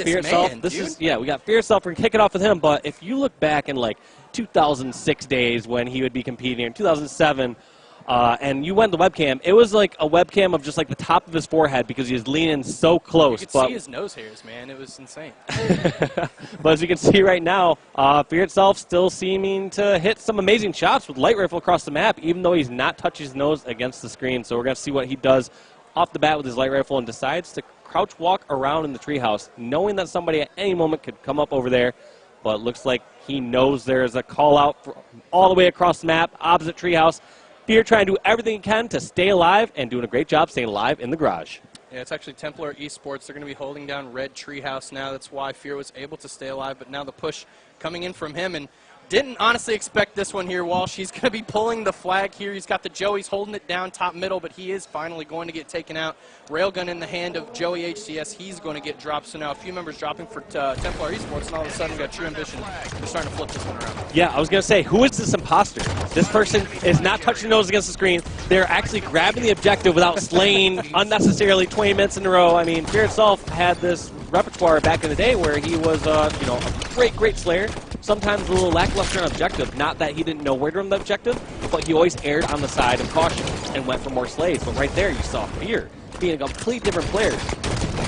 Fear Itself. We got Fear Itself. We're going to kick it off with him, but if you look back in like 2006 days when he would be competing, in 2007, and you went to webcam, it was like a webcam of just like the top of his forehead because he was leaning so close. You could see his nose hairs, man. It was insane. But as you can see right now, Fear Itself still seeming to hit some amazing shots with light rifle across the map, even though he's not touching his nose against the screen. So we're going to see what he does off the bat with his light rifle and decides to crouch walk around in the treehouse, knowing that somebody at any moment could come up over there. But it looks like he knows there's a call out all the way across the map, opposite treehouse. Fear trying to do everything he can to stay alive and doing a great job staying alive in the garage. Yeah, it's actually Templar Esports. They're going to be holding down Red Treehouse now. That's why Fear was able to stay alive. But now the push coming in from him, and didn't honestly expect this one here, Walsh. He's going to be pulling the flag here. He's got the Joey's holding it down top middle, but he is finally going to get taken out. Railgun in the hand of Joey HCS. He's going to get dropped. So now a few members dropping for Templar Esports, and all of a sudden we got True Ambition. They're starting to flip this one around. Yeah, I was going to say, who is this imposter? This person is not touching nose against the screen. They're actually grabbing the objective without slaying unnecessarily 20 minutes in a row. I mean, Fear Itself had this repertoire back in the day where he was, a great slayer. Sometimes a little lackluster on objective. Not that he didn't know where to run the objective, but he always erred on the side of caution and went for more slays. But right there, you saw Fear being a complete different player,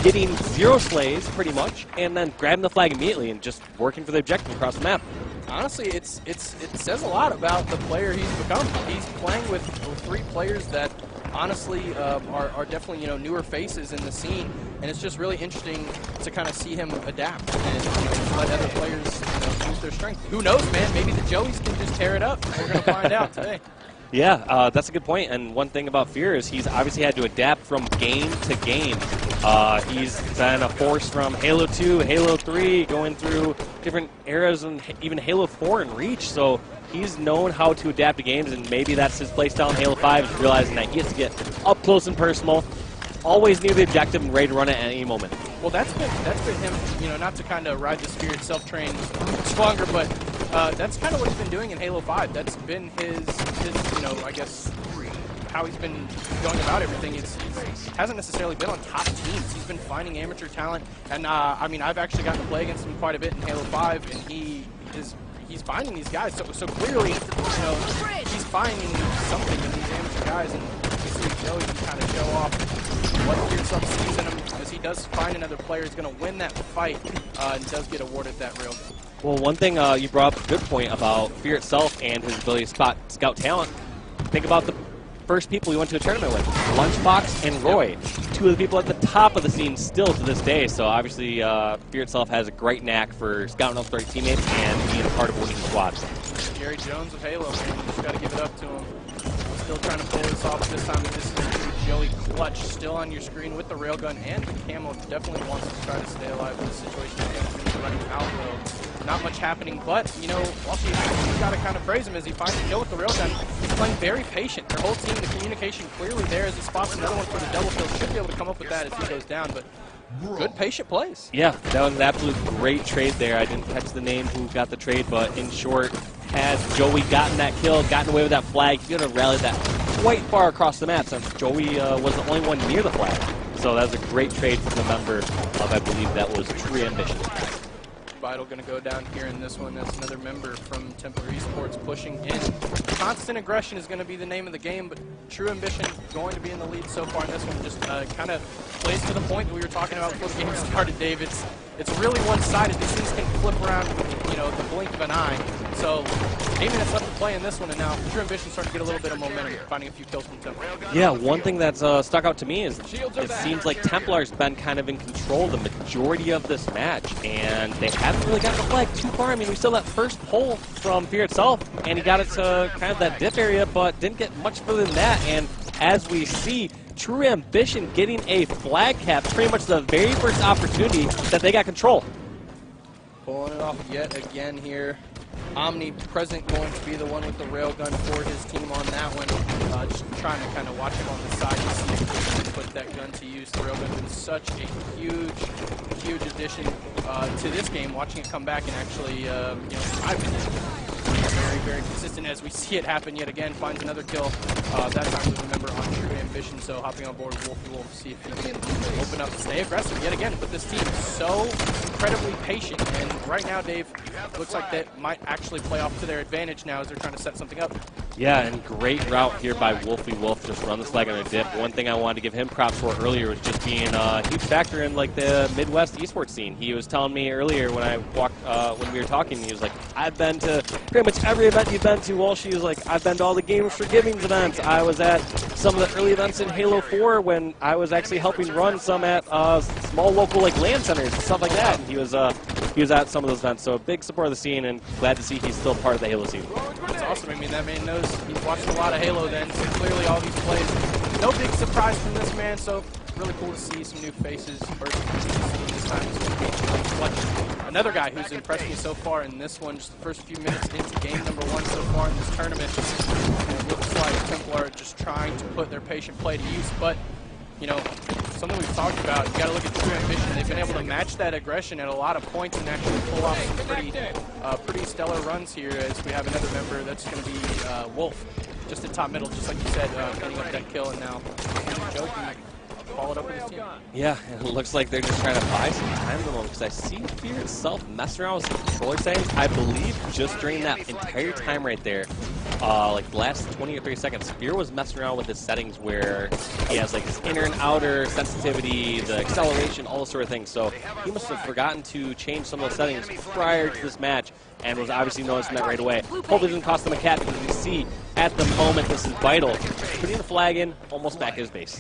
getting 0 slays pretty much, and then grabbing the flag immediately and just working for the objective across the map. Honestly, it says a lot about the player he's become. He's playing with 3 players that honestly are definitely newer faces in the scene, and it's just really interesting to kind of see him adapt and let other players use their strength. Who knows, man? Maybe the Joeys can just tear it up. We're going to find out today. Yeah, that's a good point. And one thing about Fear is he's obviously had to adapt from game to game. He's been a force from Halo 2, Halo 3, going through different eras, and even Halo 4 and Reach. So he's known how to adapt to games, and maybe that's his playstyle in Halo 5, is realizing that he has to get up close and personal, always near the objective and ready to run it at any moment. Well, that's been him, not to kind of ride the Fear Itself train stronger, but that's kind of what he's been doing in Halo 5. That's been his I guess, how he's been going about everything. He hasn't necessarily been on top teams. He's been finding amateur talent, and I mean, I've actually gotten to play against him quite a bit in Halo 5, and he's finding these guys. So clearly, he's finding something in these amateur guys, and you see Joey can kind of show off what Fear Itself sees in him, as he does find another player who's going to win that fight, and does get awarded that railgun. Well, one thing you brought up a good point about Fear Itself and his ability to scout talent. Think about the first people we went to a tournament with, Lunchbox and Roy. Yep. 2 of the people at the top of the scene still to this day. So obviously, Fear Itself has a great knack for scouting out their teammates and being a part of winning squads. Gary Jones of Halo, man, you just got to give it up to him. Still trying to pull this off this time. This is Joey Clutch still on your screen with the railgun and the camo. Definitely wants to try to stay alive in this situation. He's running out though. Not much happening, but, Walshy, you've got to kind of praise him as he finds a kill with the railgun. He's playing very patient. Their whole team, the communication clearly there as he spots another one for the double kill. Should be able to come up with that as he goes down, but good patient plays. Yeah, that was an absolute great trade there. I didn't catch the name who got the trade, but in short, had Joey gotten that kill, gotten away with that flag, he could have rallied that quite far across the map since Joey was the only one near the flag. So that was a great trade from the member of, I believe that was True Ambition. Vital going to go down here in this one. That's another member from Templar Esports pushing in. Constant aggression is going to be the name of the game, but True Ambition going to be in the lead so far in this one. Just kind of plays to the point that we were talking about before the game started, Dave. It's really one-sided. These things can flip around with, the blink of an eye. So 8 minutes left to play in this one, and now True Ambition starting to get a little bit of momentum, finding a few kills from Templar. Yeah, one thing that's stuck out to me is it seems like Templar's been kind of in control the majority of this match, and they haven't really gotten the flag too far. I mean, we saw that first pull from Fear Itself, and he got it to kind of that dip area, but didn't get much further than that. And as we see, True Ambition getting a flag cap, pretty much the very first opportunity that they got control. Pulling it off yet again here. Omnipresent going to be the one with the railgun for his team on that one. Just trying to kind of watch him on the side to see if he can put that gun to use. The railgun's been such a huge addition to this game. Watching it come back and actually, I've been very consistent as we see it happen yet again. Finds another kill. That time we remember on True Ambition. So hopping on board with Wolfie Wolf to see if he can open up and stay aggressive yet again. But this team is so incredibly patient, and right now, Dave, looks like that might actually play off to their advantage now as they're trying to set something up. Yeah, and great route here by Wolfie Wolf. Just run the flag on a dip. One thing I wanted to give him props for earlier was just being a huge factor in like the Midwest esports scene. He was telling me earlier when I walked, when we were talking, he was like, "I've been to pretty much every event you've been to." Walsh, he was like, "I've been to all the Gamers for Givings events. I was at some of the early events in Halo 4 when I was actually helping run some at small local like LAN centers and stuff like that." And he was at some of those events. So a big support of the scene, and glad to see he's still part of the Halo scene. That's awesome. I mean, that man knows he's watching a lot of Halo then, so clearly all these plays, no big surprise from this man, so really cool to see some new faces. This time is going to be Clutch. Another guy who's impressed me so far in this one, just the first few minutes into game number 1 so far in this tournament. And it looks like Templar just trying to put their patient play to use, but, you know, something we've talked about, you got to look at True Ambition. They've been able to match that aggression at a lot of points and actually pull off some pretty stellar runs here, as we have another member that's going to be Wolf, just in top middle, just like you said, getting up that kill, and now Joe can follow it up with his team. Yeah, and it looks like they're just trying to buy some time to them, because I see Fear itself messing around with some controller settings. I believe just during that entire time right there, like the last 20 or 30 seconds, Fear was messing around with his settings where he has like his inner and outer sensitivity, the acceleration, all those sort of things. So he must have forgotten to change some of those settings prior to this match and was obviously noticing that right away. Hopefully it doesn't cost him a cat, because you see at the moment this is vital. Putting the flag in, almost back at his base.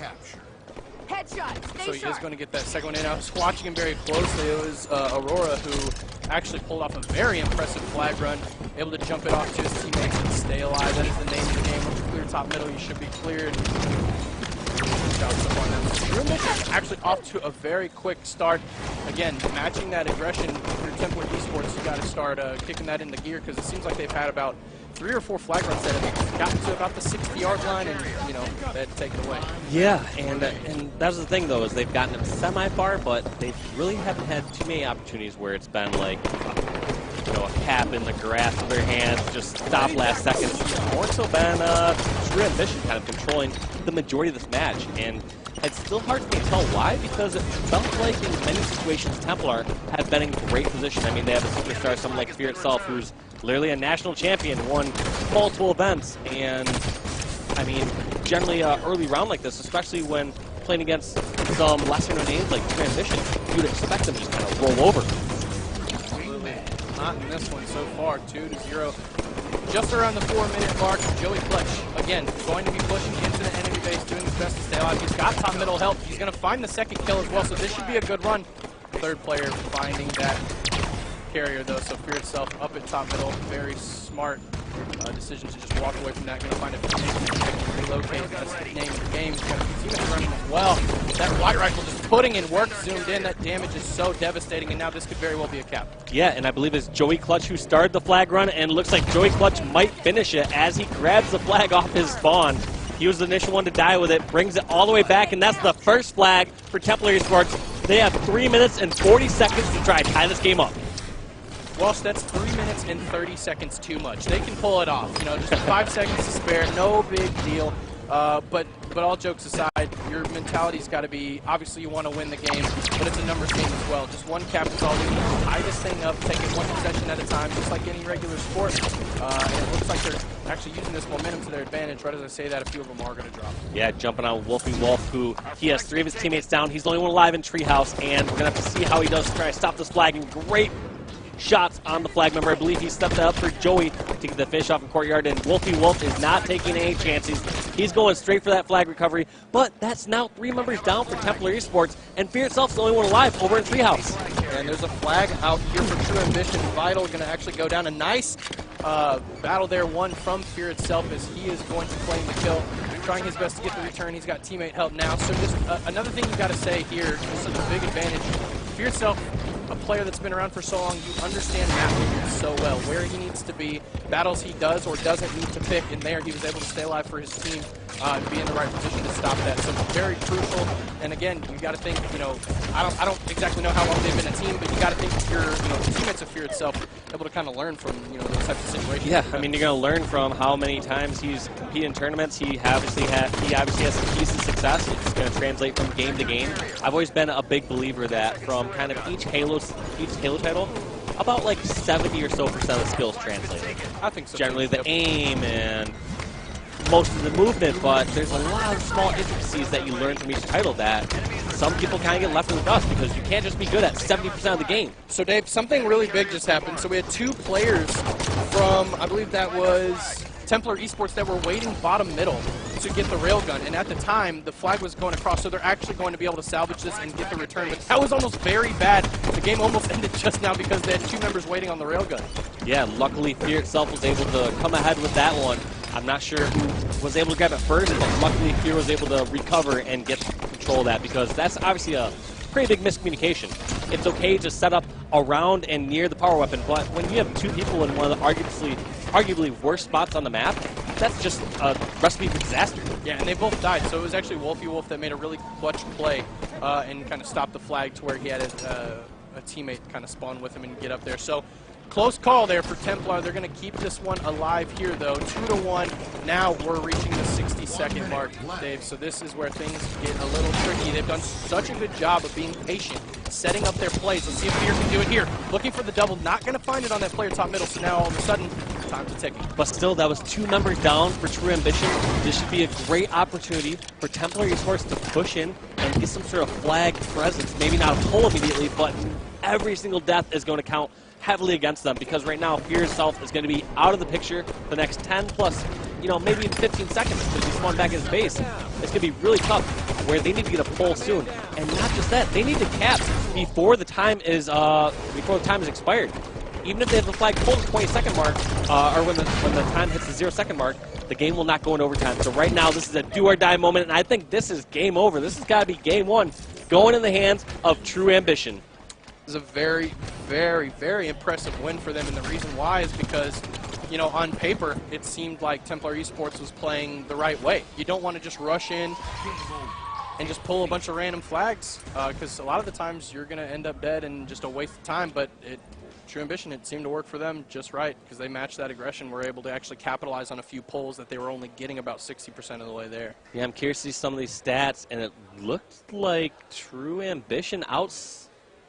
Headshot. So he is going to get that second one in. I was watching him very closely. It was Aurora who actually pulled off a very impressive flag run, able to jump it off to his teammates and stay alive. That is the name of the game. Once you clear top middle, you should be cleared. Shots up on them. Your mission actually off to a very quick start. Again, matching that aggression through Templar Esports, you got to start kicking that into gear, because it seems like they've had about 3 or 4 flag runs that have gotten to about the 60-yard line, and they had to take it away. Yeah, and that's the thing though, is they've gotten him semi-far, but they really haven't had too many opportunities where it's been like, a cap in the grass of their hands, just stop last second. It's more so been True Ambition kind of controlling the majority of this match, and it's still hard to tell why, because it felt like in many situations Templar have been in great position. I mean, they have a superstar, someone like Fear itself, who's literally a national champion, won multiple events, and I mean, generally early round like this, especially when playing against some lesser-known names like True Ambition, you'd expect them to just kind of roll over. Not in this one so far, 2-0. Just around the 4-minute mark, Joey Clutch, again, going to be pushing into the enemy base, doing his best to stay alive. He's got top middle help. He's going to find the second kill as well, so this should be a good run. Third player finding that carrier, though, so Fear itself up at top middle. Very smart decision to just walk away from that. Going to find a teammate, relocate. That's the name of the game. He's got a teammate running as well. That white rifle just putting in work, zoomed in. That damage is so devastating, and now this could very well be a cap. Yeah, and I believe it's Joey Clutch who started the flag run, and looks like Joey Clutch might finish it as he grabs the flag off his spawn. He was the initial one to die with it, brings it all the way back, and that's the first flag for Templar Esports. They have 3 minutes and 40 seconds to try and tie this game up. Walsh, that's 3 minutes and 30 seconds too much. They can pull it off. Just 5 seconds to spare, no big deal. But all jokes aside, your mentality's got to be, obviously you want to win the game, but it's a numbers game as well. Just one cap is all we need. Tie this thing up, take it one possession at a time, just like any regular sport. And it looks like they're actually using this momentum to their advantage. Right as I say that, a few of them are going to drop. Yeah, jumping on Wolfie Wolf, who he has 3 of his teammates down. He's the only one alive in Treehouse, and we're going to have to see how he does to try to stop this flag. And great shots on the flag member. I believe he stepped up for Joey to get the fish off in courtyard, and Wolfie Wolf is not taking any chances. He's going straight for that flag recovery, but that's now 3 members down for Templar Esports, and Fear itself is the only one alive over in Treehouse. And there's a flag out here for True Ambition. Vital going to actually go down. A nice battle there, won from Fear itself, as he is going to claim the kill. Trying his best to get the return. He's got teammate help now. So just another thing you got to say here, this is a big advantage. Fear itself player that's been around for so long, you understand map figures so well, where he needs to be, battles he does or doesn't need to pick, and there he was able to stay alive for his team and be in the right position to stop that. So very crucial. And again, you got to think, you know, I don't exactly know how long they've been a team, but you got to think your, you know, the teammates of Fear itself able to kind of learn from, you know, those types of situations. Yeah, I mean, you're going to learn from how many times he's competed in tournaments. He obviously has some keys to success. It's going to translate from game to game. I've always been a big believer that from kind of each Halo title, about like 70 or so % of the skills translate. I think so. Generally the aim and most of the movement, but there's a lot of small intricacies that you learn from each title that some people kind of get left in the dust because you can't just be good at 70% of the game. So Dave, something really big just happened. So we had 2 players from, I believe that was Templar Esports, that were waiting bottom middle to get the railgun, and at the time the flag was going across, so they're actually going to be able to salvage this and get the return. But that was almost very bad. The game almost ended just now because they had 2 members waiting on the railgun. Yeah, luckily Fear itself was able to come ahead with that one. I'm not sure who was able to grab it first, but luckily Fear was able to recover and get control of that, because that's obviously a pretty big miscommunication. It's okay to set up around and near the power weapon, but when you have 2 people in one of the arguably worst spots on the map, that's just a recipe for disaster. Yeah, and they both died, so it was actually Wolfie Wolf that made a really clutch play and kind of stopped the flag to where he had a teammate kind of spawn with him and get up there. So close call there for Templar. They're going to keep this one alive here, though. 2-1. Now we're reaching the 60-second mark, Dave. So this is where things get a little tricky. They've done such a good job of being patient, setting up their plays. Let's see if Fear can do it here. Looking for the double. Not going to find it on that player top middle. So now all of a sudden, time's ticking. But still, that was 2 numbers down for True Ambition. This should be a great opportunity for Templar Esports to push in and get some sort of flag presence. Maybe not a pull immediately, but every single death is going to count heavily against them, because right now Fear itself is going to be out of the picture the next 10 plus, you know, maybe even 15 seconds because he's spawned back in his base. It's going to be really tough where they need to get a pull soon. And not just that, they need to cap before the time is expired. Even if they have the flag pulled at the 20-second mark, or when the time hits the 0-second mark, the game will not go in overtime. So right now, this is a do-or-die moment, and I think this is game over. This has got to be game 1, going in the hands of True Ambition. This is a very, very, very impressive win for them, and the reason why is because, you know, on paper, it seemed like Templar Esports was playing the right way. You don't want to just rush in and just pull a bunch of random flags, because a lot of the times you're going to end up dead and just a waste of time, but True Ambition, it seemed to work for them just right, because they matched that aggression, were able to actually capitalize on a few pulls that they were only getting about 60% of the way there. Yeah, I'm curious to see some of these stats, and it looked like True Ambition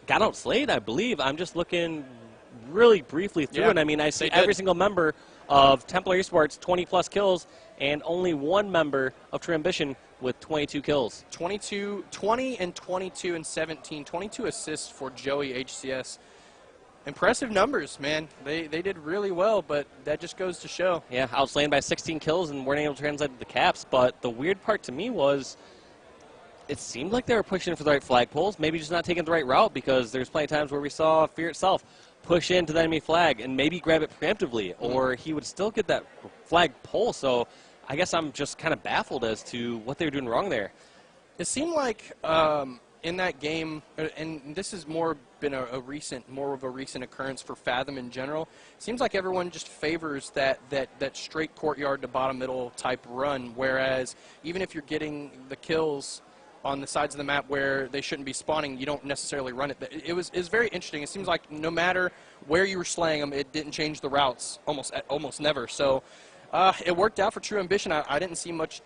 got outslayed, I believe. I'm just looking really briefly through it. I mean, I see every single member of Templar Esports 20-plus kills, and only 1 member of True Ambition with 22 kills. 20 and 22 and 17, 22 assists for Joey HCS. Impressive numbers, man. They did really well, but that just goes to show. Yeah, outslain by 16 kills and weren't able to translate the caps, but the weird part to me was it seemed like they were pushing for the right flag pulls, maybe just not taking the right route, because there's plenty of times where we saw Fear itself push into the enemy flag and maybe grab it preemptively, or he would still get that flag pull. So I guess I'm just kind of baffled as to what they were doing wrong there. It seemed like in that game, and this has more been more of a recent occurrence for Fathom in general, it seems like everyone just favors that straight courtyard to bottom middle type run, whereas even if you're getting the kills on the sides of the map where they shouldn't be spawning, you don't necessarily run it. It was very interesting. It seems like no matter where you were slaying them, it didn't change the routes almost never. So it worked out for True Ambition. I didn't see much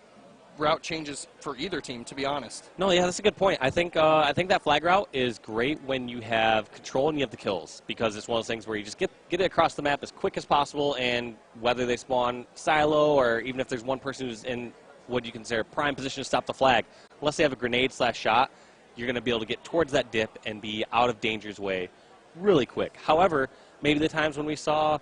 route changes for either team, to be honest. No, yeah, that's a good point. I think that flag route is great when you have control and you have the kills, because it's one of those things where you just get it across the map as quick as possible, and whether they spawn silo or even if there's one person who's in what you consider prime position to stop the flag, unless they have a grenade/shot, you're going to be able to get towards that dip and be out of danger's way really quick. However, maybe the times when we saw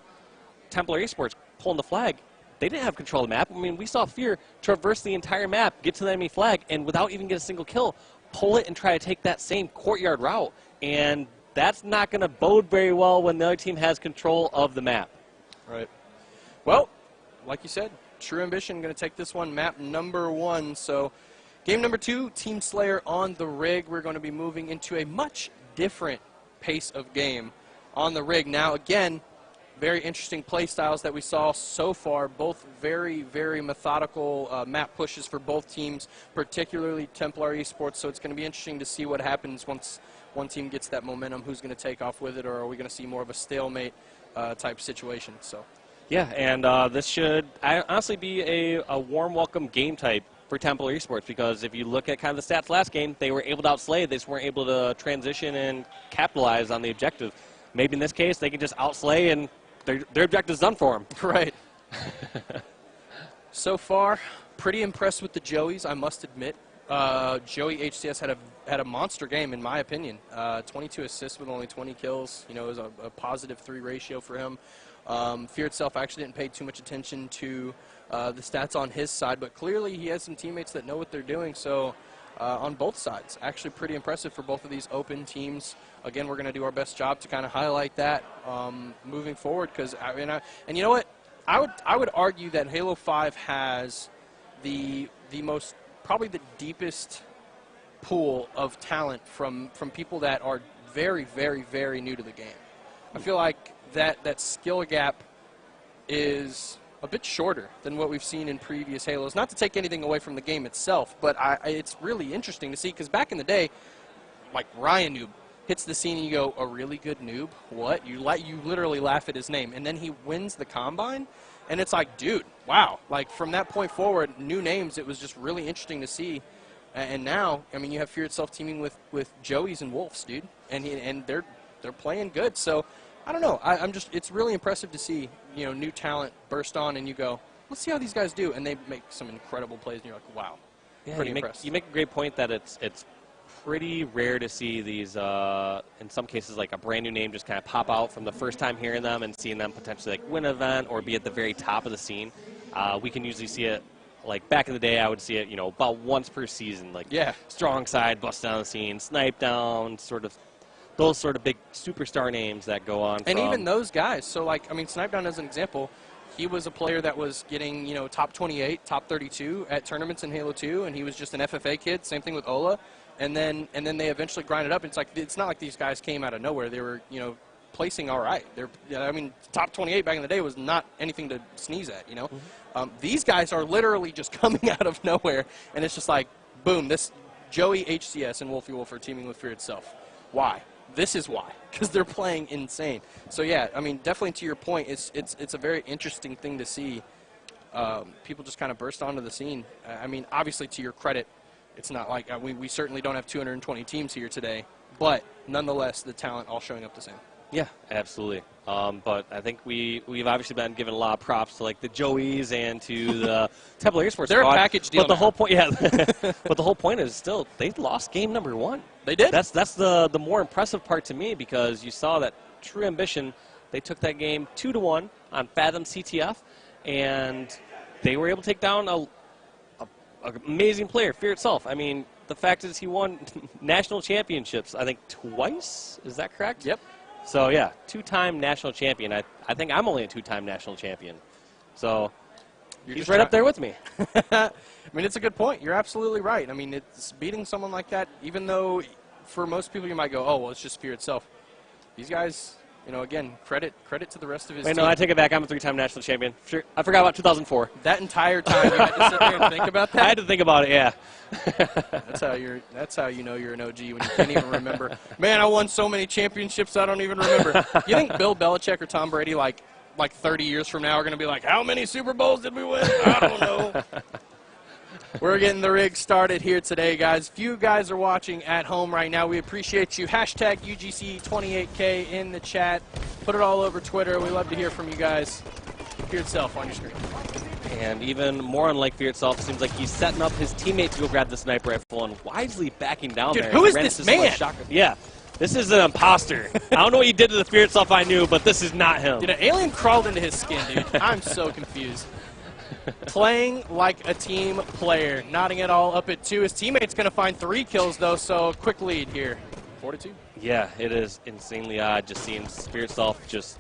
Templar Esports pulling the flag, they didn't have control of the map. I mean, we saw Fear traverse the entire map, get to the enemy flag, and without even getting a single kill, pull it and try to take that same courtyard route. And that's not going to bode very well when the other team has control of the map. Right. Well, like you said, True Ambition going to take this one, map number 1. So game number 2, Team Slayer on the rig. We're going to be moving into a much different pace of game on the rig. Now, again, very interesting play styles that we saw so far. Both very, very methodical map pushes for both teams, particularly Templar Esports. So it's going to be interesting to see what happens once one team gets that momentum. Who's going to take off with it, or are we going to see more of a stalemate type situation? So, yeah, and this should honestly be a warm welcome game type for Templar Esports, because if you look at kind of the stats last game, they were able to outslay. They just weren't able to transition and capitalize on the objective. Maybe in this case, they can just outslay and their objective's done for them. Right. So far, pretty impressed with the Joeys, I must admit. Joey HCS had a monster game, in my opinion. 22 assists with only 20 kills. You know, it was a positive 3 ratio for him. Fear itself actually didn't pay too much attention to the stats on his side, but clearly he has some teammates that know what they're doing. So on both sides, actually pretty impressive for both of these open teams. Again, we're going to do our best job to kind of highlight that moving forward. Because and you know what, I would argue that Halo 5 has the most, probably the deepest pool of talent from people that are very, very, very new to the game. I feel like that skill gap is a bit shorter than what we've seen in previous Halos. Not to take anything away from the game itself, but it's really interesting to see, because back in the day, like Ryan Noob hits the scene and you go, a really good noob? What? You literally laugh at his name, and then he wins the Combine, and it's like, dude, wow. Like, from that point forward, new names, it was just really interesting to see. And now, I mean, you have Fear Itself teaming with Joeys and Wolves, dude, and they're playing good. So I don't know. It's really impressive to see, you know, new talent burst on, and you go, let's see how these guys do, and they make some incredible plays, and you're like, wow, yeah, pretty impressed. You make a great point that it's pretty rare to see these, in some cases, like a brand new name just kind of pop out from the first time hearing them and seeing them potentially like win an event or be at the very top of the scene. We can usually see it, like back in the day, I would see it, you know, about once per season, like strong side, bust down the scene, snipe down, sort of those sort of big superstar names that go on. And even those guys. So, like, I mean, Snipedown as an example, he was a player that was getting, you know, top 28, top 32 at tournaments in Halo 2, and he was just an FFA kid. Same thing with Ola. And then they eventually grinded up. It's not like these guys came out of nowhere. They were, you know, placing all right. I mean, top 28 back in the day was not anything to sneeze at, you know. These guys are literally just coming out of nowhere, and it's just like, boom, this Joey HCS and Wolfie Wolf are teaming with Fear Itself. Why? This is why, because they're playing insane. So yeah, I mean, definitely to your point, it's a very interesting thing to see. People just kind of burst onto the scene. I mean, obviously, to your credit, it's not like we certainly don't have 220 teams here today, but nonetheless, the talent all showing up the same. Yeah, absolutely. But I think we've obviously been given a lot of props to like the Joeys and to the Templar Esports They're squad. a package deal. But the whole point, but the whole point is still they lost game number 1. They did. That's the more impressive part to me, because you saw that True Ambition, they took that game 2-1 on Fathom CTF, and they were able to take down an amazing player, Fear Itself. I mean, the fact is he won national championships, I think twice. Is that correct? Yep. So, yeah, 2-time national champion. I think I'm only a 2-time national champion. So, he's right up there with me. I mean, it's a good point. You're absolutely right. I mean, it's beating someone like that, even though for most people you might go, oh, well, it's just Fear Itself. These guys, you know, again, credit to the rest of his team. No, I take it back. I'm a 3-time national champion. Sure, I forgot about 2004. That entire time you had to sit there and think about that? I had to think about it, yeah. That's how you know you're an OG, when you can't even remember. Man, I won so many championships I don't even remember. You think Bill Belichick or Tom Brady, like 30 years from now, are going to be like, how many Super Bowls did we win? I don't know. We're getting the rig started here today, guys. If you guys are watching at home right now, we appreciate you. Hashtag UGC28K in the chat. Put it all over Twitter. We love to hear from you guys. Fear Itself on your screen. And even more unlike Fear Itself, seems like he's setting up his teammate to go grab the sniper rifle and wisely backing down there. Who is this man? Yeah, this is an imposter. I don't know what he did to the Fear Itself I knew, but this is not him. Dude, an alien crawled into his skin, dude. I'm so confused. Playing like a team player, nodding it all up at 2. His teammate's going to find 3 kills, though, so quick lead here. 4-2. Yeah, it is insanely odd just seeing Fear Itself just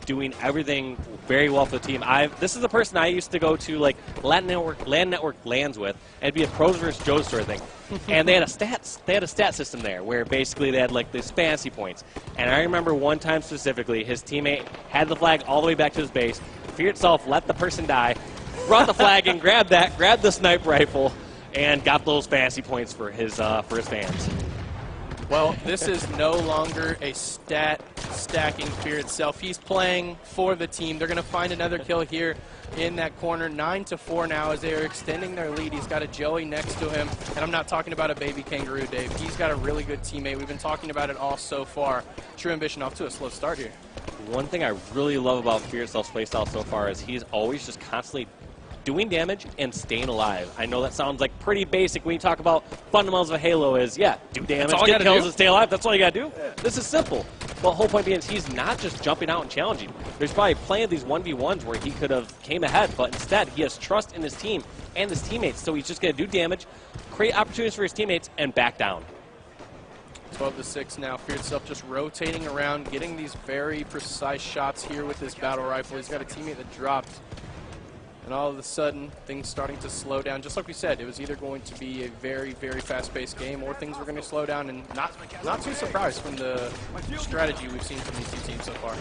doing everything very well for the team. This is the person I used to go to like LAN network LANs with, and it'd be a pros versus Joes sort of thing. And they had a stat system there where basically they had like these fantasy points. And I remember one time specifically, his teammate had the flag all the way back to his base, feared itself, let the person die, brought the flag and grabbed the sniper rifle, and got those fantasy points for his fans. Well, this is no longer a stat-stacking Fear itself. He's playing for the team. They're going to find another kill here in that corner. 9-4 now as they are extending their lead. He's got a Joey next to him, and I'm not talking about a baby kangaroo, Dave. He's got a really good teammate. We've been talking about it all so far. True Ambition off to a slow start here. One thing I really love about Fear itself's playstyle so far is he's always just constantly doing damage and staying alive. I know that sounds like pretty basic when you talk about fundamentals of Halo is, yeah, do damage, get kills, and stay alive. That's all you got to do. Yeah. This is simple. But the whole point being is he's not just jumping out and challenging. There's probably plenty of these 1v1s where he could have came ahead, but instead he has trust in his team and his teammates, so he's just going to do damage, create opportunities for his teammates, and back down. 12-6 now. Fear itself just rotating around, getting these very precise shots here with his battle rifle. He's got a teammate that dropped. And all of a sudden, things starting to slow down. Just like we said, it was either going to be a very, very fast-paced game or things were going to slow down, and not too surprised from the strategy we've seen from these two teams so far.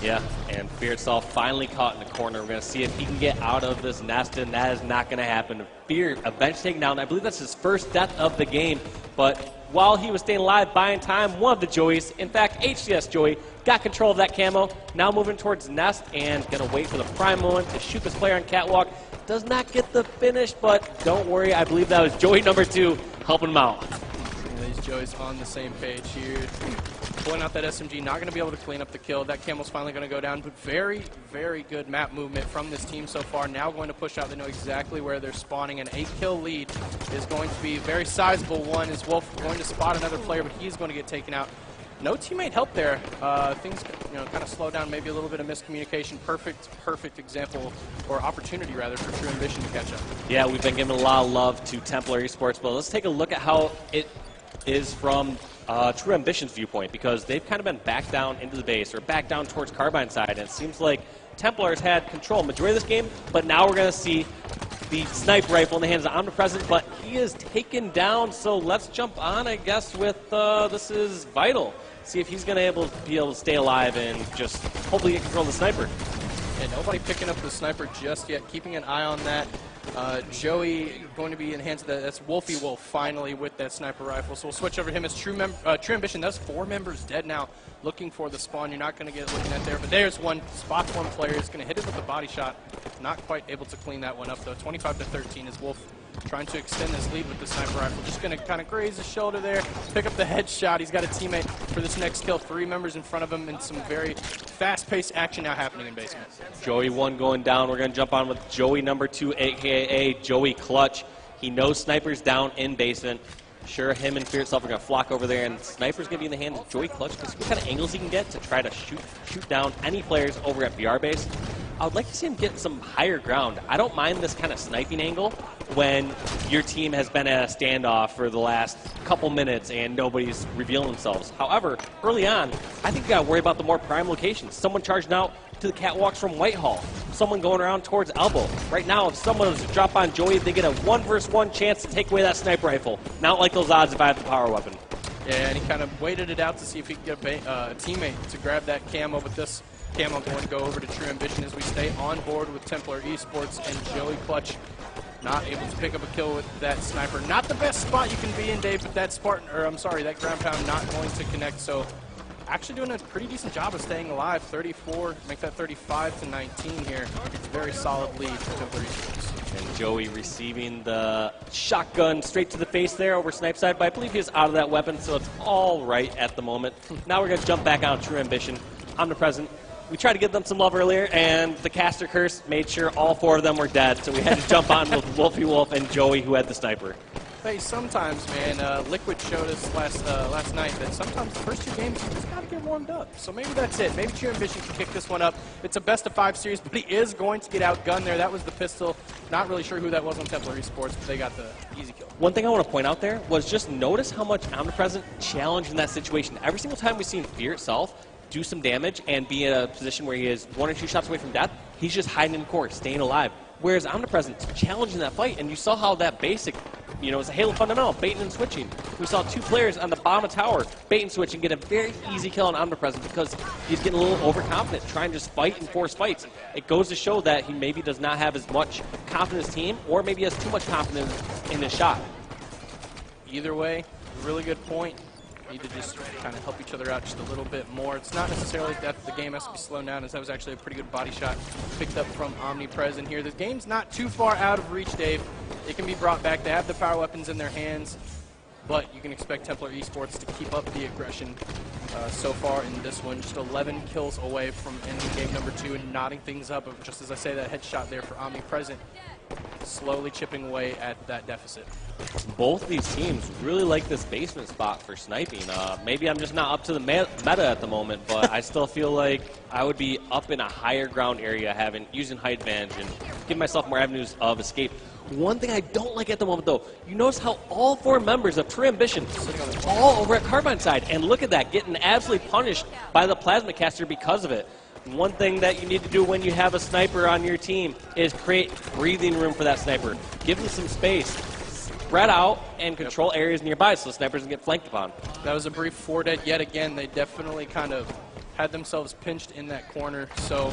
Yeah, and Fear itself finally caught in the corner. We're going to see if he can get out of this nest, and that is not going to happen. Fear eventually taken down. I believe that's his first death of the game, but while he was staying alive, buying time, one of the Joeys, in fact, HCS Joey, got control of that camo, now moving towards Nest and going to wait for the prime moment to shoot this player on Catwalk. Does not get the finish, but don't worry, I believe that was Joey number 2 helping him out. These Joeys on the same page here. Pulling out that SMG, not going to be able to clean up the kill. That camel's finally going to go down, but very, very good map movement from this team so far. Now going to push out. They know exactly where they're spawning. An 8-kill lead is going to be a very sizable one. Is Wolf going to spot another player, but he's going to get taken out. No teammate help there. Things, kind of slow down. Maybe a little bit of miscommunication. Perfect example, or opportunity rather, for True Ambition to catch up. Yeah, we've been giving a lot of love to Templar Esports, but let's take a look at how it is from True Ambition's viewpoint, because they've kind of been back down into the base or back down towards Carbine side, and it seems like Templars had control majority of this game, but now we're going to see the sniper rifle in the hands of Omnipresent, but he is taken down, so let's jump on, I guess, with this is Vital. See if he's going to be able to stay alive and just hopefully get control of the sniper. And nobody picking up the sniper just yet, keeping an eye on that. Joey going to be in hands of that. That's Wolfie Wolf finally with that sniper rifle. So we'll switch over to him as True Ambition. That's 4 members dead now, looking for the spawn. You're not going to get looking at there, but there's one. Spots one player. Is going to hit it with a body shot. Not quite able to clean that one up though. 25-13 is Wolf trying to extend this lead with the sniper rifle. Just going to kind of graze his shoulder there, pick up the headshot. He's got a teammate for this next kill. 3 members in front of him, and some very fast-paced action now happening in basement. Joey 1 going down. We're going to jump on with Joey number 2, a.k.a. Joey Clutch. He knows Sniper's down in basement. Sure, him and Fear itself are going to flock over there, and Sniper's going to be in the hands of Joey Clutch because what kind of angles he can get to try to shoot down any players over at BR base. I would like to see him get some higher ground. I don't mind this kind of sniping angle when your team has been at a standoff for the last couple minutes and nobody's revealing themselves. However, early on, I think you got to worry about the more prime locations. Someone charging out to the catwalks from Whitehall. Someone going around towards Elbow. Right now, if someone was to drop on Joey, they get a 1-versus-1 chance to take away that sniper rifle. Not like those odds if I have the power weapon. Yeah, and he kind of waited it out to see if he could get a teammate to grab that camo, but this camo going to go over to True Ambition as we stay on board with Templar Esports, and Joey Clutch not able to pick up a kill with that sniper. Not the best spot you can be in, Dave, but that that ground pound not going to connect, so actually doing a pretty decent job of staying alive. 34, make that 35-19 here. It's a very solid lead for Templar Esports. And Joey receiving the shotgun straight to the face there over Snipe side, but I believe he's out of that weapon, so it's all right at the moment. Now we're going to jump back on True Ambition. Omnipresent. We tried to give them some love earlier, and the caster curse made sure all 4 of them were dead, so we had to jump on with Wolfie Wolf and Joey, who had the sniper. Hey, sometimes, man, Liquid showed us last night that sometimes the first 2 games you just got to get warmed up. So maybe that's it. Maybe True Ambition can kick this one up. It's a best-of-5 series, but he is going to get outgunned there. That was the pistol. Not really sure who that was on Templar Esports, but they got the easy kill. One thing I want to point out there was just notice how much Omnipresent challenged in that situation. Every single time we've seen Fear itself do some damage and be in a position where he is 1 or 2 shots away from death, he's just hiding in core, staying alive. Whereas Omnipresent's challenging that fight, and you saw how that basic, it's a Halo fundamental, baiting and switching. We saw 2 players on the bottom of tower bait and switch and get a very easy kill on Omnipresent because he's getting a little overconfident, trying to just fight and force fights. It goes to show that he maybe does not have as much confidence in his team, or maybe has too much confidence in his shot. Either way, really good point. Need to just kind of help each other out just a little bit more. It's not necessarily that the game has to be slowed down, as that was actually a pretty good body shot picked up from Omnipresent here. The game's not too far out of reach, Dave. It can be brought back. They have the power weapons in their hands, but you can expect Templar Esports to keep up the aggression so far in this one. Just 11 kills away from ending game number 2 and knotting things up. Just as I say, that headshot there for Omnipresent, slowly chipping away at that deficit. Both these teams really like this basement spot for sniping. Maybe I'm just not up to the meta at the moment, but I still feel like I would be up in a higher ground area, using height advantage and giving myself more avenues of escape. One thing I don't like at the moment, though, you notice how all 4 members of True Ambition all over at Carbine side, and look at that, getting absolutely punished by the Plasma Caster because of it. One thing that you need to do when you have a sniper on your team is create breathing room for that sniper. Give them some space. Spread out and control areas nearby so snipers can get flanked upon. That was a brief 4 dead yet again. They definitely kind of had themselves pinched in that corner. So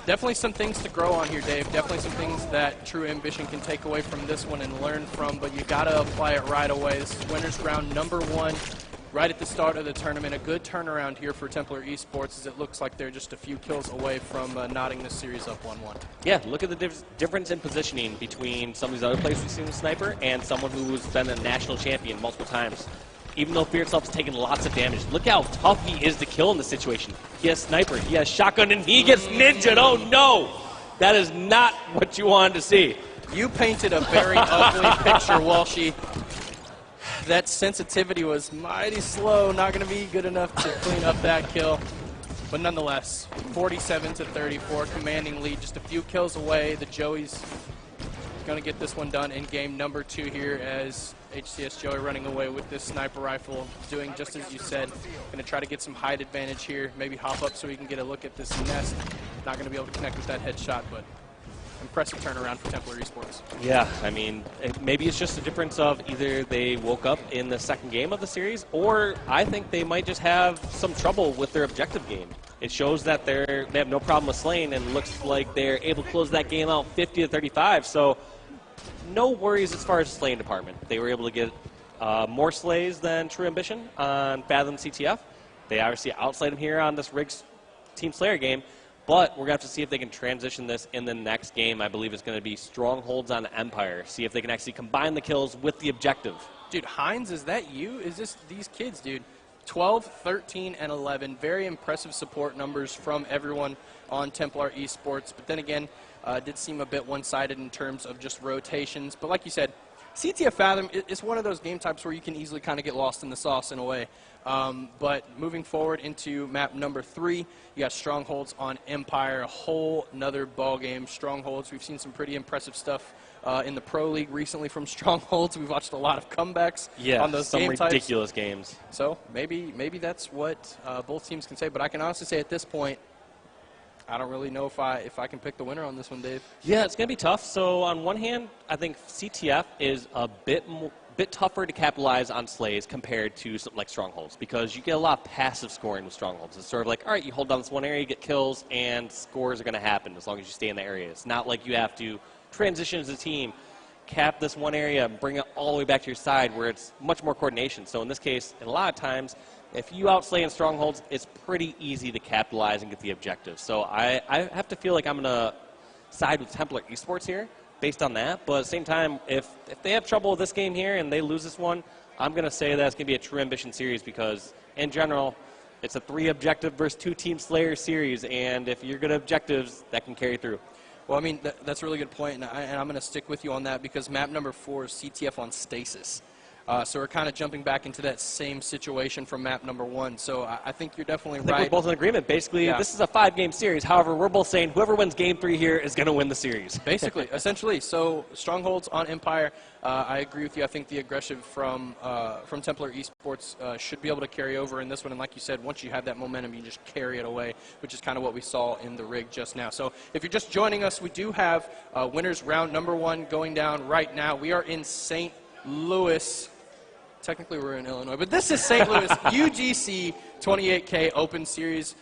definitely some things to grow on here, Dave. Definitely some things that True Ambition can take away from this one and learn from, but you got to apply it right away. This is winners round number 1. Right at the start of the tournament. A good turnaround here for Templar Esports, as it looks like they're just a few kills away from knotting this series up 1-1. Yeah, look at the difference in positioning between some of these other players we've seen with Sniper and someone who's been a national champion multiple times. Even though Fear itself has taken lots of damage, look how tough he is to kill in this situation. He has Sniper, he has Shotgun, and he gets ninja'd. Oh no! That is not what you wanted to see. You painted a very ugly picture, Walshy. That sensitivity was mighty slow, not going to be good enough to clean up that kill. But nonetheless, 47-34, commanding lead, just a few kills away. The Joey's going to get this one done in game number 2 here, as HCS Joey running away with this sniper rifle, doing just as you said. Going to try to get some height advantage here, maybe hop up so he can get a look at this nest. Not going to be able to connect with that headshot, but impressive turnaround for Templar Esports. Yeah, I mean, maybe it's just a difference of either they woke up in the second game of the series, or I think they might just have some trouble with their objective game. It shows that they have no problem with slaying, and looks like they're able to close that game out 50-35. So no worries as far as the slaying department. They were able to get more slays than True Ambition on Fathom CTF. They obviously outslayed them here on this Riggs Team Slayer game. But we're going to have to see if they can transition this in the next game. I believe it's going to be Strongholds on Empire. See if they can actually combine the kills with the objective. Dude, Hines, is that you? Is this these kids, dude? 12, 13, and 11. Very impressive support numbers from everyone on Templar Esports. But then again, did seem a bit one-sided in terms of just rotations. But like you said, CTF Fathom is one of those game types where you can easily kind of get lost in the sauce in a way. But moving forward into map number 3, you got Strongholds on Empire, a whole nother ball game. Strongholds, we've seen some pretty impressive stuff in the Pro League recently from Strongholds. We've watched a lot of comebacks on those game types. Some ridiculous games. So maybe that's what both teams can say. But I can honestly say at this point, I don't really know if I can pick the winner on this one, Dave. Yeah, it's going to be tough. So on one hand, I think CTF is a bit tougher to capitalize on slays compared to something like Strongholds, because you get a lot of passive scoring with Strongholds. It's sort of like, all right, you hold down this one area, you get kills, and scores are going to happen as long as you stay in the area. It's not like you have to transition as a team, cap this one area, and bring it all the way back to your side, where it's much more coordination. So in this case, in a lot of times, if you outslay in Strongholds, it's pretty easy to capitalize and get the objective. So I have to feel like I'm going to side with Templar Esports here based on that. But at the same time, if they have trouble with this game here and they lose this one, I'm going to say that it's going to be a True Ambition series, because in general, it's a 3-objective versus 2-team Slayer series. And if you're good at objectives, that can carry through. Well, I mean, that's a really good point, and I'm going to stick with you on that, because map number 4 is CTF on Stasis. So we're kind of jumping back into that same situation from map number 1. So I think you're definitely I think right. we're both in agreement. Basically, this is a 5-game series. However, we're both saying whoever wins Game 3 here is going to win the series. Basically, essentially. So strongholds on Empire. I agree with you. I think the aggression from Templar Esports should be able to carry over in this one. And like you said, once you have that momentum, you just carry it away, which is kind of what we saw in the rig just now. So if you're just joining us, we do have winners round number 1 going down right now. We are in St. Louis. Technically, we're in Illinois, but this is St. Louis UGC 28K Open Series.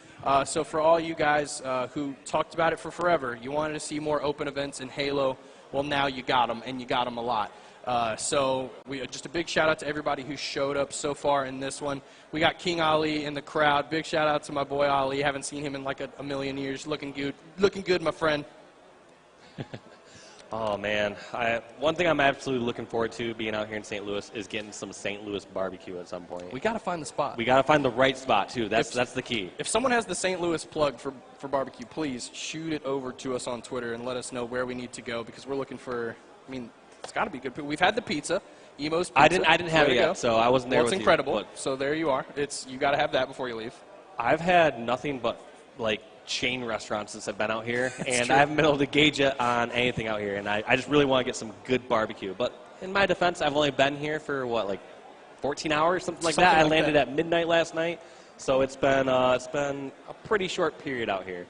So for all you guys who talked about it for forever, you wanted to see more open events in Halo, well, now you got them, and you got them a lot. So just a big shout-out to everybody who showed up so far in this one. We got King Ali in the crowd. Big shout-out to my boy Ali. Haven't seen him in like a million years. Looking good, my friend. Oh, man. One thing I'm absolutely looking forward to being out here in St. Louis is getting some St. Louis barbecue at some point. We got to find the spot. We got to find the right spot, too. That's the key. If someone has the St. Louis plug for barbecue, please shoot it over to us on Twitter and let us know where we need to go, because we're looking for, I mean, it's got to be good. We've had the pizza, Emo's Pizza. I didn't have it yet, so I wasn't there with you. It's incredible. So there you are. You got to have that before you leave. I've had nothing but, like, chain restaurants since I've been out here, and true. I haven't been able to gauge it on anything out here, and I just really want to get some good barbecue. But in my defense, I've only been here for, what, like 14 hours, something like that. I landed at midnight last night, so it's been a pretty short period out here.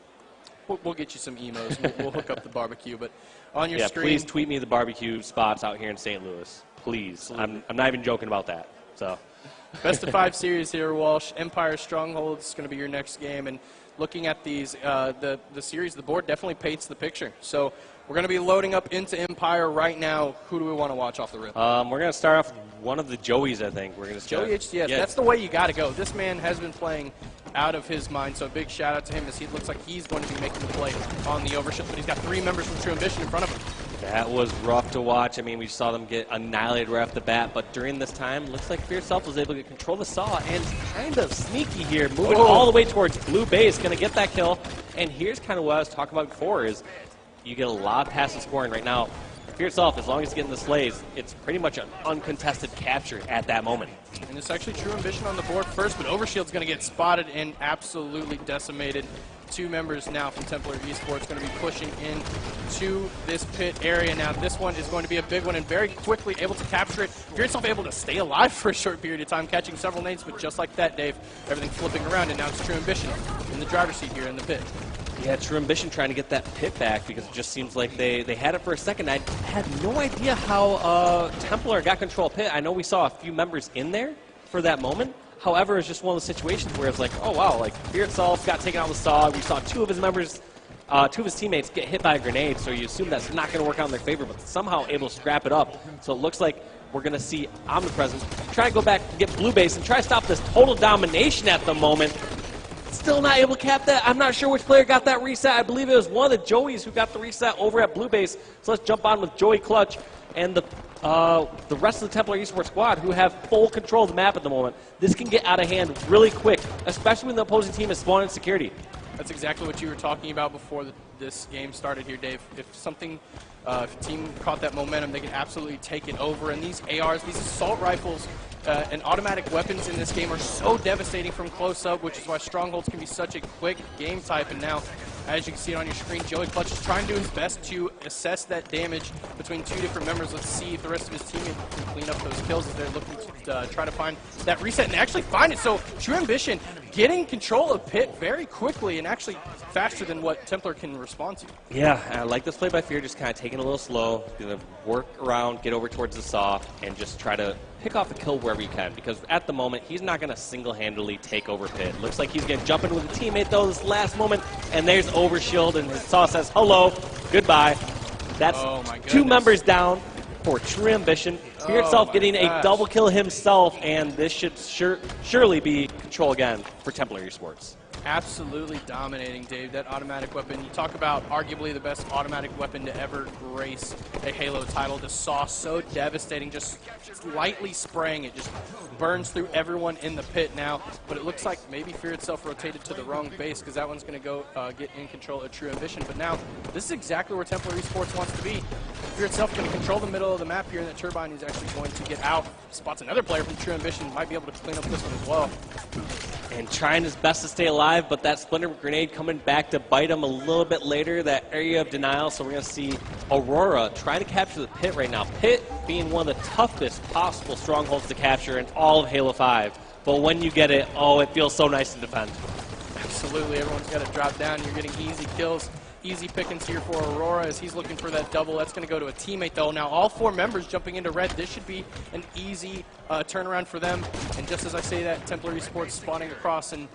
We'll get you some Emos. We'll hook up the barbecue, but on your screen. Please tweet me the barbecue spots out here in St. Louis. Please. I'm not even joking about that. So, Best of 5 series here, Walsh. Empire Strongholds is going to be your next game, and looking at these, the series, the board definitely paints the picture. So we're going to be loading up into Empire right now. Who do we want to watch off the rip? we're going to start off with one of the Joeys, I think. We're going to Joey HCS. Yeah. That's the way you got to go. This man has been playing out of his mind, so a big shout out to him, as he looks like he's going to be making the play on the overshield, but he's got 3 members from True Ambition in front of him. That was rough to watch. I mean, we saw them get annihilated right off the bat, but during this time, looks like Fierce Self was able to control the saw and kind of sneaky here, moving all the way towards blue base, going to get that kill. And here's kind of what I was talking about before, is you get a lot of passive scoring right now. Fierce Self, as long as it's getting the slays, it's pretty much an uncontested capture at that moment. And it's actually True Ambition on the board first, but Overshield's going to get spotted and absolutely decimated. 2 members now from Templar Esports going to be pushing into this pit area now. This one is going to be a big one, and very quickly able to capture it. Fierce Self able to stay alive for a short period of time, catching several nades, but just like that, Dave, everything flipping around, and now it's True Ambition in the driver's seat here in the pit. Yeah, True Ambition trying to get that pit back, because it just seems like they had it for a second. I had no idea how Templar got control of pit. I know we saw a few members in there for that moment. However, it's just one of those situations where it's like, oh wow, like Fear itself got taken out with Saw. We saw 2 of his members, 2 of his teammates get hit by a grenade, so you assume that's not going to work out in their favor, but somehow able to scrap it up. So it looks like we're going to see Omnipresence try to go back and get blue base and try to stop this total domination at the moment. Still not able to cap that. I'm not sure which player got that reset. I believe it was one of the Joeys who got the reset over at blue base. So let's jump on with Joey Clutch and the rest of the Templar Esports squad, who have full control of the map at the moment. This can get out of hand really quick, especially when the opposing team is spawning security. That's exactly what you were talking about before this game started here, Dave. If a team caught that momentum, they can absolutely take it over. And these ARs, these assault rifles, and automatic weapons in this game are so devastating from close up, which is why Strongholds can be such a quick game type. And now, as you can see it on your screen, Joey Clutch is trying to do his best to assess that damage between 2 different members. Let's see if the rest of his team can clean up those kills as they're looking to try to find that reset and actually find it. So True Ambition getting control of pit very quickly and actually faster than what Templar can respond to. Yeah, I like this play by Fear, just kind of taking it a little slow, going to work around, get over towards the Saw, and just try to pick off a kill wherever you can, because at the moment, he's not going to single-handedly take over pit. Looks like he's going to jump in with a teammate, though, this last moment, and there's Overshield, and his Saw says, hello, goodbye. That's 2 members down for True Ambition. Fear itself getting a double kill himself, and this should surely be control again for Templar Esports. Absolutely dominating, Dave. That automatic weapon, you talk about arguably the best automatic weapon to ever grace a Halo title. The Saw, so devastating, just lightly spraying it, just burns through everyone in the pit now. But it looks like maybe Fear itself rotated to the wrong base, because that one's going to go get in control of True Ambition. But now, this is exactly where Templar Esports wants to be. Fear itself going to control the middle of the map here, and that Turbine is actually going to get out. Spots another player from True Ambition, might be able to clean up this one as well. And trying his best to stay alive, but that Splinter Grenade coming back to bite him a little bit later, that area of denial. So we're going to see Aurora trying to capture the Pit right now. Pit being one of the toughest possible strongholds to capture in all of Halo 5. But when you get it, oh, it feels so nice to defend. Absolutely, everyone's got to drop down. You're getting easy kills. Easy pickings here for Aurora as he's looking for that double. That's going to go to a teammate, though. Now, all 4 members jumping into red. This should be an easy turnaround for them. And just as I say that, Templar Esports spawning across, and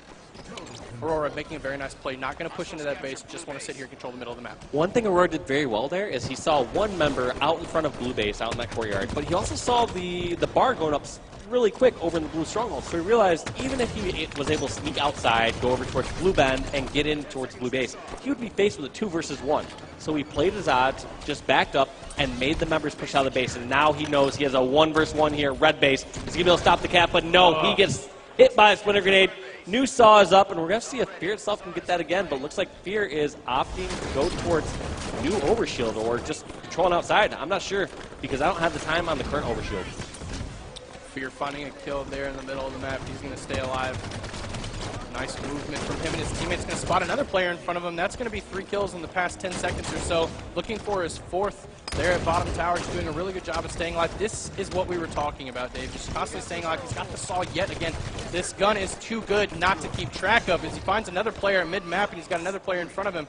Aurora making a very nice play. Not going to push into that base. Just want to sit here and control the middle of the map. One thing Aurora did very well there is he saw one member out in front of blue base, out in that courtyard. But he also saw the bar going up really quick over in the blue stronghold. So he realized even if he was able to sneak outside, go over towards blue bend, and get in towards blue base, he would be faced with a 2 versus 1. So he played his odds, just backed up, and made the members push out of the base. And now he knows he has a 1 versus 1 here, red base. He's going to be able to stop the cap, but no, he gets hit by a Splinter Grenade. New Saw is up, and we're going to see if Fear itself can get that again. But it looks like Fear is opting to go towards new Overshield or just controlling outside. I'm not sure because I don't have the time on the current Overshield. Fear finding a kill there in the middle of the map. He's going to stay alive. Nice movement from him, and his teammate's going to spot another player in front of him. That's going to be 3 kills in the past 10 seconds or so. Looking for his 4th there at bottom tower. He's doing a really good job of staying alive. This is what we were talking about, Dave. Just constantly staying alive. He's got the Saw yet again. This gun is too good not to keep track of as he finds another player at mid-map, and he's got another player in front of him.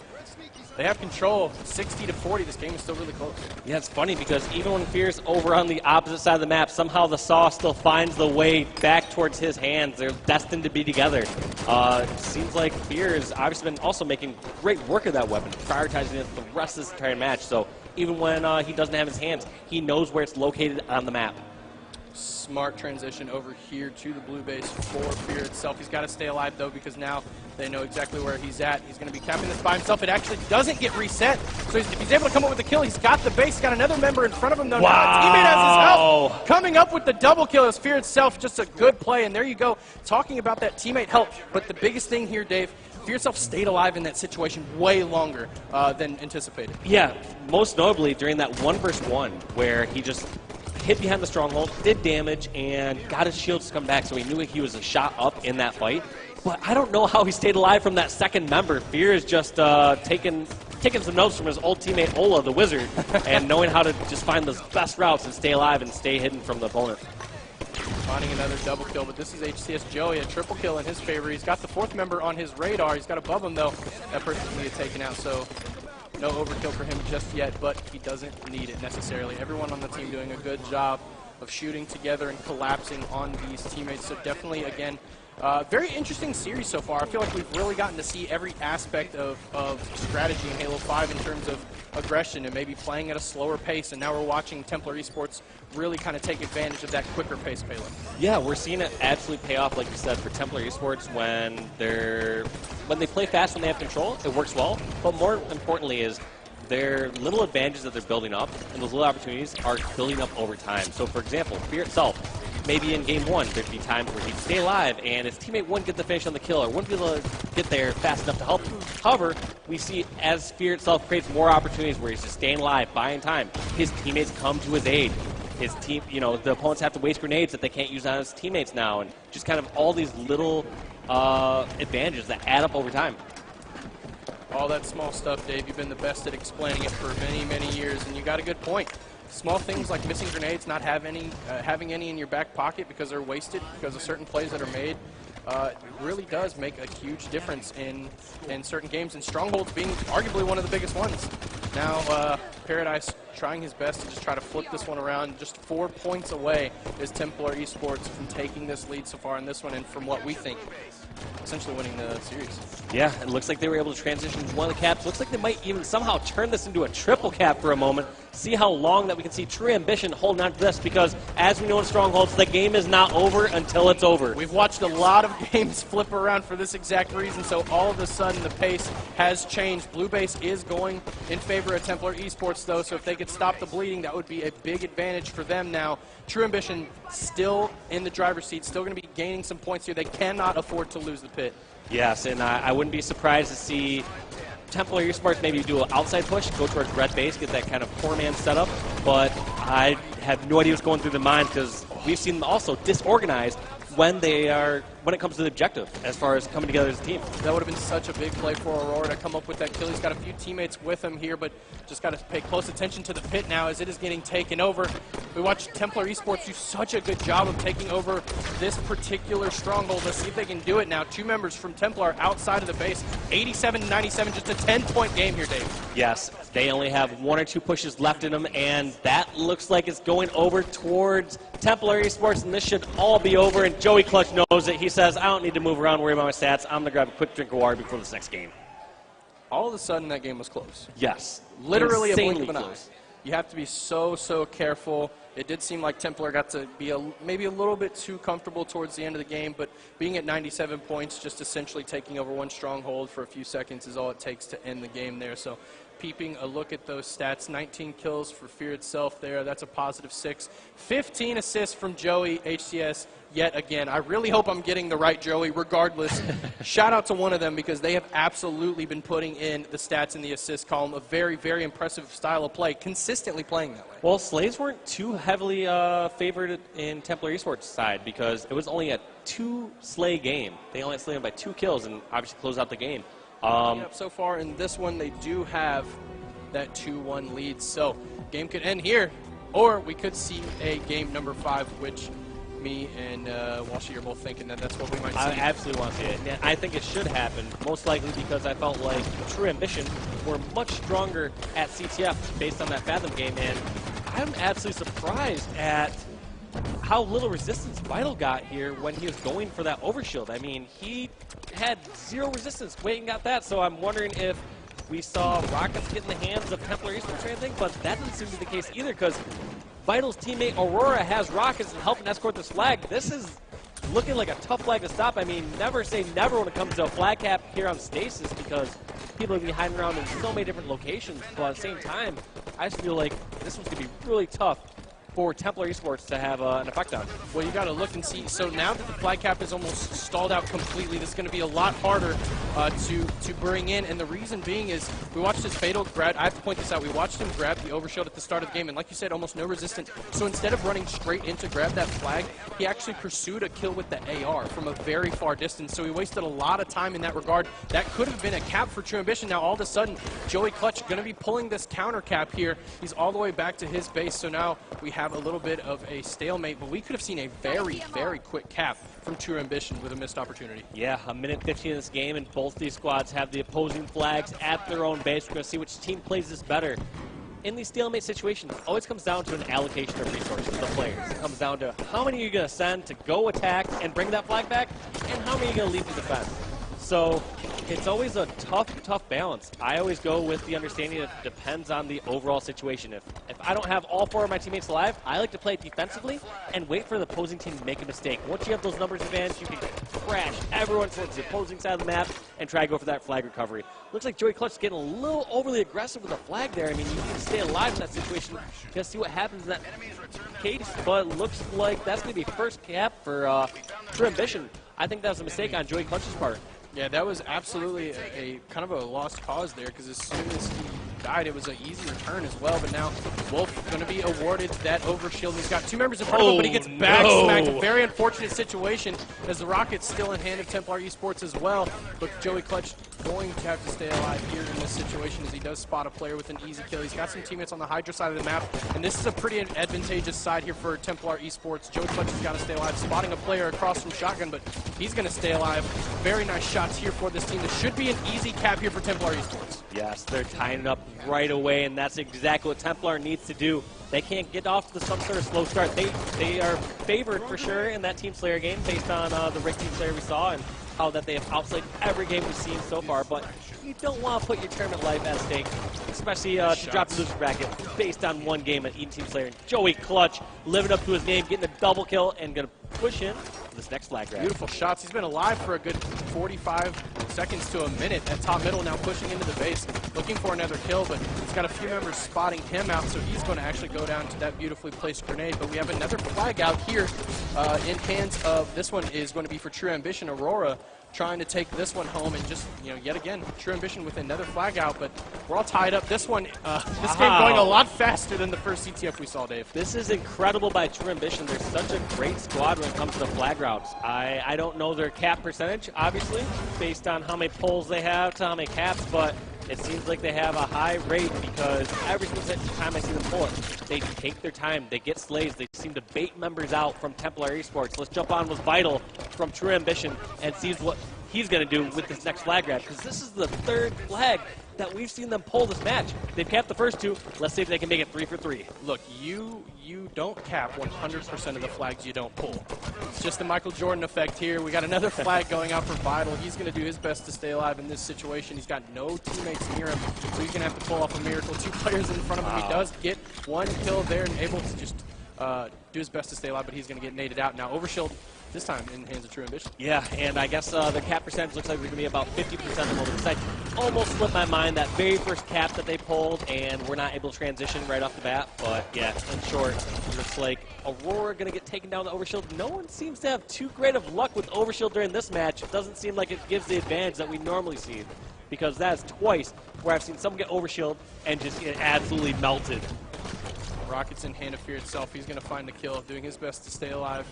They have control, 60-40. This game is still really close. Yeah, it's funny because even when Fear's over on the opposite side of the map, somehow the Saw still finds the way back towards his hands. They're destined to be together. Seems like Fear has obviously been also making great work of that weapon, prioritizing it the rest of this entire match. So even when he doesn't have his hands, he knows where it's located on the map. Smart transition over here to the blue base for Fear itself. He's got to stay alive, though, because now they know exactly where he's at. He's going to be capping this by himself. It actually doesn't get reset. So if he's able to come up with the kill, he's got the base. He's got another member in front of him, though. Wow. Now a teammate has his help. Coming up with the double kill is Fear itself. Just a good play. And there you go. Talking about that teammate help. But the biggest thing here, Dave, Fear itself stayed alive in that situation way longer than anticipated. Yeah, most notably during that 1 versus 1 where he just hid behind the stronghold, did damage, and got his shields to come back, so he knew he was a shot up in that fight. But I don't know how he stayed alive from that second member. Fear is just taking some notes from his old teammate Ola, the wizard, and knowing how to just find those best routes and stay alive and stay hidden from the opponent. Finding another double kill, but this is HCS Joey, a triple kill in his favor. He's got the 4th member on his radar. He's got above him, though. That person's going to get taken out, so no overkill for him just yet, but he doesn't need it necessarily. Everyone on the team doing a good job of shooting together and collapsing on these teammates. So definitely, again, very interesting series so far. I feel like we've really gotten to see every aspect of strategy in Halo 5 in terms of aggression and maybe playing at a slower pace, and now we're watching Templar Esports really kind of take advantage of that quicker pace, Palin. Yeah, we're seeing it absolutely pay off, like you said, for Templar Esports when they play fast, when they have control, it works well. But more importantly is their little advantages that they're building up and those little opportunities are building up over time. So, for example, Fear itself, maybe in game 1, there'd be times where he'd stay alive and his teammate wouldn't get the finish on the kill or wouldn't be able to get there fast enough to help him. However, we see as Fear itself creates more opportunities where he's just staying alive, buying time, his teammates come to his aid. His team, the opponents have to waste grenades that they can't use on his teammates now, and just kind of all these little advantages that add up over time. All that small stuff, Dave. You've been the best at explaining it for many, many years, and you got a good point. Small things like missing grenades, not having any in your back pocket because they're wasted because of certain plays that are made, really does make a huge difference in certain games, and Strongholds being arguably one of the biggest ones. Now, Paradise trying his best to just try to flip this one around. Just 4 points away is Templar Esports from taking this lead so far in this one, and from what we think, essentially winning the series. Yeah, it looks like they were able to transition to one of the caps. Looks like they might even somehow turn this into a triple cap for a moment. see how long that we can see True Ambition holding on to this, because as we know in Strongholds, the game is not over until it's over. We've watched a lot of games flip around for this exact reason, so all of a sudden the pace has changed. Blue base is going in favor of Templar Esports, though, so if they could stop the bleeding, that would be a big advantage for them now. True Ambition still in the driver's seat, still going to be gaining some points here. They cannot afford to lose the pit. Yes, and I wouldn't be surprised to see Templar Esports maybe do an outside push, go towards red base, get that kind of poor man setup, but I have no idea what's going through the mind, because we've seen them also disorganized when it comes to the objective as far as coming together as a team. That would have been such a big play for Aurora to come up with that kill. He's got a few teammates with him here, but just got to pay close attention to the pit now as it is getting taken over. We watched Templar Esports do such a good job of taking over this particular stronghold. Let's see if they can do it now. 2 members from Templar outside of the base. 87-97, just a 10-point game here, Dave. Yes, they only have 1 or 2 pushes left in them, and that looks like it's going over towards Templar Esports, and this should all be over, and Joey Clutch knows it. He says, I don't need to move around, worry about my stats. I'm going to grab a quick drink of water before this next game. All of a sudden, that game was close. Yes. Literally a blink of an eye. close. You have to be so careful. It did seem like Templar got to be maybe a little bit too comfortable towards the end of the game, but being at 97 points, just essentially taking over one stronghold for a few seconds is all it takes to end the game there. So peeping a look at those stats, 19 kills for Fear itself there. That's a positive 6. 15 assists from Joey HCS yet again. I really hope I'm getting the right Joey regardless. Shout out to one of them, because they have absolutely been putting in the stats in the assist column. A very, very impressive style of play, consistently playing that way. Well, Slaves weren't too heavily favored in Templar Esports' side, because it was only a 2-slay game. They only slayed him by 2 kills and obviously closed out the game. So far in this one, they do have that 2-1 lead. So game could end here, or we could see a game number 5, which me and Walshy are both thinking that that's what we might see. I absolutely want to see it. And I think it should happen, most likely because I felt like True Ambition were much stronger at CTF based on that Fathom game, and I'm absolutely surprised at how little resistance Vital got here when he was going for that overshield. I mean, he had 0 resistance. Wade got that, so I'm wondering if we saw rockets get in the hands of Templar Esports or anything, but that doesn't seem to be the case either, because Vital's teammate Aurora has rockets and helping escort this flag. This is looking like a tough flag to stop. I mean, never say never when it comes to a flag cap here on Stasis, because people are going to be hiding around in so many different locations, but at the same time, I just feel like this one's going to be really tough for Templar Esports to have an effect on. Well, you got to look and see. So now that the flag cap is almost stalled out completely, this is going to be a lot harder to bring in. And the reason being is we watched his fatal grab. I have to point this out. We watched him grab the overshield at the start of the game, and like you said, almost no resistance. So instead of running straight in to grab that flag, he actually pursued a kill with the AR from a very far distance. So he wasted a lot of time in that regard. That could have been a cap for True Ambition. Now all of a sudden, Joey Clutch going to be pulling this counter cap here. He's all the way back to his base. So now we have a little bit of a stalemate, but we could have seen a very, very quick cap from True Ambition with a missed opportunity. Yeah, a minute 15 in this game, and both these squads have the opposing flags at their own base. We're going to see which team plays this better. In these stalemate situations, it always comes down to an allocation of resources to the players. It comes down to how many are you going to send to go attack and bring that flag back, and how many are you going to leave to defend. So it's always a tough balance. I always go with the understanding that it depends on the overall situation. If I don't have all 4 of my teammates alive, I like to play defensively and wait for the opposing team to make a mistake. Once you have those numbers advantage, you can crash everyone towards the opposing side of the map and try to go for that flag recovery. Looks like Joey Clutch is getting a little overly aggressive with the flag there. I mean, you can stay alive in that situation. Just see what happens in that case, but looks like that's going to be first cap for True Ambition. I think that was a mistake on Joey Clutch's part. Yeah, that was absolutely a kind of a lost cause there, because as soon as he died, it was an easy return as well. But now Wolf going to be awarded that overshield. He's got 2 members in front of him, but he gets back smacked. A very unfortunate situation, as the rocket's still in hand of Templar Esports as well. But Joey Clutch going to have to stay alive here in this situation, as he does spot a player with an easy kill. He's got some teammates on the Hydra side of the map, and this is a pretty advantageous side here for Templar Esports. Joey Clutch has got to stay alive, spotting a player across from Shotgun, but he's going to stay alive. Very nice shots here for this team. This should be an easy cap here for Templar Esports. Yes, they're tying it up right away, and that's exactly what Templar needs to do. They can't get off to some sort of slow start. They are favored for sure in that Team Slayer game based on the Rick Team Slayer we saw and how that they have outplayed every game we've seen so far, but you don't want to put your tournament life at stake, especially to drop the loser bracket based on one game at Eden Team Slayer. Joey Clutch living up to his name, getting a double kill, and going to push in this next flag grab. Beautiful shots. He's been alive for a good 45 seconds to a minute. At top middle now pushing into the base, looking for another kill, but he's got a few members spotting him out, so he's going to actually go down to that beautifully placed grenade. But we have another flag out here in hands of, this one is going to be for True Ambition Aurora, trying to take this one home, and just, yet again, True Ambition with another flag out, but we're all tied up. This one, this game going a lot faster than the first CTF we saw, Dave. This is incredible by True Ambition. They're such a great squad when it comes to the flag routes. I don't know their cap percentage, obviously, based on how many pulls they have to how many caps, but it seems like they have a high rate because every single time I see them pull it, they take their time, they get slays, they seem to bait members out from Templar Esports. Let's jump on with Vital from True Ambition and see what he's going to do with this next flag grab, because this is the third flag that we've seen them pull this match. They've capped the first two. Let's see if they can make it 3 for 3. Look, you don't cap 100% of the flags you don't pull. It's just the Michael Jordan effect here. We got another flag going out for Vital. He's going to do his best to stay alive in this situation. He's got no teammates near him, so he's going to have to pull off a miracle. 2 players in front of him. He does get 1 kill there and able to just do his best to stay alive, but he's going to get naded out. Now, Overshield, this time in hands of True Ambition. Yeah, and I guess the cap percentage looks like we're going to be about 50% of them. Because I almost slipped my mind that very first cap that they pulled, and we're not able to transition right off the bat. But yeah, in short, it looks like Aurora going to get taken down to Overshield. No one seems to have too great of luck with Overshield during this match. It doesn't seem like it gives the advantage that we normally see, because that's twice where I've seen someone get Overshield and just get absolutely melted. Rocket's in hand of fear itself. He's going to find the kill, doing his best to stay alive.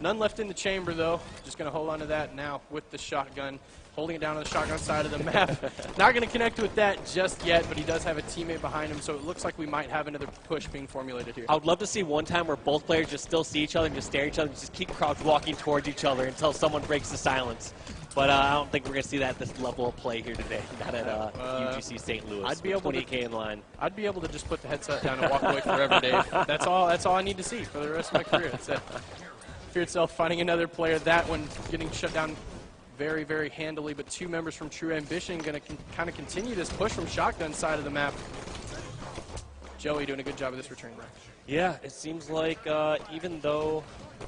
None left in the chamber, though. Just going to hold on to that now with the shotgun, holding it down on the shotgun side of the map. Not going to connect with that just yet, but he does have a teammate behind him, so it looks like we might have another push being formulated here. I would love to see one time where both players just still see each other and just stare at each other and just keep crouch walking towards each other until someone breaks the silence. But I don't think we're going to see that at this level of play here today, not at UGC St. Louis. I'd be able 28K in line. I'd be able to just put the headset down and walk away forever, Dave. That's all I need to see for the rest of my career. That's it. Fear itself finding another player. That one getting shut down very, very handily, but 2 members from True Ambition going to kind of continue this push from shotgun side of the map. Joey doing a good job of this return back. Yeah, it seems like even though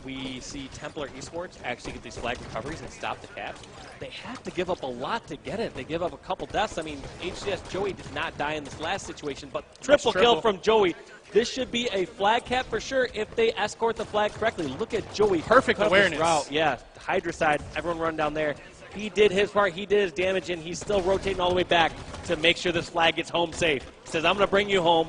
we see Templar Esports actually get these flag recoveries and stop the caps, they have to give up a lot to get it. They give up a couple deaths. I mean, HCS Joey did not die in this last situation, but triple kill from Joey. This should be a flag cap for sure if they escort the flag correctly. Look at Joey. Perfect awareness. Route. Yeah, Hydra side, everyone run down there. He did his part, he did his damage, and he's still rotating all the way back to make sure this flag gets home safe. He says, I'm going to bring you home.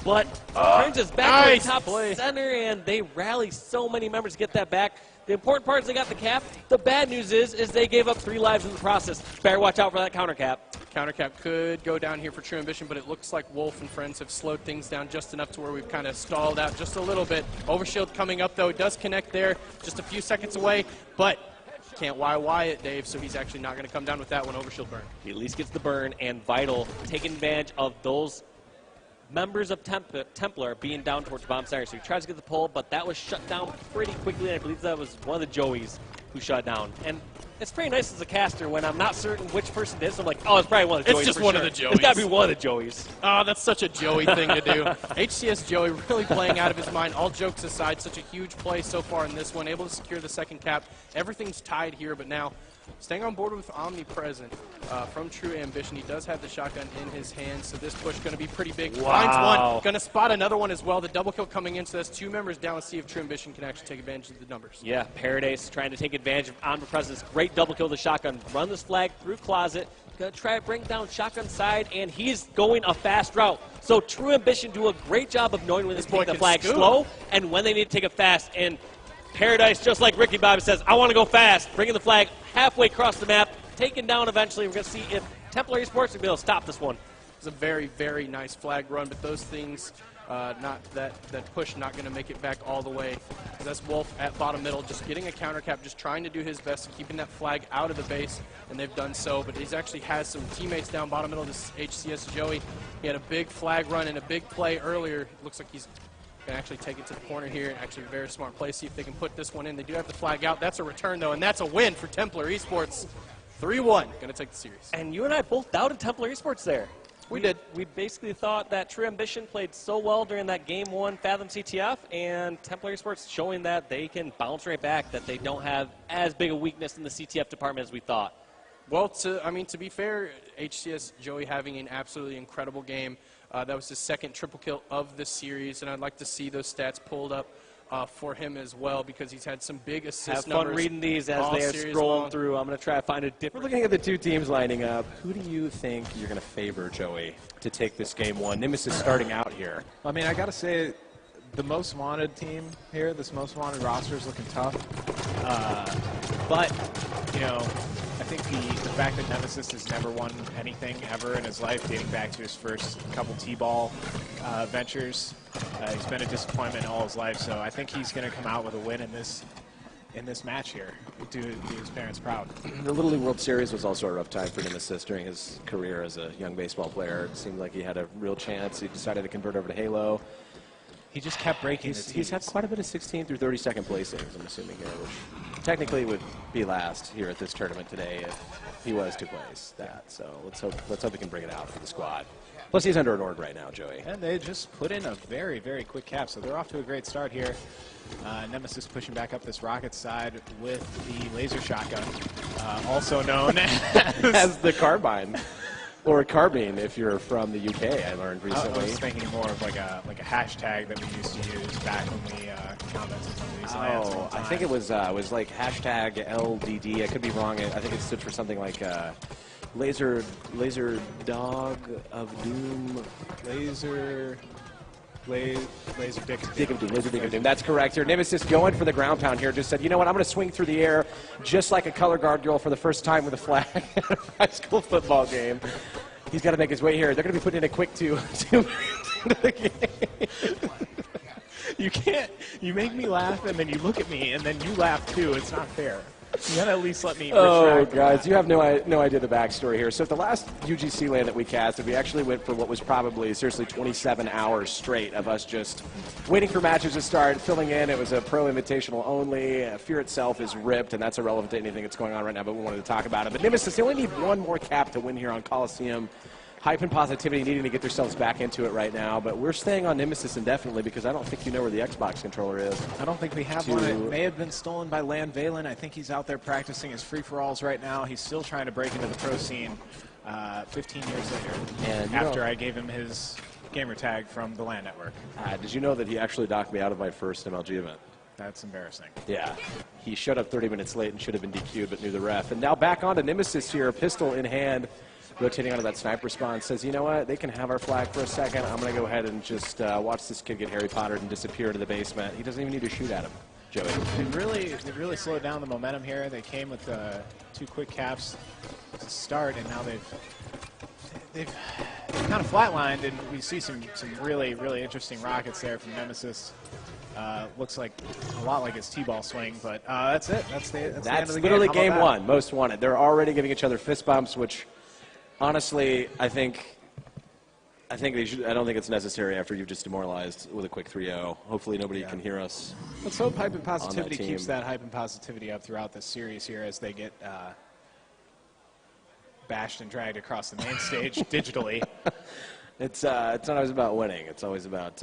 But turns his back to the top center, and they rally so many members to get that back. The important part is they got the cap. The bad news is they gave up 3 lives in the process. Better watch out for that counter cap. Counter cap could go down here for True Ambition, but it looks like Wolf and friends have slowed things down just enough to where we've kind of stalled out just a little bit. Overshield coming up, though. It does connect there, just a few seconds away, but can't YY it, Dave, so he's actually not going to come down with that one. Overshield burn. He at least gets the burn, and Vital taking advantage of those members of Templar being down towards bomb center. So he tries to get the pull, but that was shut down pretty quickly, and I believe that was one of the Joeys who shut down. And it's pretty nice as a caster when I'm not certain which person it is. I'm like, oh, it's probably one of the Joeys. It's just one of the Joeys. It's got to be one of the Joeys. Oh, that's such a Joey thing to do. HCS Joey really playing out of his mind. All jokes aside, such a huge play so far in this one. Able to secure the second cap. Everything's tied here, but now staying on board with Omnipresent from True Ambition. He does have the shotgun in his hand, so this push going to be pretty big. Wow. Finds one. Going to spot another one as well. The double kill coming in, so that's 2 members down. Let's see if True Ambition can actually take advantage of the numbers. Yeah, Paradise trying to take advantage of Omnipresent's great double kill with the shotgun. Run this flag through closet. Going to try to bring down shotgun side, and he's going a fast route. So True Ambition do a great job of knowing when to take the flag slow and when they need to take it fast. And Paradise, just like Ricky Bobby says, I want to go fast, bringing the flag halfway across the map, taken down eventually. We're going to see if Templar Esports will be able to stop this one. It's a very, very nice flag run, but those things, not that push, not going to make it back all the way. That's Wolf at bottom middle, just getting a counter cap, just trying to do his best, keeping that flag out of the base, and they've done so. But he's actually has some teammates down bottom middle. This HCS Joey, he had a big flag run and a big play earlier. Looks like he's can actually take it to the corner here. Actually, a very smart play. See if they can put this one in. They do have the flag out. That's a return, though, and that's a win for Templar Esports. 3-1. Going to take the series. And you and I both doubted Templar Esports there. We did. We basically thought that True Ambition played so well during that Game 1 Fathom CTF, and Templar Esports showing that they can bounce right back, that they don't have as big a weakness in the CTF department as we thought. Well, to be fair, HCS Joey having an absolutely incredible game. That was his second triple kill of the series, and I'd like to see those stats pulled up for him as well because he's had some big assist numbers. Have fun reading these as they are scrolling through. I'm going to try to find a different. We're looking at the two teams lining up. Who do you think you're going to favor, Joey, to take this game one? Nemesis starting out here. I mean, I got to say, the most wanted team here, this most wanted roster is looking tough. But, you know, I think the fact that Nemesis has never won anything ever in his life, dating back to his first couple T-ball ventures, he's been a disappointment all his life. So I think he's going to come out with a win in this match here, do his parents proud. The Little League World Series was also a rough time for Nemesis during his career as a young baseball player. It seemed like he had a real chance. He decided to convert over to Halo. He just kept breaking the He's had quite a bit of 16 through 32nd placings, I'm assuming here, which technically would be last here at this tournament today if he was to place that. So let's hope he can bring it out for the squad. Plus, he's under an org right now, Joey. And they just put in a very, very quick cap, so they're off to a great start here. Nemesis pushing back up this rocket side with the laser shotgun, also known as the carbine. Or carbine if you're from the UK, I learned recently. I was thinking more of like a hashtag that we used to use back when we commented on these lands. Oh, I think it was like hashtag LDD. I could be wrong. I think it stood for something like laser dog of doom. Laser dick of doom. Laser dick of doom. That's correct here. Nemesis going for the ground pound here. Just said, you know what, I'm going to swing through the air just like a color guard girl for the first time with a flag in a high school football game. He's got to make his way here. They're going to be putting in a quick 2 minutes into the game. You can't. You make me laugh, and then you look at me, and then you laugh too. It's not fair. You gotta at least let me. Oh, guys, you have no idea the backstory here. So at the last UGC LAN that we casted, we actually went for what was probably seriously 27 hours straight of us just waiting for matches to start, filling in. It was a pro invitational only. Fear itself is ripped, and that's irrelevant to anything that's going on right now. But we wanted to talk about it. But Nemesis, they only need one more cap to win here on Coliseum. Hype and Positivity needing to get themselves back into it right now, but we're staying on Nemesis indefinitely because I don't think you know where the Xbox controller is. I don't think we have one. It may have been stolen by Lan Valen. I think he's out there practicing his free-for-alls right now. He's still trying to break into the pro scene 15 years later, and after I gave him his gamer tag from the LAN network. Did you know that he actually docked me out of my first MLG event? That's embarrassing. Yeah. He showed up 30 minutes late and should have been DQ'd, but knew the ref. And now back on to Nemesis here, pistol in hand. Rotating onto that sniper spawn, says, you know what, they can have our flag for a second. I'm going to go ahead and just watch this kid get Harry Pottered and disappear into the basement. He doesn't even need to shoot at him, Joey. They really slowed down the momentum here. They came with 2 quick caps to start, and now they've kind of flatlined, and we see some really, really interesting rockets there from Nemesis. Looks like a lot like his T-ball swing, but that's it. That's the end of the game. Literally game one, most wanted. They're already giving each other fist bumps, which... honestly, I think they should. I don't think it's necessary after you've just demoralized with a quick 3-0. Hopefully nobody can hear us. Let's hope Hype and Positivity keeps that hype and positivity up throughout this series here as they get bashed and dragged across the main stage digitally. It's not always about winning. It's always about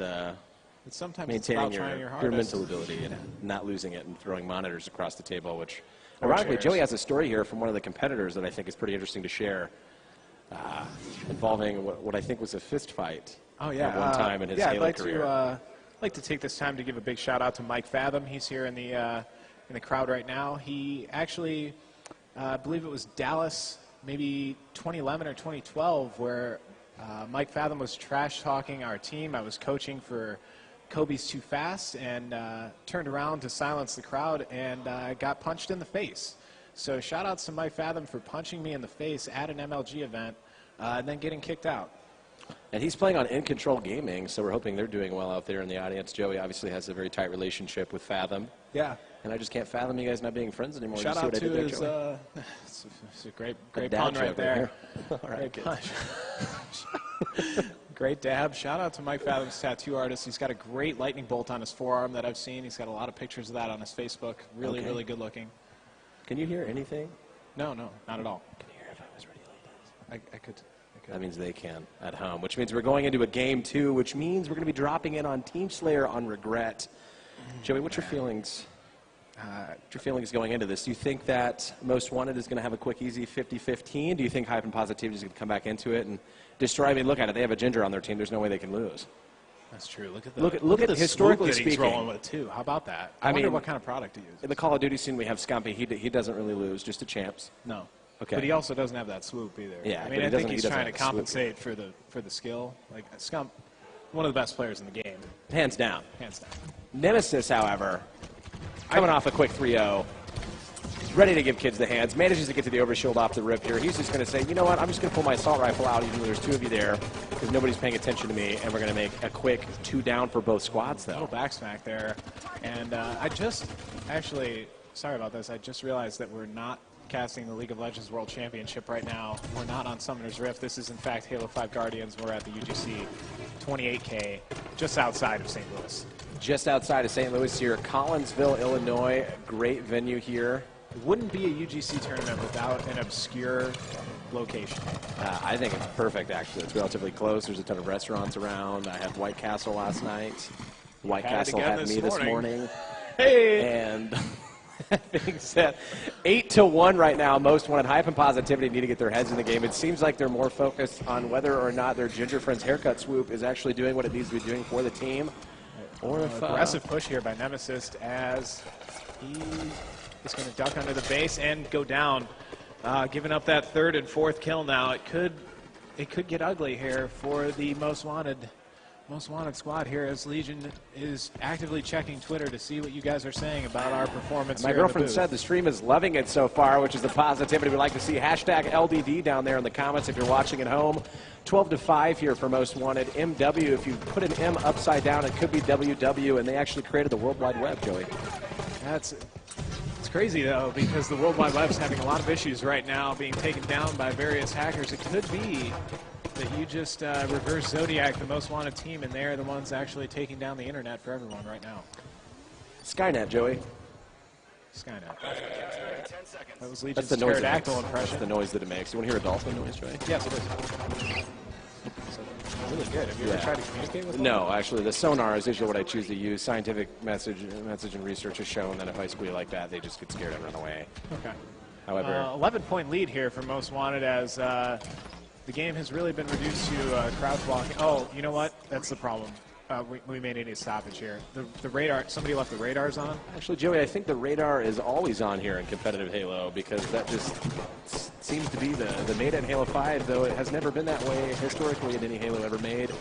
sometimes maintaining it's about trying your your hardest. mental ability and not losing it and throwing monitors across the table, which, ironically, Joey has a story here from one of the competitors that I think is pretty interesting to share. Involving what I think was a fist fight at one time in his Halo career. I'd like to take this time to give a big shout out to Mike Fathom. He's here in the crowd right now. He actually, I believe it was Dallas, maybe 2011 or 2012, where Mike Fathom was trash talking our team. I was coaching for Kobe's Too Fast and turned around to silence the crowd and got punched in the face. So shout outs to Mike Fathom for punching me in the face at an MLG event and then getting kicked out. And he's playing on In Control Gaming, so we're hoping they're doing well out there in the audience. Joey obviously has a very tight relationship with Fathom. Yeah. And I just can't fathom you guys not being friends anymore. Shout out to his, it's a great pun right there. All right, punch. Great dab. Shout out to Mike Fathom's tattoo artist. He's got a great lightning bolt on his forearm that I've seen. He's got a lot of pictures of that on his Facebook. Really, Okay. really good looking. Can you hear anything? No, not at all. Can you hear if I was ready like this? I could. That means they can at home, which means we're going into a game 2, which means we're going to be dropping in on Team Slayer on Regret. Joey, what's your feelings? What's your feelings going into this? Do you think that Most Wanted is going to have a quick, easy 50-15? Do you think Hype and Positivity is going to come back into it and destroy? I mean, look at it. They have a Ginger on their team. There's no way they can lose. That's true. Look at the look at the historically swoop that he's speaking. rolling with too. How about that? I I wonder mean, what kind of product he uses. In the Call of Duty scene, we have Scumpy. He doesn't really lose, just the champs. No. Okay. But he also doesn't have that swoop either. Yeah, I but mean, he I doesn't- think he he's doesn't trying to have the swoop. compensate for the skill. Like Scump, one of the best players in the game, Hands down. hands down. Nemesis, however, coming off a quick 3-0, ready to give kids the hands, manages to get to the overshield off the rip here. He's just going to say, you know what, I'm just going to pull my assault rifle out, even though there's 2 of you there, because nobody's paying attention to me, and we're going to make a quick 2 down for both squads, Little though. back smack there. And I just, actually, sorry about this, I just realized that we're not casting the League of Legends World Championship right now. We're not on Summoner's Rift. This is, in fact, Halo 5 Guardians. We're at the UGC 28K, just outside of St. Louis. Just outside of St. Louis here, Collinsville, Illinois, great venue here. It wouldn't be a UGC tournament without an obscure location. I think it's perfect, actually. It's relatively close. There's a ton of restaurants around. I had White Castle last night. White Had it Castle again had this me this morning. morning. Hey! And that being said, 8-1 right now. Most Wanted. Hype and Positivity need to get their heads in the game. It seems like they're more focused on whether or not their Ginger Friends haircut swoop is actually doing what it needs to be doing for the team. Or if Aggressive push here by Nemesis as he is going to duck under the base and go down. Giving up that 3rd and 4th kill now. It could get ugly here for the Most Wanted squad here, as Legion is actively checking Twitter to see what you guys are saying about our performance. my here in the girlfriend booth. said the stream is loving it so far, which is the positivity we like to see. Hashtag LDD down there in the comments if you're watching at home. 12-5 here for Most Wanted. MW, if you put an M upside down, it could be WW, and they actually created the World Wide Web, Joey. It's crazy, though, because the World Wide Web's having a lot of issues right now, being taken down by various hackers. It could be that you just reverse Zodiac, the Most Wanted team, and they're the ones actually taking down the internet for everyone right now. Skynet, Joey. Skynet. That was That's Legion's the noise it makes. pterodactyl That's impression. the noise that it makes. You want to hear a dolphin noise, Joey? Yes, it is. So, really good. Have you ever Yeah. tried to communicate with one? No, actually, the sonar is usually what I choose to use. Scientific message and research has shown that if I squeal like that, they just get scared and run away. Okay. However, 11-point lead here for Most Wanted as the game has really been reduced to crouch walking. Oh, you know what? That's the problem. We may need a stoppage here. The radar, somebody left the radars on. actually, Joey, I think the radar is always on here in competitive Halo because that just seems to be the meta in Halo 5, though it has never been that way historically in any Halo ever made.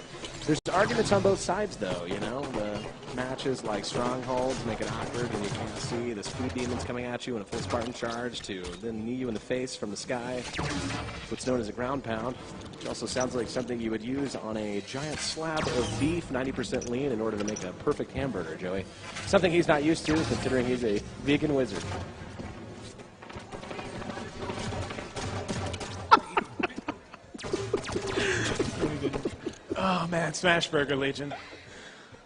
There's arguments on both sides, though, you know. The matches like Strongholds make it awkward and you can't see the speed demons coming at you in a full Spartan charge to then knee you in the face from the sky. What's known as a ground pound. Which also sounds like something you would use on a giant slab of beef, 90% lean, in order to make a perfect hamburger, Joey. Something he's not used to, considering he's a vegan wizard. Oh man, Smashburger Legion.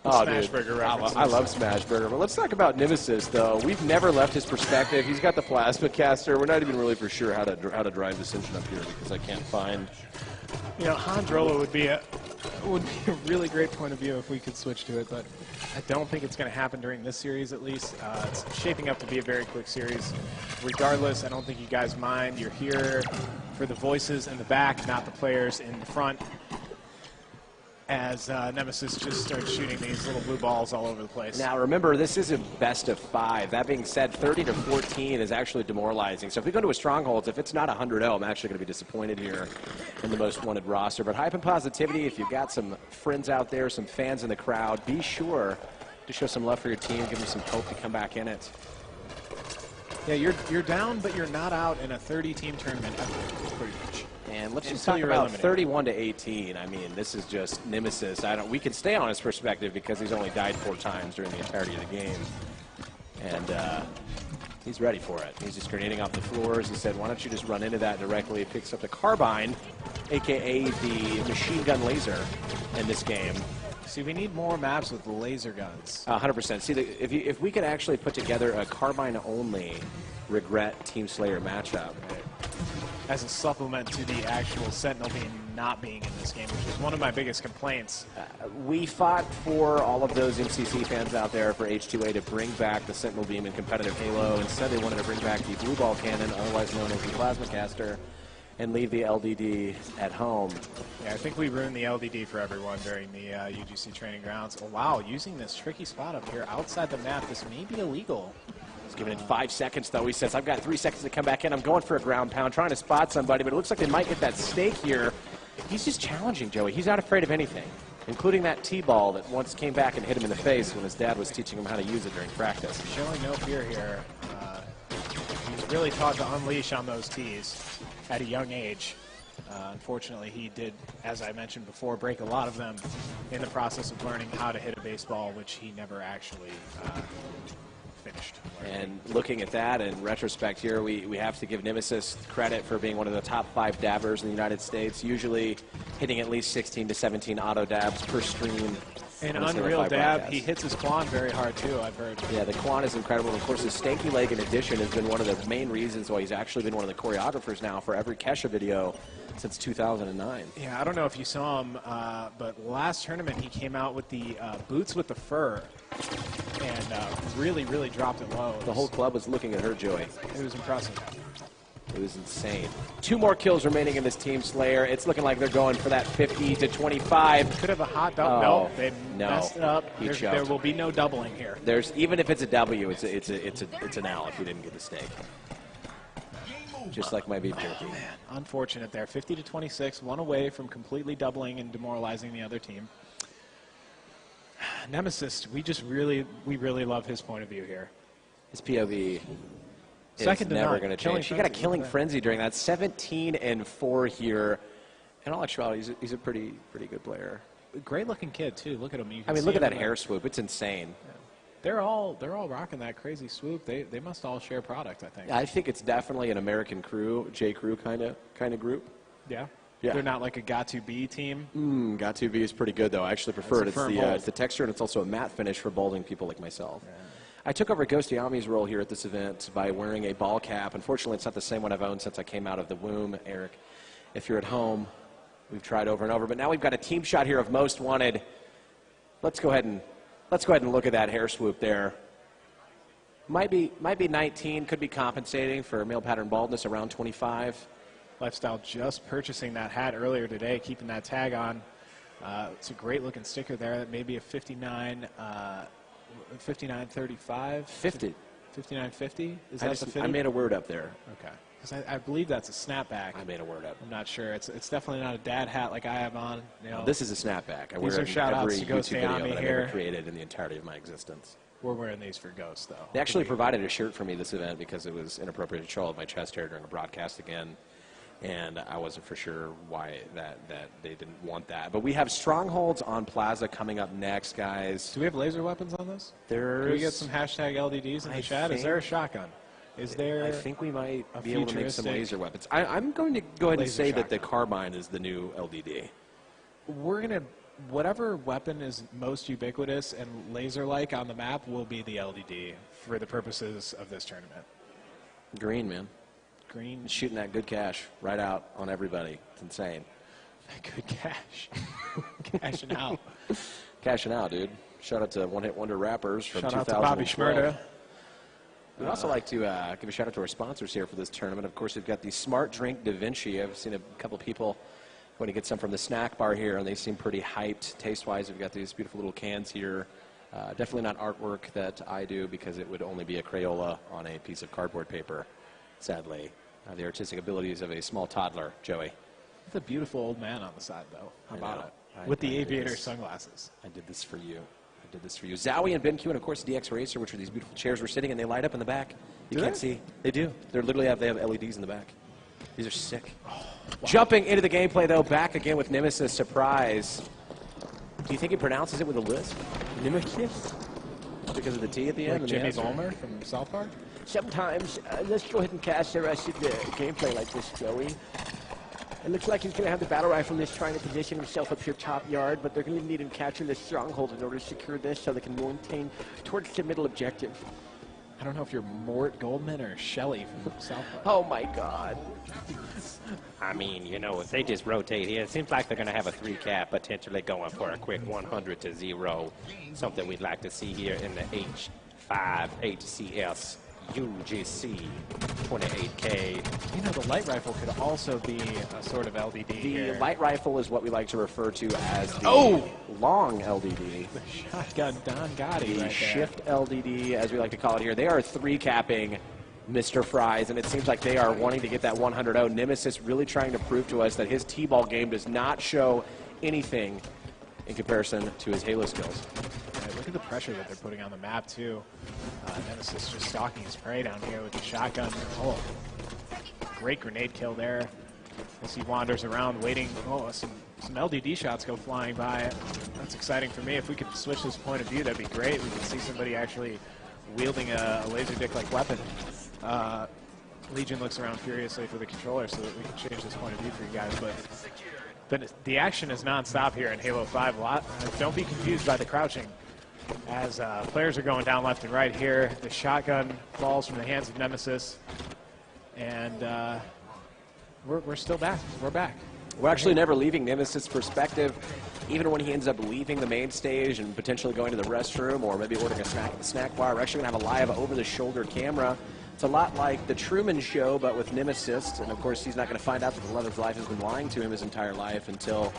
Oh, Smashburger dude. references. I love Smashburger. But let's talk about Nemesis, though. We've never left his perspective. He's got the plasma caster. We're not even really for sure how to drive this engine up here because I can't find. You know, Handrola would be a really great point of view if we could switch to it, but I don't think it's going to happen during this series at least. It's shaping up to be a very quick series. Regardless, I don't think you guys mind. You're here for the voices in the back, not the players in the front. As Nemesis just starts shooting these little blue balls all over the place. Now, remember, this is a best of 5. That being said, 30-14 is actually demoralizing. So if we go to a Strongholds, if it's not 100-0, I'm actually going to be disappointed here in the Most Wanted roster. But Hype and Positivity, if you've got some friends out there, some fans in the crowd, be sure to show some love for your team, give them some hope to come back in it. Yeah, you're down, but you're not out in a 30-team tournament ever, pretty much. And let's just Until talk you're about eliminated. 31-18. I mean, this is just Nemesis. We can stay on his perspective because he's only died 4 times during the entirety of the game. And he's ready for it. He's just grenading off the floors. He said, why don't you just run into that directly? He picks up the carbine. a.k.a. the machine gun laser in this game. See, we need more maps with laser guns. 100%. See, if we could actually put together a carbine-only Regret Team Slayer matchup. As a supplement to the actual Sentinel beam not being in this game, which is one of my biggest complaints. We fought for all of those MCC fans out there for H2A to bring back the Sentinel beam in competitive Halo. Instead, they wanted to bring back the blue ball cannon, otherwise known as the plasma caster, and leave the LDD at home. Yeah, I think we ruined the LDD for everyone during the UGC training grounds. Oh, wow, using this tricky spot up here outside the map, this may be illegal. He's giving it 5 seconds, though. He says, I've got 3 seconds to come back in. I'm going for a ground pound, trying to spot somebody, but it looks like they might get that stake here. He's just challenging Joey. He's not afraid of anything, including that T-ball that once came back and hit him in the face when his dad was teaching him how to use it during practice. Showing no fear here. He's really taught to unleash on those Ts at a young age. Unfortunately, he did, as I mentioned before, break a lot of them in the process of learning how to hit a baseball, which he never actually finished. And looking at that in retrospect here, we have to give Nemesis credit for being one of the top 5 dabbers in the United States, usually hitting at least 16 to 17 auto dabs per stream. An unreal dab. He hits his Quan very hard, too, I've heard. Yeah, the Quan is incredible. Of course, his stanky leg, in addition, has been one of the main reasons why he's actually been one of the choreographers now for every Kesha video since 2009. Yeah, I don't know if you saw him, but last tournament he came out with the boots with the fur and really, really dropped it low. The whole club was looking at her, Joey. It was impressive. It was insane. 2 more kills remaining in this Team Slayer. It's looking like they're going for that 50 to 25. Could have a hot double. Oh, no, they messed it up. There will be no doubling here. Even if it's a W, it's an L if you didn't get the stake. Just like my beef jerky. Oh, man. Unfortunate there. 50 to 26, one away from completely doubling and demoralizing the other team. Nemesis, we really love his point of view here. His POV Second is never going to change. He got a killing frenzy during that. 17-4 here. In all actuality, he's a pretty good player. Great looking kid too. Look at him. I mean, look at that hair swoop. It's insane. Yeah. They're all rocking that crazy swoop. They must all share product, I think. I think it's definitely an American crew, J Crew kind of group. Yeah. Yeah. They're not like a Got2B team. Got2B is pretty good though. I actually prefer it. It's It's the texture and it's also a matte finish for balding people like myself. Yeah. I took over Ghost Yami's role here at this event by wearing a ball cap. Unfortunately, it's not the same one I've owned since I came out of the womb, Eric. If you're at home, we've tried over and over. But now we've got a team shot here of Most Wanted. Let's go ahead and look at that hair swoop there. Might be 19, could be compensating for male pattern baldness around 25. Lifestyle just purchasing that hat earlier today, keeping that tag on. It's a great looking sticker there. That may be a 5935. 50. 5950? Is that the 50? I made a word up there. Okay. Because I believe that's a snapback. I made a word up. I'm not sure. It's definitely not a dad hat like I have on. You know. This is a snapback. I These wear are it in shout-outs every to Ghost YouTube video Yami that I've here. ever created in the entirety of my existence. We're wearing these for Ghost, though. They actually provided a shirt for me this event because it was inappropriate to show all of my chest hair during a broadcast again. And I wasn't for sure why that they didn't want that. But we have Strongholds on Plaza coming up next, guys. Do we have laser weapons on this? There's, Can we get some hashtag LDDs in the chat? Is there a shotgun? Is there? I think we might be able to make some futuristic laser weapons. I'm going to go ahead and laser say that the shotgun? carbine is the new LDD. We're going to, whatever weapon is most ubiquitous and laser-like on the map will be the LDD for the purposes of this tournament. Green, man. Green. Shooting that good cash right out on everybody. It's insane. Good cash. Cashing out. Cashing out, dude. Shout out to One Hit Wonder rappers from Shout 2012. out to Bobby Schmurda. We'd also like to give a shout out to our sponsors here for this tournament. Of course, we've got the Smart Drink Da Vinci. I've seen a couple people going to get some from the snack bar here, and they seem pretty hyped taste-wise. We've got these beautiful little cans here. Definitely not artwork that I do because it would only be a Crayola on a piece of cardboard paper, sadly. The artistic abilities of a small toddler, Joey. With a beautiful old man on the side, though. How I about know. it? With the I did aviator this. sunglasses. I did this for you. I did this for you. Zowie and BenQ, and of course DX Racer, which are these beautiful chairs we're sitting in. They light up in the back. You Do can't they? see. They do. They have LEDs in the back. These are sick. Oh, wow. Jumping into the gameplay, though, back again with Nemesis. Surprise. Do you think he pronounces it with a lisp? Nemesis? Because of the T at the end? Like and the Jimmy answer? Bulmer from South Park? Sometimes, let's go ahead and cast the rest of the gameplay like this, Joey. It looks like he's going to have the battle rifle in this, trying to position himself up here top yard, but they're going to need him capturing this stronghold in order to secure this so they can maintain towards the middle objective. I don't know if you're Mort Goldman or Shelley from South Park. Oh my god. I mean, you know, if they just rotate here, it seems like they're going to have a 3-cap, potentially going for a quick 100-0. Something we'd like to see here in the H5 HCS UGC 28K. You know, the light rifle could also be a sort of LDD The here. light rifle is what we like to refer to as the long LDD. Shotgun Don Gotti The right there. shift LDD, as we like to call it here. They are 3-capping Mr. Fries, and it seems like they are wanting to get that 100-0. Nemesis really trying to prove to us that his T-ball game does not show anything in comparison to his Halo skills. Yeah, look at the pressure that they're putting on the map, too. Nemesis just stalking his prey down here with the shotgun. Oh, great grenade kill there. As he wanders around waiting. Oh, some LDD shots go flying by. That's exciting for me. If we could switch this point of view, that'd be great. We could see somebody actually wielding a laser dick-like weapon. Legion looks around furiously for the controller so that we can change this point of view for you guys. But the action is non-stop here in Halo 5. Don't be confused by the crouching. As players are going down left and right here, the shotgun falls from the hands of Nemesis. And we're still back. We're back. We're actually never leaving Nemesis' perspective, even when he ends up leaving the main stage and potentially going to the restroom or maybe ordering a snack at the snack bar. We're actually going to have a live over-the-shoulder camera. It's a lot like The Truman Show, but with Nemesis. And, of course, he's not going to find out that the love of his life has been lying to him his entire life until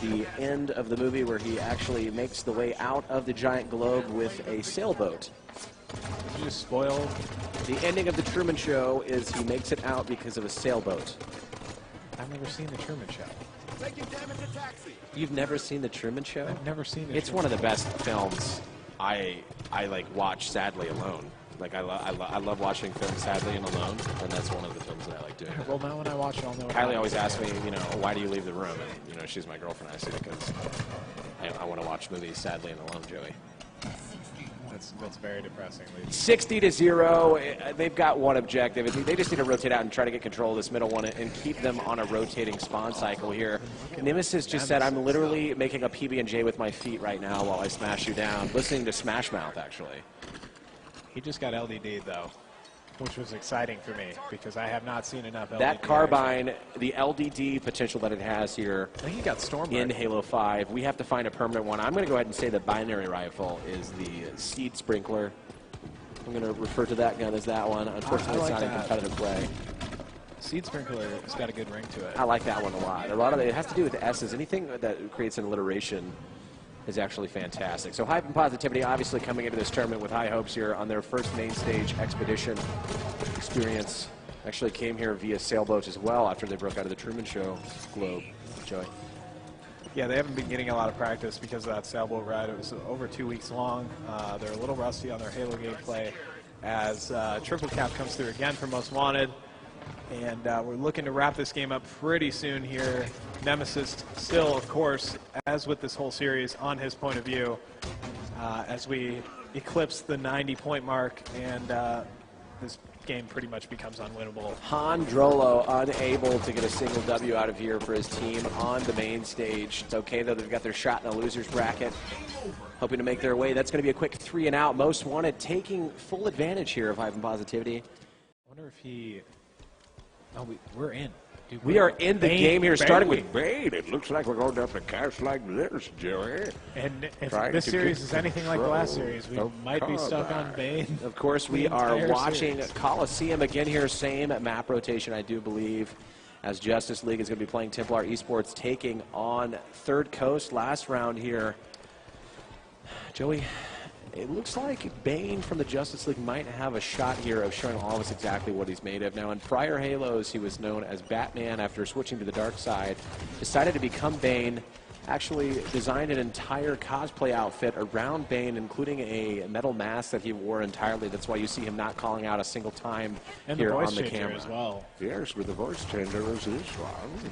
the end of the movie where he actually makes the way out of the giant globe with a sailboat. Did you just spoil? The ending of The Truman Show is he makes it out because of a sailboat. I've never seen The Truman Show. You've never seen The Truman Show? I've never seen it. It's one of the best films I like watch sadly alone. Like I love watching films sadly and alone, and that's one of the films that I like doing. Well, now when I watch it, I'll know. Kylie always asks me, you know, why do you leave the room? And, you know, she's my girlfriend. I say because I want to watch movies sadly and alone, Joey. That's very depressing. 60-0. They've got one objective. They just need to rotate out and try to get control of this middle one and keep them on a rotating spawn cycle here. Nemesis just said, I'm literally making a PB&J with my feet right now while I smash you down. Listening to Smash Mouth, actually. He just got LDD'd, though, which was exciting for me because I have not seen enough LDD. That carbine, the LDD potential that it has here I think he got Storm in Halo 5, we have to find a permanent one. I'm going to go ahead and say the binary rifle is the Seed Sprinkler. I'm going to refer to that gun as that one. Unfortunately, it's not in competitive play. Seed Sprinkler has got a good ring to it. I like that one a lot. A lot of it has to do with the S's. Anything that creates an alliteration is actually fantastic. So Hype and Positivity obviously coming into this tournament with high hopes here on their first main stage expedition experience. Actually came here via sailboat as well after they broke out of the Truman Show globe. Joey. Yeah, they haven't been getting a lot of practice because of that sailboat ride. It was over 2 weeks long. They're a little rusty on their Halo gameplay as Triple Cap comes through again for Most Wanted. And we're looking to wrap this game up pretty soon here. Nemesis still, of course, as with this whole series, on his point of view as we eclipse the 90-point mark, and this game pretty much becomes unwinnable. Hondrolo unable to get a single W out of here for his team on the main stage. It's okay, though. They've got their shot in the loser's bracket, hoping to make their way. That's going to be a quick 3 and out. Most Wanted taking full advantage here of Hype and Positivity. I wonder if he... Oh, we're in. Dude, We are in the game here, starting with Bane. It looks like we're going to have to cast like this, Joey. And if Trying this to series get is anything like the last control series, we of might be stuck on combat. Bane. Of course, we The are entire watching series. Coliseum again here. Same map rotation, I do believe, as Justice League is going to be playing Templar Esports, taking on Third Coast last round here. Joey, it looks like Bane from the Justice League might have a shot here of showing all of us exactly what he's made of. Now, in prior Halos, he was known as Batman after switching to the dark side, decided to become Bane, actually designed an entire cosplay outfit around Bane, including a metal mask that he wore entirely. That's why you see him not calling out a single time And here the voice on the changer camera. as well. Yes, with the voice changer as this one.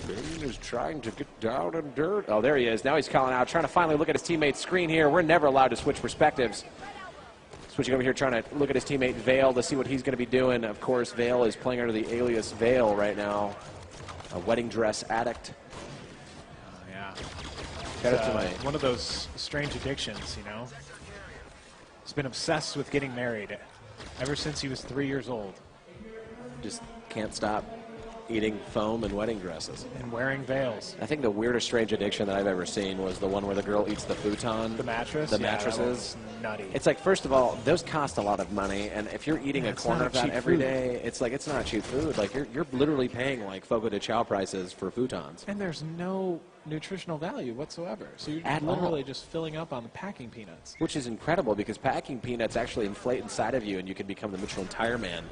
Bane is trying to get down in dirt. Oh, there he is. Now he's calling out, trying to finally look at his teammate's screen here. We're never allowed to switch perspectives. Switching over here, trying to look at his teammate Vale to see what he's going to be doing. Of course, Vale is playing under the alias Vale right now. a wedding dress addict. Yeah. Credit to my One of those strange addictions, you know. He's been obsessed with getting married ever since he was 3 years old. just can't stop eating foam and wedding dresses. And wearing veils. I think the weirdest strange addiction that I've ever seen was the one where the girl eats the futon. The mattress? The Yeah, that mattresses. one's nutty. It's like, first of all, those cost a lot of money, and if you're eating Yeah, a it's corner not of that cheap every food. day, it's like, it's not cheap food. Like, you're literally paying like Fogo de Chao prices for futons. And there's no nutritional value whatsoever. So you're At literally all. just filling up on the packing peanuts. Which is incredible because packing peanuts actually inflate inside of you, and you can become the Michelin Tire Man.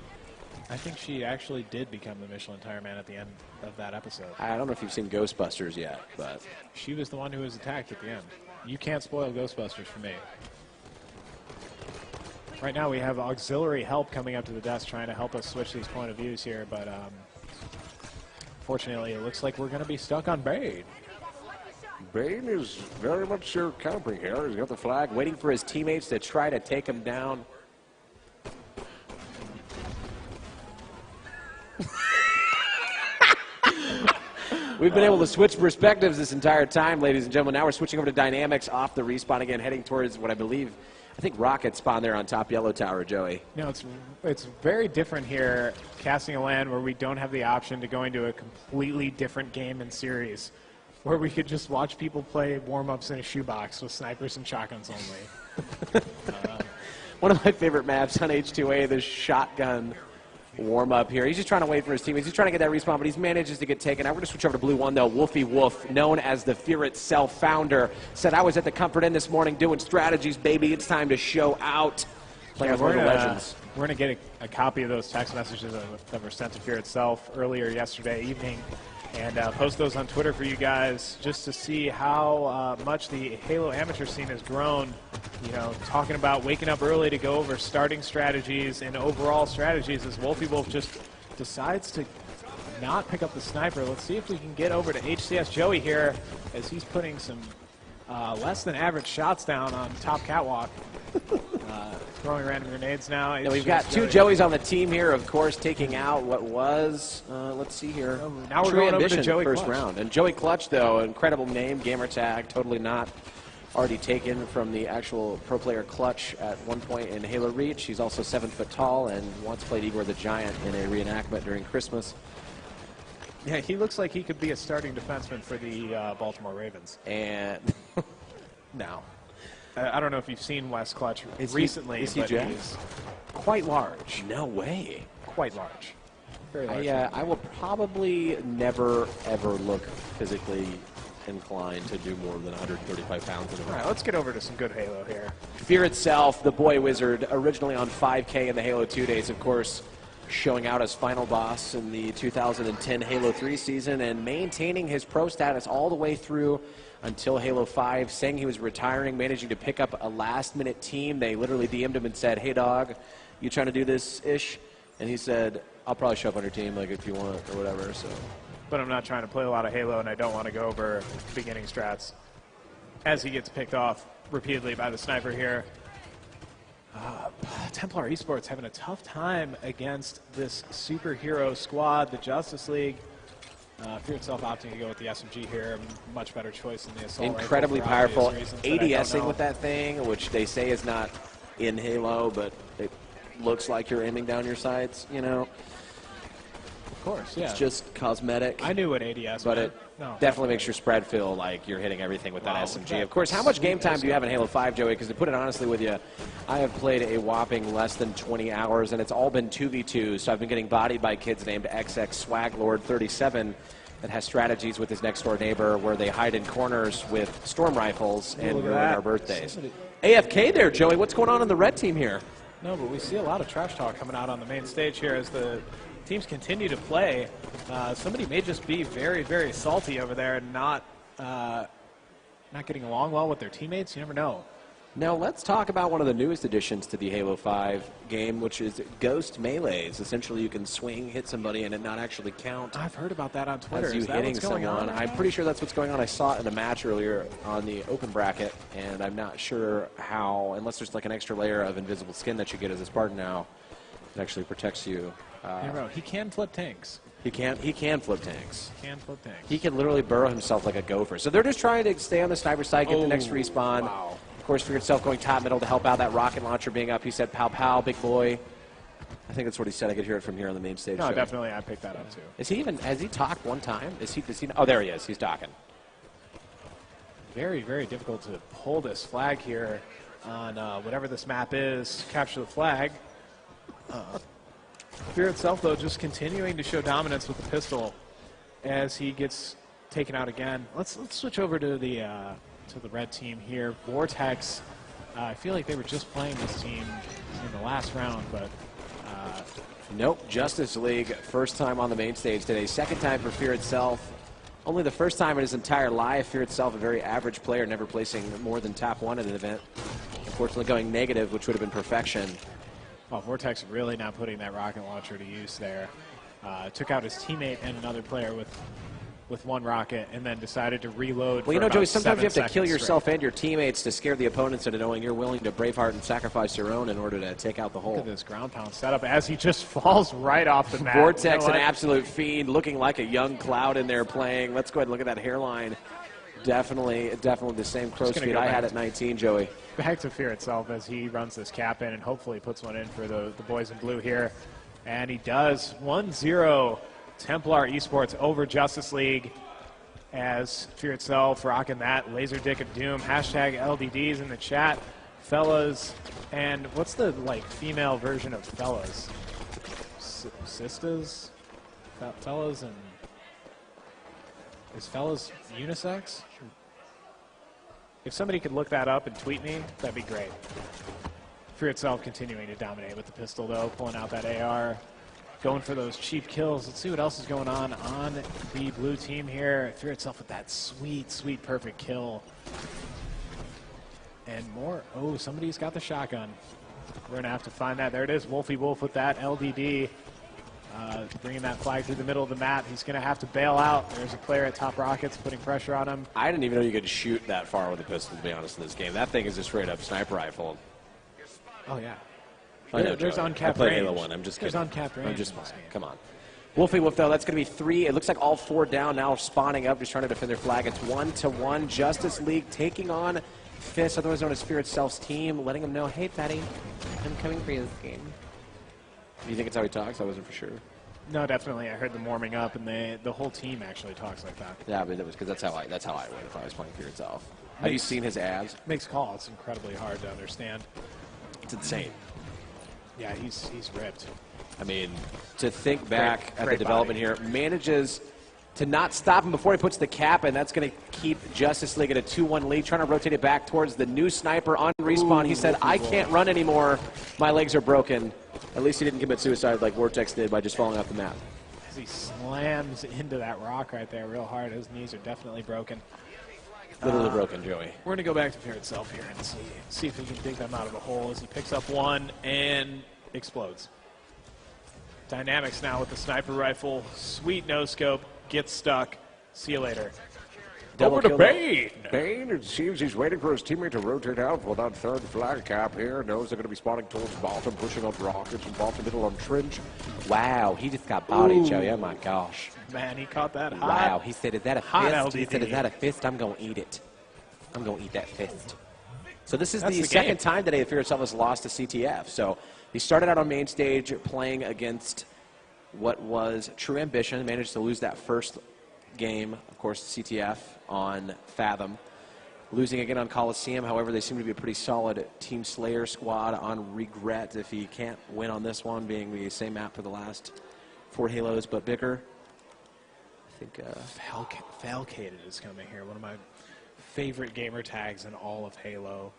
I think she actually did become the Michelin Tire Man at the end of that episode. I don't know if you've seen Ghostbusters yet, but She was the one who was attacked at the end. You can't spoil Ghostbusters for me. Right now we have auxiliary help coming up to the desk trying to help us switch these point of views here, but fortunately it looks like we're going to be stuck on Bane. Bane is very much your counter here. He's got the flag. waiting for his teammates to try to take him down. We've been able to switch perspectives this entire time, ladies and gentlemen. Now we're switching over to dynamics off the respawn again, heading towards what I think Rocket spawned there on top yellow tower, Joey. No, it's very different here, casting a land where we don't have the option to go into a completely different game and series, where we could just watch people play warm-ups in a shoebox with snipers and shotguns only. One of my favorite maps on H2A, the shotgun warm-up here. He's just trying to wait for his teammates. He's trying to get that respawn, but he manages to get taken. Now we're going to switch over to Blue 1, though. Wolfie Wolf, known as the Fear Itself founder, said, I was at the Comfort Inn this morning doing strategies, baby. It's time to show out. Playing with one of the legends. We're going to get a copy of those text messages that were sent to Fear Itself earlier yesterday evening and post those on Twitter for you guys just to see how much the Halo amateur scene has grown. You know, talking about waking up early to go over starting strategies and overall strategies as Wolfie Wolf just decides to not pick up the sniper. Let's see if we can get over to HCS Joey here as he's putting some less than average shots down on top catwalk. Throwing random grenades now. Now we've got two Joeys on the team here, of course, taking out what was, let's see here. Now we're True going over to Ambition, Joey first Clutch. round. And Joey Clutch, though, incredible name, gamer tag, totally not already taken from the actual pro player Clutch at one point in Halo Reach. He's also 7 foot tall and once played Igor the Giant in a reenactment during Christmas. Yeah, he looks like he could be a starting defenseman for the Baltimore Ravens. And No. I don't know if you've seen Wes Clutch recently, is he but jacked? he's quite large. no way. Quite large. Very large. I will probably never, ever look physically inclined to do more than 135 pounds in a All row. right, let's get over to some good Halo here. Fear Itself, the boy wizard, originally on 5K in the Halo 2 days, of course, showing out as final boss in the 2010 Halo 3 season and maintaining his pro status all the way through until Halo 5, saying he was retiring, managing to pick up a last-minute team. They literally DM'd him and said, hey, dog, you trying to do this-ish? And he said, I'll probably show up on your team, like, if you want, or whatever, so... But I'm not trying to play a lot of Halo, and I don't want to go over beginning strats. As he gets picked off repeatedly by the sniper here. Templar Esports having a tough time against this superhero squad, the Justice League. Fear Itself opting to go with the SMG here, much better choice than the assault rifle Incredibly for obvious powerful. reasons that I don't ADSing know. with that thing, which they say is not in Halo, but it looks like you're aiming down your sights, you know? Of course, yeah. It's just cosmetic. I knew what ADS But meant. it No. definitely makes your spread feel like you're hitting everything with that Wow, SMG. that Of course, how much sweet game time do you SMG. have in Halo 5, Joey? Because to put it honestly with you, I have played a whopping less than 20 hours, and it's all been 2v2. So I've been getting bodied by kids named XX Swaglord 37 that has strategies with his next-door neighbor where they hide in corners with storm rifles and Look at ruin that. our birthdays. AFK there, Joey. What's going on in the red team here? No, but we see a lot of trash talk coming out on the main stage here as the teams continue to play. Somebody may just be very, very salty over there and not getting along well with their teammates. You never know. Now let's talk about one of the newest additions to the Halo 5 game, which is Ghost Melees. Essentially, you can swing, hit somebody, and it not actually count I've heard about that on Twitter. as you Is that hitting what's going someone. on? I'm pretty sure that's what's going on. I saw it in a match earlier on the open bracket, and I'm not sure how, unless there's like an extra layer of invisible skin that you get as a Spartan now, it actually protects you. You never know. He can flip tanks. He can flip tanks. Can flip tanks. He can literally burrow himself like a gopher. So they're just trying to stay on the sniper side, get the next respawn. Wow. Of course, Fear Itself going top middle to help out that rocket launcher being up. He said, "Pow pow, big boy." I think that's what he said. I could hear it from here on the main stage. No, show. definitely, I picked that up too. Is he even? Has he talked one time? Does he? Oh, there he is. He's talking. Very, very difficult to pull this flag here on whatever this map is. Capture the flag. Fear Itself, though, just continuing to show dominance with the pistol as he gets taken out again. Let's switch over to the red team here. Vortex. I feel like they were just playing this team in the last round, but Nope. Justice League, first time on the main stage today. Second time for Fear Itself. Only the first time in his entire life. Fear Itself, a very average player, never placing more than top 1 in an event. Unfortunately going negative, which would have been perfection. well, Vortex really not putting that rocket launcher to use there. Took out his teammate and another player with one rocket, and then decided to reload. Well, you know, Joey, sometimes you have to kill straight. yourself and your teammates to scare the opponents into knowing you're willing to braveheart and sacrifice your own in order to take out the Look at hole. this ground pound setup as he just falls right off the map. Vortex, You know an what? absolute fiend, looking like a young Cloud in there playing. Let's go ahead and look at that hairline. Definitely the same crow's gonna feet go I back had to- at 19, Joey. Back to Fear Itself as he runs this cap in and hopefully puts one in for the boys in blue here. And he does. 1-0 Templar Esports over Justice League as Fear Itself rocking that laser dick of doom. Hashtag LDDs in the chat. Fellas. And what's the female version of fellas? Sisters? Fellas and... Is fellas unisex? If somebody could look that up and tweet me, that'd be great. Fear Itself continuing to dominate with the pistol, though, pulling out that AR, going for those cheap kills. Let's see what else is going on the blue team here. Fear Itself with that sweet, sweet, perfect kill. And more. Oh, somebody's got the shotgun. We're going to have to find that. There it is, Wolfie Wolf with that LDD. Bringing that flag through the middle of the map. He's going to have to bail out. There's a player at Top Rockets putting pressure on him. I didn't even know you could shoot that far with a pistol, to be honest, in this game. That thing is a straight-up sniper rifle. Oh, yeah. I know, There's Joey. uncapped I played range. Halo 1. I'm just There's kidding. uncapped range I'm just in this fine. game. Come on. Wolfie Wolf, though, that's going to be 3. It looks like all 4 down now, spawning up, just trying to defend their flag. It's 1-1. Justice League taking on Fist, otherwise known as Fear Itself's team, letting them know, hey, Patty, I'm coming for you this game. Do you think it's how he talks? I wasn't for sure. No, definitely. I heard them warming up, and the whole team actually talks like that. Yeah, but that was because that's how I would if I was playing Fear Itself. Have you seen his ads? Makes calls incredibly hard to understand. It's insane. Yeah, he's ripped. I mean, to think back at the great development body. here, manages to not stop him before he puts the cap in. That's going to keep Justice League at a 2-1 lead, trying to rotate it back towards the new sniper on respawn. He said, I can't run anymore. My legs are broken. At least he didn't commit suicide like Vortex did by just falling off the map. As he slams into that rock right there real hard, his knees are definitely broken. Literally broken, Joey. We're going to go back to Fear Itself here and see if he can dig them out of the hole as he picks up one and explodes. Dynamics now with the sniper rifle. Sweet no-scope. Gets stuck. See you later. Double Over to kill. Bane. Bane, it seems he's waiting for his teammate to rotate out for that third flag cap here. Knows they're going to be spawning towards bottom, pushing on rockets, and bottom middle on trench. Wow, he just got bodied, Joey. Oh, my gosh. Man, he caught that hot. Wow, he said, is that a Hot fist? He said, LDD. is that a fist? I'm going to eat it. I'm going to eat that fist. So this is That's the the second game. time today that Fear Itself has lost to CTF. So he started out on main stage playing against what was True Ambition, managed to lose that first game, of course, CTF on Fathom. Losing again on Coliseum. However, they seem to be a pretty solid Team Slayer squad on Regret if he can't win on this one, being the same map for the last 4 Halos, but bigger. I think Falcated is coming here. One of my favorite gamer tags in all of Halo.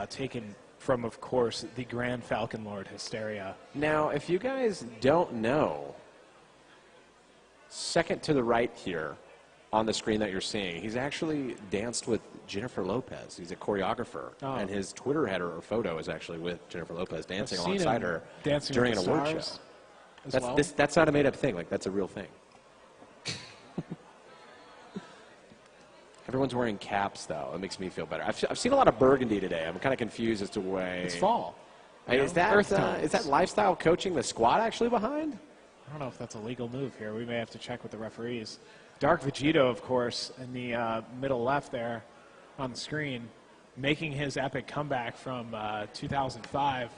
Taken from, of course, the Grand Falcon Lord Hysteria. Now, if you guys don't know, second to the right here on the screen that you're seeing, he's actually danced with Jennifer Lopez. He's a choreographer, and his Twitter header or photo is actually with Jennifer Lopez dancing I've seen alongside him her dancing during an with the award stars show. as well. That's not a made-up thing. Like, that's a real thing. Everyone's wearing caps, though. It makes me feel better. I've seen a lot of burgundy today. I'm kind of confused as to why. It's fall. Hey, You is know, that Earth tones. is that lifestyle coaching the squad actually behind? don't know if that's a legal move here. We may have to check with the referees. Dark Vegito, of course, in the middle left there on the screen, making his epic comeback from 2005.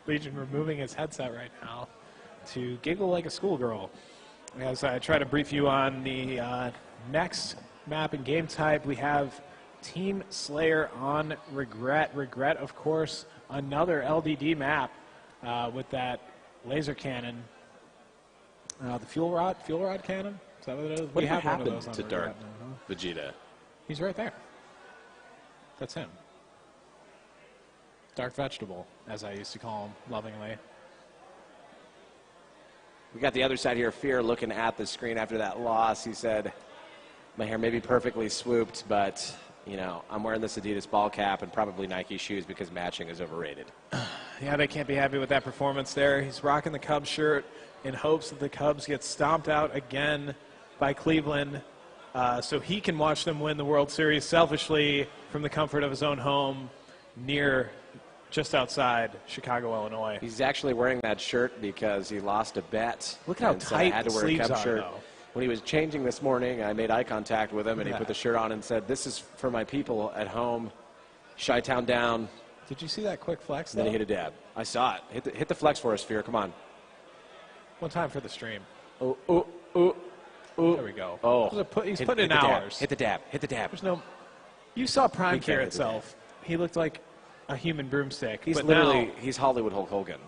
Legion removing his headset right now to giggle like a schoolgirl. As I try to brief you on the next map and game type, we have Team Slayer on Regret. Regret, of course, another LDD map with that laser cannon. The fuel rod cannon? Is that what it is? What we have one of happened those on to Dark Regret. Vegeta? He's right there. That's him. Dark Vegetable, as I used to call him lovingly. We got the other side here, Fear, looking at the screen after that loss. He said, my hair may be perfectly swooped, but, you know, I'm wearing this Adidas ball cap and probably Nike shoes because matching is overrated. Yeah, they can't be happy with that performance there. He's rocking the Cubs shirt in hopes that the Cubs get stomped out again by Cleveland so he can watch them win the World Series selfishly from the comfort of his own home near just outside Chicago, Illinois. He's actually wearing that shirt because he lost a bet. Look how and said, tight I had to the wear a sleeves Cubs are, shirt. though. When he was changing this morning, I made eye contact with him, and he at put that. the shirt on and said, this is for my people at home. Chi-Town down. Did you see that quick flex, And then though? he hit a dab. I saw it. Hit the flex for us, Fear. Come on. One time for the stream. Oh, oh, oh, oh. There we go. Oh. He's putting in the dab. hours. Hit the dab. Hit the dab. There's no. You saw Prime We can't Care hit the itself. He looked like a human broomstick. He's but literally, he's Hollywood Hulk Hogan.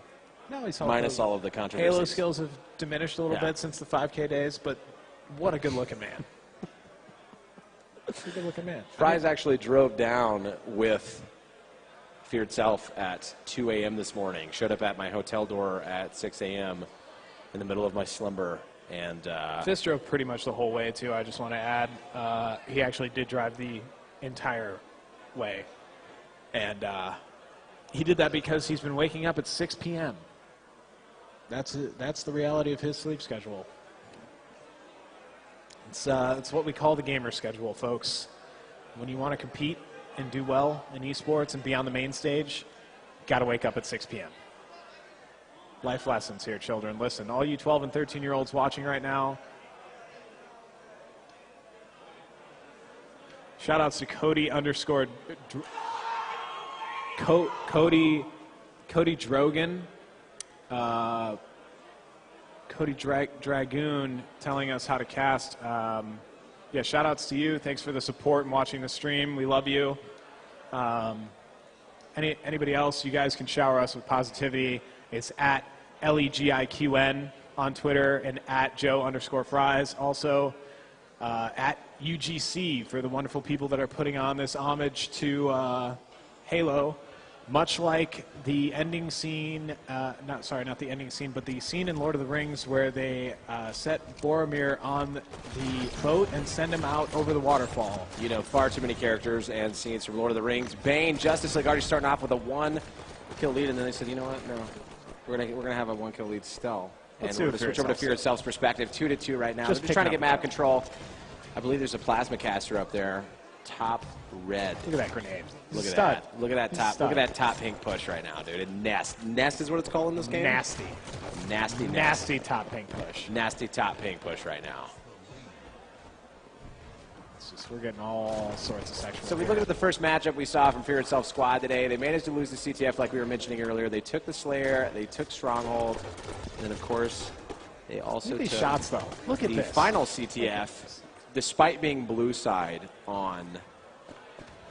now he's Minus all of the controversies. Halo skills have diminished a little Yeah. bit since the 5K days, but what a good-looking man. What a good-looking man. Fries actually drove down with Fear itself at 2 a.m. this morning. Showed up at my hotel door at 6 a.m. in the middle of my slumber. And Fist drove pretty much the whole way, too. I just want to add, he actually did drive the entire way. And he did that because he's been waking up at 6 p.m. That's the reality of his sleep schedule. It's what we call the gamer schedule, folks. When you want to compete and do well in esports and be on the main stage, got to wake up at 6 p.m. Life lessons here, children. Listen, all you 12 and 13-year-olds watching right now, shout-outs to Cody Drogan. Cody Dragoon telling us how to cast. Yeah, shout-outs to you. Thanks for the support and watching the stream. We love you. Anybody else, you guys can shower us with positivity. It's at LEGIQN on Twitter and at Joe_Fries. Also, at UGC for the wonderful people that are putting on this homage to Halo. Much like the ending scene, not the ending scene, but the scene in Lord of the Rings where they set Boromir on the boat and send him out over the waterfall. you know, far too many characters and scenes from Lord of the Rings. Bane, Justice League already starting off with a 1-kill lead, and then they said, you know what, no, we're gonna have a 1-kill lead still. And Let's we're do going to it switch over to Fear Itself's perspective, 2-2 right now. Just They're trying to picking get up map control. I believe there's a plasma caster up there, top red. Look at that grenade. Look at Stud. that. Look at that He's top. stud. Look at that top pink push right now, dude. And Nest. Nest is what it's called in this game. Nasty. Nasty. Nest. Nasty top pink push. Nasty top pink push right now. It's just, we're getting all sorts of sexual. So we look at the first matchup we saw from Fear Itself squad today. They managed to lose the CTF like we were mentioning earlier. They took the Slayer. They took Stronghold. And then, of course, they also Look at these took shots, though. Look at the this. final CTF, despite being blue side on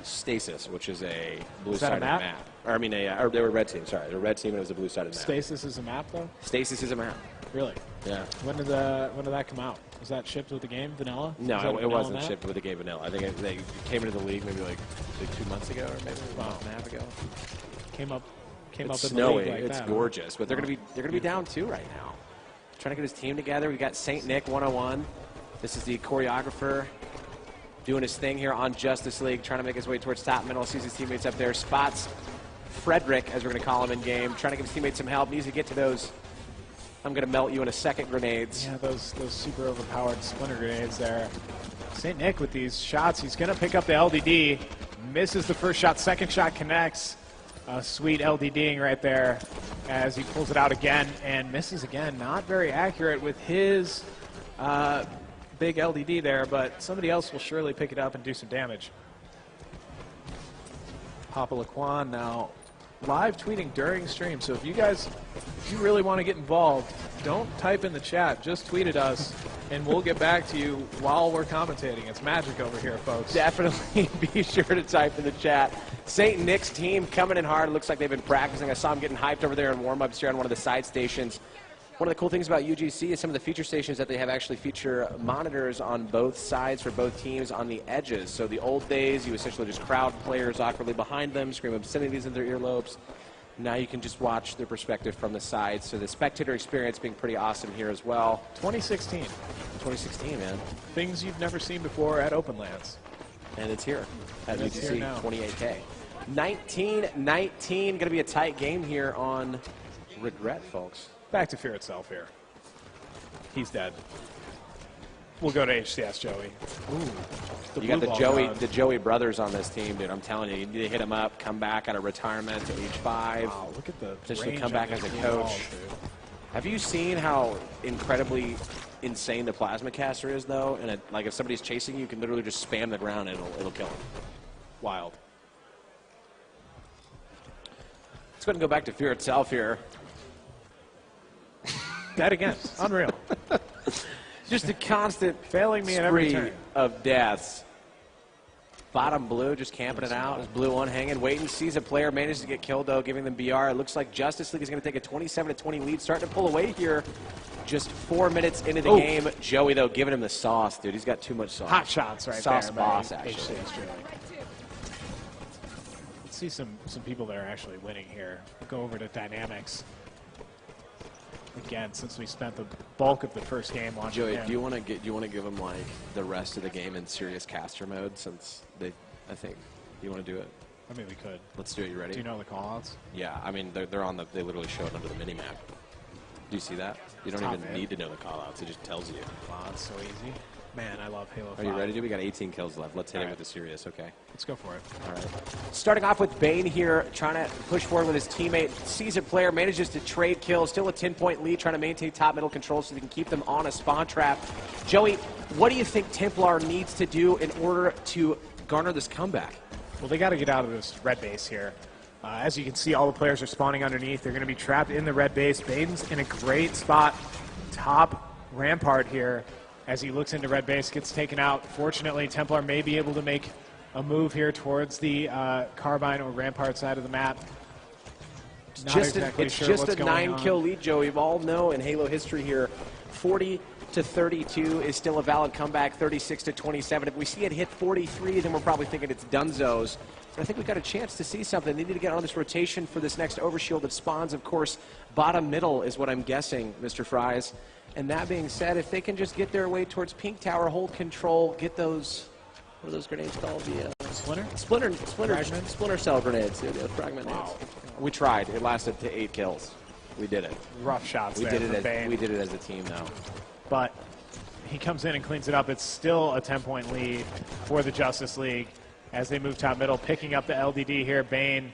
Stasis, which is a blue Is that a sided map? map. Or, I mean, or they were red team. Sorry, they were red team and it was a blue sided map. Stasis is a map, though? Stasis is a map. Really? Yeah. When did that come out? Was that shipped with the game, vanilla? Was that No, a it vanilla wasn't map? shipped with the game vanilla. I think they came into the league maybe like 2 months ago or maybe a month and a half ago. Came up It's in the snowy. league like It's that, gorgeous, but they're gonna be down 2 right now. Trying to get his team together. We got Saint Nick 101. This is the choreographer doing his thing here on Justice League, trying to make his way towards top middle. Sees his teammates up there. Spots Frederick, as we're going to call him in game, trying to give his teammates some help. Needs to get to those I'm going to melt you in a second grenades. Yeah, those super overpowered splinter grenades there. St. Nick with these shots. He's going to pick up the LDD. Misses the first shot. Second shot connects. Sweet LDDing right there as he pulls it out again and misses again. Not very accurate with his big LDD there, but somebody else will surely pick it up and do some damage. Papa Laquan now live tweeting during stream, so if you really want to get involved, don't type in the chat, just tweet at us, and we'll get back to you while we're commentating. It's magic over here, folks. Definitely be sure to type in the chat. St. Nick's team coming in hard. It looks like they've been practicing. I saw them getting hyped over there in warm-ups here on one of the side stations. One of the cool things about UGC is some of the feature stations that they have actually feature monitors on both sides for both teams on the edges. So the old days, you essentially just crowd players awkwardly behind them, scream obscenities in their earlobes. Now you can just watch their perspective from the side. So the spectator experience being pretty awesome here as well. 2016. 2016, man. Things you've never seen before at Open Lands. And it's here at And it's UGC here now. 28K. 19-19, going to be a tight game here on Regret, folks. Back to Fear Itself here. He's dead. We'll go to HCS Joey. Ooh, You got blue ball the god. Joey brothers on this team, dude. I'm telling you, you need to hit them up, come back out of retirement to age 5. Wow, look at the Potentially range come back on as a these coach. balls, dude. Have you seen how incredibly insane the plasma caster is, though? And like if somebody's chasing you, you can literally just spam the ground and it'll kill them. Wild. Let's go ahead and go back to Fear Itself here. Dead again. Unreal. Just a constant Failing me at every spree turn. of deaths. Bottom blue just camping it out. There's blue one hanging, waiting, sees a player, manages to get killed though, giving them BR. It looks like Justice League is going to take a 27-20 lead, starting to pull away here. Just 4 minutes into the game. Joey though giving him the sauce, dude. He's got too much sauce. Hot shots right Sauce there. boss, by actually. HCS Joey. Let's see some people that are actually winning here. Go over to dynamics. Again, since we spent the bulk of the first game watching Joey, him. do you want to give him like the rest of the game in serious caster mode? Since I think you want to do it. I mean, we could. Let's do it. You ready? Do you know the callouts? Yeah, I mean they're on the. They literally show it under the mini map. Do you see that? You don't Top even mid. need to know the callouts. It just tells you. Wow, it's so easy. Man, I love Halo 5. Are you ready? We got 18 kills left. Let's hit All it right. with the serious. Okay. Let's go for it. All right. Starting off with Bane here, trying to push forward with his teammate. Sees a player, manages to trade kills. Still a 10-point lead, trying to maintain top middle control so they can keep them on a spawn trap. Joey, what do you think Templar needs to do in order to garner this comeback? Well, they got to get out of this red base here. As you can see, all the players are spawning underneath. They're going to be trapped in the red base. Bane's in a great spot, top rampart here. As he looks into red base, gets taken out. Fortunately, Templar may be able to make a move here towards the Carbine or Rampart side of the map. Not exactly It's sure just what's a going 9-kill lead, Joey. We all know in Halo history here, 40-32 is still a valid comeback, 36-27. If we see it hit 43, then we're probably thinking it's Dunzos. But I think we've got a chance to see something. They need to get on this rotation for this next overshield that spawns, of course, bottom middle is what I'm guessing, Mr. Fries. And that being said, if they can just get their way towards Pink Tower, hold control, get those, what are those grenades called? The Splinter cell grenades. Yeah, the fragment nades. We tried. It lasted to 8 kills. We did it. Rough shots We there did for it. Bane. We did it as a team, though. But he comes in and cleans it up. It's still a 10-point lead for the Justice League as they move top middle, picking up the LDD here. Bane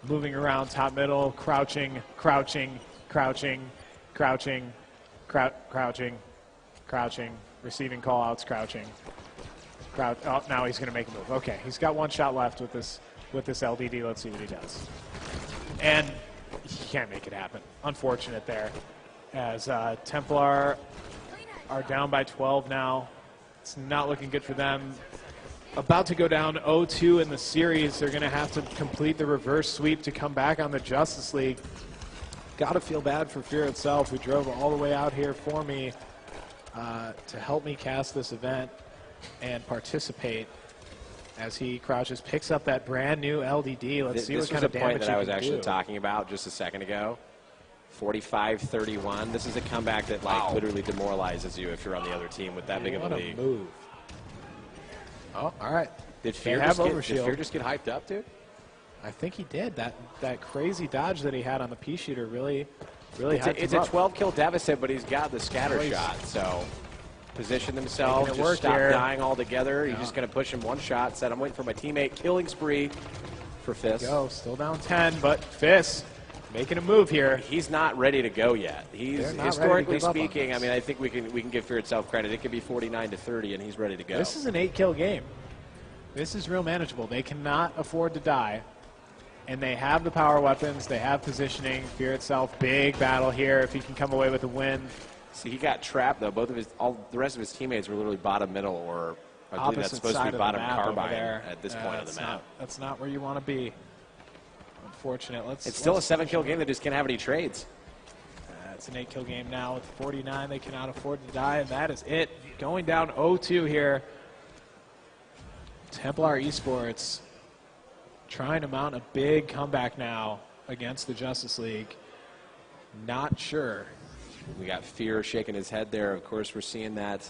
moving around top middle, crouching, receiving callouts, crouching. Oh, now he's going to make a move. Okay, he's got 1 shot left with this LDD. Let's see what he does. And he can't make it happen. Unfortunate there. As Templar are down by 12 now. It's not looking good for them. About to go down 0-2 in the series. They're going to have to complete the reverse sweep to come back on the Justice League. Got to feel bad for Fear Itself, who drove all the way out here for me to help me cast this event and participate. As he crouches, picks up that brand new LDD. Let's see what kind of damage This was a point that I was he can actually do. talking about just a second ago. 45-31. This is a comeback that like literally demoralizes you if you're on the other team with that big of What a a lead. move. Oh, all right. Did They Fear have just overshield. get hyped up, dude? I think he did. That crazy dodge that he had on the pea shooter really It's hyped a him up. 12-kill deficit, but he's got the scatter Nice. shot. So position himself, Making it just work stop here. dying altogether. He's just going to push him 1 shot. Said, I'm waiting for my teammate. Killing spree for Fizz. Go, still down 10, but Fizz making a move here. He's not ready to go yet. He's They're not historically ready to give up on speaking. I this. mean, I think we can give Fear itself credit. It could be 49-30, and he's ready to go. This is an 8-kill game. This is real manageable. They cannot afford to die, and they have the power weapons. They have positioning. Fear itself, big battle here. If he can come away with a win. See, he got trapped though. Both of the rest of his teammates were literally bottom middle, or I believe that's Opposite supposed to side be of the bottom map over carbine there. at this point of the map. That's not where you want to be. Unfortunate. It's still a 7-kill game. They just can't have any trades. It's an 8-kill game now with 49. They cannot afford to die, and that is it. Going down 0-2 here. Templar Esports trying to mount a big comeback now against the Justice League. Not sure. We got Fear shaking his head there. Of course, we're seeing that.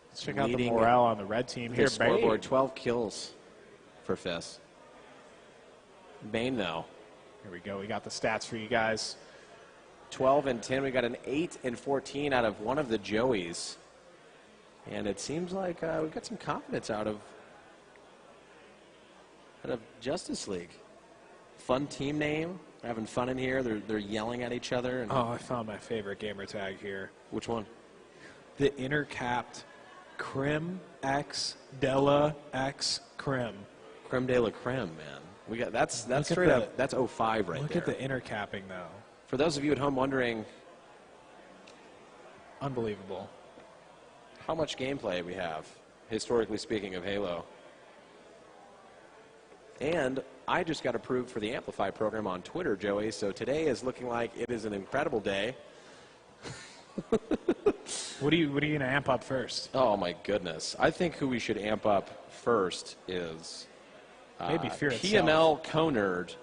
Let's check out the leading morale on the red team here. The scoreboard, 12 kills for Fizz. Bane, though. Here we go. We got the stats for you guys. 12 and 10. We got an 8 and 14 out of one of the Joeys. And it seems like we've got some confidence out of Justice League. Fun team name. They're having fun in here. They're yelling at each other. And Oh, I found my favorite gamer tag here. which one? The intercapped Crim X Della X Crim. Creme de la creme, man. We got that's Look at straight the- up. That's 05 right Look there. at the intercapping, though. For those of you at home wondering Unbelievable. how much gameplay we have, historically speaking, of Halo. And I just got approved for the Amplify program on Twitter, Joey, so today is looking like it is an incredible day. What are you going to amp up first? Oh, my goodness. I think who we should amp up first is Maybe Fear itself. PML Conerd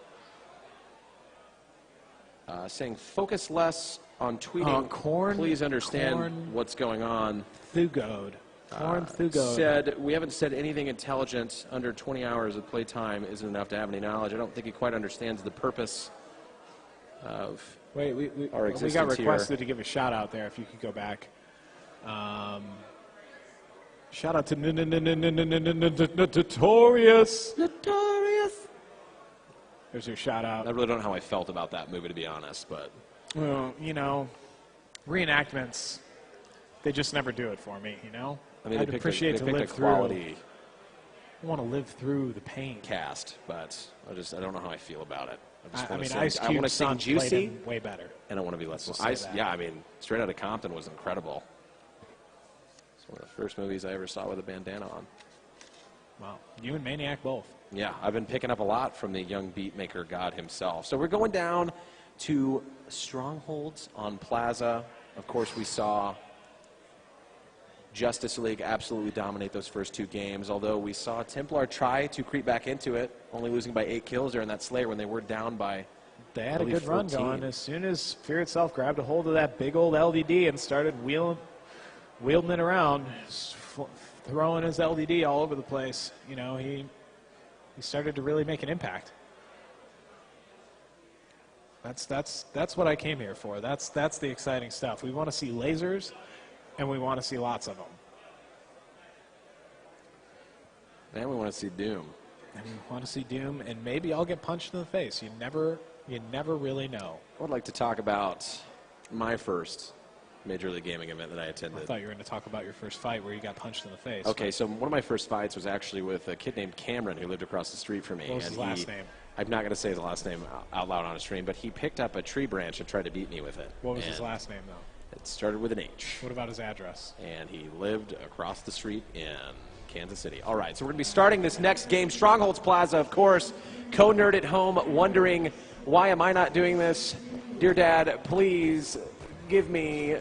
saying, focus less on tweeting. Corn- Please understand Corn- what's going on. Thugode. Corn Thugode. Said, we haven't said anything intelligent. Under 20 hours of playtime isn't enough to have any knowledge. I don't think he quite understands the purpose of Wait, our we existence got requested here. to give a shout out there if you could go back. Shout out to Notorious. Notorious. There's your shout I out. really don't know how I felt about that movie, to be honest, but Well, reenactments, they just never do it for me, I mean, I'd they picked appreciate a, to they live picked a through. quality I want to live through the pain. cast, but I don't know how I feel about it. I mean, sing, Ice I want Cube's to sing son played Juicy, him way better. and I want to be less. Let's just say that. Yeah, I mean, Straight Outta Compton was incredible. It's one of the first movies I ever saw with a bandana on. Wow, you and Maniac both. Yeah, I've been picking up a lot from the young beat maker god himself. So we're going down to Strongholds on Plaza. Of course, we saw Justice League absolutely dominate those first two games, although we saw Templar try to creep back into it, only losing by 8 kills there in that Slayer when they were down by, They I had a believe, good run 14. going. As soon as Fear itself grabbed a hold of that big old LDD and started wheeling it around, throwing his LDD all over the place, he started to really make an impact. That's what I came here for. That's the exciting stuff. We want to see lasers, and we want to see lots of them. and we want to see Doom. And we want to see Doom, and maybe I'll get punched in the face. You never really know. I would like to talk about my first Major League Gaming event that I I attended. thought you were going to talk about your first fight where you got punched in the face. Okay, so one of my first fights was actually with a kid named Cameron who lived across the street from me. What was his and last name? I'm not going to say his last name out loud on a stream, but he picked up a tree branch and tried to beat me with it. What was his And last name, though? It started with an H. What about his address? And he lived across the street in Kansas City. All right, so we're going to be starting this next game. Strongholds Plaza, of course. Co-nerd at home wondering, why am I not doing this? Dear Dad, please give me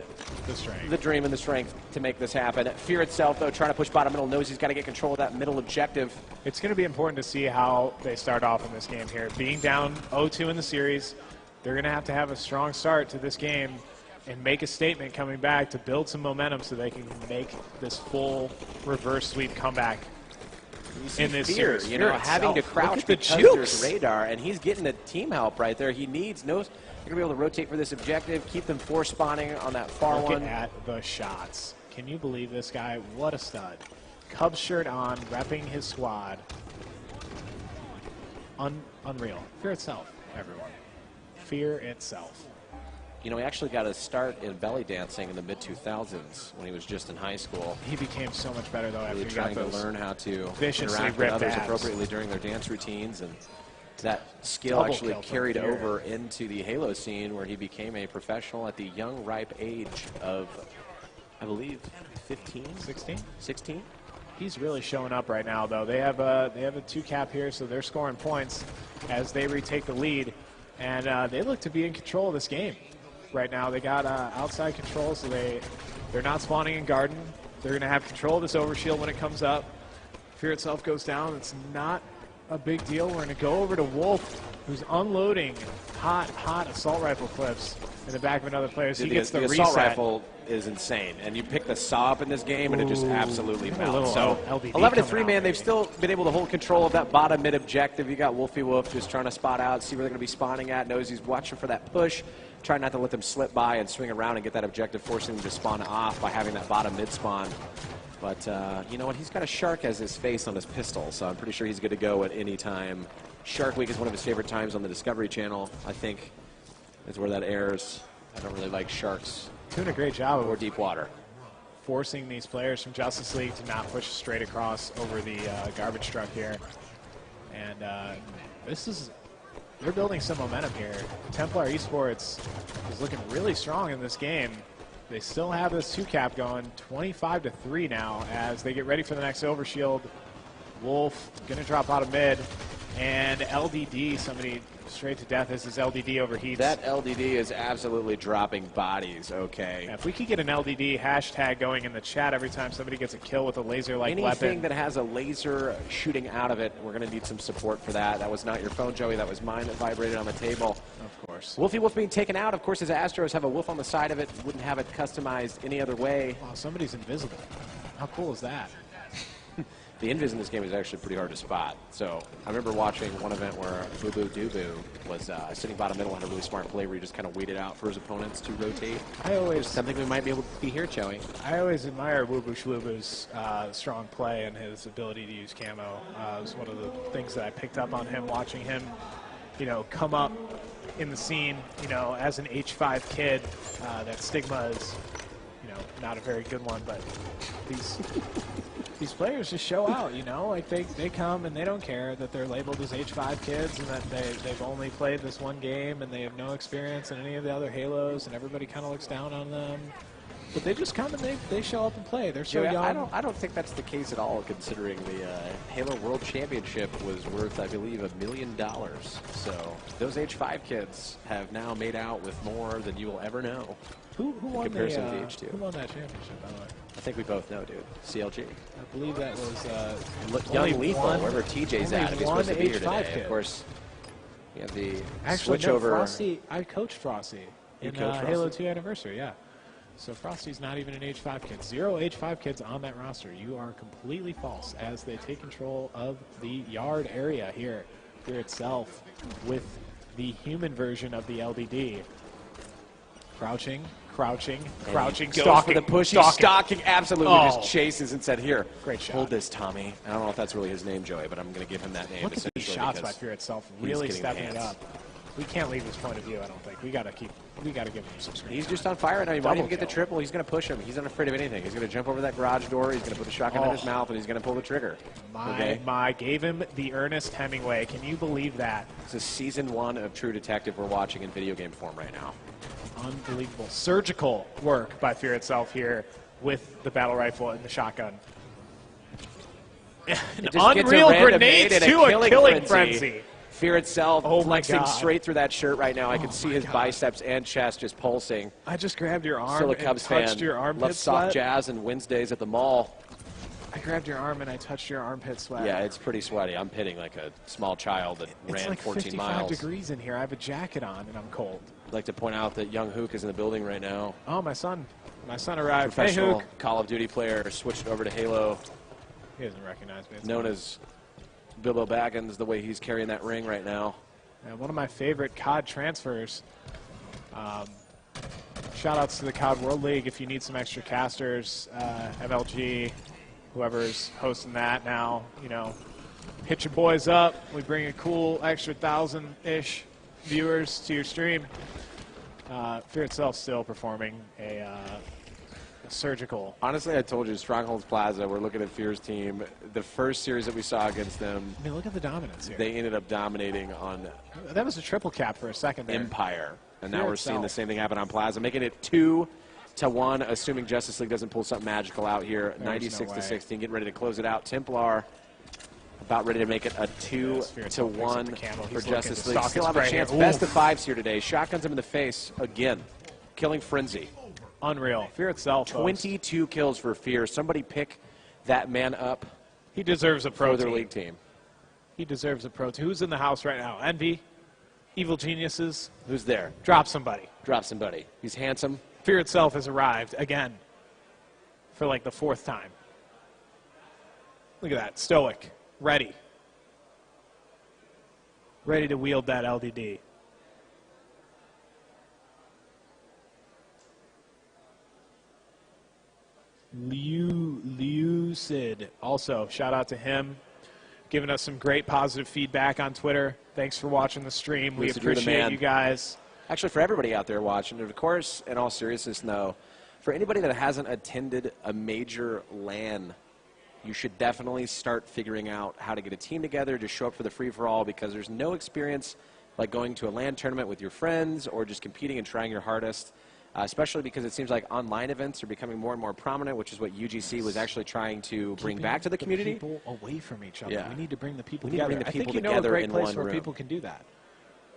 The strength. the dream and the strength to make this happen. Fear itself, though, trying to push bottom middle, knows he's got to get control of that middle objective. It's going to be important to see how they start off in this game here. Being down 0-2 in the series, they're going to have a strong start to this game and make a statement coming back to build some momentum so they can make this full reverse sweep comeback in this Fear, series. you know, Fear having to itself. crouch Look at the because jukes. there's radar, and he's getting the team help right there. He needs they're going to be able to rotate for this objective, keep them force spawning on that far Look one. at the shots. Can you believe this guy? What a stud. Cubs shirt on, repping his squad. unreal. Fear itself, everyone. Fear itself. You know, he actually got his start in belly dancing in the mid-2000s when he was just in high school. He became so much better, though, after Really he got trying to those learn how to viciously interact with ripped others abs. appropriately during their dance routines. And that skill Double actually kill from carried Fear. over into the Halo scene, where he became a professional at the young, ripe age of, I believe, 15? 16? 16? He's really showing up right now, though. They have a 2-cap here, so they're scoring points as they retake the lead. And they look to be in control of this game right now. They got outside control, so they're not spawning in Garden. They're going to have control of this overshield when it comes up. Fear itself goes down. It's not a big deal. We're going to go over to Wolf, who's unloading hot assault rifle clips in the back of another player. So he gets the assault reset. rifle is insane, and you pick the saw up in this game, and it just absolutely a melts. little So LDD 11 to coming 3, out, man. They've maybe. still been able to hold control of that bottom mid objective. You got Wolfie Wolf just trying to spot out, see where they're going to be spawning at. Knows he's watching for that push, trying not to let them slip by and swing around and get that objective, forcing them to spawn off by having that bottom mid spawn. But you know what? He's got a shark as his face on his pistol, so I'm pretty sure he's good to go at any time. Shark Week is one of his favorite times on the Discovery Channel, I think, is where that airs. I don't really like sharks Doing a great job or of deep water. forcing these players from Justice League to not push straight across over the garbage truck here. And they're building some momentum here. Templar Esports is looking really strong in this game. They still have this 2-cap going, 25 to 3 now as they get ready for the next overshield. Wolf gonna drop out of mid, and LDD, somebody straight to death as his LDD overheats. That LDD is absolutely dropping bodies, okay? If we could get an LDD hashtag going in the chat every time somebody gets a kill with a laser-like Anything weapon. that has a laser shooting out of it, we're going to need some support for that. That was not your phone, Joey. That was mine that vibrated on the table. Of course. Wolfie Wolf being taken out. Of course, his Astros have a wolf on the side of it. Wouldn't have it customized any other way. Wow, somebody's invisible. How cool is that? The invis in this game is actually pretty hard to spot. So I remember watching one event where Boo Boo Doo Boo was sitting bottom middle and had a really smart play where he just kind of waited out for his opponents to rotate. I Something we might be able to see here, Joey. always admire Woobu Shlubu's strong play and his ability to use camo. It was one of the things that I picked up on him, watching him, come up in the scene, as an H5 kid. That stigma is, not a very good one, but these players just show out, like they come and they don't care that they're labeled as H5 kids and that they've only played this one game and they have no experience in any of the other Halos and everybody kind of looks down on them. But they just come and they show up and play. They're so Joey, young. I don't think that's the case at all, considering the Halo World Championship was worth, I believe, $1 million. So those H5 kids have now made out with more than you will ever know. Who won comparison to the H2. Who won that championship, by the way? I think we both know, dude. CLG. I believe that was Young only Lethal, one- wherever TJ's only at, if he's one supposed to be here H5 today. kid. Of course, we have the Actually, switch no, over. Frosty. I coached Frosty in coached Frosty? Halo 2 Anniversary, yeah. So Frosty's not even an H5 kid. 0 H5 kids on that roster. You are completely false as they take control of the yard area here itself with the human version of the LDD. Crouching, Goes stalking. for the push. Stalking. He's stalking, absolutely Oh. just chases and said, "Here, Great shot. hold this, Tommy." I don't know if that's really his name, Joey, but I'm going to give him that name. Look at these essentially shots by because Fear itself, he's really getting stepping it hands. up. We can't leave this point of view, I don't think. We got to give him some screen He's time. just on fire right now. He might Double even get the kill. triple. He's going to push him. He's not afraid of anything. He's going to jump over that garage door. He's going to put the shotgun in his mouth, and he's going to pull the trigger. My, gave him the Ernest Hemingway. Can you believe that? This is season 1 of True Detective we're watching in video game form right now. Unbelievable. Surgical work by Fear itself here with the battle rifle and the shotgun. It just gets a Unreal random grenades nade and to a killing frenzy. Fear itself Oh my flexing God. straight through that shirt right now. I can Oh see my his God. biceps and chest just pulsing. I just grabbed your arm Still a and Cubs touched fan. your armpit Loves soft sweat. jazz and Wednesdays at the mall. I grabbed your arm and I touched your armpit sweat. Yeah, it's pretty sweaty. I'm pitting like a small child that It's ran like 14 55 miles. degrees in here. I have a jacket on and I'm cold. I'd like to point out that Young Hook is in the building right now. Oh, my son arrived. Hey, Professional Hook. Call of Duty player switched over to Halo, He doesn't recognize me. It's known fine. as Bilbo Baggins, the way he's carrying that ring right now. And one of my favorite COD transfers. Shout outs to the COD World League if you need some extra casters. MLG, whoever's hosting that now, hit your boys up. We bring a cool extra 1,000-ish viewers to your stream. Fear Itself still performing a surgical. Honestly, I told you, Strongholds Plaza, we're looking at Fear's team. The first series that we saw against them, I mean, look at the dominance here. they ended up dominating on That was a triple cap for a second there. Empire. And now Fear we're seeing the itself. same thing happen on Plaza, making it 2-1, assuming Justice League doesn't pull something magical out here. no 96-16, getting ready to close it out. Templar about ready to make it a Fear itself picks up 2-1 the candle. for He's Justice looking to League. stalk Still his have a prey chance. here. Best Ooh. of 5s here today. Shotguns him in the face again. Killing Frenzy. Unreal. Fear Itself, folks. 22 kills for Fear. Somebody pick that man up He deserves a pro for their team. league team. He deserves a pro team. Who's in the house right now? Envy? Evil Geniuses? Who's there? Drop somebody. Drop somebody. He's handsome. Fear Itself has arrived again for like the 4th time. Look at that. Stoic. Ready. Ready to wield that LDD. Lucid. Also, shout out to him. Giving us some great positive feedback on Twitter. Thanks for watching the stream. We Lucid, you're the appreciate man. you guys. Actually, for everybody out there watching, and of course, in all seriousness, though, for anybody that hasn't attended a major LAN, you should definitely start figuring out how to get a team together, to show up for the free-for-all, because there's no experience like going to a LAN tournament with your friends or just competing and trying your hardest, especially because it seems like online events are becoming more and more prominent, which is what UGC was actually trying to bring back to the community. People away from each other. Yeah. We need to bring the people We need to together. bring the I think people you know a together great in place one where room. people can do that.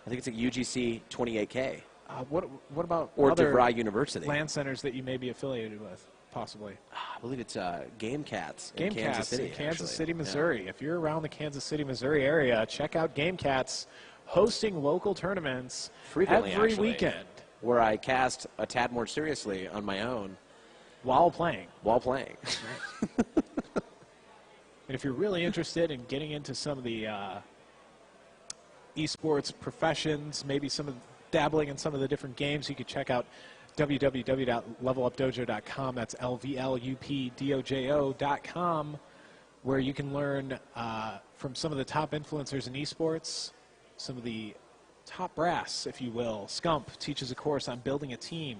I think it's at UGC 28K What about or other DeVry University. LAN centers that you may be affiliated with, possibly? I believe it's Game Cats in Game Kansas Cats City. in Kansas actually. City, Yeah. Missouri. If you're around the Kansas City, Missouri area, check out Game Cats hosting local tournaments Frequently, every actually. weekend Where I cast a tad more seriously on my own while playing. while playing. And if you're really interested in getting into some of the esports professions, maybe dabbling in some of the different games, you could check out www.levelupdojo.com. That's LVLUPDOJO.com, where you can learn from some of the top influencers in esports, some of the top brass, if you will. Scump teaches a course on building a team.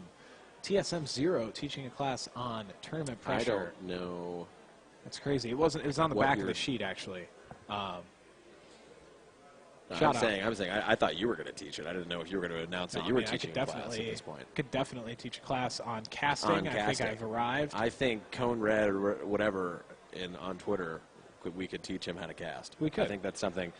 TSM Zero teaching a class on tournament I pressure. don't know. That's crazy. It wasn't. It was on the What back of year? the sheet, actually. I'm Shout out. saying, I thought you were going to teach it. I didn't know if you were going to announce that No, you were I mean, I teaching could a class at this point. Could definitely teach a class on casting. On I casting. think I've arrived. I think Cone Red or whatever on Twitter, we could teach him how to cast. We could. I think that's something.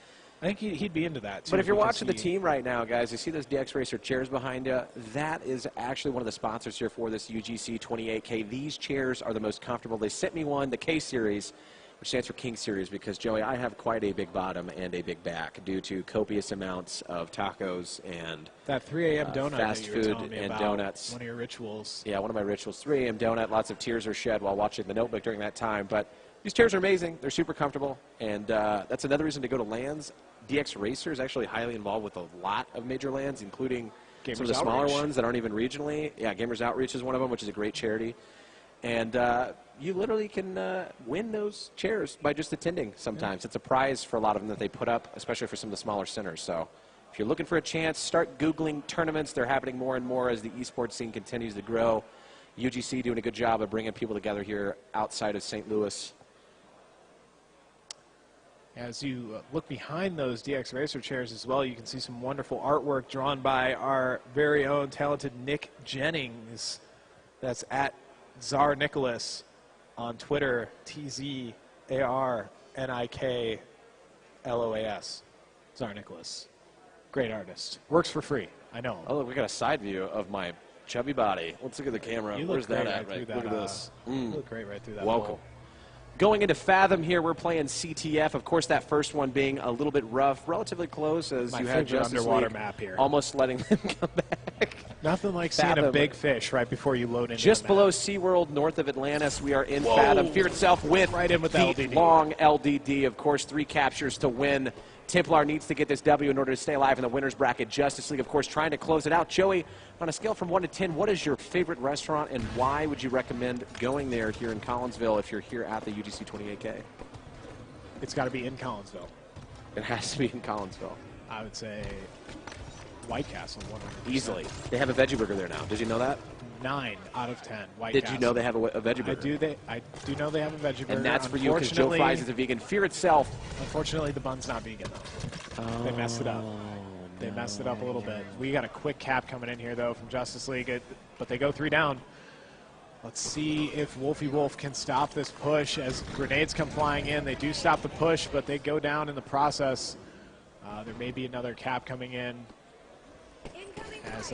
I think he'd be into that, too. But if you're because watching the team right now, guys, you see those DX Racer chairs behind you? That is actually one of the sponsors here for this UGC 28K. These chairs are the most comfortable. They sent me one, the K Series, which stands for King Series, because, Joey, I have quite a big bottom and a big back due to copious amounts of tacos and that 3 a.m. donut fast that you were food telling me and about, donuts. one of your rituals. Yeah, one of my rituals, 3 a.m. donut. Lots of tears are shed while watching The Notebook during that time. But these chairs are amazing. They're super comfortable. And that's another reason to go to LANs. DX Racer is actually highly involved with a lot of major LANs, including some of the Gamers smaller Outreach. ones that aren't even regionally. Yeah, Gamers Outreach is one of them, which is a great charity. And you literally can win those chairs by just attending sometimes. It's a prize for a lot of them that they put up, especially for some of the smaller centers. So if you're looking for a chance, start Googling tournaments. They're happening more and more as the esports scene continues to grow. UGC doing a good job of bringing people together here outside of St. Louis. As you look behind those DX Racer chairs as well, you can see some wonderful artwork drawn by our very own talented Nick Jennings. That's at Czar Nicholas on Twitter, TZARNIKLOAS. Czar Nicholas. Great artist. Works for free. I know. Oh, look, we got a side view of my chubby body. Let's look at the camera. You Where's look that great at? right through Look that, at this. You look great right through that. Welcome. hole. Going into Fathom here, we're playing CTF. Of course, that first one being a little bit rough, relatively close as My you had favorite Justice underwater League map here. almost letting them come back. Nothing like seeing a Fathom. big fish right before you load into Just the below map. SeaWorld, north of Atlantis, we are in Whoa. Fathom. Fear itself with Right in with the LDD. long LDD. Of course, 3 captures to win. Templar needs to get this W in order to stay alive in the winner's bracket. Justice League, of course, trying to close it out. Joey, on a scale from 1 to 10, what is your favorite restaurant, and why would you recommend going there here in Collinsville if you're here at the UGC 28K? It's got to be in Collinsville. It has to be in Collinsville. I would say White Castle, 100%. Easily. They have a veggie burger there now. Did you know that? 9 out of 10. White Did Castle. you know they have a veggie burger? I do know they have a veggie burger. And that's for you because Joe Fries is a vegan. Fear itself. Unfortunately, the bun's not vegan, though. They messed it up. They messed it up a little bit. We got a quick cap coming in here, though, from Justice League, but they go 3 down. Let's see if Wolfie Wolf can stop this push as grenades come flying in. They do stop the push, but they go down in the process. There may be another cap coming in as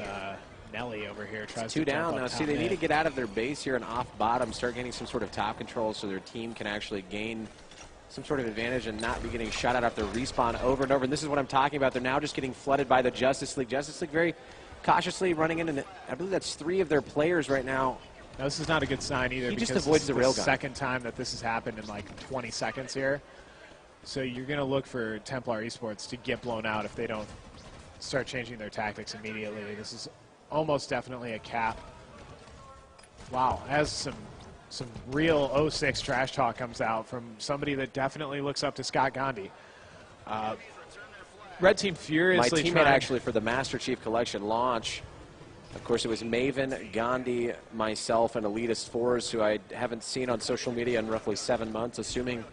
Nelly over here tries to 2 down. jump Now, up see, top they need to mid. get out of their base here and off bottom, start getting some sort of top control so their team can actually gain some sort of advantage and not be getting shot out after respawn over and over. And this is what I'm talking about. They're now just getting flooded by the Justice League. Justice League very cautiously running in, and I believe that's 3 of their players right now. Now, this is not a good sign either. He just because avoids this the is railgun. the second time that this has happened in like 20 seconds here. So you're going to look for Templar Esports to get blown out if they don't start changing their tactics immediately. This is almost definitely a cap. Wow, as some real 06 trash talk comes out from somebody that definitely looks up to Scott Gandhi. Red Team furiously My teammate actually for the Master Chief Collection launch, of course, it was Maven, Gandhi, myself, and Elitist Fours, who I haven't seen on social media in roughly 7 months, assuming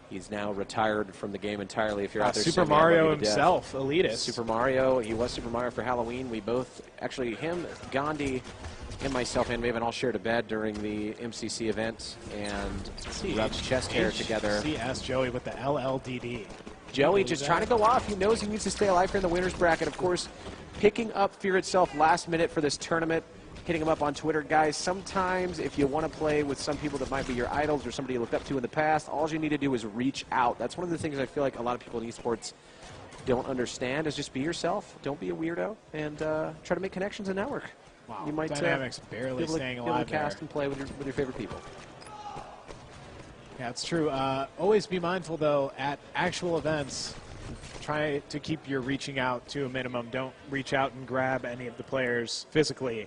he's now retired from the game entirely. If you're out there, Super Sammy, I love Mario you to death. himself, Elitist. Super Mario, he was Super Mario for Halloween. We both, actually him, Gandhi, and myself and Maven all shared a bed during the MCC event and rubbed chest hair together. CS Joey with the LLDD. Joey just trying to go off. He knows he needs to stay alive here in the winner's bracket. Of course, picking up Fear Itself last minute for this tournament, hitting him up on Twitter. Guys, sometimes if you want to play with some people that might be your idols or somebody you looked up to in the past, all you need to do is reach out. That's one of the things I feel like a lot of people in esports don't understand is just be yourself. Don't be a weirdo and try to make connections and network. Wow, You might Dynamics barely staying be able alive to cast there. and play with your favorite people. Yeah, it's true. Always be mindful, though, at actual events, try to keep your reaching out to a minimum. Don't reach out and grab any of the players physically.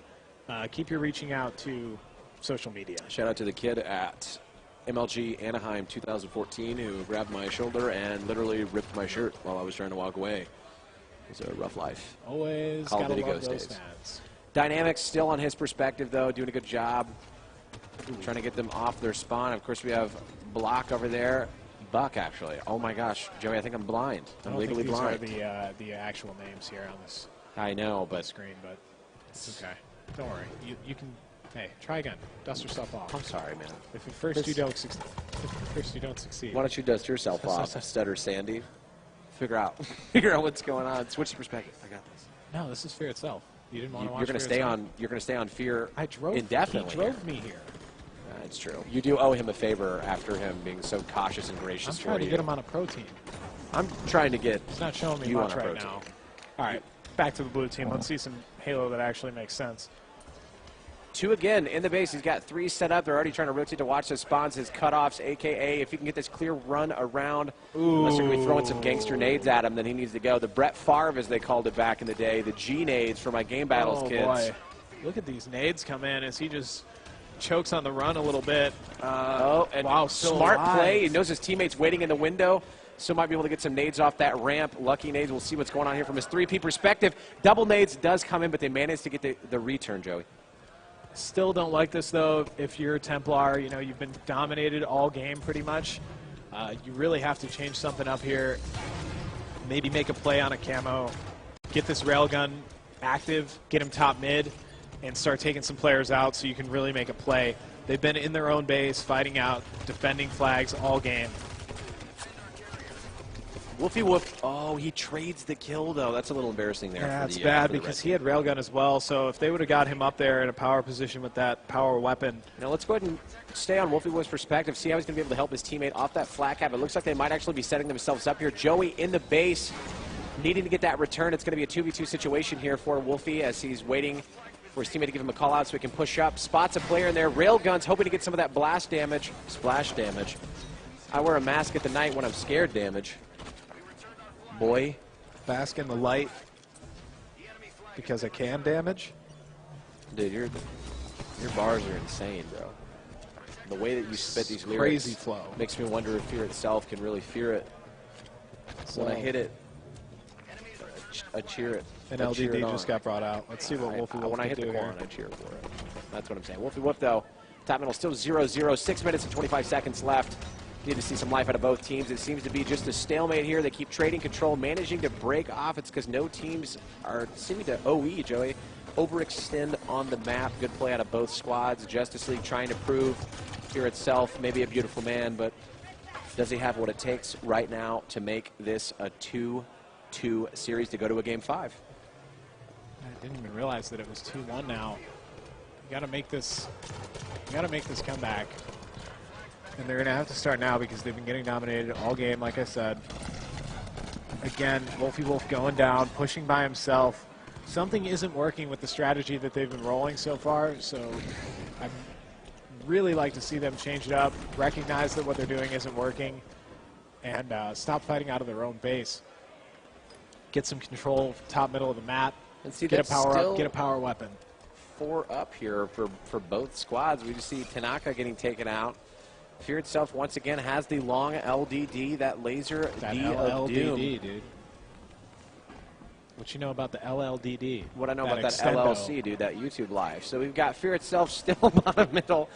Keep your reaching out to social media. Shout out to the kid at MLG Anaheim 2014 who grabbed my shoulder and literally ripped my shirt while I was trying to walk away. It was a rough life. Always Call of gotta Duty love Ghost those days. fans. Dynamics still on his perspective, though, doing a good job trying to get them off their spawn. Of course, we have Block over there. Buck, actually. Oh, my gosh. Joey, I think I'm blind. I I'm don't legally think blind. these are the actual names here on this I know, but screen, but it's okay. Don't worry. You can. Hey, try again. Dust yourself off. I'm sorry, man. If at first you don't succeed, Why don't you dust yourself off, Stutter Sandy? Figure out what's going on. Switch the perspective. I got this. No, this is Fear itself. You didn't want to watch. You're going to Fear stay itself? on. You're going to stay on Fear. I drove. indefinitely. He drove me here. It's true. You do owe him a favor after him being so cautious and gracious I'm for trying to you. get him on a pro team. I'm trying to get He's not showing me you much on a pro right team. now. All right, back to the blue team. Let's see some Halo that actually makes sense. 2 again in the base. He's got 3 set up. They're already trying to rotate to watch his spawns, his cutoffs, a.k.a. if he can get this clear run around, unless they're going to be throwing some gangster nades at him, then he needs to go. The Brett Favre, as they called it back in the day, the G-nades for my Game Battles kids. Boy. Look at these nades come in as he just chokes on the run a little bit. And wow, still smart alive. play. He knows his teammate's waiting in the window. Still might be able to get some nades off that ramp. Lucky nades. We'll see what's going on here from his 3P perspective. Double nades does come in, but they managed to get the return, Joey. Still don't like this, though. If you're a Templar, you know, you've been dominated all game pretty much. You really have to change something up here. Maybe make a play on a camo. Get this railgun active. Get him top mid. And start taking some players out so you can really make a play. They've been in their own base, fighting out, defending flags all game. Woofy Woof. Oh, he trades the kill, though. That's a little embarrassing there. Yeah, for it's the, bad for the because red he had railgun as well. So if they would have got him up there in a power position with that power weapon. Now let's go ahead and stay on Woofy Woof's perspective, see how he's going to be able to help his teammate off that flat cap. It looks like they might actually be setting themselves up here. Joey in the base, needing to get that return. It's going to be a 2v2 situation here for Wolfie as he's waiting for his teammate to give him a call out so he can push up. Spots a player in there. Railguns hoping to get some of that blast damage, splash damage. I wear a mask at the night when I'm scared damage. Boy. Bask in the light because I can damage. Dude, your bars are insane, bro. the way that you spit these lyrics Crazy flow. makes me wonder if Fear itself can really fear it. When I hit it, I cheer it. And I cheer LDD it just on. got brought out. Let's see what Wolfie Wolf When I can hit do the here. corn, I cheer for it. That's what I'm saying. Wolfie Wolf, though, top middle still 0-0, 6 minutes and 25 seconds left. Need to see some life out of both teams. It seems to be just a stalemate here. They keep trading control, managing to break off. It's because no teams are seeming to OE, Joey. Overextend on the map. Good play out of both squads. Justice League trying to prove Fear itself, maybe a beautiful man, but does he have what it takes right now to make this a 2-2 series to go to a Game 5? I didn't even realize that it was 2-1 now. You got to make this. You got to make this comeback, and they're going to have to start now because they've been getting dominated all game. Like I said, again, Wolfie Wolf going down, pushing by himself. Something isn't working with the strategy that they've been rolling so far. So I'd really like to see them change it up, recognize that what they're doing isn't working, and stop fighting out of their own base. Get some control, top middle of the map. And see, Get a that's power still up, get a power weapon. 4 up here for both squads. We just see Tanaka getting taken out. Fear itself once again has the long LDD, that laser That D of doom. LLDD, dude. What you know about the LLDD? What I know about that extendo. LLC, dude, that YouTube live. So we've got Fear itself still bottom middle.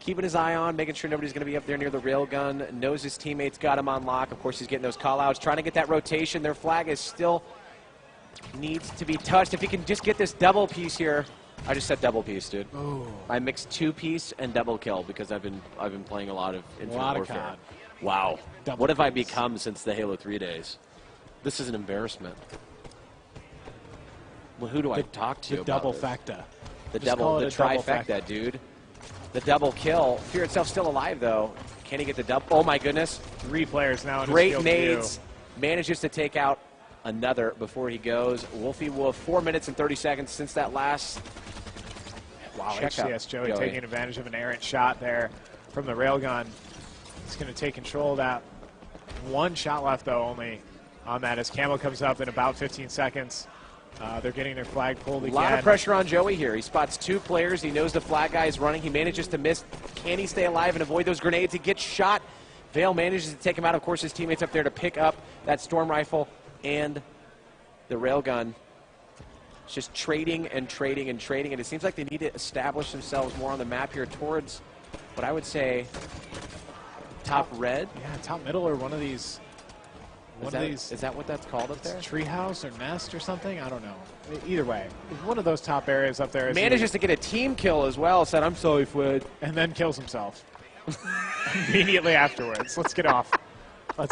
Keeping his eye on, making sure nobody's going to be up there near the railgun. Knows his teammates got him on lock. Of course, he's getting those call-outs, trying to get that rotation. Their flag is still needs to be touched. If he can just get this double piece here. I just said double piece, dude. Ooh. I mixed 2-piece and double kill because I've been playing a lot of Infinite Warfare. COD. Wow. Double What have I piece. become since the Halo 3 days? This is an embarrassment. Well, who do I talk to The about double this? facta. The Just call double, it the a double trifecta, facta. dude. The double kill. Fear itself still alive, though. Can he get the double? Oh, my goodness. 3 players now in his Great field of view. nades. Manages to take out another before he goes. Wolfie Wolf, 4 minutes and 30 seconds since that last. Wow, Check out HCS Joey Joey. taking advantage of an errant shot there from the railgun. He's going to take control of that. 1 shot left, though, only on that as Camo comes up in about 15 seconds. They're getting their flag pulled again. A lot of pressure on Joey here. He spots 2 players. He knows the flag guy is running. He manages to miss. Can he stay alive and avoid those grenades? He gets shot. Vale manages to take him out. Of course, his teammates up there to pick up that storm rifle and the railgun. It's just trading and trading and trading. And it seems like they need to establish themselves more on the map here towards what I would say top red. Yeah, top middle or one of these. Is that what that's called up there? Treehouse or nest or something? I don't know. Either way, one of those top areas up there. Manages to get a team kill as well. Said, I'm sorry, Fred. And then kills himself immediately afterwards. Let's get off. I'm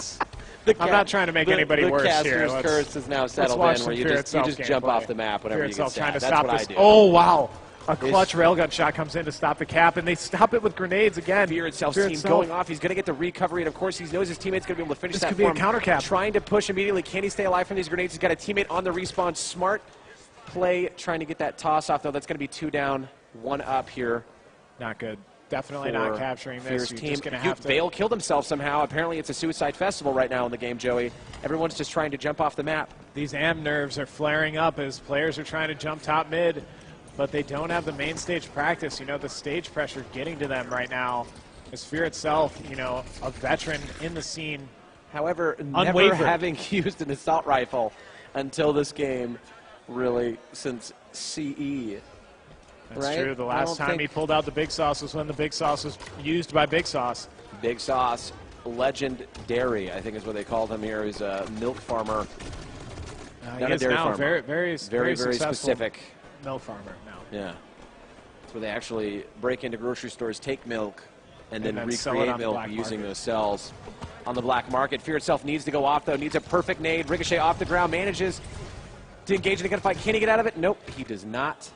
not trying to make anybody worse here. The caster's curse is now settled watch in, where some you Fear just Itself jump gameplay. off the map whenever Fear you Itself get trying to stabbed. That's stop what this. I do. Oh, wow. A clutch railgun shot comes in to stop the cap, and they stop it with grenades again. Fear Itself's team going off. He's going to get the recovery, and of course, he knows his teammate's going to be able to finish This that could be a for him. counter cap. Trying to push immediately. Can he stay alive from these grenades? He's got a teammate on the respawn. Smart play trying to get that toss off, though. That's going to be 2 down, 1 up here. Not good. Definitely not capturing this. Fear's You're team. just going to have to. Vale killed himself somehow. Apparently, it's a suicide festival right now in the game, Joey. Everyone's just trying to jump off the map. These AM nerves are flaring up as players are trying to jump top mid, but they don't have the main stage practice. You know, the stage pressure getting to them right now. As Fear Itself, you know, a veteran in the scene. However, never Unwavered. having used an assault rifle until this game, really, since CE. That's right? true. The I last don't time think- he pulled out the Big Sauce was when the Big Sauce was used by Big Sauce. Big Sauce, legendary, I think is what they called him here. He's a milk farmer. He Not a is dairy now farmer. very Very successful specific. milk farmer now. Yeah. That's where they actually break into grocery stores, take milk, and then sell it recreate on the milk black using market. those cells on the black market. Fear Itself needs to go off, though. Needs a perfect nade. Ricochet off the ground. Manages to engage in the gunfight. Can he get out of it? Nope, he does not.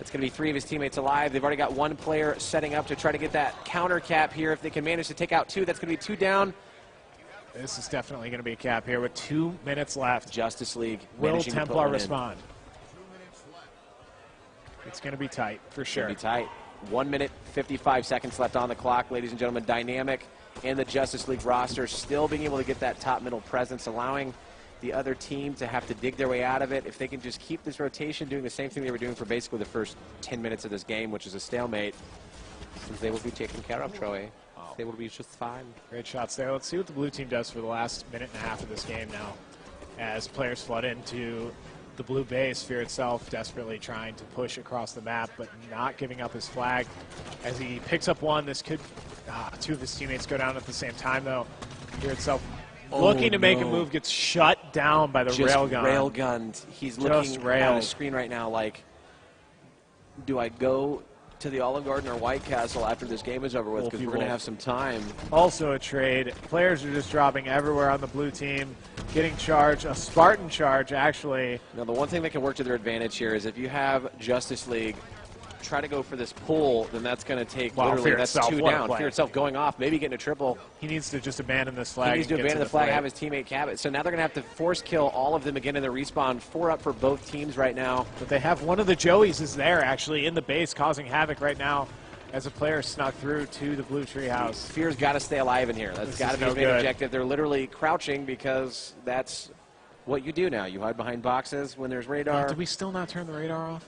It's going to be 3 of his teammates alive. They've already got 1 player setting up to try to get that counter cap here. If they can manage to take out 2, that's going to be 2 down. This is definitely going to be a cap here with 2 minutes left. Justice League Will managing to put Templar one in. respond? It's going to be tight for sure. Should be tight. 1 minute, 55 seconds left on the clock, ladies and gentlemen. Dynamic and the Justice League roster still being able to get that top middle presence, allowing the other team to have to dig their way out of it. If they can just keep this rotation doing the same thing they were doing for basically the first 10 minutes of this game, which is a stalemate, Since they will be taken care of, Troy. They will be just fine. Great shots there. Let's see what the blue team does for the last minute and a half of this game now. As players flood into the blue base, Fear itself desperately trying to push across the map, but not giving up his flag. As he picks up one, this could, two of his teammates go down at the same time though. Fear itself looking to make a move, gets shut down by the railgun. Railgunned. He's looking at his screen right now like, do I go to the Olive Garden or White Castle after this game is over with, because we're going to have some time. Also a trade. Players are just dropping everywhere on the blue team, getting charged. A Spartan charge, actually. Now, the one thing that can work to their advantage here is if you have Justice League try to go for this pull, then that's going to take literally, that's two down. Fear itself going off, maybe getting a triple. He needs to just abandon this flag. He needs to abandon the flag, have his teammate cap it. So now they're going to have to force kill all of them again in the respawn. 4 up for both teams right now. But they have one of the Joeys is there, actually, in the base, causing havoc right now as a player snuck through to the blue tree house. Fear's got to stay alive in here. That's got to be his main objective. They're literally crouching because that's what you do now. You hide behind boxes when there's radar. Did we still not turn the radar off?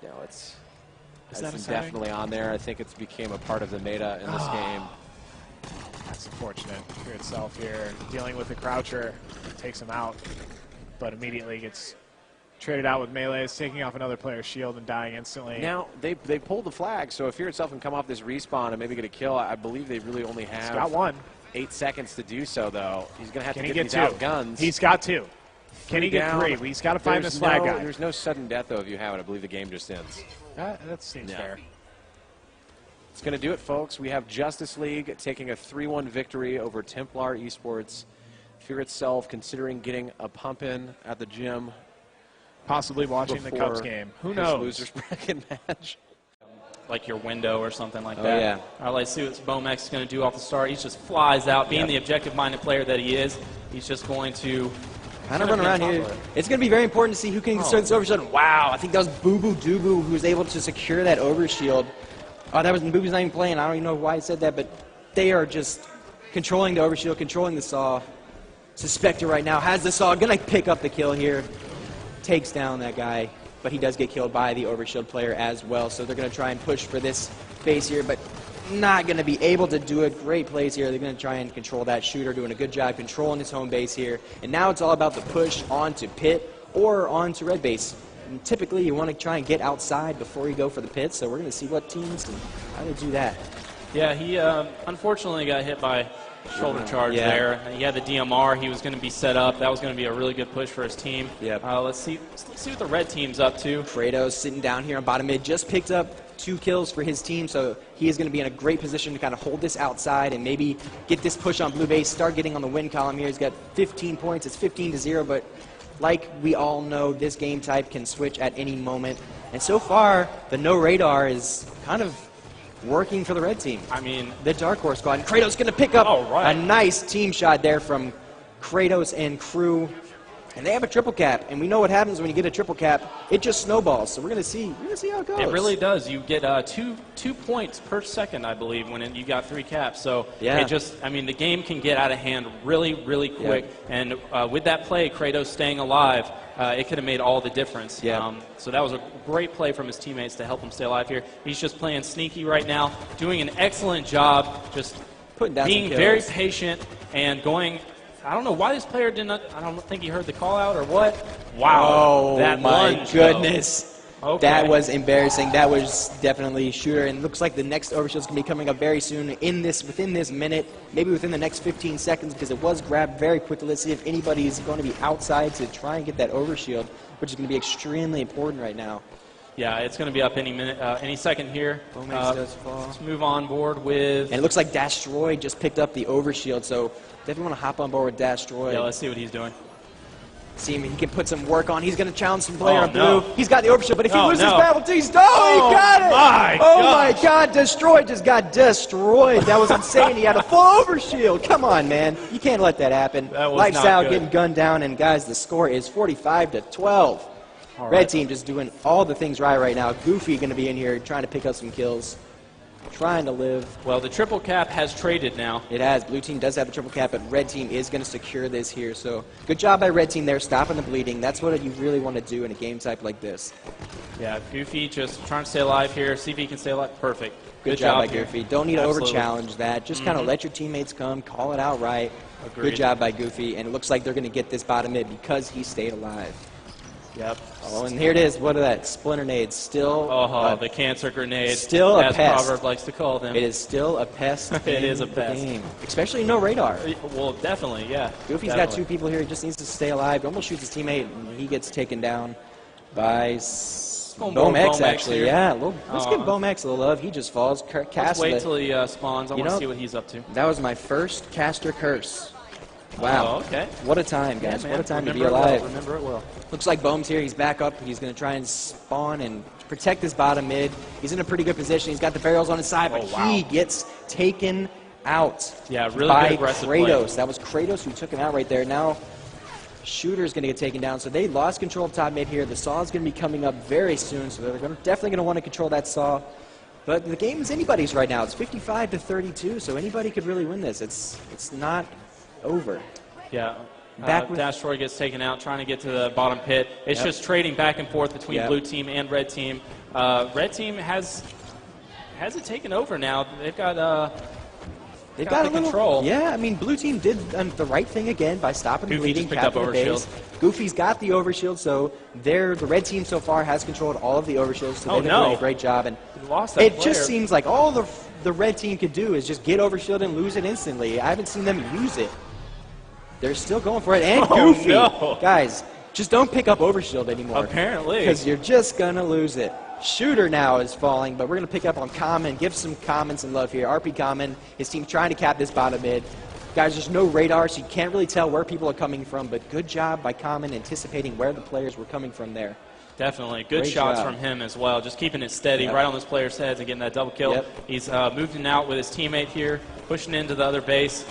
No, it's definitely on there. I think it's became a part of the meta in this game. That's unfortunate. Fear itself here, dealing with the croucher, takes him out, but immediately gets traded out with melees, taking off another player's shield and dying instantly. Now, they pulled the flag, so if Fear itself can come off this respawn and maybe get a kill, I believe they really only have got one. 8 seconds to do so, though. He's going to have to get these 2? outguns. He's got 2. Can he get 3? He's got to find this flag guy. There's no sudden death, though, if you have it. I believe the game just ends. That seems fair. It's going to do it, folks. We have Justice League taking a 3-1 victory over Templar Esports. Fear itself considering getting a pump in at the gym. Possibly watching the Cubs game. Who knows? Losers bracket match. Like your window or something like that. Yeah. All right, let's see what Bomex is going to do off the start. He just flies out, being the objective-minded player that he is. He's just going to kind of run around here. It's going to be very important to see who can start this overshield. Wow, I think that was Boo Boo Doo who was able to secure that overshield. Oh, that was Boo Boo's not even playing. I don't even know why I said that, but they are just controlling the overshield, controlling the saw. Suspector right now has the saw, going to pick up the kill here. Takes down that guy, but he does get killed by the overshield player as well. So they're going to try and push for this base here, but not going to be able to do it. Great plays here. They're going to try and control that shooter, doing a good job controlling his home base here. And now it's all about the push onto pit or onto red base. And typically, you want to try and get outside before you go for the pit, so we're going to see what teams can how to do that. Yeah, he unfortunately got hit by shoulder charge there. He had the DMR. He was going to be set up. That was going to be a really good push for his team. Let's see what the red team's up to. Kratos sitting down here on bottom mid, just picked up 2 kills for his team, so he is going to be in a great position to kind of hold this outside and maybe get this push on blue base, start getting on the win column here. He's got 15 points. It's 15-0, but like we all know, this game type can switch at any moment. And so far, the no radar is kind of working for the red team. I mean, the Dark Horse squad. And Kratos going to pick up a nice team shot there from Kratos and crew. And they have a triple cap, and we know what happens when you get a triple cap. It just snowballs. So we're going to see how it goes. It really does. You get two points per second, I believe, when you got 3 caps. So it just, I mean, the game can get out of hand really, really quick. And with that play, Kratos staying alive, it could have made all the difference. So that was a great play from his teammates to help him stay alive here. He's just playing sneaky right now, doing an excellent job, just putting down being very patient and going. I don't know why this player did not. I don't think he heard the call out or what. Wow. Oh, that my lunge, goodness. Okay. That was embarrassing. That was definitely shooter. And it looks like the next overshield is going to be coming up very soon within this minute, maybe within the next 15 seconds, because it was grabbed very quickly. Let's see if anybody is going to be outside to try and get that overshield, which is going to be extremely important right now. Yeah, it's going to be up any minute, any second here. Does fall. Let's move on board with. And it looks like Dastroy just picked up the overshield, so definitely want to hop on board with Dastroy. Yeah, let's see what he's doing. See him, he can put some work on. He's going to challenge some player on blue. He's got the overshield, but if he loses battle, he got it! My God, Destroy just got destroyed. That was insane. He had a full overshield. Come on, man. You can't let that happen. Lifestyle getting gunned down, and guys, the score is 45-12. Red team just doing all the things right now. Goofy going to be in here trying to pick up some kills. Trying to live. Well, the triple cap has traded now. It has. Blue team does have the triple cap, but red team is going to secure this here. So good job by red team there, stopping the bleeding. That's what you really want to do in a game type like this. Yeah, Goofy just trying to stay alive here. See if he can stay alive. Perfect. Good job by here. Goofy. Don't need to Absolutely. over-challenge that. Just kind of let your teammates come, call it out right. Agreed. Good job by Goofy. And it looks like they're going to get this bottom mid because he stayed alive. Yep. Oh, and here it is. What are that? Splinter nades. Still. The cancer grenade. Still a as pest. Proverb likes to call them. It is still a pest. It is a in the pest. game. Especially no radar. Well, definitely, yeah. Goofy's got 2 people here. He just needs to stay alive. Almost shoots his teammate, and he gets taken down by Bomex, actually. Here. Yeah, let's give Bomex a little love. He just falls. Let's wait till he spawns. I want to see what he's up to. That was my first caster curse. Wow. Oh, okay. What a time, guys. Yeah, what a time to be Remember it alive. well. Remember it well. Looks like Bohm's here. He's back up. He's going to try and spawn and protect his bottom mid. He's in a pretty good position. He's got the barrels on his side, but he gets taken out really by good aggressive Kratos. play. That was Kratos who took him out right there. Now, Shooter's going to get taken down. So they lost control of top mid here. The Saw is going to be coming up very soon, so they're definitely going to want to control that Saw. But the game is anybody's right now. It's 55-32, so anybody could really win this. It's not over. Yeah. Back with Dash Troy gets taken out, trying to get to the bottom pit. It's just trading back and forth between blue team and red team. Red team has it taken over now. They've got They've got a little control. Yeah, I mean, blue team did the right thing again by stopping the Goofy bleeding, just picked up capping the base. Goofy's got the overshield, so the red team so far has controlled all of the overshields. So they've been doing a great job. And lost that it player. just seems like all the red team could do is just get overshield and lose it instantly. I haven't seen them use it. They're still going for it. And Goofy, guys, just don't pick up overshield anymore. Apparently, because you're just gonna lose it. Shooter now is falling, but we're going to pick up on Common, give some Common some love here. RP Common, his team trying to cap this bottom mid. Guys, there's no radar, so you can't really tell where people are coming from, but good job by Common anticipating where the players were coming from there. Definitely. Good Great shots job. from him as well. Just keeping it steady right on those players' heads and getting that double kill. He's moving out with his teammate here, pushing into the other base,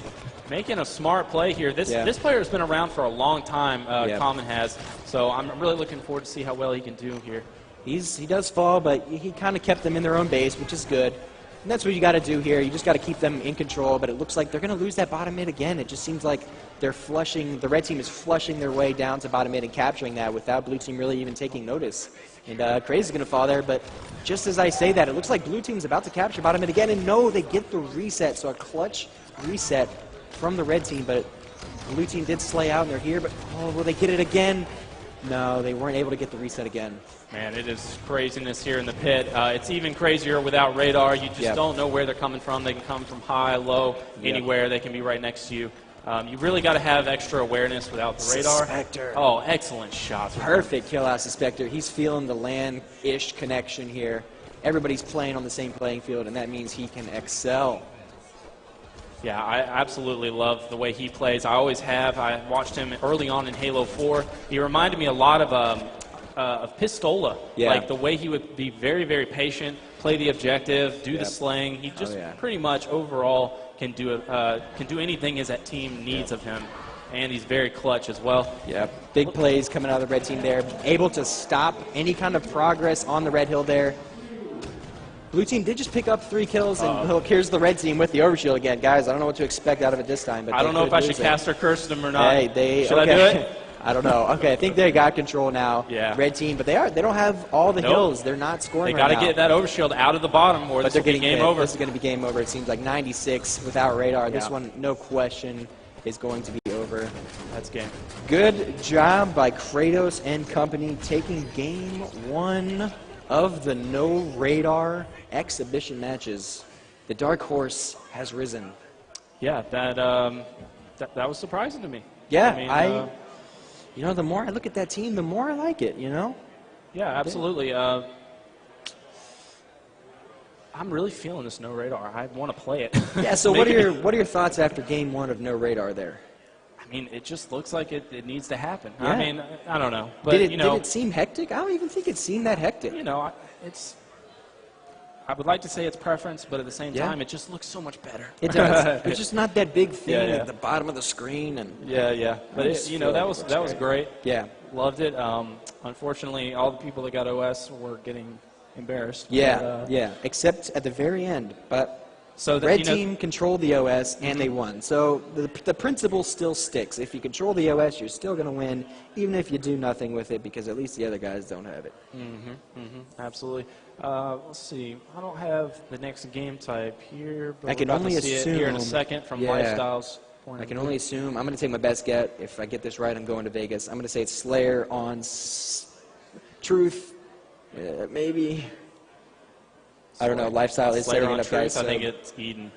making a smart play here. This player has been around for a long time, Common has, so I'm really looking forward to see how well he can do here. He does fall, but he kind of kept them in their own base, which is good. And that's what you got to do here. You just got to keep them in control, but it looks like they're going to lose that bottom mid again. It just seems like they're flushing, the red team is flushing their way down to bottom mid and capturing that without blue team really even taking notice. And Crazy is going to fall there, but just as I say that, it looks like blue team's about to capture bottom mid again, and no, they get the reset, so a clutch reset from the red team, but blue team did slay out and they're here, but will they get it again? No, they weren't able to get the reset again. Man, it is craziness here in the pit. It's even crazier without radar. You just don't know where they're coming from. They can come from high, low, anywhere. They can be right next to you. You really got to have extra awareness without the radar. Suspector. Oh, excellent shots. Perfect kill out Suspector. He's feeling the land-ish connection here. Everybody's playing on the same playing field, and that means he can excel. Yeah, I absolutely love the way he plays. I always have. I watched him early on in Halo 4. He reminded me a lot of Pistola. Like the way he would be very, very patient, play the objective, do the slaying. He just pretty much overall can do anything his team needs of him. And he's very clutch as well. Yep. Big plays coming out of the red team there. Able to stop any kind of progress on the red hill there. Blue team did just pick up 3 kills, and look, here's the red team with the overshield again. Guys, I don't know what to expect out of it this time. But I don't know if I should cast or curse them or not. Hey, should I do it? I don't know. Okay, I think they got control now. Red team, but they don't have all the hills. They're not scoring right now. They got to get that overshield out of the bottom, or this will be game over. This is going to be game over. It seems like 96 without radar. This one, no question, is going to be over. That's game. Good job by Kratos and company taking game 1 of the no radar exhibition matches. The dark horse has risen. Yeah, that was surprising to me. Yeah, I mean, the more I look at that team, the more I like it, Yeah, absolutely. I'm really feeling this no radar. I want to play it. Yeah, so what are your thoughts after game 1 of no radar there? I mean, it just looks like it needs to happen. Yeah. I mean, I don't know. But, did it seem hectic? I don't even think it seemed that hectic. I would like to say it's preference, but at the same time, it just looks so much better. It does. It's just not that big thing at the bottom of the screen. And But that was great. Yeah. Loved it. Unfortunately, all the people that got OS were getting embarrassed. Yeah, Except at the very end. But So that, Red team controlled the OS, and they won. So the principle still sticks. If you control the OS, you're still going to win, even if you do nothing with it, because at least the other guys don't have it. Absolutely. Let's see. I don't have the next game type here, but I can we're about only to see assume it here in a second from Lifestyle's point I of can view. only assume. I'm going to take my best get. If I get this right, I'm going to Vegas. I'm going to say it's Slayer on Truth. Maybe. I don't know. Lifestyle is Slayer setting on it up, Truth. guys. I So think it's Eden.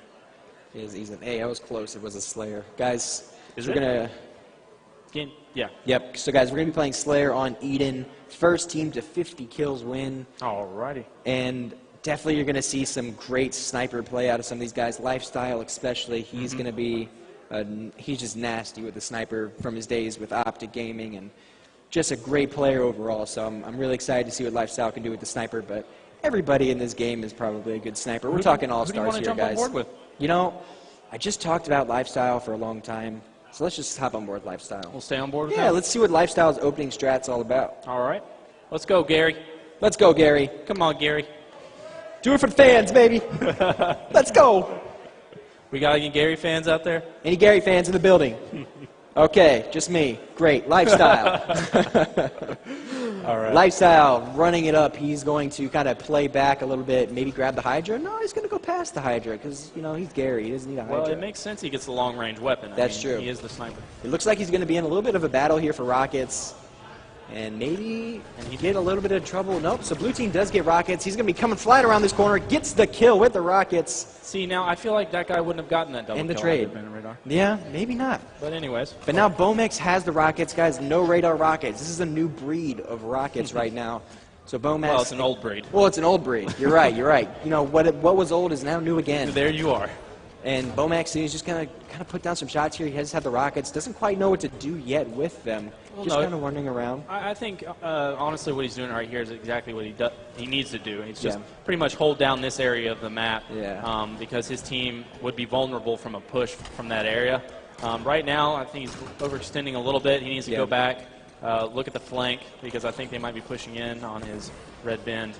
it is Eden. Hey, I was close. It was a Slayer. Guys, Is we're it? going to... Yeah. Yep. So, guys, we're going to be playing Slayer on Eden. First team to 50 kills win. Alrighty. And definitely you're going to see some great sniper play out of some of these guys. Lifestyle especially. He's going to be... he's just nasty with the sniper from his days with Optic Gaming, and just a great player overall. So I'm really excited to see what Lifestyle can do with the sniper. But everybody in this game is probably a good sniper. We're talking all-stars here, jump guys. on board with? You know, I just talked about Lifestyle for a long time. So let's just hop on board Lifestyle. We'll stay on board with Yeah, him? let's see what Lifestyle's opening strat's all about. All right. Let's go, Gary. Let's go, Gary. Come on, Gary. Do it for the fans, baby. Let's go. We got any Gary fans out there? Any Gary fans in the building? Okay, just me. Great. Lifestyle. All right. Lifestyle running it up. He's going to kind of play back a little bit, maybe grab the Hydra. No, he's going to go past the Hydra because, you know, he's Gary. He doesn't need a Hydra. Well, it makes sense he gets the long-range weapon. That's true. He is the sniper. It looks like he's going to be in a little bit of a battle here for rockets. And maybe he get a little bit of trouble. Nope, so blue team does get rockets. He's going to be coming flying around this corner. Gets the kill with the rockets. See, now I feel like that guy wouldn't have gotten that double In the kill trade. had there been a radar. Yeah, maybe not. But anyways. But now Bomex has the rockets, guys. No radar rockets. This is a new breed of rockets right now. So Bomex. Well, it's an old breed. Well, it's an old breed. You're right. You're right. You know what was old is now new again. There you are. And Bomex is just gonna kind of put down some shots here. He has had the rockets. Doesn't quite know what to do yet with them. Well, Just no, kind of running around. I think, honestly, what he's doing right here is exactly what he needs to do. He's just Yeah. pretty much hold down this area of the map Yeah. because his team would be vulnerable from a push from that area. Right now, I think he's overextending a little bit. He needs to Yeah. go back, look at the flank, because I think they might be pushing in on his red bend.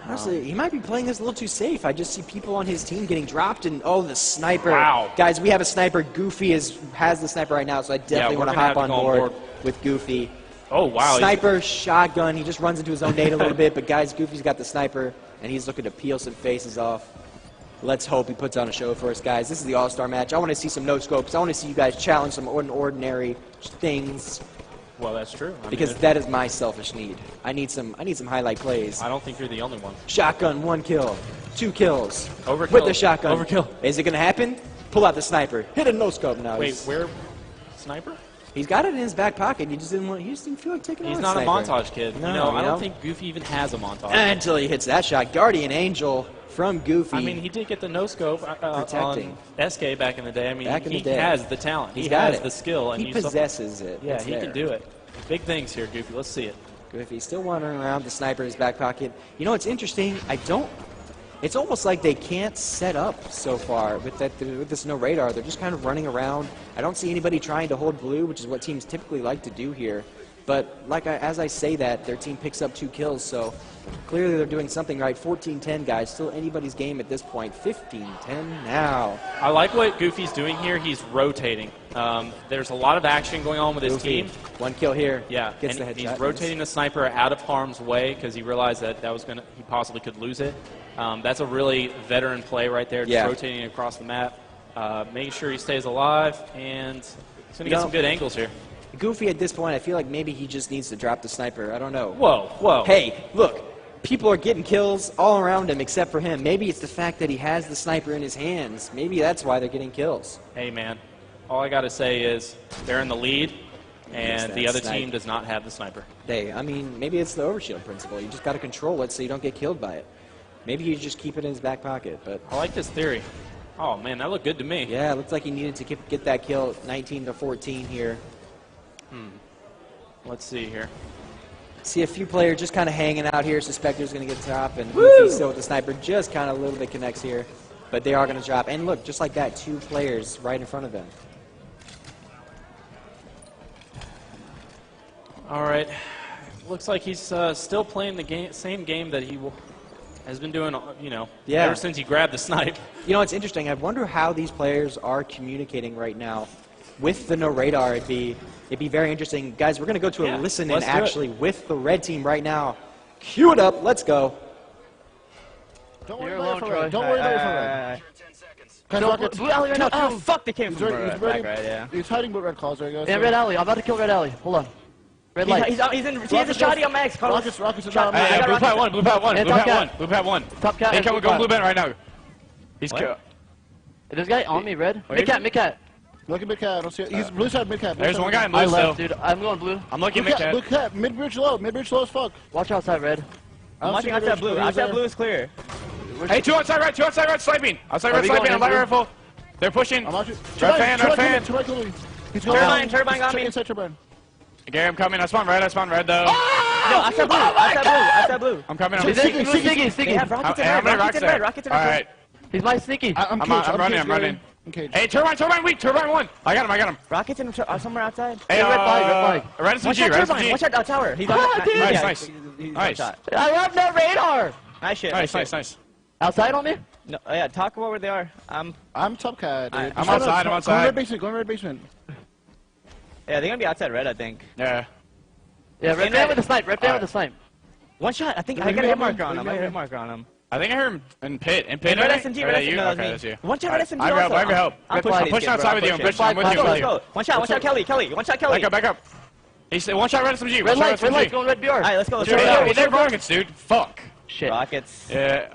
Honestly, he might be playing this a little too safe. I just see people on his team getting dropped, and oh, the sniper! Wow. Guys, we have a sniper. Goofy has the sniper right now, so I definitely we're want to gonna hop have on to go on board board. with Goofy. Oh, wow. Sniper, shotgun. He just runs into his own nade a little bit, but guys, Goofy's got the sniper, and he's looking to peel some faces off. Let's hope he puts on a show for us, guys. This is the All-Star match. I want to see some no-scopes. I want to see you guys challenge some ordinary things. Well, that's true. I Because mean, that is my selfish need. I need some highlight plays. I don't think you're the only one. Shotgun, 1 kill, 2 kills. Overkill. With the shotgun. Overkill. Is it going to happen? Pull out the sniper. Hit a no-scope now. Wait, where? Sniper? He's got it in his back pocket. He just didn't feel like taking it He's on not a sniper. montage kid. No, you know, I you don't know? think Goofy even has a montage. Until he hits that shot. Guardian Angel from Goofy. I mean, he did get the no-scope Protecting. on SK back in the day. I mean, Back in he the day. has the talent. He's He got has it. the skill. And He possesses it. Yeah, It's he there. can do it. Big things here, Goofy. Let's see it. Goofy still wandering around, the sniper in his back pocket. You know, it's interesting. It's almost like they can't set up so far with this no radar. They're just kind of running around. I don't see anybody trying to hold blue, which is what teams typically like to do here. But as I say that, their team picks up 2 kills, so clearly they're doing something right. 14-10, guys. Still anybody's game at this point. 15-10 now. I like what Goofy's doing here. He's rotating. There's a lot of action going on with his Goofy, team. 1 kill here. Yeah, Gets and the he's headshot. rotating the sniper out of harm's way because he realized that he possibly could lose it. That's a really veteran play right there, just Yeah. rotating across the map, making sure he stays alive, and he's going to get some good angles here. Goofy at this point, I feel like maybe he just needs to drop the sniper. I don't know. Whoa, whoa. Hey, look. People are getting kills all around him except for him. Maybe it's the fact that he has the sniper in his hands. Maybe that's why they're getting kills. Hey, man. All I got to say is they're in the lead, Yes, and the that other snipe. team does not have the sniper. Hey, I mean, maybe it's the overshield principle. You just got to control it so you don't get killed by it. Maybe you just keep it in his back pocket. But I like this theory. Oh, man, that looked good to me. yeah, it looks like he needed to get that kill. 19-14 here. Let's see here. See a few players just kind of hanging out here. Suspector's going to get top, and Goofy still with the sniper just kind of a little bit connects here. But they are going to drop. And look, just like that, 2 players right in front of them. All right. Looks like he's still playing the same game that has been doing, Yeah. ever since he grabbed the snipe. You know, it's interesting. I wonder how these players are communicating right now. With the no radar, it'd be very interesting. Guys, we're going to go to a listen-in let's do actually with the red team right now. Cue it up. Let's go. Don't worry about it. Don't worry about it. Blue alley right now. Oh, fuck, they came He's from ready. back right, yeah. He's hiding with red claws. There you go. Yeah, red alley. I'm about to kill red alley. Hold on. Red light. He's in a shotty on Max. Rockets is down. Hey, blue pad one, blue pad one, blue pad one, blue pad one. Top cat. Hey, go blue band right now. He's killed. Is this guy on me, red? Mid cat. Look at mid cat. I don't see it. He's blue side mid cat. There's one guy in blue still. Dude, I'm going blue. I'm looking mid cat. Blue cat. Mid bridge low as fuck. Watch outside, red. I'm watching outside blue. Outside blue is clear. Hey, two outside right, sniping. Outside right, sniping. I'm light rifle. They're pushing. I'm watching. Red fan. He's Turbine got me. Inside turbine. Gary, I'm coming. I spawned red though. No, outside blue. I'm coming. Sticky. I'm rockets in red. All right. He's my sticky. I'm running. Hey, turbine weak. Turbine one. I got him. Rockets in somewhere outside. Hey, red flag. Red SMG. Watch out, tower. He's Nice. I have no radar. Nice. Outside on me? No, yeah, talk about where they are. I'm top cat, dude. I'm outside. Go in red basement. Yeah, they're gonna be outside red, I think. Yeah. Yeah, red fan with the snipe. One shot. I think I got a hit marker on him. I think I heard him in pit. Red SMG, red SMG. Okay, that's you. One shot, red SMG. I can help. I'm pushing outside with you. I'm with you. Let's go. One shot, Kelly. One shot, Kelly. Back up. He said one shot red SMG. Red light, going red BR. Alright, let's go. They're rockets, dude. Fuck. Shit. Rockets. Yeah.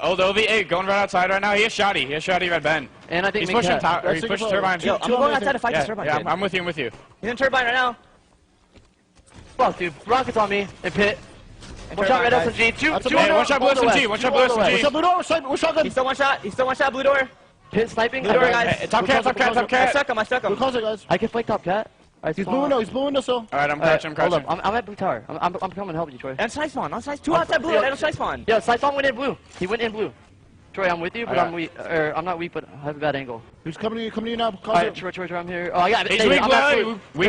Old OV8 going right outside right now. He has shoddy red Ben. And I think he's pushing he's pushing turbine. Yo, I'm going outside to fight this turbine. Yeah, I'm with you. He's in turbine right now. Fuck, dude. Rockets on me. And pit. Watch out, red SMG. One shot blue SMG. One shot blue SMG. Blue door, sniper. We're shotgun. He's still one shot, blue door. Pit sniping. Blue door, guys. Top cat. I stuck him. We're closing, guys. I can flank top cat. He's blue window still. Alright, I'm crouching. Hold up. I'm at blue tower. I'm coming to help you, Troy. And snipe spawn. Two outside blue. And snipe spawn. Yeah, snipe spawn went in blue. He went in blue. Troy, I'm with you, but I'm weak. I'm not weak, but I have a bad angle. Who's coming to you now? Alright, Troy, I'm here. Oh, I got it. He's weak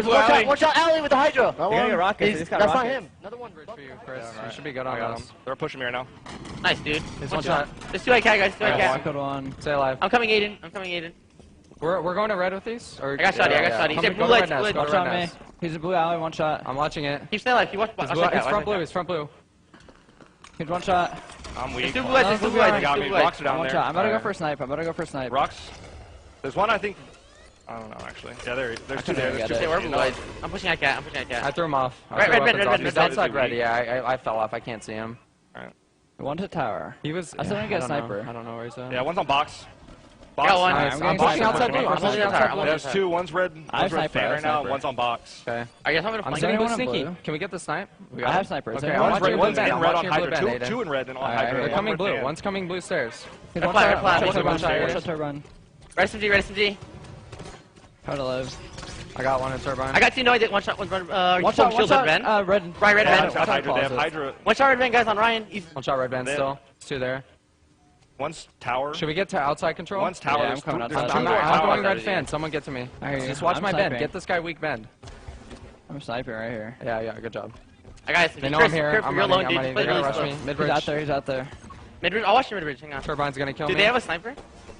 blue alley. Watch out, alley with the Hydra. They're gonna get rockets. That's not him. Another one. For you, Chris. You should be good on those. They're pushing me right now. Nice, dude. There's one shot. There's two cat, guys. One killed one. Stay alive. I'm coming, Aiden. We're going to red with these? Or I got shot. He's in blue lights. Watch out me. He's a blue alley, one shot. I'm watching it. Keep staying alive. He's front blue. He's one shot. I'm weak. Two blue lights. Got me. Rocks are down there. I'm about to go for a snipe. Rocks. There's one, I think. I don't know, actually. Yeah, there's two there. We're blue lights. I'm pushing that cat. I threw him off. Red. He's outside red. Yeah, I fell off. I can't see him. Alright. One to tower. He was. I still want to get a sniper. I don't know where he's at. Yeah, one's on box. Got one. I'm pushing outside blue. There's two. One's red fan right now. One's on box. Okay. I guess I'm gonna I'm flank blue sneaky. Can we get the snipe? I have snipers. Okay, one's in red on Hydra. Two in red and on Hydra. They're coming blue. One's coming blue stairs. Red flag. One shot turbine. Red SMG. How to live. I got one in turbine. I got two. No, I did one shot. One shot. Red. Right, red van. Hydra. One shot red van, guys, on Ryan. One shot red van still. It's two there. One's tower. Should we get to outside control? One's tower. Yeah, I'm coming outside. I'm going red fan. Someone get to me. Just watch my bend. Get this guy weak bend. I'm sniping right here. Yeah, good job. I got it. They know I'm here. I'm running. They're gonna rush me. Mid-bridge. He's out there. Mid-bridge. I'll watch the mid-bridge. Hang on. Turbine's gonna kill me. Do they have a sniper?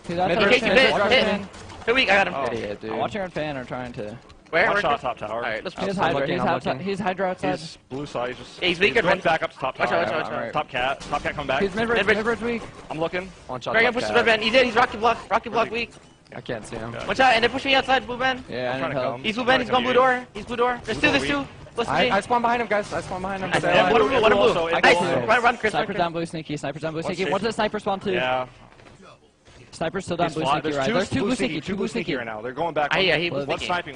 He's out there. Hit. Too weak. I got him. Idiot, dude. I'm watching red fan or trying to. Where? One shot top tower. Alright, let's He's Hydra. He's Hydra outside. He's blue side. He's weak. Going back up to top tower. Watch out. Top cat coming back. He's mid-bridge weak. I'm looking. One shot. Greg, I'm pushing red band. He's in. He's rocket block weak. I can't see him. Watch out, and they're pushing me outside, blue band. Yeah, I need help. He's blue band. He's going blue door. There's two. Listen to me. I spawned behind him, guys. I spawned behind him. One blue. Nice. Run, Chris. Sniper down blue sneaky. What's the sniper spawn too? Yeah. Sniper's still down blue sneaky, right? There's two blue sneaky right now. They're going back. One's sniping.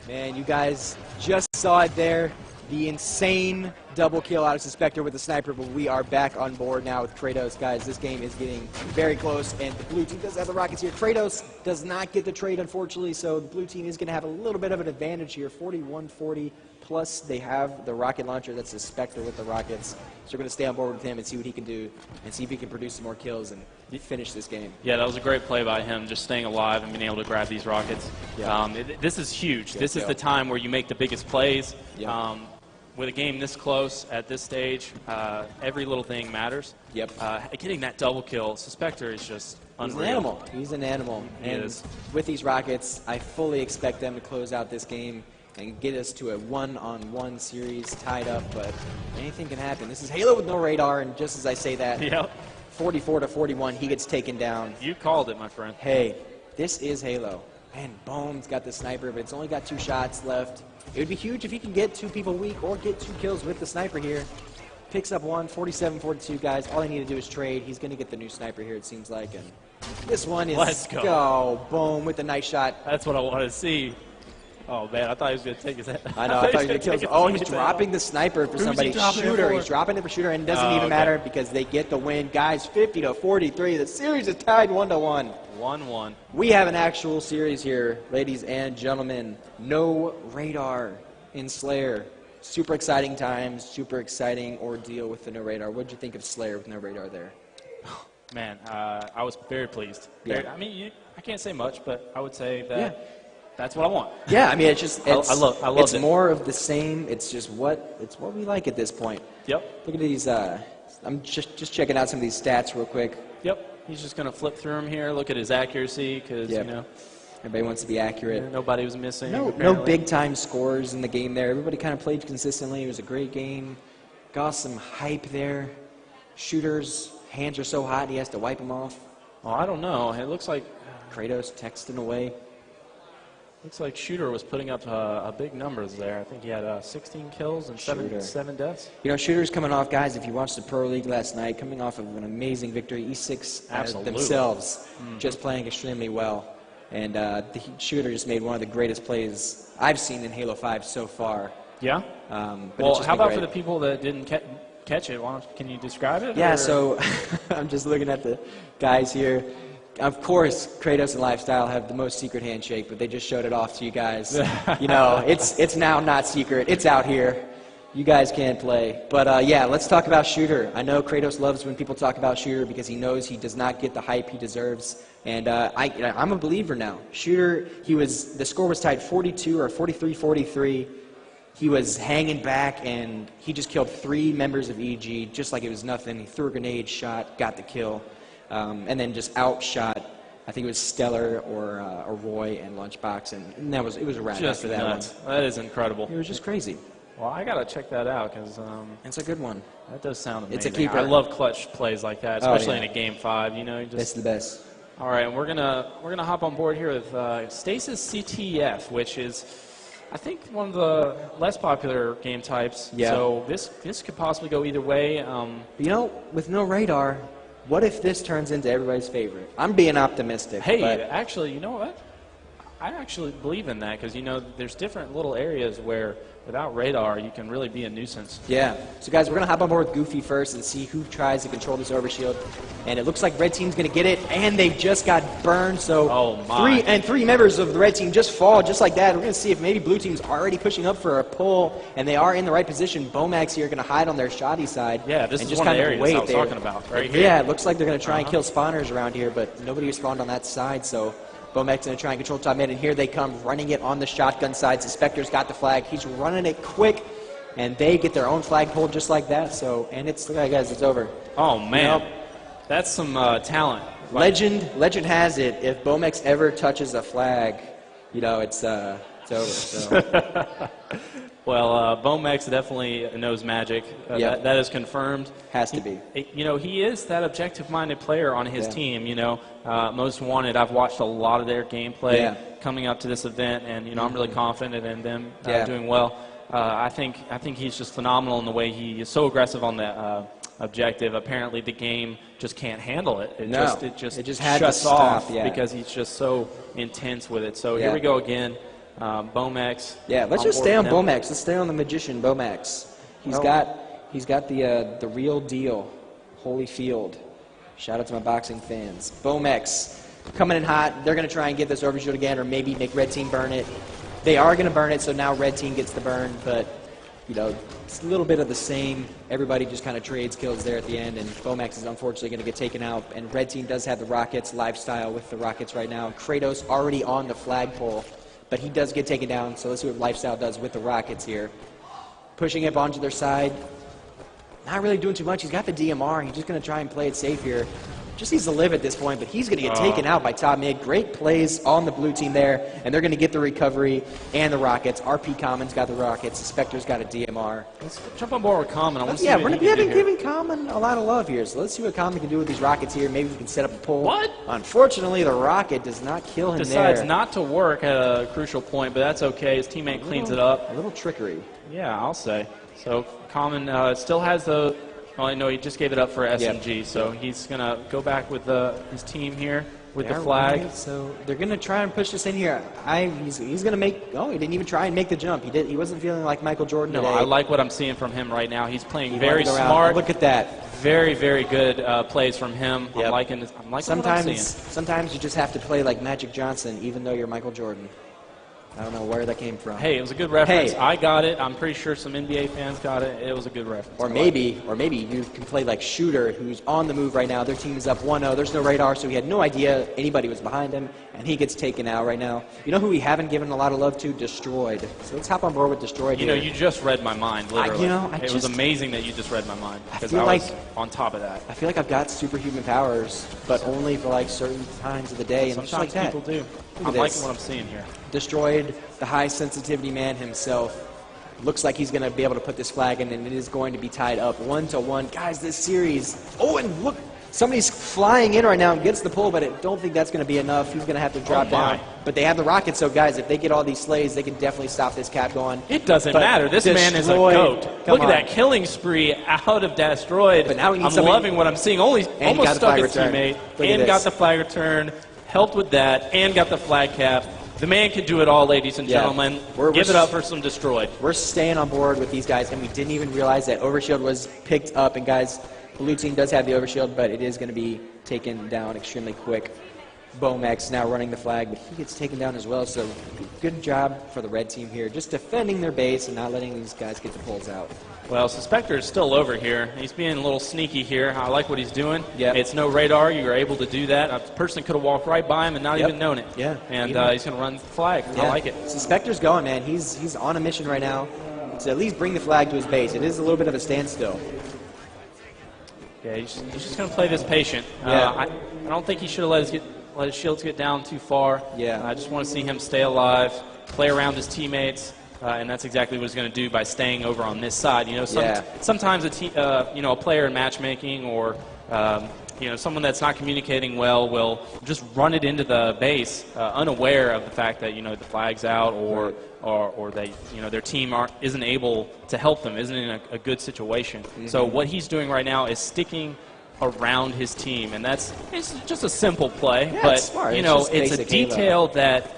Man, you guys just saw it there. The insane double kill out of Suspector with the sniper, but we are back on board now with Kratos. Guys, this game is getting very close, and the blue team does have the rockets here. Kratos does not get the trade, unfortunately, so the blue team is going to have a little bit of an advantage here, 41-40, plus they have the rocket launcher. That's Suspector with the rockets. So we're going to stay on board with him and see what he can do, and see if he can produce some more kills and finish this game. Yeah, that was a great play by him, just staying alive and being able to grab these rockets. Yeah. This is huge. This is the time where you make the biggest plays. Yeah. with a game this close at this stage, every little thing matters. Yep. Getting that double kill, Suspector is just unreal. He's an animal. He's an animal. He and is. With these Rockets, I fully expect them to close out this game and get us to a one-on-one series tied up, but anything can happen. This is Halo with no radar, and just as I say that, Yep. 44-41, he gets taken down. You called it, my friend. Hey, this is Halo. Man, Bohm's got the sniper, but it's only got 2 shots left. It would be huge if he can get 2 people weak or get 2 kills with the sniper here. Picks up 1, 47-42, guys. All they need to do is trade. He's going to get the new sniper here, it seems like. And this one is Let's go. Boom with the nice shot. That's what I wanted to see. Oh, man, I thought he was going to take his head. I know, I thought he was going to kill. Oh, he's dropping the sniper for Who's he somebody. dropping it Shooter. for? He's dropping it for Shooter, and it doesn't Oh, even okay. matter because they get the win. Guys, 50-43. The series is tied 1-1. 1-1. We have an actual series here, ladies and gentlemen. No radar in Slayer. Super exciting times, super exciting ordeal with the no radar. What did you think of Slayer with no radar there? Man, I was very pleased. Yeah. I mean, I can't say much, but I would say that that's what I want. Yeah, I mean, it's just I love it's it. more of the same. It's just what we like at this point. Yep. Look at these. I'm just checking out some of these stats real quick. Yep. He's just going to flip through them here, look at his accuracy, because, Yep. you know, Everybody wants to be accurate. nobody was missing. No apparently. big time scores in the game there. Everybody kind of played consistently. It was a great game. Got some hype there. Shooter's hands are so hot he has to wipe them off. Well, I don't know. It looks like Kratos texting away. Shooter was putting up big numbers there. I think he had 16 kills and Shooter. seven deaths. You know, Shooter's coming off, guys, if you watched the Pro League last night, coming off of an amazing victory. E6 Absolutely. themselves just playing extremely well. And the Shooter just made one of the greatest plays I've seen in Halo 5 so far. Yeah? But it's Well, just how been about great. for the people that didn't catch it? Can you describe it? Yeah, or- so I'm just looking at the guys here. Of course, Kratos and Lifestyle have the most secret handshake, but they just showed it off to you guys. You know, it's now not secret. It's out here. You guys can't play. But yeah, let's talk about Shooter. I know Kratos loves when people talk about Shooter because he knows he does not get the hype he deserves. And I'm a believer now. Shooter, the score was tied 42 or 43-43. He was hanging back, and he just killed 3 members of EG just like it was nothing. He threw a grenade, shot, got the kill, and then just outshot. I think it was Stellar or Roy and Lunchbox, and it was a wrap Just after that nuts. one. That is incredible. It was just crazy. Well, I got to check that out because It's a good one. that does sound amazing. It's a keeper. I love clutch plays like that, Oh, especially yeah. in a game 5. You know, you just That's the best. All right, and we're gonna hop on board here with Stasis CTF, which is, I think, one of the less popular game types. Yeah. So this could possibly go either way. You know, with no radar, what if this turns into everybody's favorite? I'm being optimistic. Hey, but actually, you know what? I actually believe in that because, you know, there's different little areas where without radar you can really be a nuisance. yeah. So, guys, we're going to hop on board with Goofy first and see who tries to control this overshield. And it looks like Red Team's going to get it, and they just got burned. So, Oh, my. three members of the Red Team just fall just like that. We're going to see if maybe Blue Team's already pushing up for a pull, and they are in the right position. Bomax here going to hide on their shoddy side. Yeah, this and is just one of kind the areas wait I was there. talking about, right here. Yeah, it looks like they're going to try and kill spawners around here, but nobody spawned on that side, so Bomax going to try and control top mid, and here they come running it on the shotgun side. Suspector's got the flag. He's running it quick, and they get their own flag pulled just like that. So, and it's, look at that, guys, it's over. Oh man, Nope. that's some talent. Legend has it, if Bomex ever touches a flag, you know, it's over. So. Well, Bomex definitely knows magic. Yep. That is confirmed. Has to be. You know, he is that objective-minded player on his Yeah. team. You know, Most Wanted. I've watched a lot of their gameplay Yeah. coming up to this event, and you know, I'm really confident in them Yeah. doing well. I think he's just phenomenal in the way he is so aggressive on the objective. Apparently, the game just can't handle it. It No. just had to shuts stop, off yeah. because he's just so intense with it. So Yeah. here we go again. Bomex. Yeah, let's just stay on board with them. Bomax. Let's stay on the magician Bomax. He's Oh. got the real deal, Holyfield. Shout out to my boxing fans. Bomax coming in hot. They're going to try and get this overshield again, or maybe make Red Team burn it. They are going to burn it, so now Red Team gets the burn. But you know, it's a little bit of the same. Everybody just kind of trades kills there at the end, and Bomax is unfortunately going to get taken out. And Red Team does have the Rockets lifestyle with the Rockets right now. Kratos already on the flagpole. But he does get taken down, so let's see what Lifestyle does with the Rockets here. pushing it onto their side. Not really doing too much. He's got the DMR. He's just going to try and play it safe here. Just needs to live at this point, but he's going to get taken out by top mid. Great plays on the blue team there, and they're going to get the recovery and the rockets. RP Common's got the rockets. The Spectre's got a DMR. Let's jump on board with Common. I want to see Yeah, what we he can haven't do here. given Common a lot of love here, so let's see what Common can do with these rockets here. Maybe we can set up a pull. What? Unfortunately, the rocket does not kill him Decides there. not to work at a crucial point, but that's okay. His teammate cleans it up. A little trickery. Yeah, I'll say. So Common still has the. Oh, I know he just gave it up for SMG, so he's gonna go back with his team here with the flag. Right. So they're gonna try and push this in here. He's gonna make. Oh, he didn't even try and make the jump. He wasn't feeling like Michael Jordan No, today. I like what I'm seeing from him right now. He's playing He very wanted to go out. smart. Look at that. Very, very good plays from him. Yep. I'm liking what I'm seeing. Sometimes you just have to play like Magic Johnson, even though you're Michael Jordan. I don't know where that came from. Hey, it was a good reference. Hey. I got it. I'm pretty sure some NBA fans got it. It was a good reference. Or maybe you can play like Shooter, who's on the move right now. Their team is up 1-0. There's no radar, so he had no idea anybody was behind him, and he gets taken out right now. You know who we haven't given a lot of love to? Destroyed. So let's hop on board with Destroyed You here. know, you just read my mind, literally. It was just amazing that you just read my mind, because feel I was like- on top of that. I feel like I've got superhuman powers, but only for like certain times of the day, and just like Sometimes that. people do. Look I'm at liking this. what I'm seeing here. Destroyed, the high sensitivity man himself. Looks like he's going to be able to put this flag in, and it is going to be tied up 1-1. Guys, this series. Oh, and look, somebody's flying in right now and gets the pull, but I don't think that's going to be enough. He's going to have to drop down. But they have the rockets, so guys, if they get all these slays, they can definitely stop this cap going. It doesn't But matter. This man is a Destroyed- goat. Come Look at on. that killing spree out of Destroyed. But now he needs I'm somebody- loving what I'm seeing. Almost got the stuck flag his return. teammate Look at and got this. the flag return, helped with that, and got the flag cap. The man can do it all, ladies and Yeah. gentlemen. We're Give it up for some Destroyed. We're staying on board with these guys, and we didn't even realize that Overshield was picked up. And guys, blue team does have the Overshield, but it is going to be taken down extremely quick. Bomex now running the flag, but he gets taken down as well. So good job for the red team here, just defending their base and not letting these guys get the pulls out. Well, Suspector is still over here. He's being a little sneaky here. I like what he's doing. Yep. It's no radar. You are able to do that. A person could have walked right by him and not Yep. even known it. Yeah. And Even- he's going to run the flag. I like it. Suspector's going, man. He's on a mission right now to at least bring the flag to his base. It is a little bit of a standstill. Yeah, he's just going to play this patient. Yeah. I don't think he should have let his shields get down too far. Yeah. I just want to see him stay alive, play around his teammates, and that's exactly what he's going to do by staying over on this side. You know, sometimes a player in matchmaking or someone that's not communicating well will just run it into the base, unaware of the fact that the flag's out or they their team isn't able to help them, isn't in a good situation. Mm-hmm. So what he's doing right now is sticking around his team, and it's just a simple play, Yeah, but it's smart. it's It's just a basic detail that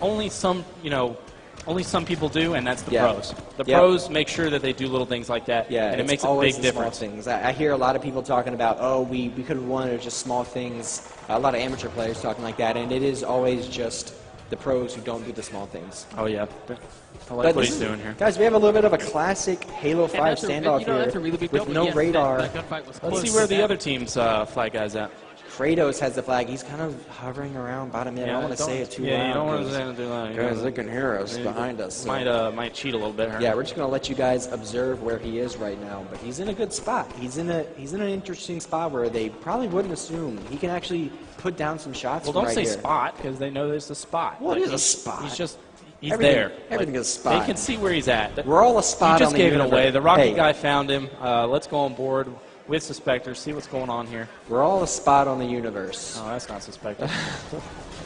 only some people do, and that's the Yeah. pros. The Yep. pros make sure that they do little things like that, Yeah, and it it's makes a always big the small difference. things. I hear a lot of people talking about, we could have won, or just small things. A lot of amateur players talking like that, and it is always just the pros who don't do the small things. Oh yeah, I like But what this he's is- doing here. Guys, we have a little bit of a classic Halo 5 that's standoff here that's a really big with deal, no but yes, radar. that gunfight was Let's close. see where the other team's flag guy's at. Kratos has the flag. He's kind of hovering around bottom mid. I don't want to say it too loud. Yeah, you don't want to 'cause- say it too loud. Guys, they can hear us behind us. So. Might cheat a little bit here. Yeah, we're just going to let you guys observe where he is right now. But he's in a good spot. He's in an interesting spot where they probably wouldn't assume. He can actually put down some shots Well, from don't right say here. spot, because they know there's a spot. Well, it Like, is a spot. He's Everything- there. everything Like, is a spot. They can see where he's at. We're all a spot You just on the gave it universe. away. The rocket Hey. guy found him. Let's go on board with Suspector, see what's going on here. We're all a spot on the universe. Oh, that's not Suspector.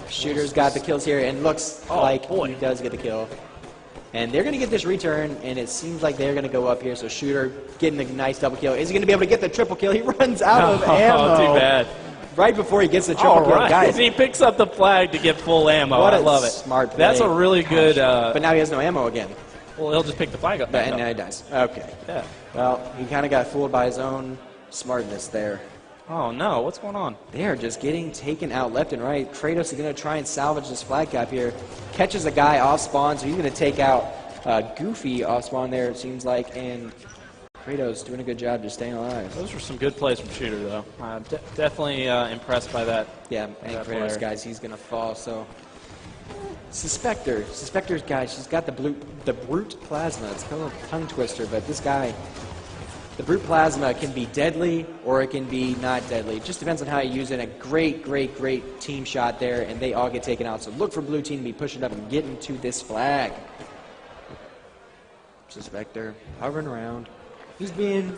Shooter's got the kills here, and looks like boy. he does get the kill. And they're going to get this return, and it seems like they're going to go up here. So Shooter getting a nice double kill. Is he going to be able to get the triple kill? He runs out of ammo. Oh, too bad. Right before he gets the triple All kill. right. Guys, He picks up the flag to get full ammo. what I a love it. smart play. That's a really good. but now he has no ammo again. Well, he'll just pick the flag up. back And up. now he dies. Okay. Yeah. Well, he kind of got fooled by his own smartness there. Oh no, what's going on? They are just getting taken out left and right. Kratos is going to try and salvage this flag cap here. Catches a guy off spawn, so he's going to take out Goofy off spawn there, it seems like. And Kratos doing a good job just staying alive. Those were some good plays from Shooter, though. Definitely impressed by that. Yeah, and that Kratos, player. guys, he's going to fall. So Suspector's guy, she's got the brute plasma. It's kind of a tongue twister, but this guy, the brute plasma can be deadly or it can be not deadly. It just depends on how you use it. A great team shot there, and they all get taken out. So look for blue team to be pushing up and getting to this flag. Suspector hovering around. He's being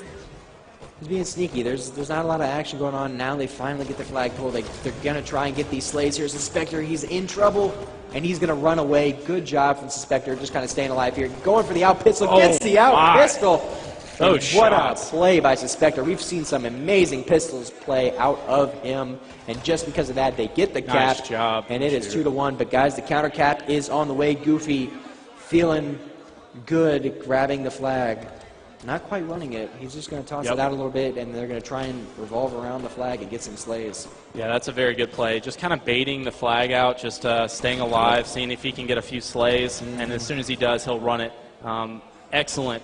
sneaky. There's not a lot of action going on. Now they finally get the flag pulled. They're going to try and get these slays here. Suspector, he's in trouble, and he's going to run away. Good job from Suspector, just kind of staying alive here. Going for the out pistol. Gets the out pistol. What a play by Suspector. We've seen some amazing pistols play out of him, and just because of that, they get the cap. Nice job. And it is 2-1. But, guys, the counter cap is on the way. Goofy feeling good grabbing the flag. Not quite running it. He's just going to toss it out a little bit, and they're going to try and revolve around the flag and get some slays. Yeah, that's a very good play. Just kind of baiting the flag out, just staying alive, seeing if he can get a few slays, and as soon as he does, he'll run it. Excellent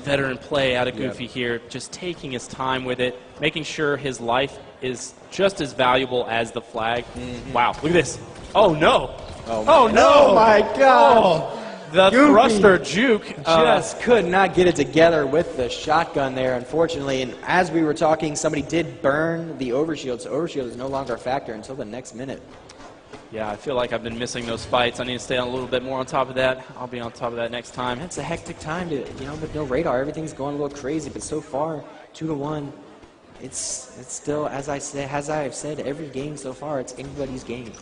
veteran play out of Goofy here, just taking his time with it, making sure his life is just as valuable as the flag. Wow, look at this. Oh, no. Oh no. Oh, my God. Oh. The Goofy thruster juke just could not get it together with the shotgun there, unfortunately. And as we were talking, somebody did burn the overshield, so overshield is no longer a factor until the next minute. Yeah, I feel like I've been missing those fights. I need to stay on a little bit more on top of that. I'll be on top of that next time. It's a hectic time to, with no radar. Everything's going a little crazy, but so far, 2-1. It's still, as I've said, every game so far, it's anybody's game.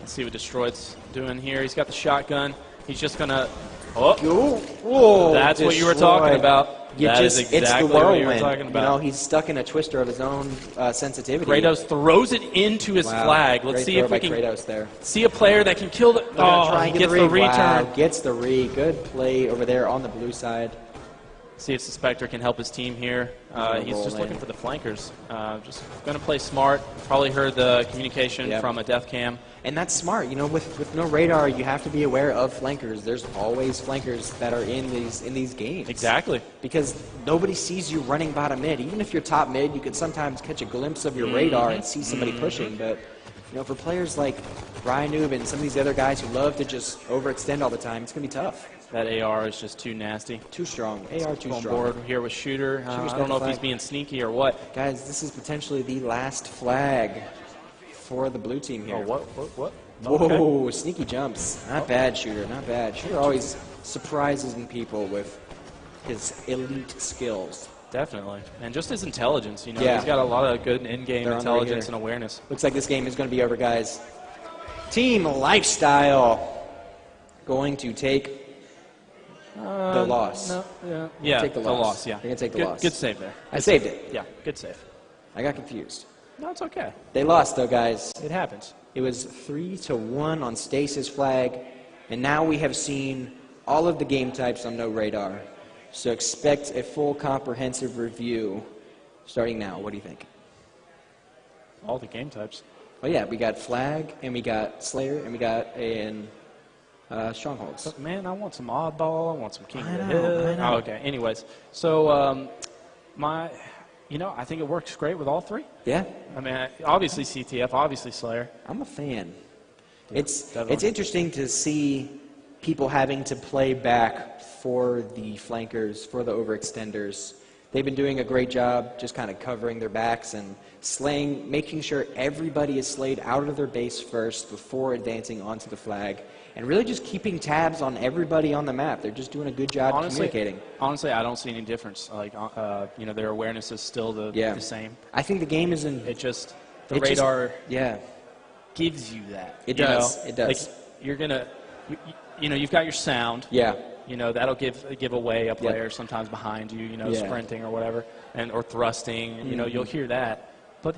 Let's see what Destroyed's doing here. He's got the shotgun. He's just going to... Oh, whoa, that's what you were talking about. That is exactly it's the what whirlwind. you were talking about. He's stuck in a twister of his own sensitivity. Kratos throws it into his flag. Let's see if we can see a player that can kill the... Oh, he gets the return. Wow, gets the re. Good play over there on the blue side. See if Suspector can help his team here. He's just looking for the flankers. Just going to play smart. Probably heard the communication from a death cam. And that's smart. With no radar, you have to be aware of flankers. There's always flankers that are in these games. Exactly. Because nobody sees you running bottom mid. Even if you're top mid, you could sometimes catch a glimpse of your radar and see somebody pushing. But for players like Ryan Noob and some of these other guys who love to just overextend all the time, it's going to be tough. That AR is just too nasty. Too strong. AR too strong. Board here with Shooter. I don't know if he's being sneaky or what. Guys, this is potentially the last flag for the blue team here. Oh, what? Whoa, sneaky jumps. Not bad, Shooter. Not bad. Shooter always surprises people with his elite skills. Definitely. And just his intelligence. He's got a lot of good in-game intelligence and awareness. Looks like this game is going to be over, guys. Team Lifestyle going to take the loss. Yeah, take the loss. Yeah. They're going to take the loss. Good save there. I saved it. Yeah, good save. I got confused. No, it's okay. They lost, though, guys. It happens. It was 3-1 on Stasis flag, and now we have seen all of the game types on no radar. So expect a full comprehensive review starting now. What do you think? All the game types. Oh yeah, we got flag, and we got Slayer, and we got Strongholds. But man, I want some oddball. I want some King of the I Hill. know. Oh, okay. Anyways, so I think it works great with all three. Yeah. I mean, obviously CTF, obviously Slayer. I'm a fan. Yeah, it's interesting to see people having to play back for the flankers, for the overextenders. They've been doing a great job just kind of covering their backs and slaying, making sure everybody is slayed out of their base first before advancing onto the flag, and really just keeping tabs on everybody on the map. They're just doing a good job communicating. Honestly, I don't see any difference. Like, their awareness is still the same. I think the game is in... The radar gives you that. It does. It does. Like, you're going to... you've got your sound. Yeah. That'll give away a player sometimes behind you, sprinting or whatever, or thrusting. You'll hear that. But,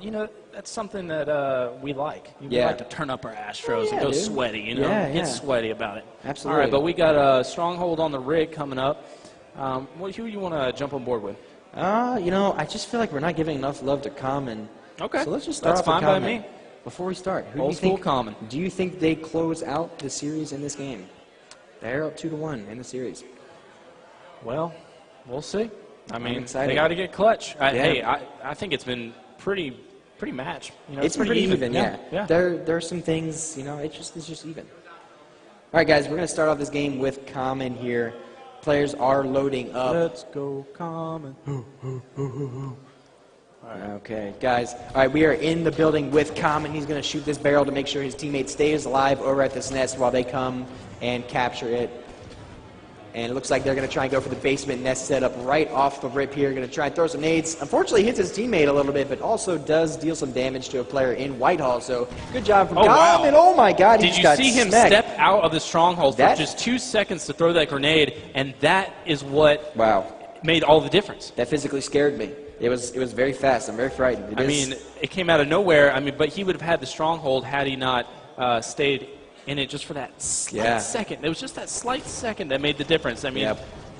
that's something that we like. We like to turn up our Astros and go sweaty, get sweaty about it. Absolutely. All right, but we got a Stronghold on the rig coming up. Who do you want to jump on board with? I just feel like we're not giving enough love to Common. Okay. So let's just start off with fine Common. by me. Before we start, who Old do you think, school Common. Do you think they close out the series in this game? They're up 2-1 in the series. Well, we'll see. I mean, excited. they got to get clutch. Hey, I think it's been pretty matched. It's been pretty even. Yeah. Yeah. There are some things. It's just even. All right, guys, we're going to start off this game with Common here. Players are loading up. Let's go, Common. Okay, guys. All right, we are in the building with Common. He's going to shoot this barrel to make sure his teammate stays alive over at this nest while they come and capture it. And it looks like they're going to try and go for the basement nest setup right off the rip here. Going to try and throw some nades. Unfortunately, hits his teammate a little bit, but also does deal some damage to a player in Whitehall. So good job from Common. Wow. Oh, my God. Did you see him smacked. step out of the stronghold for just 2 seconds to throw that grenade? And that is what made all the difference. That physically scared me. It was very fast. I'm very frightened. I mean, it came out of nowhere. I mean, but he would have had the stronghold had he not stayed in it just for that slight second. It was just that slight second that made the difference. I mean,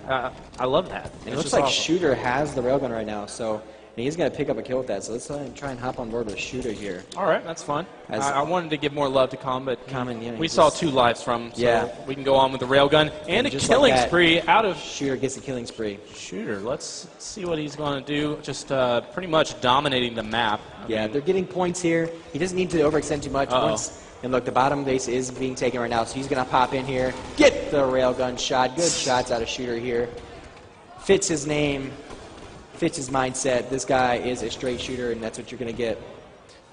I love that. And it looks like Shooter has the railgun right now, so he's going to pick up a kill with that. So let's try and hop on board with Shooter here. All right, that's fun. I wanted to give more love to Common, but we saw 2 lives from him, so we can go on with the railgun and a killing spree out of Shooter gets a killing spree. Shooter, let's see what he's going to do. Just pretty much dominating the map. I mean, they're getting points here. He doesn't need to overextend too much. And look, the bottom base is being taken right now, so he's going to pop in here, get the railgun shot. Good shots out of Shooter here. Fits his name, fits his mindset. This guy is a straight shooter, and that's what you're going to get.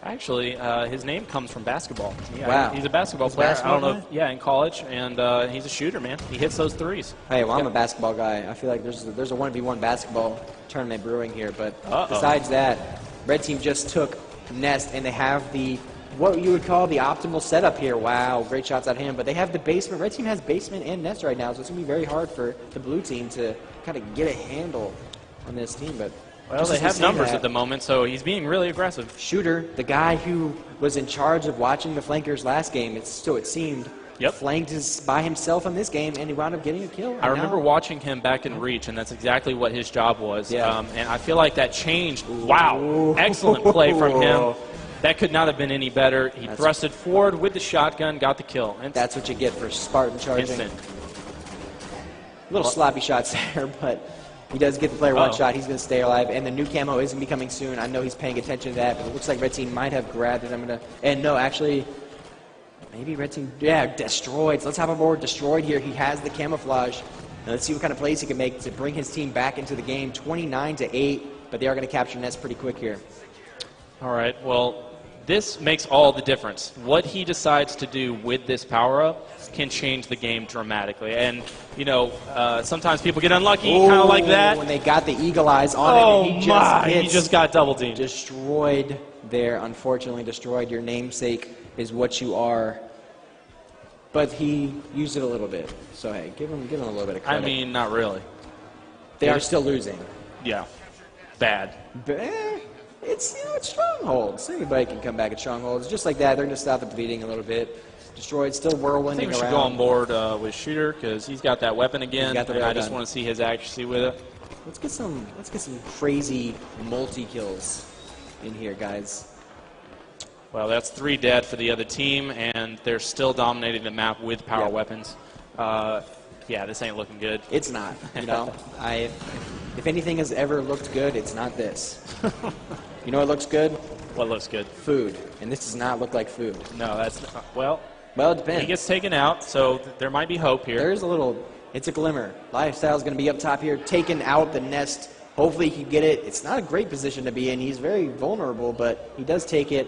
Actually, his name comes from basketball. Yeah, wow. He's a basketball player. I don't know. In college, and he's a shooter, man. He hits those threes. Hey, well, I'm a basketball guy. I feel like there's a 1v1 basketball tournament brewing here, but besides that, Red Team just took Nest, and they have what you would call the optimal setup here. Wow, great shots at him. But they have the basement. Red Team has basement and nest right now, so it's going to be very hard for the blue team to kind of get a handle on this team. But well, they have numbers at the moment, so he's being really aggressive. Shooter, the guy who was in charge of watching the flankers last game, it seemed, flanked by himself in this game, and he wound up getting a kill. I remember watching him back in Reach, and that's exactly what his job was. And I feel like that changed. Wow, excellent play from him. That could not have been any better. He thrusted forward with the shotgun, got the kill. And that's what you get for Spartan charging. Instant. Little sloppy shots there, but he does get the player one shot. He's going to stay alive, and the new camo is going to be coming soon. I know he's paying attention to that, but it looks like Red Team might have grabbed it. And no, actually, maybe Red Team, destroyed. So let's have him over destroyed here. He has the camouflage. Now let's see what kind of plays he can make to bring his team back into the game. 29-8, but they are going to capture Nest pretty quick here. All right, well, this makes all the difference. What he decides to do with this power-up can change the game dramatically. And, you know, sometimes people get unlucky, kind of like that. When they got the eagle eyes on him, he just got double-teamed. Destroyed there, unfortunately destroyed. Your namesake is what you are. But he used it a little bit. So, hey, give him a little bit of credit. I mean, not really. They are still losing. Yeah. Bad. It's strongholds. Anybody can come back at strongholds. Just like that, they're going to stop the bleeding a little bit. Destroyed, still whirlwinding around. I think we should go on board with Shooter because he's got that weapon again, and I just want to see his accuracy with it. Let's get some crazy multi-kills in here, guys. Well, that's 3 dead for the other team, and they're still dominating the map with power weapons. This ain't looking good. It's not. You know, if anything has ever looked good, it's not this. You know what looks good? What looks good? Food. And this does not look like food. No, that's well, it depends. He gets taken out, so there might be hope here. There's it's a glimmer. Lifestyle's going to be up top here, taking out the nest. Hopefully he can get it. It's not a great position to be in. He's very vulnerable, but he does take it.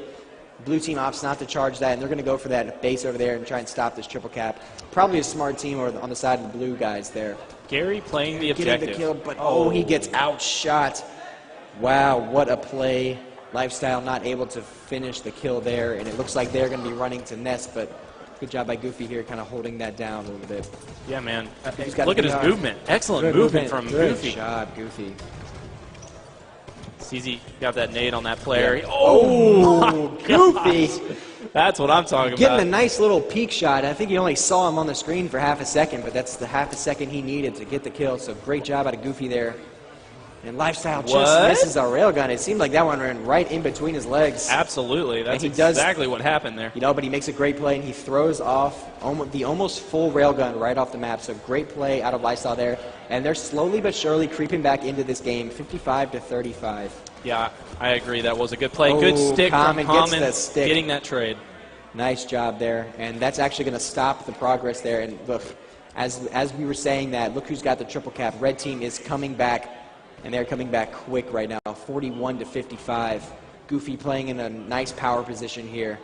Blue team opts not to charge that, and they're going to go for that base over there and try and stop this triple cap. Probably a smart team on the side of the blue guys there. Gary playing the objective. Getting the kill, but he gets outshot. Wow, what a play. Lifestyle not able to finish the kill there, and it looks like they're going to be running to Nest, but good job by Goofy here kind of holding that down a little bit. Yeah, man. Look at his movement. Excellent movement from Goofy. Good job, Goofy. CZ got that nade on that player. Yeah. Oh, Goofy. That's what I'm talking about. Getting a nice little peek shot. I think he only saw him on the screen for half a second, but that's the half a second he needed to get the kill. So great job out of Goofy there. And Lifestyle just misses a railgun. It seemed like that one ran right in between his legs. Absolutely. That's exactly what happened there. You know, but he makes a great play, and he throws off the almost full railgun right off the map. So great play out of Lifestyle there. And they're slowly but surely creeping back into this game, 55-35. Yeah, I agree. That was a good play. Good stick from Common getting that trade. Nice job there. And that's actually going to stop the progress there. And look, as we were saying that, look who's got the triple cap. Red team is coming back, and they're coming back quick right now, 41-55. Goofy playing in a nice power position here,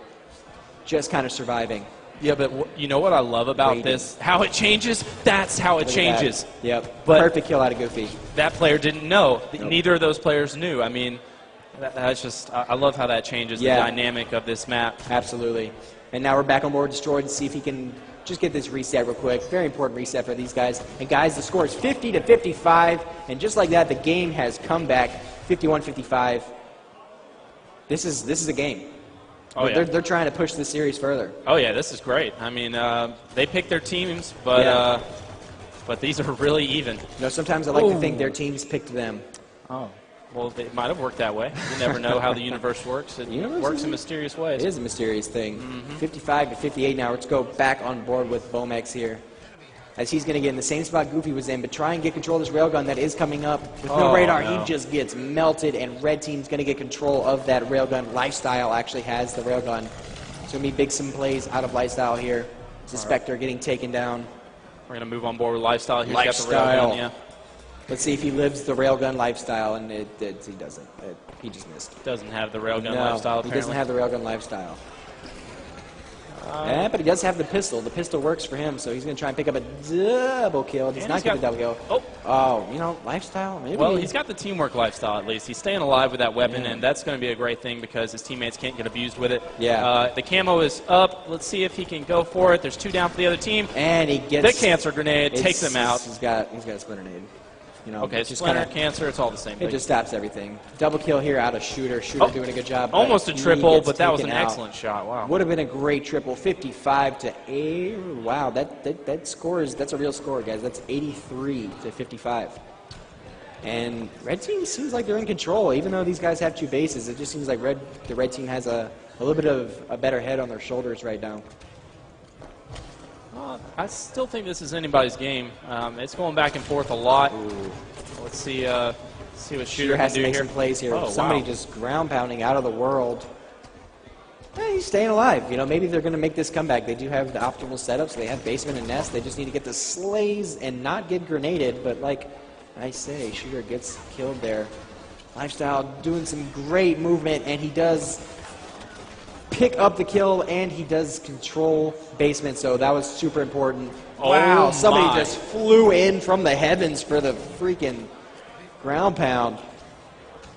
just kind of surviving. Yeah, but you know what I love about this? How it changes? That's how it changes. Yep. But perfect kill out of Goofy. That player didn't know. Nope. Neither of those players knew. I mean, that's just, I love how that changes the dynamic of this map. Absolutely. And now we're back on board Destroyed to see if he can just get this reset real quick. Very important reset for these guys. And guys, the score is 50-55. And just like that, the game has come back 51-55. This is a game. Oh, yeah. They're trying to push the series further. Oh, yeah, this is great. I mean, they pick their teams, but these are really even. You know, sometimes I like to think their teams picked them. Oh. Well, it might have worked that way. You never know how the universe works. It works in mysterious ways. It is a mysterious thing. 55-58 now. Let's go back on board with Bomex here, as he's going to get in the same spot Goofy was in, but try and get control of this railgun that is coming up. With no radar, he just gets melted, and Red Team's going to get control of that railgun. Lifestyle actually has the railgun. So going to be big sim plays out of Lifestyle here. Suspector getting taken down. We're going to move on board with Lifestyle. He's got the railgun, yeah. Let's see if he lives the railgun lifestyle, and he doesn't. He just missed. Doesn't have the railgun lifestyle, apparently. He doesn't have the railgun lifestyle. But he does have the pistol. The pistol works for him, so he's going to try and pick up a double kill. Does not get the double kill. Oh, you know, lifestyle? Maybe. Well, he's got the teamwork lifestyle, at least. He's staying alive with that weapon, and that's going to be a great thing because his teammates can't get abused with it. Yeah. The camo is up. Let's see if he can go for it. There's 2 down for the other team. And he gets the cancer grenade. Takes him out. He's got a splinter nade. You know, okay, splinter, cancer, it's all the same thing. It just stops everything. Double kill here out of Shooter. Shooter doing a good job. Almost a triple, but that was an excellent shot. Wow. Would have been a great triple. 55-8. Wow, that score that's a real score, guys. That's 83-55. And Red Team seems like they're in control, even though these guys have 2 bases. It just seems like the Red Team has a little bit of a better head on their shoulders right now. I still think this is anybody's game. It's going back and forth a lot. Ooh. Let's see what Shooter has can to do make here. some plays here. Oh, Somebody wow. just ground pounding out of the world. Hey, he's staying alive. You know, maybe they're going to make this comeback. They do have the optimal setups. They have basement and nest. They just need to get the slays and not get grenaded. But like I say, Shooter gets killed there. Lifestyle doing some great movement, and he does pick up the kill, and he does control basement, so that was super important. Wow, somebody just flew in from the heavens for the freaking ground pound.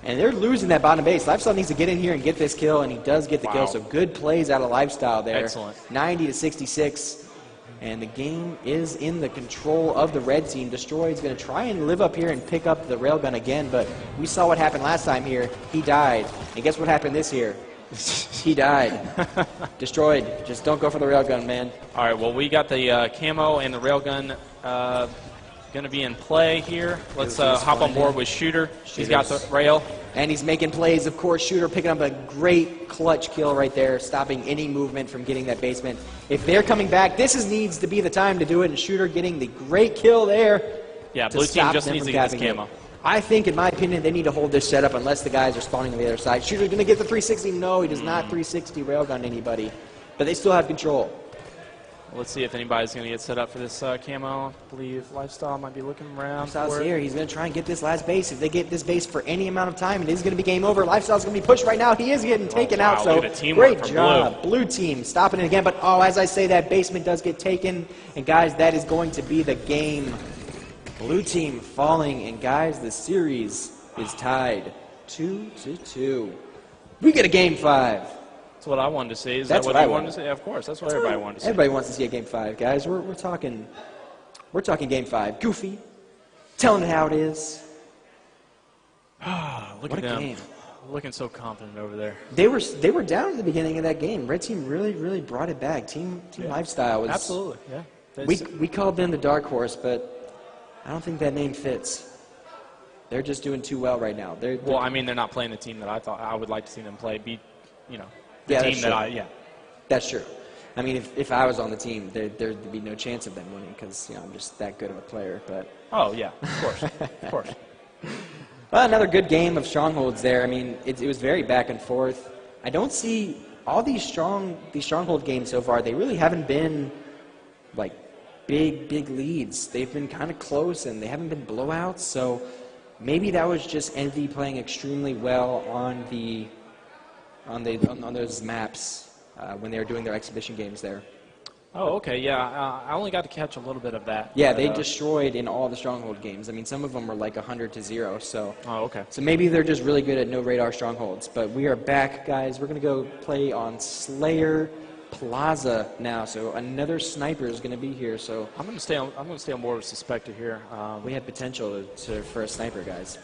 And they're losing that bottom base. Lifestyle needs to get in here and get this kill, and he does get the kill, so good plays out of Lifestyle there. Excellent. 90-66, and the game is in the control of the Red Team. Destroyed's going to try and live up here and pick up the railgun again, but we saw what happened last time here. He died, and guess what happened this year? He died. Destroyed. Just don't go for the railgun, man. All right, well, we got the camo and the railgun going to be in play here. Let's hop on board with Shooter. He's got the rail. And he's making plays, of course. Shooter picking up a great clutch kill right there, stopping any movement from getting that basement. If they're coming back, needs to be the time to do it, and Shooter getting the great kill there. Yeah, blue team just needs to get this camo. I think, in my opinion, they need to hold this setup unless the guys are spawning on the other side. Shooter's going to get the 360. No, he does not 360 railgun anybody. But they still have control. Well, let's see if anybody's going to get set up for this camo. I believe Lifestyle might be looking around. Lifestyle's here. He's going to try and get this last base. If they get this base for any amount of time, it is going to be game over. Lifestyle's going to be pushed right now. He is getting taken out. So great job. Blue team stopping it again. But, as I say, that basement does get taken. And, guys, that is going to be the game. Blue team falling, and guys, the series is tied 2-2. We get a game 5. That's what I wanted to see. Is that what you wanted to see? Yeah, of course, that's what everybody wanted to see. Everybody wants to see a game 5, guys. We're talking game 5. Goofy, telling it how it is. Look at them. Game. Looking so confident over there. They were down at the beginning of that game. Red team really brought it back. Team Lifestyle was absolutely. Yeah. We called them the dark horse, but I don't think that name fits. They're just doing too well right now. Well, I mean, they're not playing the team that I thought I would like to see them play. The yeah, team that That's true. I mean, if I was on the team, there'd be no chance of them winning because I'm just that good of a player. But oh yeah, of course, of course. Well, another good game of strongholds there. I mean, it was very back and forth. I don't see all these stronghold games so far, they really haven't been like big leads. They've been kind of close, and they haven't been blowouts. So maybe that was just Envy playing extremely well on those maps when they were doing their exhibition games there. Oh, okay, yeah. I only got to catch a little bit of that. Yeah, they destroyed in all the Stronghold games. I mean, some of them were like 100-0, so... Oh, okay. So maybe they're just really good at no-radar Strongholds. But we are back, guys. We're going to go play on Slayer Plaza now. So another sniper is going to be here, so... I'm going to stay on board with Suspector here. We have potential for a sniper, guys.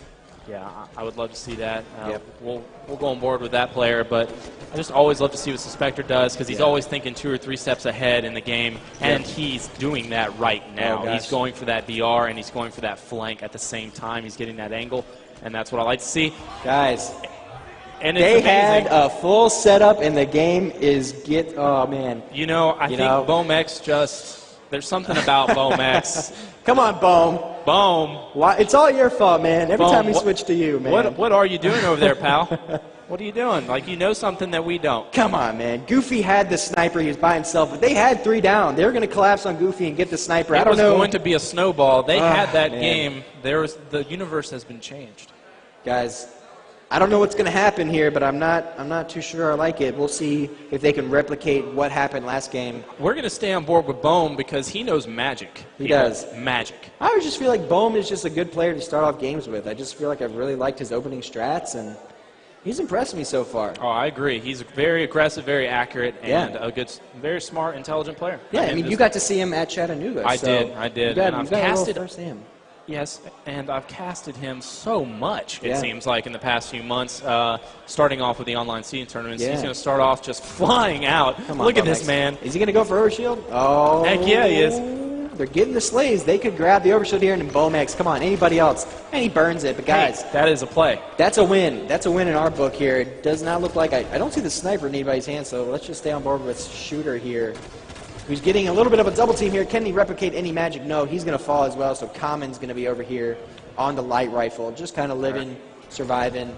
Yeah, I would love to see that. Yep. We'll go on board with that player, but I just always love to see what Suspector does because he's always thinking 2 or 3 steps ahead in the game, and he's doing that right now. Oh, he's going for that BR, and he's going for that flank at the same time. He's getting that angle, and that's what I like to see. Guys, and it's they amazing. had a full setup, and the game is oh, man. You know, I think Bomex just... There's something about Bomex. Come on, Bohm. Bohm. Why? It's all your fault, man. Every Bohm, time we switch to you, man. What are you doing over there, pal? What are you doing? Like, you know something that we don't. Come on, man. Goofy had the sniper. He was by himself. But they had 3 down. They were going to collapse on Goofy and get the sniper. I don't know. It was going to be a snowball. They had that man. game. The universe has been changed. Guys, I don't know what's going to happen here, but I'm not too sure I like it. We'll see if they can replicate what happened last game. We're going to stay on board with Bohm because he knows magic. He does. Magic. I just feel like Bohm is just a good player to start off games with. I just feel like I've really liked his opening strats, and he's impressed me so far. Oh, I agree. He's very aggressive, very accurate, and a good, very smart, intelligent player. Yeah, I mean, you got to see him at Chattanooga. I so did. You And got I've a little casted firsthand. Yes, and I've casted him so much, it seems like, in the past few months, starting off with the online seeding tournaments. He's going to start off just flying out. Come on, Look at this man. Is he going to go for Overshield? Oh. Heck yeah, he is. They're getting the slays. They could grab the Overshield here and then Bomex. Come on, anybody else. And he burns it. But, guys. Hey, that is a play. That's a win. That's a win in our book here. It does not look like I don't see the sniper in anybody's hand, so let's just stay on board with Shooter here. Who's getting a little bit of a double team here. Can he replicate any magic? No, he's going to fall as well, so Common's going to be over here on the light rifle, just kind of living, surviving.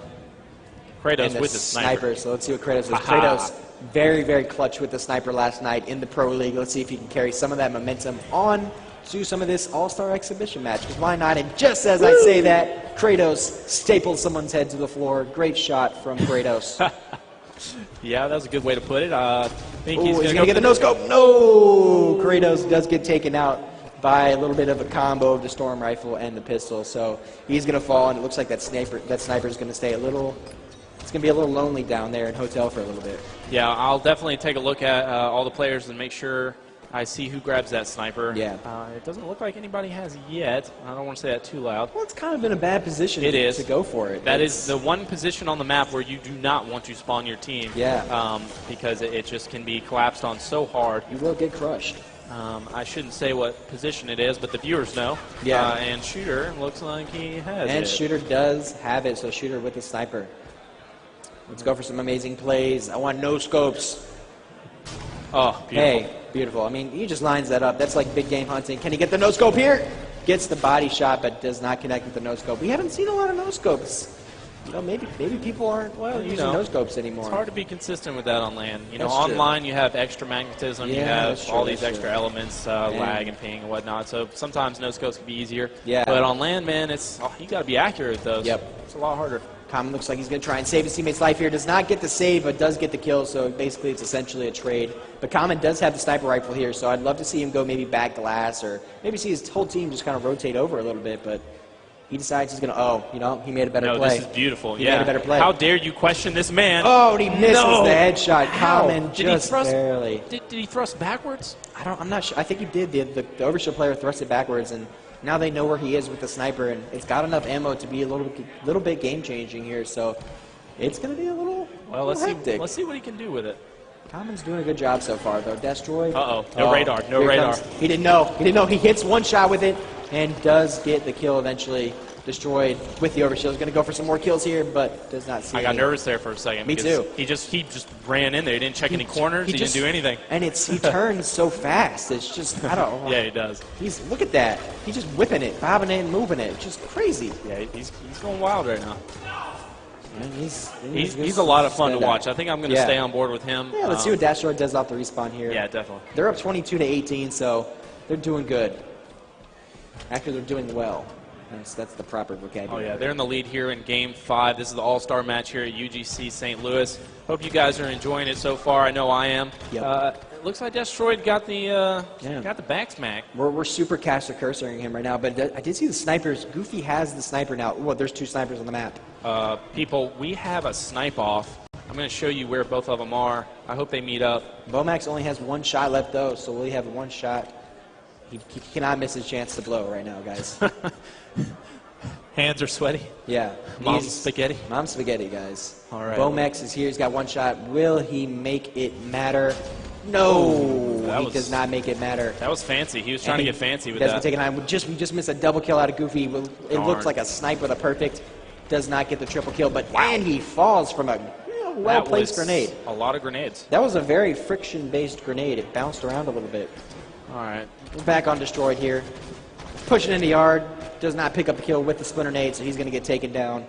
Kratos with the sniper. So let's see what Kratos does. Kratos, very, very clutch with the sniper last night in the Pro League. Let's see if he can carry some of that momentum on to some of this All-Star exhibition match, because why not? And just as I say that, Kratos staples someone's head to the floor. Great shot from Kratos. Yeah, that was a good way to put it. I think he's going to get the no-scope. No! Kratos does get taken out by a little bit of a combo of the storm rifle and the pistol. So he's going to fall, and it looks like that sniper is going to stay it's going to be a little lonely down there in Hotel for a little bit. Yeah, I'll definitely take a look at all the players and make sure I see who grabs that sniper. Yeah. It doesn't look like anybody has yet. I don't want to say that too loud. Well, it's kind of in a bad position to go for it. That is the one position on the map where you do not want to spawn your team. Yeah. Because it just can be collapsed on so hard. You will get crushed. I shouldn't say what position it is, but the viewers know. Yeah. And Shooter looks like he has it. And Shooter does have it, so Shooter with the sniper. Let's go for some amazing plays. I want no scopes. Oh, beautiful. Hey, beautiful. I mean, he just lines that up. That's like big game hunting. Can he get the no scope here? Gets the body shot, but does not connect with the no scope. We haven't seen a lot of no scopes. You know, maybe people aren't using no scopes anymore. It's hard to be consistent with that on land. You know, That's online you have extra magnetism, you have all these extra elements, Yeah. lag and ping and whatnot. So sometimes no scopes can be easier. Yeah. But on land, man, you got to be accurate with those. Yep. It's a lot harder. Common looks like he's going to try and save his teammate's life here. Does not get the save, but does get the kill, so basically it's essentially a trade. But Common does have the sniper rifle here, so I'd love to see him go maybe back glass, or maybe see his whole team just kind of rotate over a little bit, but he decides he's going to, he made a better play. No, this is beautiful. He made a better play. How dare you question this man? Oh, and he misses the headshot. How? Common just barely. Did he thrust backwards? I'm not sure. I think he did. The Overshield player thrusted backwards, and now they know where he is with the sniper, and it's got enough ammo to be a little bit game-changing here, so it's going to be a little hectic. Let's see what he can do with it. Common's doing a good job so far, though. Destroy. Uh-oh. No radar. No radar. He didn't know. He hits one shot with it and does get the kill eventually. Destroyed with the Overshield. He's going to go for some more kills here, but does not see I got any. nervous there for a second. Me too. He just ran in there. He didn't check any corners. He didn't do anything. And he turns so fast. It's just, I don't know. Yeah, he does. Look at that. He's just whipping it, bobbing it, and moving it. It's just crazy. Yeah, he's going wild right now. He's a lot of fun to watch. I think I'm going to stay on board with him. Yeah, let's see what Dashroid does off the respawn here. Yeah, definitely. They're up 22-18, so they're doing good. Actually, they're doing well. That's the proper vocabulary. Oh, yeah, they're in the lead here in Game 5. This is the all-star match here at UGC St. Louis. Hope you guys are enjoying it so far. I know I am. Yep. It looks like Destroyed got the back smack. We're super caster cursoring him right now, but I did see the snipers. Goofy has the sniper now. Well, there's 2 snipers on the map. People, we have a snipe off. I'm going to show you where both of them are. I hope they meet up. Bomax only has 1 shot left, though, so will he have 1 shot? He cannot miss his chance to blow right now, guys. Hands are sweaty. Yeah. Mom's spaghetti. Mom's spaghetti, guys. All right. Bomax is here. He's got 1 shot. Will he make it matter? No, he does not make it matter. That was fancy. He was trying to get fancy with that. We just missed a double kill out of Goofy. It looks like a snipe with a perfect. Does not get the triple kill, but and he falls from a well-placed grenade. A lot of grenades. That was a very friction-based grenade. It bounced around a little bit. All right. We're back on Destroyed here. Pushing into yard. Does not pick up the kill with the splinter nade, so he's going to get taken down.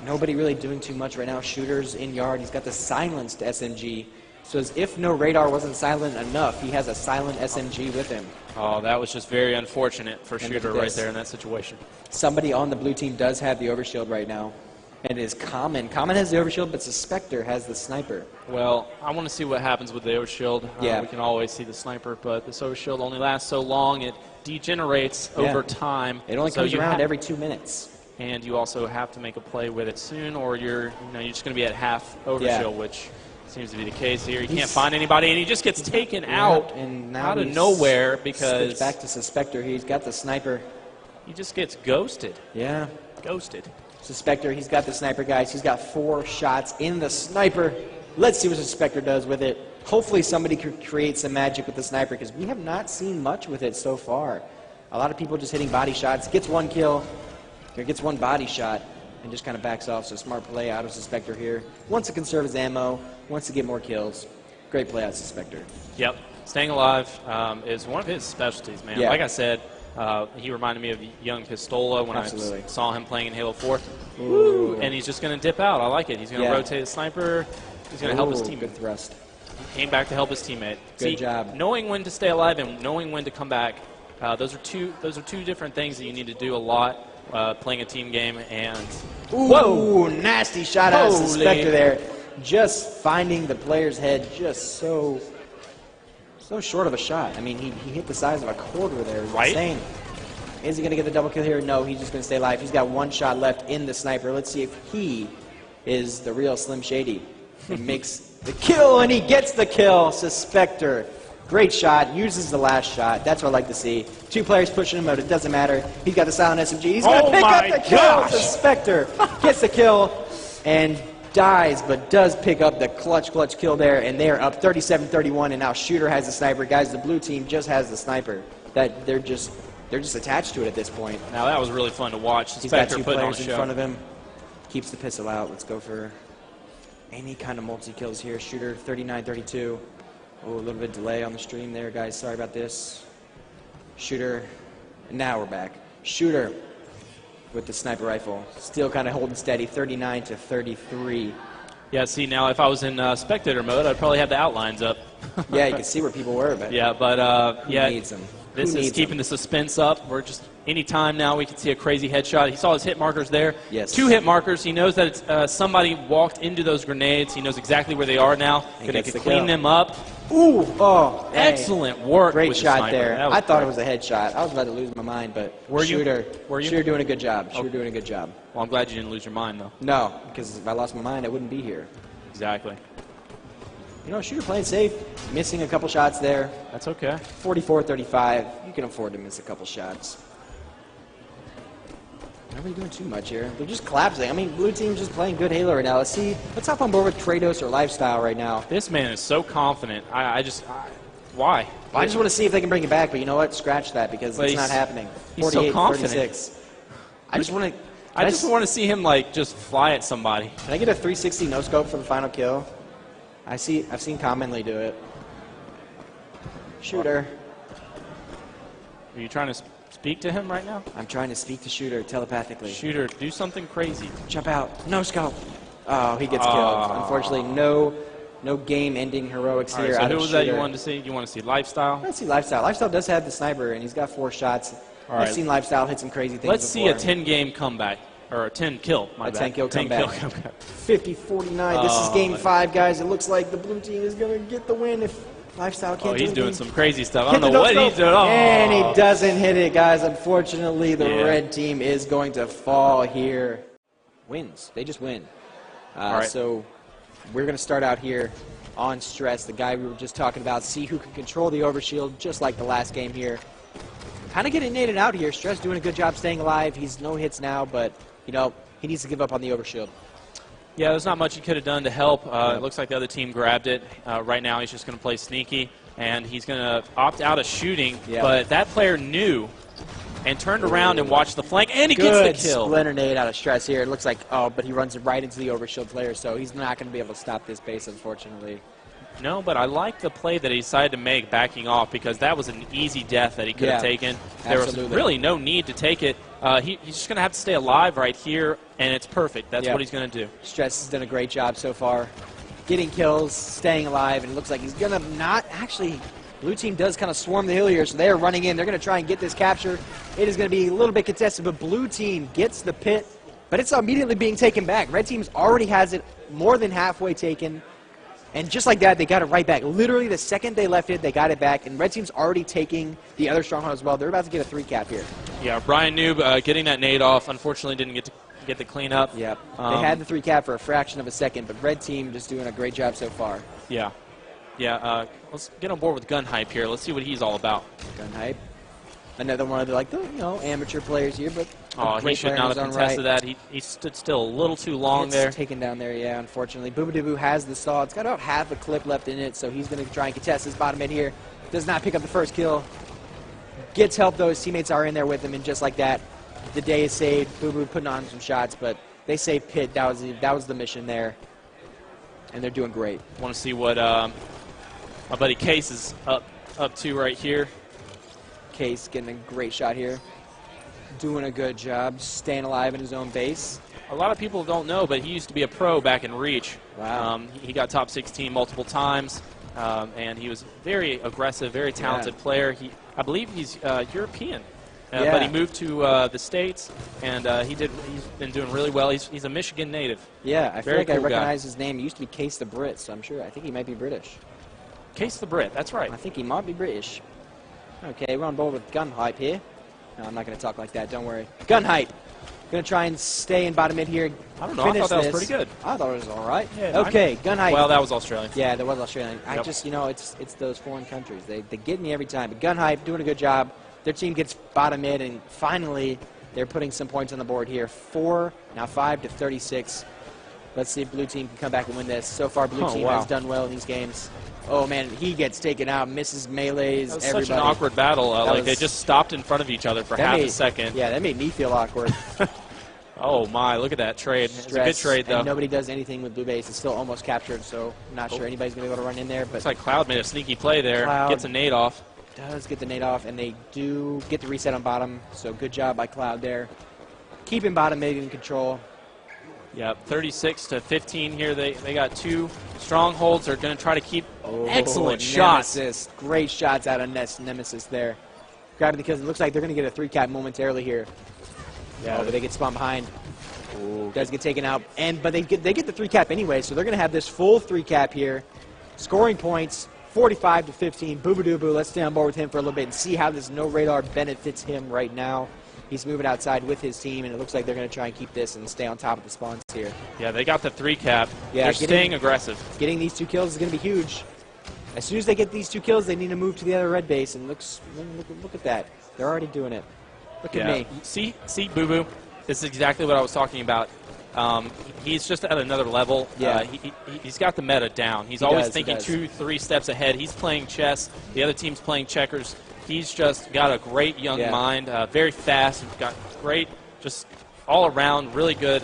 Nobody really doing too much right now. Shooter's in yard. He's got the silenced SMG. So as if no radar wasn't silent enough, he has a silent SMG with him. Oh, that was just very unfortunate for Shooter right there in that situation. Somebody on the blue team does have the overshield right now. And it is Common. Common has the overshield, but Suspector has the sniper. Well, I want to see what happens with the overshield. Yeah. We can always see the sniper, but this overshield only lasts so long. It degenerates over time. It only comes around every 2 minutes. And you also have to make a play with it soon, or you're just going to be at half overshield, which seems to be the case here. He can't find anybody, and he just gets taken out of nowhere because back to Suspector. He's got the sniper. He just gets ghosted. Yeah. Ghosted. Suspector, he's got the sniper, guys. He's got 4 shots in the sniper. Let's see what Suspector does with it. Hopefully somebody could create some magic with the sniper because we have not seen much with it so far. A lot of people just hitting body shots. Gets 1 kill, or gets 1 body shot, and just kind of backs off. So smart play out of Suspector here. Wants to conserve his ammo, wants to get more kills. Great play out of Suspector. Yep. Staying alive is one of his specialties, man. Yeah. Like I said, he reminded me of young Pistola when I saw him playing in Halo 4. Woo! And he's just going to dip out. I like it. He's going to rotate the sniper. He's going to help his teammate. Good thrust. Came back to help his teammate. Good job. Knowing when to stay alive and knowing when to come back, those are two different things that you need to do a lot playing a team game. And whoa, nasty shot out of Suspector there. Just finding the player's head just so short of a shot. I mean, he hit the size of a quarter there. Right? Insane. Is he going to get the double kill here? No, he's just going to stay alive. He's got 1 shot left in the sniper. Let's see if he is the real Slim Shady. He makes the kill, and he gets the kill. Suspector. Great shot. Uses the last shot. That's what I like to see. 2 players pushing him out. It doesn't matter. He's got the silent SMG. He's going to pick up the kill. Suspector gets the kill and dies, but does pick up the clutch kill there, and they're up 37-31, and now Shooter has the sniper. Guys, the blue team just has the sniper. That they're just attached to it at this point. Now that was really fun to watch. He's got 2 players in front of him. Keeps the pistol out. Let's go for any kind of multi-kills here. Shooter 39-32. Oh, a little bit of delay on the stream there, guys. Sorry about this. Shooter. Now we're back. Shooter with the sniper rifle. Still kind of holding steady, 39-33. Yeah, see, now if I was in spectator mode, I'd probably have the outlines up. Yeah, you can see where people were, but yeah, but who needs them? This is keeping the suspense up. We're just any time now we can see a crazy headshot. He saw his hit markers there. Yes. 2 hit markers. He knows that it's, somebody walked into those grenades. He knows exactly where they are now. Going to clean them up. Ooh! Oh, excellent work. Great with shot the there. I thought it was a headshot. I was about to lose my mind, but Shooter doing a good job. Shooter doing a good job. Well, I'm glad you didn't lose your mind, though. No, because if I lost my mind, I wouldn't be here. Exactly. You know, Shooter playing safe, missing a couple shots there. That's okay. 44-35. You can afford to miss a couple shots. Nobody doing too much here. They're just collapsing. I mean, blue team's just playing good Halo right now. Let's hop on board with Kratos or Lifestyle right now. This man is so confident. Why? Well, I just want to see if they can bring it back, but you know what? Scratch that because it's not happening. He's so confident. 46. I just want to see him just fly at somebody. Can I get a 360 no scope for the final kill? I've seen commonly do it. Shooter. Are you trying to speak to him right now? I'm trying to speak to Shooter telepathically. Shooter, do something crazy. Jump out. No scope. Oh, he gets killed. Unfortunately, no game-ending heroics here. So who was that you wanted to see? You want to see Lifestyle? Let's see Lifestyle. Lifestyle does have the sniper, and he's got 4 shots. I've seen Lifestyle hit some crazy things Let's see a before. 10-game comeback. Or a 10-kill, my bad. 10-kill comeback. 50-49. This is game 5, guys. It looks like the blue team is going to get the win if Lifestyle can't do he's doing anything. some crazy stuff. I don't know what he's doing. And he doesn't hit it, guys. Unfortunately, the red team is going to fall here. Wins. They just win. So we're going to start out here on Stress, the guy we were just talking about. See who can control the overshield, just like the last game here. Kind of getting naded out here. Stress doing a good job staying alive. He's no hits now, but, you know, he needs to give up on the overshield. Yeah, there's not much he could have done to help. It looks like the other team grabbed it. Right now he's just going to play sneaky, and he's going to opt out of shooting. But that player knew and turned around and watched the flank, and he gets the kill. Good splinter nade out of Stress here. It looks like, but he runs right into the overshield player, so he's not going to be able to stop this base, unfortunately. No, but I like the play that he decided to make backing off, because that was an easy death that he could have taken. There was really no need to take it. He's just going to have to stay alive right here, and it's perfect. That's what he's going to do. Stress has done a great job so far. Getting kills, staying alive, and it looks like he's going to not actually... Blue team does kind of swarm the hill here, so they're running in. They're going to try and get this capture. It is going to be a little bit contested, but blue team gets the pit, but it's immediately being taken back. Red team's already has it more than halfway taken. And just like that, they got it right back. Literally, the second they left it, they got it back. And red team's already taking the other stronghold as well. They're about to get a 3-cap here. Yeah, Brian Noob getting that nade off. Unfortunately, didn't get the cleanup. Yep. They had the 3-cap for a fraction of a second, but red team just doing a great job so far. Yeah. Yeah, let's get on board with Gun Hype here. Let's see what he's all about. Gun Hype. Another one of the, amateur players here, but he should not have contested that. He stood still a little too long there. Taken down there, yeah, unfortunately. Boobadoo has the saw. It's got about half a clip left in it, so he's going to try and contest his bottom mid here. Does not pick up the first kill. Gets help, though. His teammates are in there with him, and just like that, the day is saved. Booboo putting on some shots, but they saved Pit. That was the mission there, and they're doing great. Want to see what my buddy Case is up to right here. Case getting a great shot here. Doing a good job, staying alive in his own base. A lot of people don't know, but he used to be a pro back in Reach. Wow. He got top 16 multiple times, and he was very aggressive, very talented player. I believe he's European, but he moved to the States, and he's been doing really well. He's a Michigan native. Yeah, I feel like cool I recognize his name. He used to be Case the Brit, so I think he might be British. Case the Brit, that's right. I think he might be British. Okay, we're on board with Gun Hype here. No, I'm not going to talk like that. Don't worry. Gun Hype. Going to try and stay in bottom mid here. I don't know. I thought that was pretty good. I thought it was all right. Yeah, okay, Gun Hype. Well, that was Australian. Yeah, that was Australian. I just, it's those foreign countries. They get me every time. But Gun Hype doing a good job. Their team gets bottom mid, and finally they're putting some points on the board here. 5 to 36. Let's see if blue team can come back and win this. So far, blue team has done well in these games. Oh, man, he gets taken out, misses melees, that was everybody. Such an awkward battle. They just stopped in front of each other for half a second. Yeah, that made me feel awkward. Oh, my, look at that trade. It's a good trade, though. And nobody does anything with blue base. It's still almost captured, so I'm not sure anybody's going to be able to run in there. But looks like Cloud made a sneaky play there. Cloud gets a nade off. Does get the nade off, and they do get the reset on bottom, so good job by Cloud there. Keeping bottom mid in control. Yeah, 36 to 15 here. They got 2 strongholds. They're going to try to keep excellent shots. Nemesis. Great shots out of Nemesis there. Grabbing the kills. It looks like they're going to get a 3-cap momentarily here. Yeah, but they get spun behind. Does get taken out, but they get the 3-cap anyway, so they're going to have this full 3-cap here. Scoring points, 45 to 15. Boobadoo. Let's stay on board with him for a little bit and see how this no radar benefits him right now. He's moving outside with his team, and it looks like they're going to try and keep this and stay on top of the spawns here. Yeah, they got the 3-cap. Yeah, they're staying aggressive. Getting these 2 kills is going to be huge. As soon as they get these 2 kills, they need to move to the other red base, and look at that. They're already doing it. Look at me. See, Boo Boo. This is exactly what I was talking about. He's just at another level. Yeah. He's got the meta down. He's always thinking 2-3 steps ahead. He's playing chess. The other team's playing checkers. He's just got a great young mind, very fast. He's got great, just all around, really good,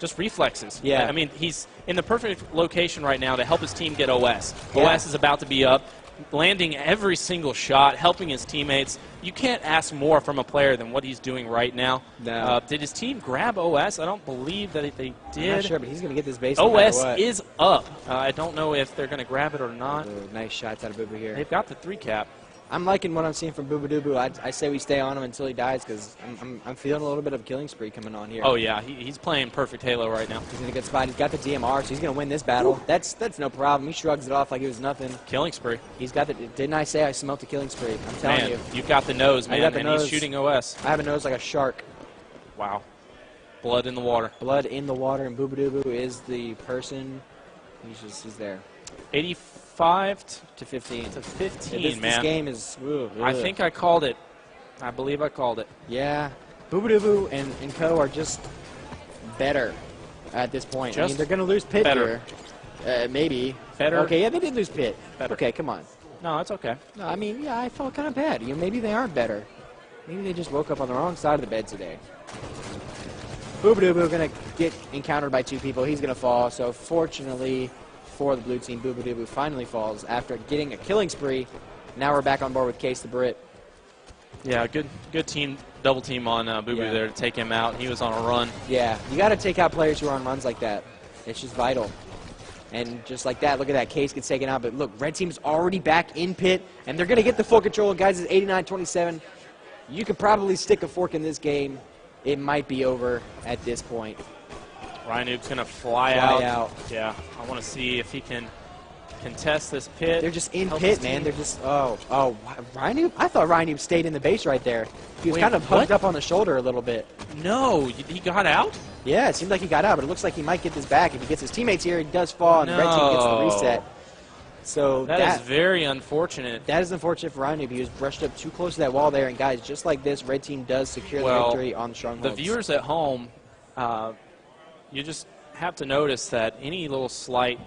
just reflexes. Yeah. I mean, he's in the perfect location right now to help his team get OS. OS is about to be up. landing every single shot, helping his teammates. You can't ask more from a player than what he's doing right now. No. Did his team grab OS? I don't believe that they did. I'm not sure, but he's going to get this base. OS is up. I don't know if they're going to grab it or not. Ooh, nice shots out of Boo Boo here. They've got the 3-cap. I'm liking what I'm seeing from Boo Boo Doo Boo. I say we stay on him until he dies because I'm feeling a little bit of a killing spree coming on here. Oh, yeah. He's playing perfect Halo right now. He's in a good spot. He's got the DMR, so he's going to win this battle. Ooh. That's no problem. He shrugs it off like it was nothing. Killing spree. He's got the. Didn't I say I smelt the killing spree? I'm telling you. You've got the nose, man, I got the nose. He's shooting OS. I have a nose like a shark. Wow. Blood in the water. Blood in the water, and Boo Boo Doo Boo is the person. He's there. 85 to 15. To 15, this, man. This game is. Ugh. I think I called it. I believe I called it. Yeah. Boo Boo Doo Boo and Co are just better at this point. Just I mean, they're going to lose Pit better. Here. Maybe. Better. Okay, yeah, they did lose Pit. Better. Okay, come on. No, it's okay. No, I mean, yeah, I felt kind of bad. You know, maybe they aren't better. Maybe they just woke up on the wrong side of the bed today. Boo Boo Doo Boo going to get encountered by 2 people. He's going to fall. So fortunately for the blue team, Boo Boo Doo Boo finally falls after getting a killing spree. Now we're back on board with Case the Brit. Yeah, good team, double team on Boo Boo there to take him out. He was on a run. Yeah, you got to take out players who are on runs like that. It's just vital. And just like that, look at that, Case gets taken out. But look, red team's already back in pit, and they're going to get the full control. Guys, it's 89-27. You could probably stick a fork in this game. It might be over at this point. Ryan Noob's going to fly out. Yeah, I want to see if he can contest this pit. They're just in pit, man. They're just, Ryan Noob? I thought Ryan Noob stayed in the base right there. He was kind of hugged up on the shoulder a little bit. No, he got out? Yeah, it seemed like he got out, but it looks like he might get this back. If he gets his teammates here, he does fall, and the red team gets the reset. So that is very unfortunate. That is unfortunate for Ryan Noob. He was brushed up too close to that wall there, and guys, just like this, red team does secure the victory on Strongholds. The viewers at home, you just have to notice that any little slight,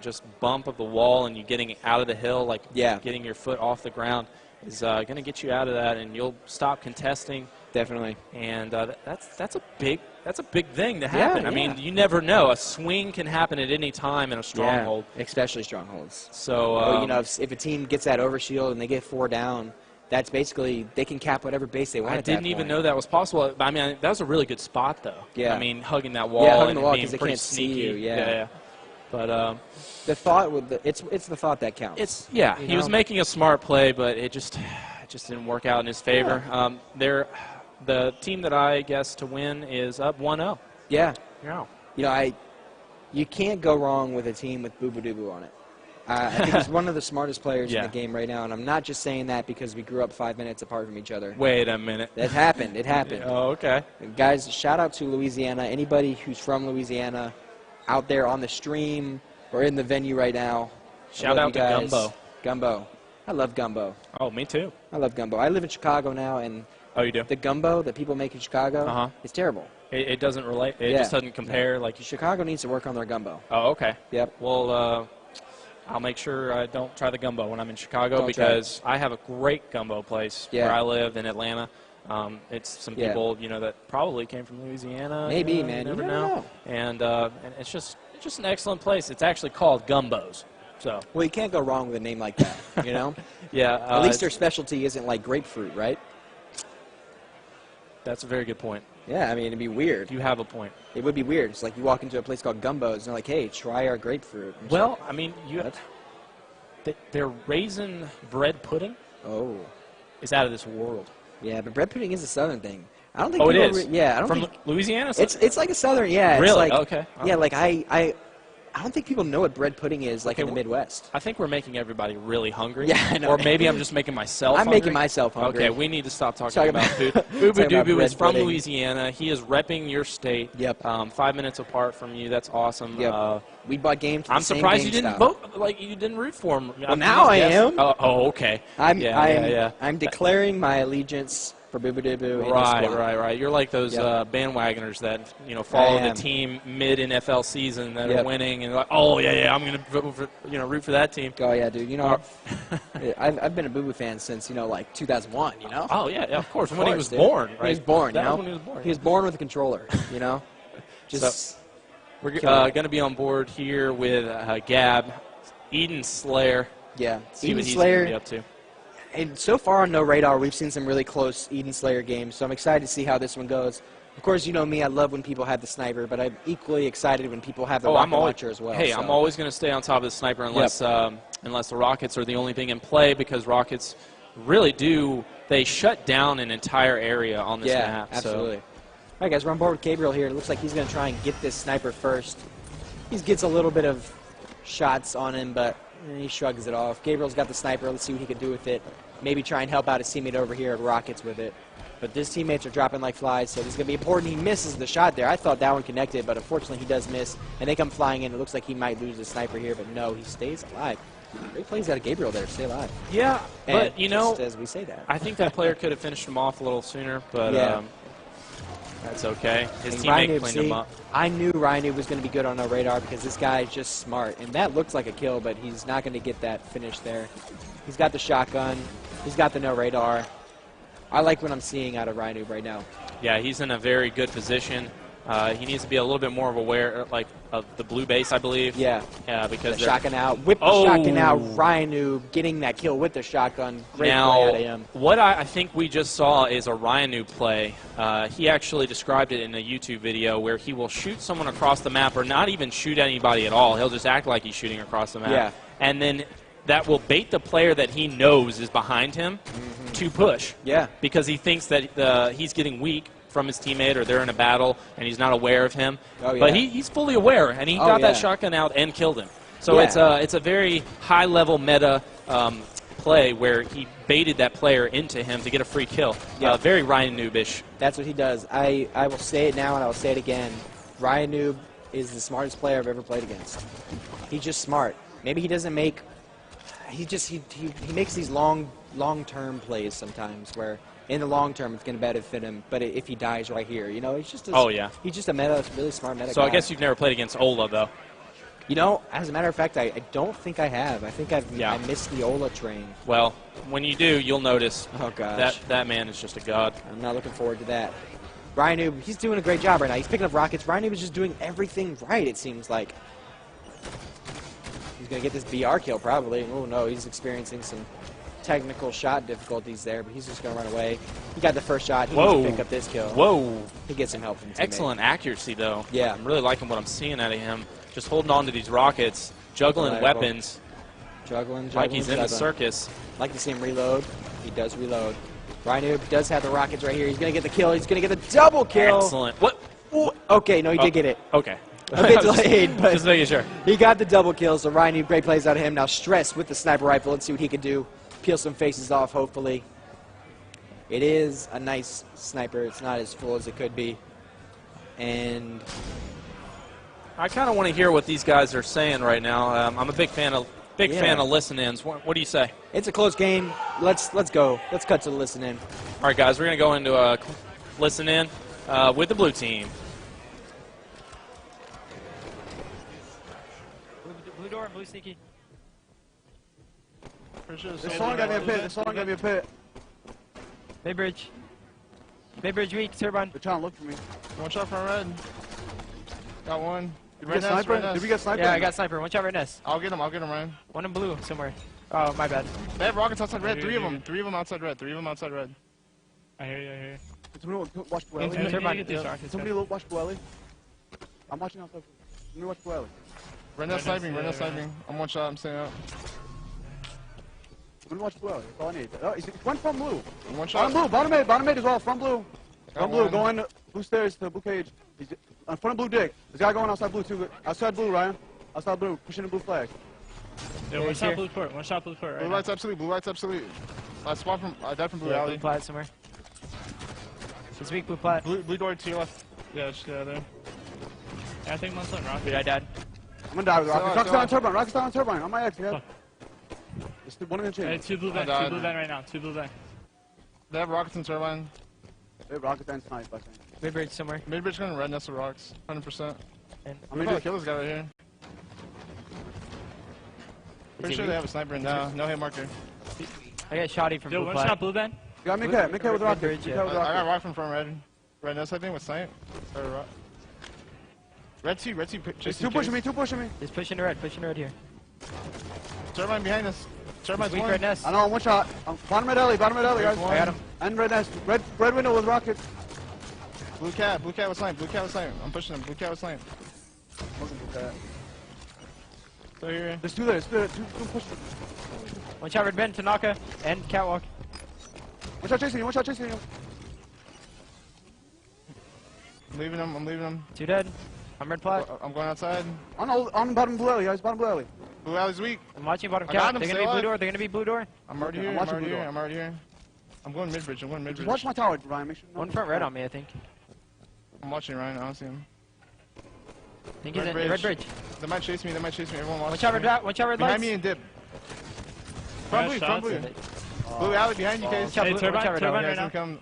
just bump of the wall and you getting out of the hill, like getting your foot off the ground, is going to get you out of that, and you'll stop contesting. Definitely. And that's a big thing to happen. Yeah, I mean, you never know. A swing can happen at any time in a stronghold. Yeah, especially strongholds. So if a team gets that overshield and they get 4 down, that's basically they can cap whatever base they want. I didn't even know that was possible. I mean, that was a really good spot, though. Yeah. I mean, hugging that wall. Yeah, hugging the wall because they can't sneaky. see you. Yeah. But the thought it's the thought that counts. He was making a smart play, but it just didn't work out in his favor. The team that I guess to win is up 1-0. Yeah. Yeah. You can't go wrong with a team with Boo Boo Doo Boo on it. I think he's one of the smartest players in the game right now, and I'm not just saying that because we grew up 5 minutes apart from each other. Wait a minute. That happened. It happened. Oh, okay. Guys, shout out to Louisiana. Anybody who's from Louisiana out there on the stream or in the venue right now. Shout out to Gumbo. Gumbo. I love Gumbo. Oh, me too. I love Gumbo. I live in Chicago now, and oh, you do? The gumbo that people make in Chicago is terrible. It doesn't relate. It just doesn't compare. No. Like Chicago needs to work on their gumbo. Oh, okay. Yep. Well, I'll make sure I don't try the gumbo when I'm in Chicago because I have a great gumbo place where I live in Atlanta. It's some people that probably came from Louisiana. Maybe, man. You never know. And it's just an excellent place. It's actually called Gumbo's. So. Well, you can't go wrong with a name like that. Yeah. At least their specialty isn't like grapefruit, right? That's a very good point. Yeah, I mean, it'd be weird. You have a point. It would be weird. It's like you walk into a place called Gumbo's, and they're like, hey, try our grapefruit. Well, I mean, their raisin bread pudding is out of this world. Yeah, but bread pudding is a southern thing. I don't think it is? I don't From think Louisiana? It's like a southern, yeah. Really? It's like, okay. Yeah, like I don't think people know what bread pudding is like in the Midwest. I think we're making everybody really hungry. Yeah, I know. Or maybe I'm just making myself hungry. I'm making myself hungry. Okay, we need to stop talking about food. Boo Boo Doo Boo is from Louisiana. He is repping your state. Yep. 5 minutes apart from you. That's awesome. Yep. We bought games. I'm surprised you didn't vote. Like you didn't root for him. Well, now I am. Oh, okay. I'm declaring my allegiance for Boo Boo Doo Boo. Right. You're like those bandwagoners that follow the team mid NFL season that are winning and like, oh yeah, I'm gonna root for that team. Oh yeah, dude. I've been a Boo Boo fan since like 2001. Oh yeah, of course. When he was born, right? He was born. That was when he was born. He was born with a controller. Just. So, we're going to be on board here with Gab, Eden Slayer, Yeah. See Eden what he's Slayer. gonna be up to. And so far on No Radar, we've seen some really close Eden Slayer games, so I'm excited to see how this one goes. Of course, you know me, I love when people have the sniper, but I'm equally excited when people have the rocket launcher as well. Hey, so. I'm always going to stay on top of the sniper unless unless the rockets are the only thing in play, because rockets really do, they shut down an entire area on this map. Absolutely. All right, guys, we're on board with Gabriel here. It looks like he's going to try and get this sniper first. He gets a little bit of shots on him, but he shrugs it off. Gabriel's got the sniper. Let's see what he can do with it. Maybe try and help out his teammate over here at Rockets with it. But his teammates are dropping like flies, so this is going to be important. He misses the shot there. I thought that one connected, but unfortunately he does miss. And they come flying in. It looks like he might lose the sniper here, but no, he stays alive. Great plays out of Gabriel there. Stay alive. Yeah, but, you know, as we say that, I think that player could have finished him off a little sooner, but that's okay. His And teammate Ryan cleaned Noob, him up. I knew Ryan Noob was going to be good on No Radar because this guy is just smart. And that looks like a kill, but he's not going to get that finish there. He's got the shotgun. He's got the No Radar. I like what I'm seeing out of Ryan Noob right now. Yeah, he's in a very good position. He needs to be a little bit more of aware, like, of the blue base, I believe. Yeah. Because the shotgun out. Whip the shotgun out. Ryan Noob getting that kill with the shotgun. Great play out of him. What I think we just saw is a Ryan Noob play. He actually described it in a YouTube video where he will shoot someone across the map or not even shoot anybody at all. He'll just act like he's shooting across the map. Yeah. And then that will bait the player that he knows is behind him to push. Yeah. Because he thinks that he's getting weak from his teammate or they're in a battle and he's not aware of him. Oh, yeah. But he's fully aware, and he got that shotgun out and killed him. So it's a very high-level meta play where he baited that player into him to get a free kill. Yeah. Very Ryan Noobish. That's what he does. I will say it now and I will say it again. Ryan Noob is the smartest player I've ever played against. He's just smart. Maybe he doesn't make... He makes these long-term plays sometimes where in the long term it's going to benefit him, but if he dies right here, you know, he's just he's just a really smart meta So guy. I guess you've never played against Ola, though. You know, as a matter of fact, I don't think I have. I think I missed the Ola train. Well, when you do, you'll notice that man is just a god. I'm not looking forward to that. Ryan Noob, he's doing a great job right now. He's picking up rockets. Ryan Noob is just doing everything right, it seems like. He's going to get this BR kill probably. Oh, no, he's experiencing some technical shot difficulties there, but he's just going to run away. He got the first shot. He needs to pick up this kill. Whoa. He gets some help from the teammate. Excellent accuracy, though. Yeah. I'm really liking what I'm seeing out of him. Just holding on to these rockets, juggling weapons. Juggling, like he's in the circus. Like to see him reload. He does reload. Ryan Noob does have the rockets right here. He's going to get the kill. He's going to get the double kill. Excellent. What? Ooh, okay, no, he did get it. Okay. A bit delayed, but just making sure. He got the double kill, so Ryan Noob, great plays out of him. Now Stress with the sniper rifle. Let's see what he can do. Peel some faces off, hopefully. It is a nice sniper. It's not as full as it could be. And I kind of want to hear what these guys are saying right now. I'm a big fan of listen-ins. What do you say? It's a close game. Let's go. Let's cut to the listen-in. All right, guys, we're going to go into a listen-in with the blue team. Blue door and blue sneaky. This song got me a pit. This song got me a pit. Bay bridge. Bay bridge weak. Turbine. They're trying to look for me. One shot from red. Got one. Did we get sniper? Did we get sniper? Yeah, I got sniper. Watch out, red nest. I'll get him, Ryan. One in blue somewhere. Oh, my bad. They have rockets outside red. Three of them outside red. I hear you. Somebody watch Buelli. Somebody watch Buelli. I'm watching outside. Somebody watch Buelli. Red nest sniping. I'm one shot. I'm staying out. Somebody watch Buelli. That's all I need. Oh, he's one from blue. One shot. Bottom eight as well. From blue. From blue. Going blue stairs to blue cage. He's in front of blue dick. There's a guy going outside blue too. Outside blue, Ryan. Outside blue. Pushing the blue flag. Yeah, one shot blue court. One shot blue court. Blue right's absolute. Blue right's absolute. I died from blue alley. Blue plat somewhere. It's weak blue plat. Blue door to your left. Yeah, just get out there. Yeah, I think one's on rocket. I died. I'm gonna die with rockets. Rockets down on turbine. Rockets down on turbine. On my X, yeah. It's the one in the chain. Hey, two blue vent right now. Two blue vent. They have rockets and turbine. They have rockets and snipe, I think. Mid bridge somewhere. Mid bridge going to red nest with rocks. 100%. And I'm gonna kill this guy right here. Pretty sure they have a sniper in there. No hit marker. I got shotty from blue plat. One shot blue vent. You got mid-cat with rocket. I got rock from front red. Red nest, I think, with snipe. Red 2. Two pushing me. He's pushing the red here. Turbine behind us. Turbine's weak, red nest. I know, one shot. Bottom red alley, guys. I got him. And red nest. Red window with rocket. Blue cat was slain. I'm pushing him. Blue cat was slain. Wasn't blue cat. So here. There's two there. Two push. One shot red Ben, Tanaka, and Catwalk. One shot chasing you. I'm leaving him. Two dead. I'm red plat. I'm going outside. On bottom blue alley, guys. Bottom blue alley. Blue alley's weak. I'm watching bottom I got cap. him, They're stay gonna be alive. blue door. I'm already here. I'm already here. I'm going mid bridge. Just watch my tower, Ryan. Make sure. One front red on me, I think. I'm watching Ryan. I don't see him. I think he's in red bridge. They might chase me. Everyone watch. One shot red lights. Behind me and dip. Front blue. Blue alley behind you, Case. Hey, turbine right now. Come.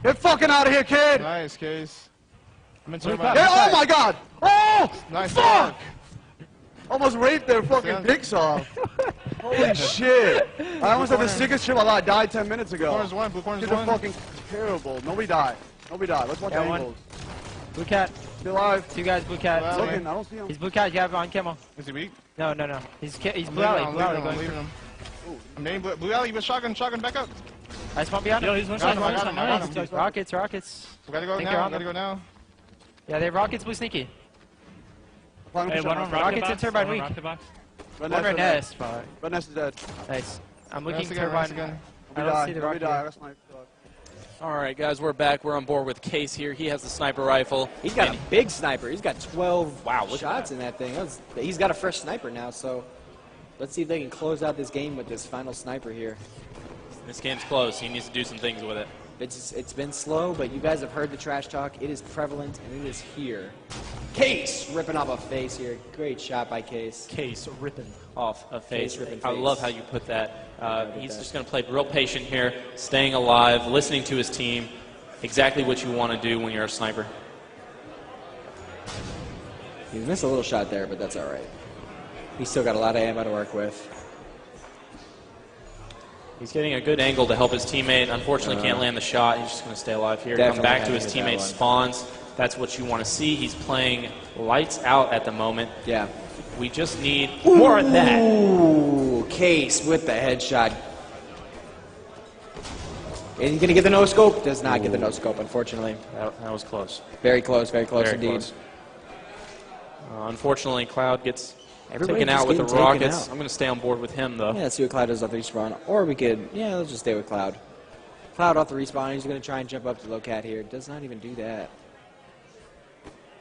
Get fucking out of here, kid! Nice, Case. I'm in Blue turbine. cloud. Yeah, oh my god! Oh! Nice. Fuck! Almost raped their fucking dicks off. Holy shit. I almost had the sickest trip. I died 10 minutes ago. Blue corner's one. Blue corner's Kids are one. fucking terrible. Nobody died. Let's watch angles. Blue cat. Still alive. Two guys, blue cat. Well, Looking, I don't see him. He's blue cat. You have on camo. Is he weak? No. He's blue alley. I'm leaving him. I'm naming blue alley. With shotgun, back up. I spawn behind him. He's one shot. I got him. Rockets. We gotta go now. Yeah, they have rockets, blue sneaky. Hey, one on rockets and turbine weak. One red nest. Red nest is dead. Nice. I'm looking Turbine. turbine. I don't see the rocket. All right, guys, we're back. We're on board with Case here. He has the sniper rifle. He's got a big sniper. He's got 12 shots in that thing. He's got a fresh sniper now, so let's see if they can close out this game with this final sniper here. This game's close. He needs to do some things with it. It's been slow, but you guys have heard the trash talk. It is prevalent, and it is here. Case ripping off a face here. Great shot by Case. Case ripping off a face. Case ripping I face. love how you put that. He's just going to play real patient here, staying alive, listening to his team. Exactly what you want to do when you're a sniper. He missed a little shot there, but that's all right. He's still got a lot of ammo to work with. He's getting a good angle to help his teammate. Unfortunately, can't land the shot. He's just going to stay alive here. Come back to his teammate spawns. That's what you want to see. He's playing lights out at the moment. Yeah. We just need more of that. Ooh, Case with the headshot. Is he going to get the no-scope? Does not get the no-scope, unfortunately. That was close. Very close indeed. Close. Unfortunately, Cloud gets Everybody taken just out with the getting taken rockets. out. I'm going to stay on board with him, though. Yeah, let's see what Cloud does off the respawn. Or we could, let's just stay with Cloud. Cloud off the respawn. He's going to try and jump up to Low-Cat here. Does not even do that.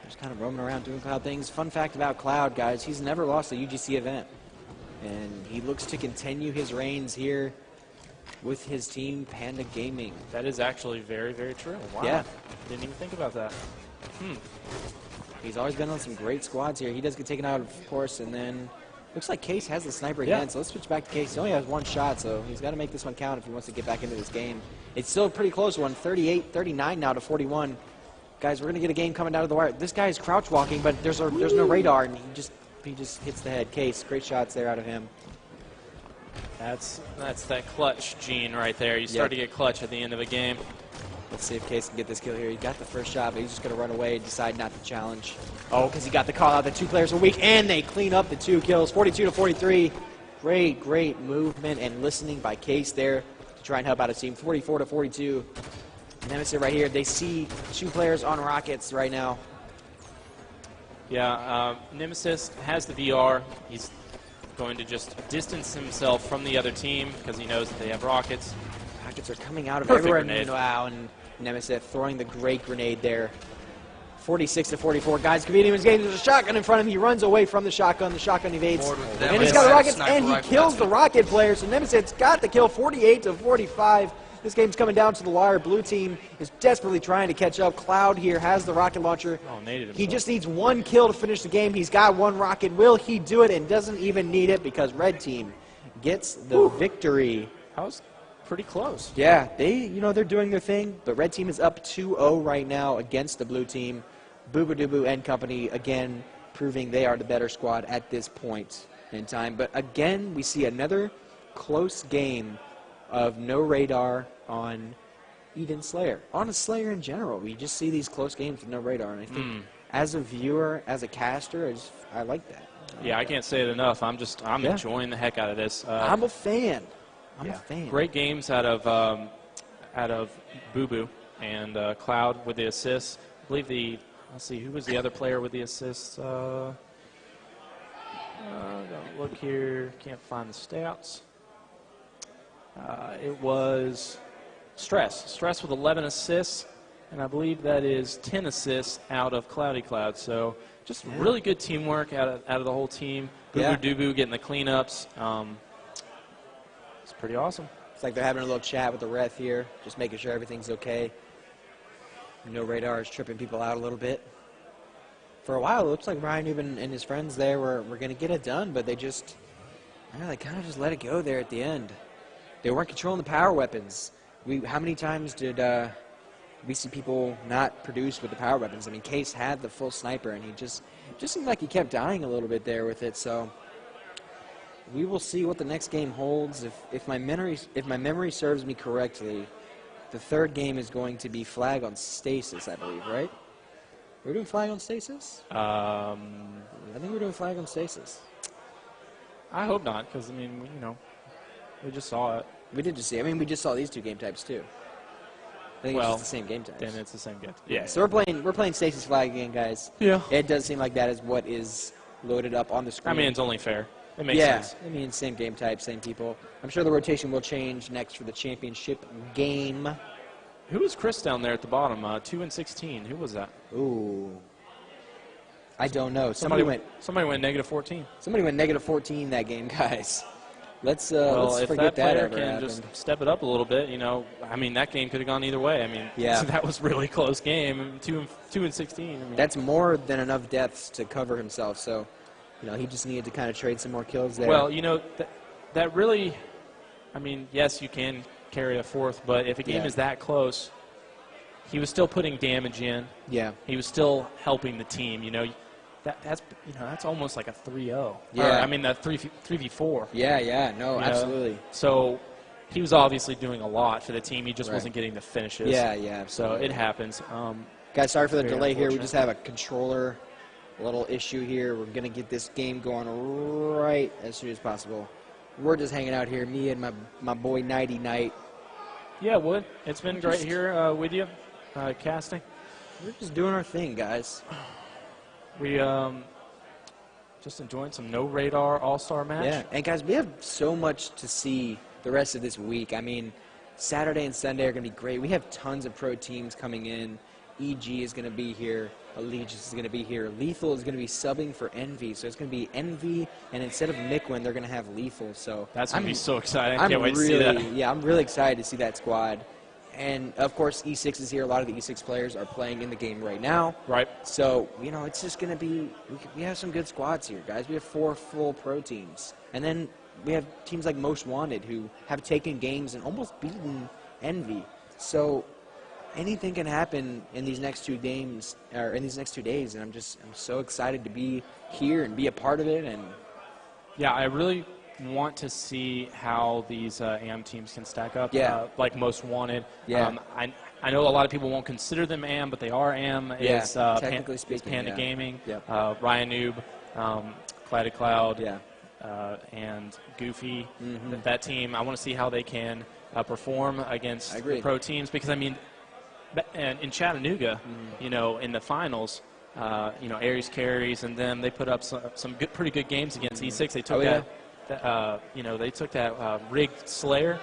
Just kind of roaming around doing Cloud things. Fun fact about Cloud, guys, he's never lost a UGC event. And he looks to continue his reigns here with his team, Panda Gaming. That is actually very, very true. Wow. Yeah. Didn't even think about that. He's always been on some great squads here. He does get taken out, of course, and then looks like Case has the sniper again, so let's switch back to Case. He only has one shot, so he's got to make this one count if he wants to get back into this game. It's still a pretty close one, 38-39 now to 41. Guys, we're going to get a game coming down to the wire. This guy is crouch walking, but there's no radar, and he just hits the head. Case, great shots there out of him. That's that clutch gene right there. You start to get clutch at the end of a game. Let's see if Case can get this kill here. He got the first shot, but he's just going to run away and decide not to challenge. Oh, because he got the call out that 2 players are weak, and they clean up the 2 kills, 42-43. Great movement and listening by Case there to try and help out his team, 44-42. Nemesis right here. They see 2 players on rockets right now. Yeah, Nemesis has the VR. He's going to just distance himself from the other team because he knows that they have rockets. Rockets are coming out of Perfect everywhere. grenade. Wow, and Nemesis throwing the great grenade there. 46-44. Guys, competing in his game. There's a shotgun in front of him. He runs away from the shotgun. The shotgun evades. And he's got the rockets, and he kills the rocket player. So Nemesis got the kill, 48-45. This game's coming down to the wire. Blue team is desperately trying to catch up. Cloud here has the rocket launcher. He just needs 1 kill to finish the game. He's got 1 rocket. Will he do it? And doesn't even need it because red team gets the victory. That was pretty close. Yeah, they're doing their thing, but red team is up 2-0 right now against the blue team. Booba and company, again, proving they are the better squad at this point in time. But again, we see another close game of no radar on even Slayer. On a Slayer in general, we just see these close games with no radar, and I think as a viewer, as a caster, I like that. Yeah, I can't say it enough. I'm enjoying the heck out of this. I'm a fan. I'm a fan. Great games out of Boo Boo and Cloud with the assists. I believe let's see, who was the other player with the assists? Don't look here. Can't find the stats. It was Stress. Stress with 11 assists, and I believe that is 10 assists out of Cloudy Cloud. So just really good teamwork out of the whole team. Boo Boo Doo Boo getting the cleanups. It's pretty awesome. It's like they're having a little chat with the ref here, just making sure everything's okay. No radar is tripping people out a little bit. For a while, it looks like Ryan Newman and his friends there were going to get it done, but they kind of just let it go there at the end. They weren't controlling the power weapons. How many times did we see people not produce with the power weapons? I mean, Case had the full sniper, and he just seemed like he kept dying a little bit there with it. So we will see what the next game holds. If my memory serves me correctly, the third game is going to be Flag on Stasis, I believe, right? We're doing Flag on Stasis? I think we're doing Flag on Stasis. I hope not, because, I mean, we just saw it. We did just see it. I mean, we just saw these two game types, too. I think it's just the same game types. Then it's the same game. Yeah, so we're playing Stasis Flag again, guys. Yeah. It does seem like that is what is loaded up on the screen. I mean, it's only fair. It makes sense. I mean, same game type, same people. I'm sure the rotation will change next for the championship game. Who was Chris down there at the bottom? 2-16. Who was that? Ooh. I don't know. Somebody went -14. Somebody went -14 that game, guys. Let's if forget that player ever can happened. just step it up a little bit, I mean, that game could have gone either way. I mean, that was really close game. 2-16. I mean, that's more than enough deaths to cover himself. So, he just needed to kind of trade some more kills there. Well, that really, I mean, yes, you can carry a fourth, but if a game is that close, he was still putting damage in. Yeah. He was still helping the team. That's almost like a 3-0. Yeah. I mean, that 3v4. Yeah. No, absolutely. So he was obviously doing a lot for the team. He just wasn't getting the finishes. Yeah. So it happens. Guys, sorry for the delay here. We just have a controller little issue here. We're going to get this game going right as soon as possible. We're just hanging out here, me and my boy Nighty Night. Yeah, Wood. It's been great here with you, casting. We're just doing our thing, guys. We just enjoying some no radar all-star match. Yeah, and guys, we have so much to see the rest of this week. I mean, Saturday and Sunday are going to be great. We have tons of pro teams coming in. EG is going to be here. Allegiance is going to be here. Lethal is going to be subbing for Envy. So it's going to be Envy, and instead of Mickwin, they're going to have Lethal. So that's going to be so exciting. I can't wait to see that. Yeah, I'm really excited to see that squad. And, of course, E6 is here. A lot of the E6 players are playing in the game right now. Right. So, it's just going to be – we have some good squads here, guys. We have 4 full pro teams. And then we have teams like Most Wanted who have taken games and almost beaten Envy. So anything can happen in these next 2 games or in these next 2 days. And I'm so excited to be here and be a part of it. And yeah, I really want to see how these AM teams can stack up. Yeah. Like Most Wanted. Yeah. I know a lot of people won't consider them AM, but they are AM. Yeah, It's, technically speaking, Panda Gaming, Yep. Ryan Noob, Cloudy Cloud, Yeah. And Goofy. Mhm. That team, I want to see how they can perform against I agree. the pro teams because, I mean, and in Chattanooga, in the finals, Aries carries, and then they put up some pretty good games against E6. They took they took that rigged Slayer,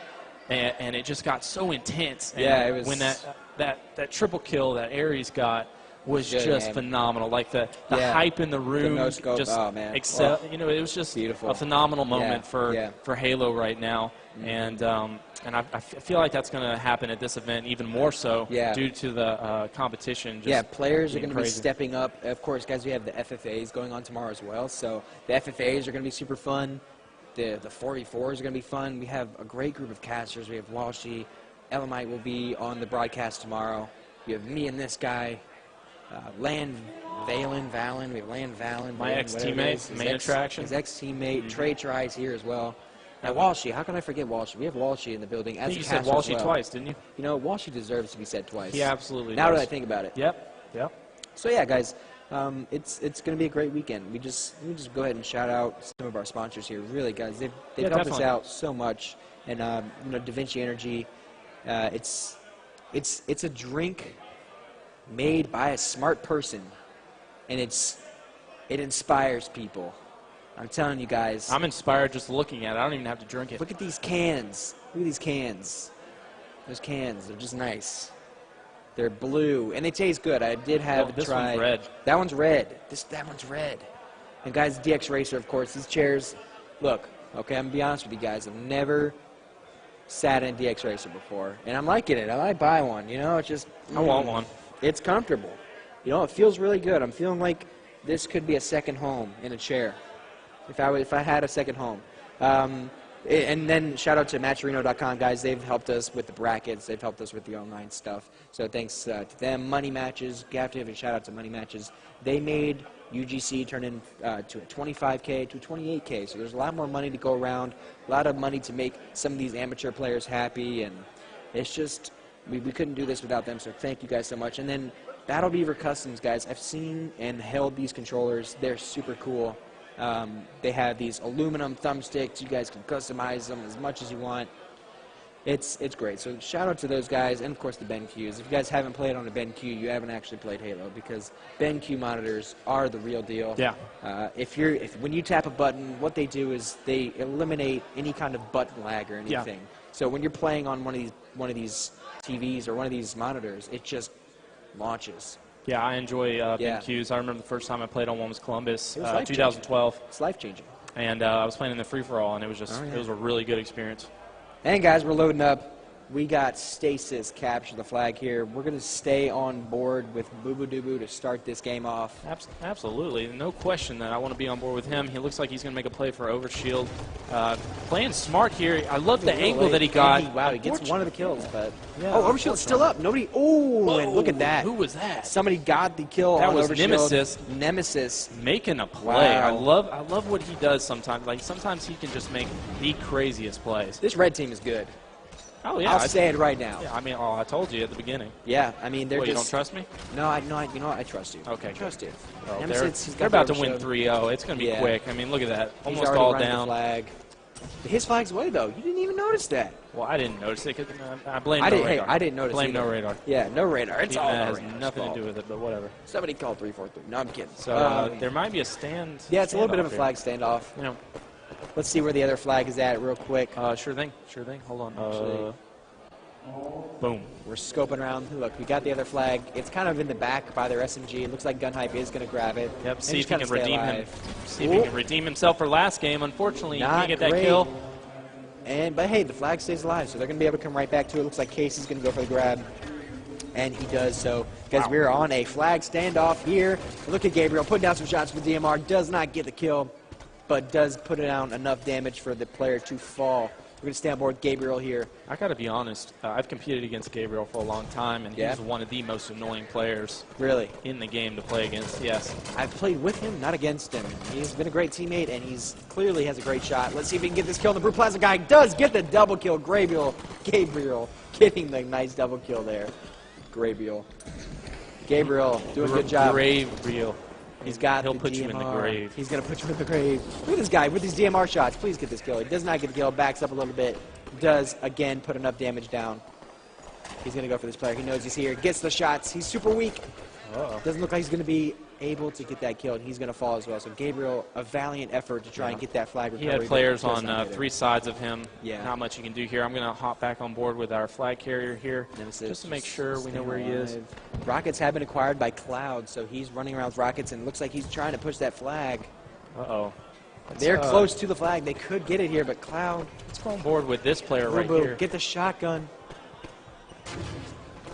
and it just got so intense. And it was when that triple kill that Aries got was good, just man. phenomenal. Like the hype in the room, no scope. just Oh, man. it was just Beautiful. a phenomenal moment Yeah. for Halo right now, and I feel like that's going to happen at this event even more so due to the competition. Just players are being going to be crazy. stepping up. Of course, guys, we have the FFAs going on tomorrow as well. So the FFAs are going to be super fun. The 4v4s are going to be fun. We have a great group of casters. We have Walshy. Elamite will be on the broadcast tomorrow. We have me and this guy. Valen. We have Land Valen. My ex-teammate, main attraction. His ex-teammate. Trey Tries here as well. Now, Walshy, how can I forget Walshy? We have Walshy in the building as I think a you said caster as Walshy well. twice, didn't you? Walshy deserves to be said twice. He absolutely Now does. that I think about it. Yep. So, yeah, guys, it's going to be a great weekend. Let me just go ahead and shout out some of our sponsors here. Really, guys, they've helped us out so much. And Da Vinci Energy, it's a drink made by a smart person, and it inspires people. I'm telling you guys. I'm inspired just looking at it. I don't even have to drink it. Look at these cans. Look at these cans. Those cans, they're just nice. They're blue, and they taste good. I did have this tried. one's red. That one's red. That one's red. And guys, DX Racer, of course. These chairs, look, okay, I'm going to be honest with you guys. I've never sat in a DX Racer before, and I'm liking it. I might buy one, you know. It's just, I want one. It's comfortable. You know, it feels really good. I'm feeling like this could be a second home in a chair. If I had a second home. And then shout out to Matcherino.com, guys. They've helped us with the brackets. They've helped us with the online stuff. So thanks to them. Money Matches. You have to give a shout out to Money Matches. They made UGC turn in to a 25K to a 28K. So there's a lot more money to go around. A lot of money to make some of these amateur players happy. And it's just, we couldn't do this without them. So thank you guys so much. And then Battle Beaver Customs, guys. I've seen and held these controllers. They're super cool. They have these aluminum thumbsticks. You guys can customize them as much as you want. It's great. So shout out to those guys, and of course the BenQs. If you guys haven't played on a BenQ, you haven't actually played Halo, because BenQ monitors are the real deal. Yeah. When you tap a button, what they do is they eliminate any kind of button lag or anything. Yeah. So when you're playing on one of these TVs or one of these monitors, it just launches. Yeah, I enjoy BenQs. I remember the first time I played on one was Columbus, 2012. It's life-changing. And I was playing in the free-for-all, and it was just it was a really good experience. And guys, we're loading up. We got Stasis capture the flag here. We're going to stay on board with Boo Doo to start this game off. Absolutely. No question that I want to be on board with him. He looks like he's going to make a play for Overshield. Playing smart here. I love the angle that he got. Wow, he gets one of the kills, but... Yeah, Overshield's still up. Nobody... Oh, and look at that. Who was that? Somebody got the kill that on was Overshield. Nemesis making a play. Wow. I love what he does sometimes. Like, sometimes he can just make the craziest plays. This red team is good. Oh, yeah. I'll say it right now. Yeah, I mean, I told you at the beginning. Yeah, I mean, they're you just... don't trust me? No, you know what? I trust you. Okay, I trust you. Well, Nemesis, they're about to win 3-0. It's going to be quick. I mean, look at that. He's Almost all running down. The flag. His flag's away, though. You didn't even notice that. Well, I didn't notice it because I blame no radar. Hey, I didn't notice Blame either. no radar. Yeah, no radar. It's all that has radar's nothing fault. to do with it, but whatever. Somebody called 343. No, I'm kidding. So there might be a stand. Yeah, it's a little bit of a here. flag standoff. You know. Let's see where the other flag is at real quick. Sure thing. Hold on. Boom. We're scoping around. Look, we got the other flag. It's kind of in the back by their SMG. It looks like Gunhype is going to grab it. Yep. And See if just he kinda can stay redeem him. alive. See if he can redeem himself for last game. Unfortunately, he Not can't get that great. kill. But hey, the flag stays alive, so they're going to be able to come right back to it. Looks like Casey's going to go for the grab. And he does so, because we're on a flag standoff here. Look at Gabriel putting down some shots with DMR. Does not get the kill, but does put down enough damage for the player to fall. We're going to stay on board Gabriel here. I got to be honest. I've competed against Gabriel for a long time, and he's one of the most annoying players in the game to play against. Yes. I've played with him, not against him. He's been a great teammate, and he's clearly has a great shot. Let's see if he can get this kill. The Brew Plaza guy does get the double kill. Gabriel getting the nice double kill there. Gabriel doing a good job. Gabriel. He'll put you in the grave. He's going to put you in the grave. Look at this guy with these DMR shots. Please get this kill. He does not get the kill. Backs up a little bit. Does, again, put enough damage down. He's going to go for this player. He knows he's here. Gets the shots. He's super weak. Doesn't look like he's going to be able to get that kill, and he's going to fall as well. So Gabriel, a valiant effort to try and get that flag recovery. He had players on 3 sides of him. Yeah. Not much you can do here. I'm going to hop back on board with our flag carrier here just to make sure we know where he is. Rockets have been acquired by Cloud, so he's running around with Rockets, and it looks like he's trying to push that flag. Uh-oh. They're close to the flag. They could get it here, but Cloud... Let's go on board with this player right here. Get the shotgun.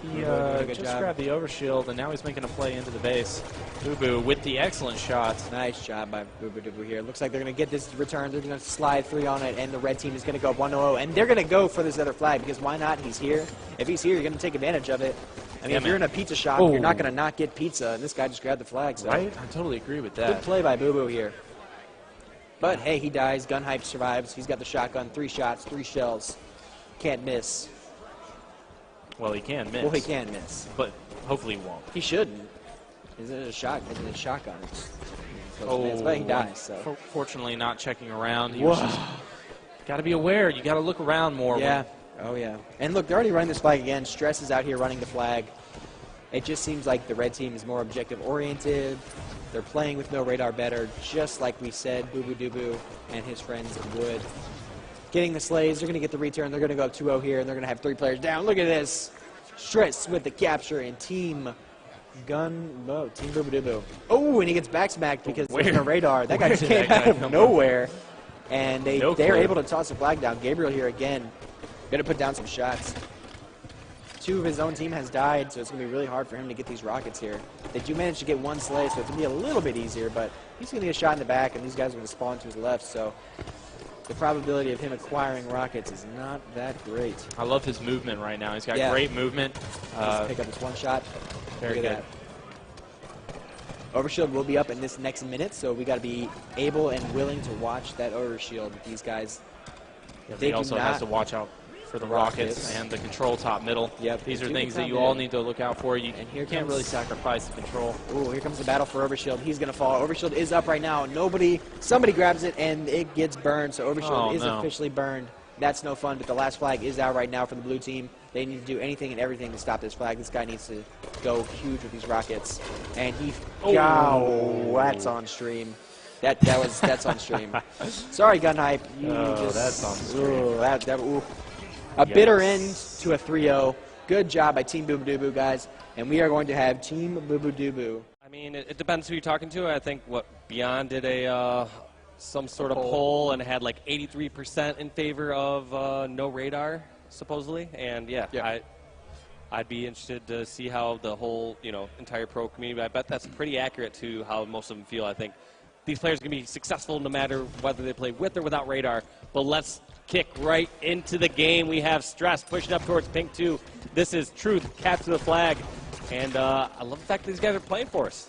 He just grabbed the overshield, and now he's making a play into the base. Boo Boo with the excellent shots. Nice job by Boo Boo here. Looks like they're going to get this return. They're going to slide 3 on it, and the red team is going to go 1-0. And they're going to go for this other flag, because why not? He's here. If he's here, you're going to take advantage of it. I mean, if you're in a pizza shop, you're not going to not get pizza, and this guy just grabbed the flag. So. Right? I totally agree with that. Good play by Boo Boo here. But, hey, he dies. Gunhype survives. He's got the shotgun. 3 shots, 3 shells. Can't miss. Well, he can miss. Well, he can miss. But hopefully he won't. He shouldn't. Is it a shot? Is it a shotgun? But he dies. So. Fortunately, not checking around. He was just got to be aware. You got to look around more. Yeah. Oh yeah. And look, they're already running this flag again. Stress is out here running the flag. It just seems like the red team is more objective oriented. They're playing with no radar better, just like we said. Boo Boo Doo and his friends would. Getting the slays. They're going to get the return. They're going to go up 2-0 here, and they're going to have 3 players down. Look at this. Stress with the capture, and Team Boo Boo Doo. Oh, and he gets back smacked because there's no radar. That guy just came out of nowhere. And they're able to toss the flag down. Gabriel here again. Going to put down some shots. 2 of his own team has died, so it's going to be really hard for him to get these rockets here. They do manage to get 1 slay, so it's going to be a little bit easier, but he's going to get a shot in the back, and these guys are going to spawn to his left, so the probability of him acquiring rockets is not that great. I love his movement right now. He's got great movement. Pick up his 1 shot. Very good. That. Overshield will be up in this next minute, so we got to be able and willing to watch that overshield. These guys, he also has to watch out for the rockets and the control top middle. Yep. These are things that you all need to look out for. You can't really sacrifice the control. Ooh, here comes the battle for Overshield. He's going to fall. Overshield is up right now. Somebody grabs it, and it gets burned, so Overshield is officially burned. That's no fun, but the last flag is out right now for the blue team. They need to do anything and everything to stop this flag. This guy needs to go huge with these rockets. And that's on stream. That's on stream. Sorry, Gun Hype. That's on stream. A bitter end to a 3-0. Good job by Team Boo Boo Doo guys. And we are going to have Team Boo Boo Doo. I mean, it depends who you're talking to. I think Beyond did some sort of poll and had like 83% in favor of no radar, supposedly. And I'd be interested to see how the whole entire pro community. I bet that's pretty accurate to how most of them feel. I think these players are going to be successful no matter whether they play with or without radar. But let's kick right into the game. We have Stress pushing up towards Pink 2. This is Truth, capture the flag. And I love the fact that these guys are playing for us.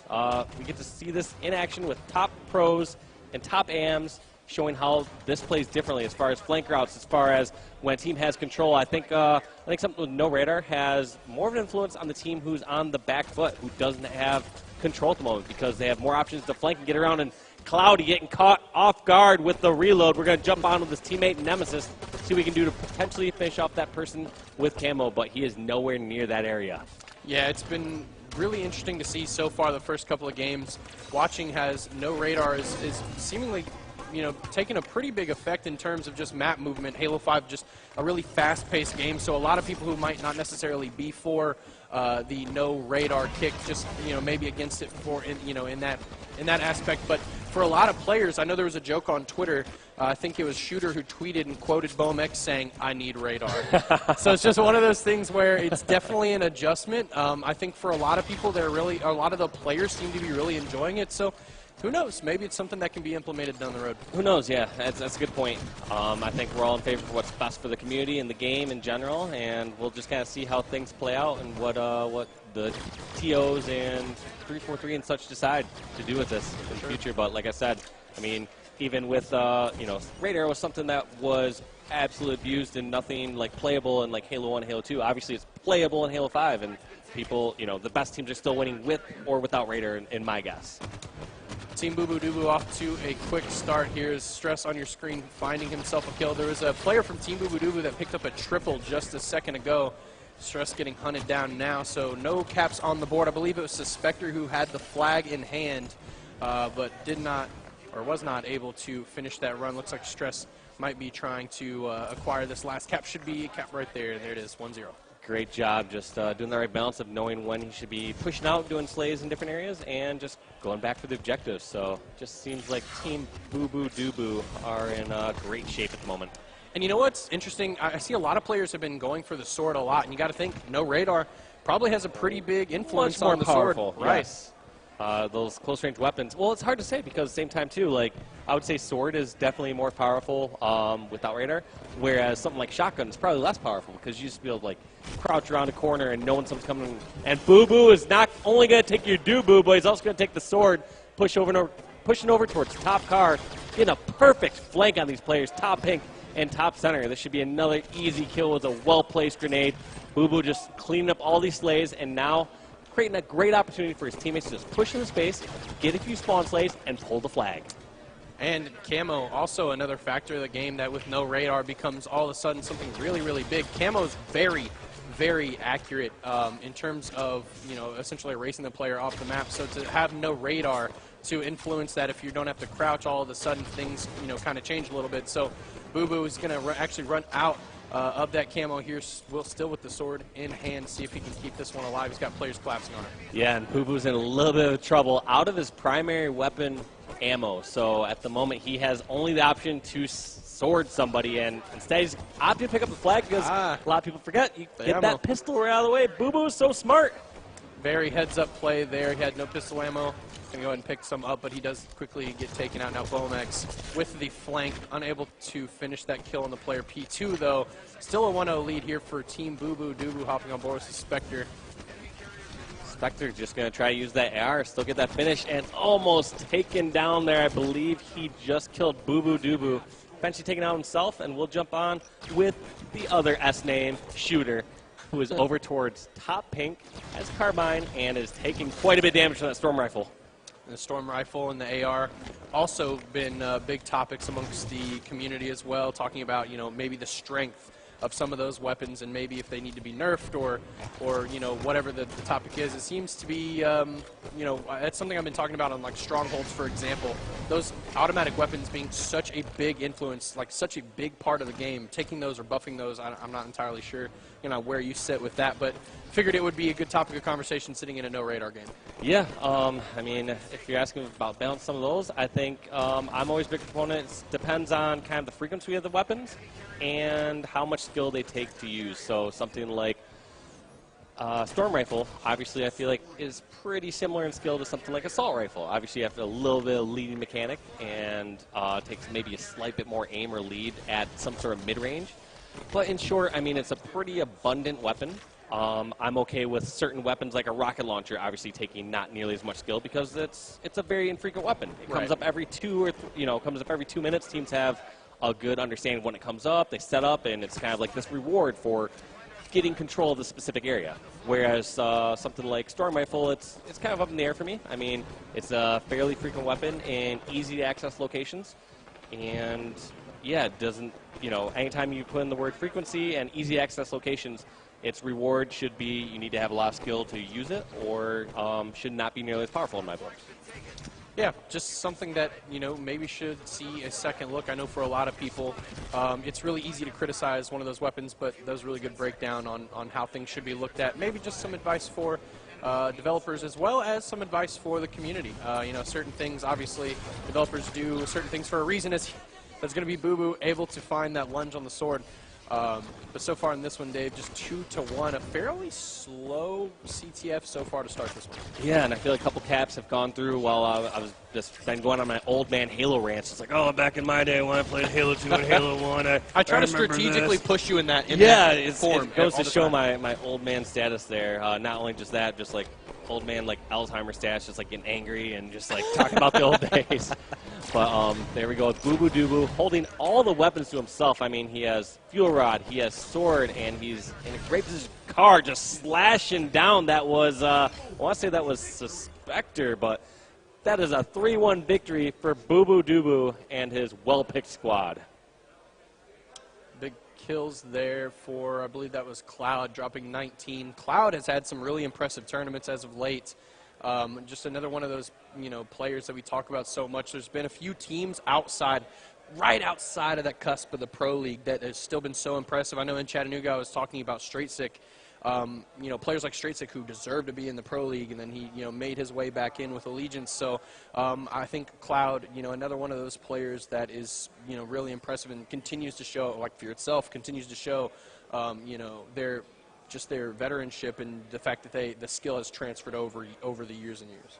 We get to see this in action with top pros and top AMs, showing how this plays differently as far as flank routes, as far as when a team has control. I think something with no radar has more of an influence on the team who's on the back foot, who doesn't have control at the moment, because they have more options to flank and get around. And Cloudy getting caught off guard with the reload. We're going to jump on with his teammate Nemesis, see what we can do to potentially finish off that person with camo, but he is nowhere near that area. Yeah, it's been really interesting to see so far the first couple of games. Watching has no radar is seemingly taking a pretty big effect in terms of just map movement. Halo 5 just a really fast-paced game, so a lot of people who might not necessarily be for the no radar kick, just maybe against it in that aspect. But for a lot of players, I know there was a joke on Twitter. I think it was Shooter who tweeted and quoted BoMX saying, "I need radar." So it's just one of those things where it's definitely an adjustment. I think for a lot of people, a lot of the players seem to be really enjoying it. So who knows? Maybe it's something that can be implemented down the road. Who knows? Yeah, that's a good point. I think we're all in favor of what's best for the community and the game in general, and we'll just kind of see how things play out and what the TOs and 343 and such decide to do with this in the future. But like I said, I mean, even with radar was something that was absolutely abused and nothing like playable in like Halo 1, Halo 2. Obviously, it's playable in Halo 5, and people, the best teams are still winning with or without radar, in my guess. Team Boo Boo Doo off to a quick start. Here's Stress on your screen finding himself a kill. There was a player from Team Boo Boo Doo that picked up a triple just a second ago. Stress getting hunted down now, so no caps on the board. I believe it was Suspector who had the flag in hand, but was not able to finish that run. Looks like Stress might be trying to acquire this last cap. Should be a cap right there. There it is, 1-0. Great job, just doing the right balance of knowing when he should be pushing out, doing slays in different areas, and just going back for the objectives. So just seems like Team Boo Boo Doo are in great shape at the moment. And you know what's interesting? I see a lot of players have been going for the sword a lot, and you got to think no radar probably has a pretty big influence on the powerful, sword. Right. Yes. Those close-range weapons. Well, it's hard to say because at the same time, too, like, I would say sword is definitely more powerful without radar, whereas something like shotgun is probably less powerful because you just be able to, like, crouch around a corner and know when someone's coming. And Boo Boo is not only going to take your Doo-Boo, but he's also going to take the sword, pushing over towards top car, getting a perfect flank on these players, top pink and top center. This should be another easy kill with a well-placed grenade. Boo Boo just cleaning up all these slays, and now creating a great opportunity for his teammates to just push into space, get a few spawn slaves, and pull the flag. And camo, also another factor of the game that with no radar becomes all of a sudden something really, really big. Camo is very, very accurate in terms of, essentially erasing the player off the map. So to have no radar to influence that, if you don't have to crouch, all of a sudden things, kind of change a little bit. So Boo is going to actually run out of that camo here, still with the sword in hand, see if he can keep this one alive. He's got players collapsing on it. Yeah, and Boo-Boo's in a little bit of trouble out of his primary weapon ammo. So at the moment, he has only the option to sword somebody, and instead he's opting to pick up the flag because a lot of people forget you get that pistol right out of the way. Boo-Boo is so smart. Very heads-up play there. He had no pistol ammo. Going to go ahead and pick some up, but he does quickly get taken out. Now Bomex with the flank, unable to finish that kill on the player P2, though. Still a 1-0 lead here for Team Boo-Boo. Doo-Boo hopping on board with the Spectre. Spectre just going to try to use that AR, still get that finish, and almost taken down there. I believe he just killed Boo-Boo Doo-Boo. Eventually taken out himself, and we'll jump on with the other S name, Shooter, who is over towards top pink, has Carbine, and is taking quite a bit of damage from that Storm Rifle. The Storm Rifle and the AR also been big topics amongst the community as well, talking about, maybe the strength of some of those weapons and maybe if they need to be nerfed or whatever the topic is. It seems to be, that's something I've been talking about on, like, Strongholds, for example. Those automatic weapons being such a big influence, like such a big part of the game. Taking those or buffing those, I'm not entirely sure, where you sit with that, but figured it would be a good topic of conversation sitting in a no-radar game. Yeah, I mean, if you're asking about balance some of those, I think I'm always a big proponent. It depends on kind of the frequency of the weapons and how much skill they take to use. So something like Storm Rifle, obviously I feel like is pretty similar in skill to something like Assault Rifle. Obviously you have a little bit of leading mechanic and takes maybe a slight bit more aim or lead at some sort of mid-range. But in short, I mean, it's a pretty abundant weapon. I'm okay with certain weapons like a rocket launcher, obviously taking not nearly as much skill because it's a very infrequent weapon. It comes up every comes up every 2 minutes. Teams have a good understanding when it comes up. They set up, and it's kind of like this reward for getting control of the specific area. Whereas something like Storm Rifle, it's kind of up in the air for me. I mean, it's a fairly frequent weapon in easy to access locations, and yeah, it doesn't. Anytime you put in the word frequency and easy access locations, its reward should be you need to have a lot of skill to use it, or should not be nearly as powerful in my book. Yeah, just something that, maybe should see a second look. I know for a lot of people, it's really easy to criticize one of those weapons, but that was a really good breakdown on how things should be looked at. Maybe just some advice for developers as well as some advice for the community. Certain things, obviously, developers do certain things for a reason. That's going to be Boo-Boo able to find that lunge on the sword. But so far in this one, Dave, just 2-1, a fairly slow CTF so far to start this one. Yeah, and I feel like a couple caps have gone through while I was just been going on my old man Halo rants. It's like, oh, back in my day when I played Halo 2 and Halo 1, I try to strategically push you in that form. It goes to show my old man status there. Not only just that, just like old man like Alzheimer's status, just like getting angry and just like talking about the old days. But there we go, Boo-Boo Doo-Boo holding all the weapons to himself. I mean, he has fuel rod, he has sword, and he's in a great position. Car just slashing down. That was, I want to say that was Spectre, but that is a 3-1 victory for Boo-Boo Doo-Boo and his well-picked squad. Big kills there for, I believe that was Cloud, dropping 19. Cloud has had some really impressive tournaments as of late. Just another one of those, players that we talk about so much. There's been a few teams right outside of that cusp of the Pro League that has still been so impressive. I know in Chattanooga I was talking about Straightsick. Players like Straightsick who deserve to be in the Pro League, and then he, made his way back in with Allegiance. So I think Cloud, another one of those players that is, really impressive and continues to show, like Fear itself, continues to show, their veteranship and the fact that the skill has transferred over the years and years.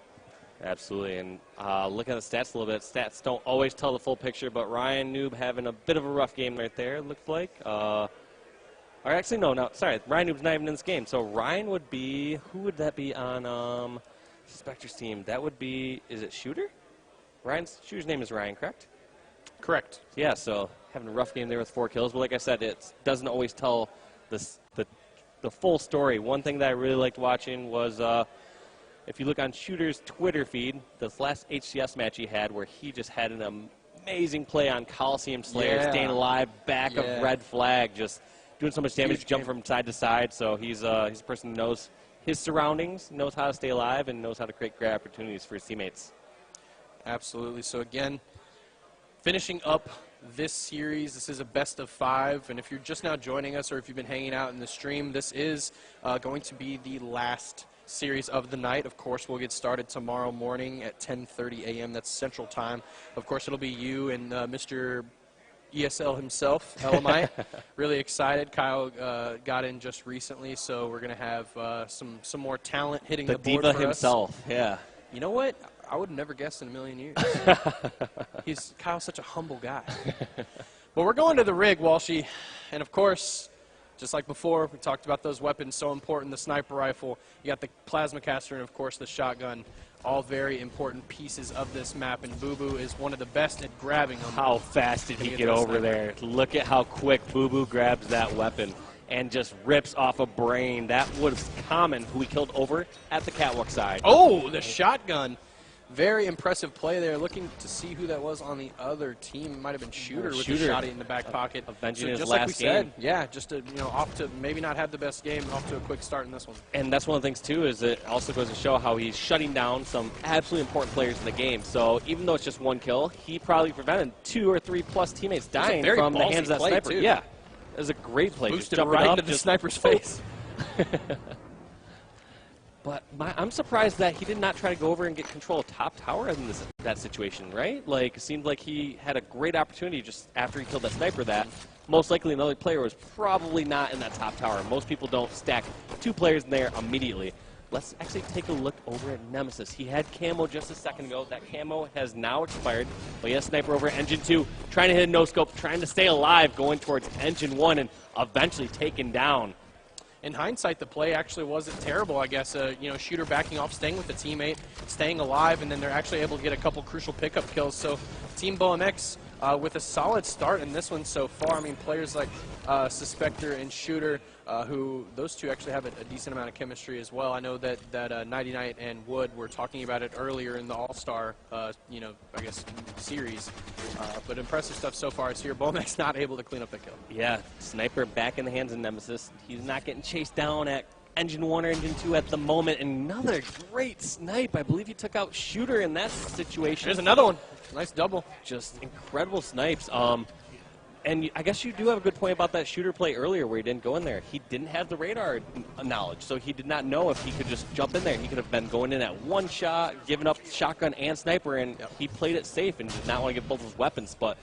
Absolutely, and looking at the stats a little bit, stats don't always tell the full picture, but Ryan Noob having a bit of a rough game right there, it looks like. Or actually, no, sorry, Ryan Noob's not even in this game. So Ryan would be, who would that be on Spectre's team? That would be, is it Shooter? Shooter's name is Ryan, correct? Correct. Yeah, so having a rough game there with 4 kills, but like I said, it doesn't always tell the the full story. One thing that I really liked watching was if you look on Shooter's Twitter feed, this last HCS match he had where he just had an amazing play on Coliseum Slayer, staying alive, back of Red Flag, just doing so much damage, jump from side to side. So he's a person who knows his surroundings, knows how to stay alive, and knows how to create great opportunities for his teammates. Absolutely. So again, finishing up this series, this is a best of 5, and if you're just now joining us or if you've been hanging out in the stream, this is going to be the last series of the night. Of course, we'll get started tomorrow morning at 10:30 a.m. That's Central Time. Of course, it'll be you and Mr. ESL himself, Elamite. Really excited. Kyle got in just recently, so we're going to have some more talent hitting the board diva for himself, us. yeah. You know what? I would have never guessed in a million years. Kyle's such a humble guy. But we're going to the rig, Walshy. And, of course, just like before, we talked about those weapons, so important, the sniper rifle. You got the plasma caster and, of course, the shotgun. All very important pieces of this map, and Boo Boo is one of the best at grabbing them. How fast did he get over there? Look at how quick Boo Boo grabs that weapon and just rips off a brain. That was Common, who we killed over at the catwalk side. Oh, the shotgun. Very impressive play there. Looking to see who that was on the other team. It might have been Shooter with the shotty in the back pocket. Avenging his just last like we said, game. yeah, just to, off to maybe not have the best game, off to a quick start in this one. And that's one of the things, too, is it also goes to show how he's shutting down some absolutely important players in the game. So even though it's just one kill, he probably prevented 2 or 3 plus teammates dying from the hands of that sniper. Too. Yeah, it was a great play. Boosted just right up, into the sniper's face. But I'm surprised that he did not try to go over and get control of top tower in that situation, right? Like, it seemed like he had a great opportunity just after he killed that sniper that most likely another player was probably not in that top tower. Most people don't stack 2 players in there immediately. Let's actually take a look over at Nemesis. He had camo just a second ago. That camo has now expired. But he has sniper over Engine 2, trying to hit a no-scope, trying to stay alive, going towards Engine 1, and eventually taken down. In hindsight, the play actually wasn't terrible, I guess. Shooter backing off, staying with the teammate, staying alive, and then they're actually able to get a couple crucial pickup kills. So Team BoMX with a solid start in this one so far. I mean, players like Suspector and Shooter, who those two actually have a decent amount of chemistry as well. I know that Nighty Night and Wood were talking about it earlier in the All-Star, I guess, series. But impressive stuff so far is here. BoMX not able to clean up the kill. Yeah, sniper back in the hands of Nemesis. He's not getting chased down at Engine 1 or Engine 2 at the moment. Another great snipe. I believe he took out Shooter in that situation. There's another one. Nice double. Just incredible snipes. And I guess you do have a good point about that Shooter play earlier where he didn't go in there. He didn't have the radar knowledge, so he did not know if he could just jump in there. He could have been going in at one shot, giving up shotgun and sniper, and he played it safe and did not want to give both his weapons. But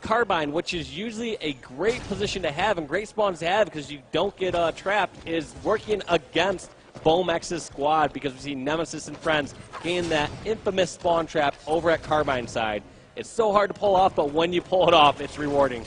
Carbine, which is usually a great position to have and great spawns to have because you don't get trapped, is working against BoMX's squad because we see Nemesis and friends gain that infamous spawn trap over at Carbine side. It's so hard to pull off, but when you pull it off, it's rewarding.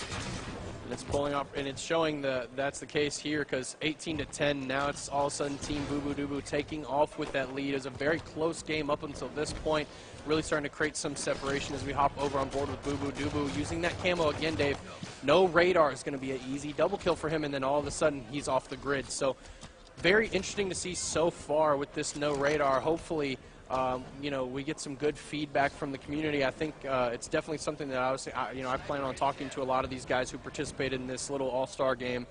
And it's pulling off, and it's showing that's the case here because 18-10. Now it's all of a sudden Team Boo Boo Doo Boo taking off with that lead. It was a very close game up until this point. Really starting to create some separation as we hop over on board with Boo Boo Doo Boo. Using that camo again, Dave. No radar is going to be an easy double kill for him, and then all of a sudden he's off the grid. So very interesting to see so far with this no radar. Hopefully, we get some good feedback from the community. I think it's definitely something that I plan on talking to a lot of these guys who participated in this little all-star game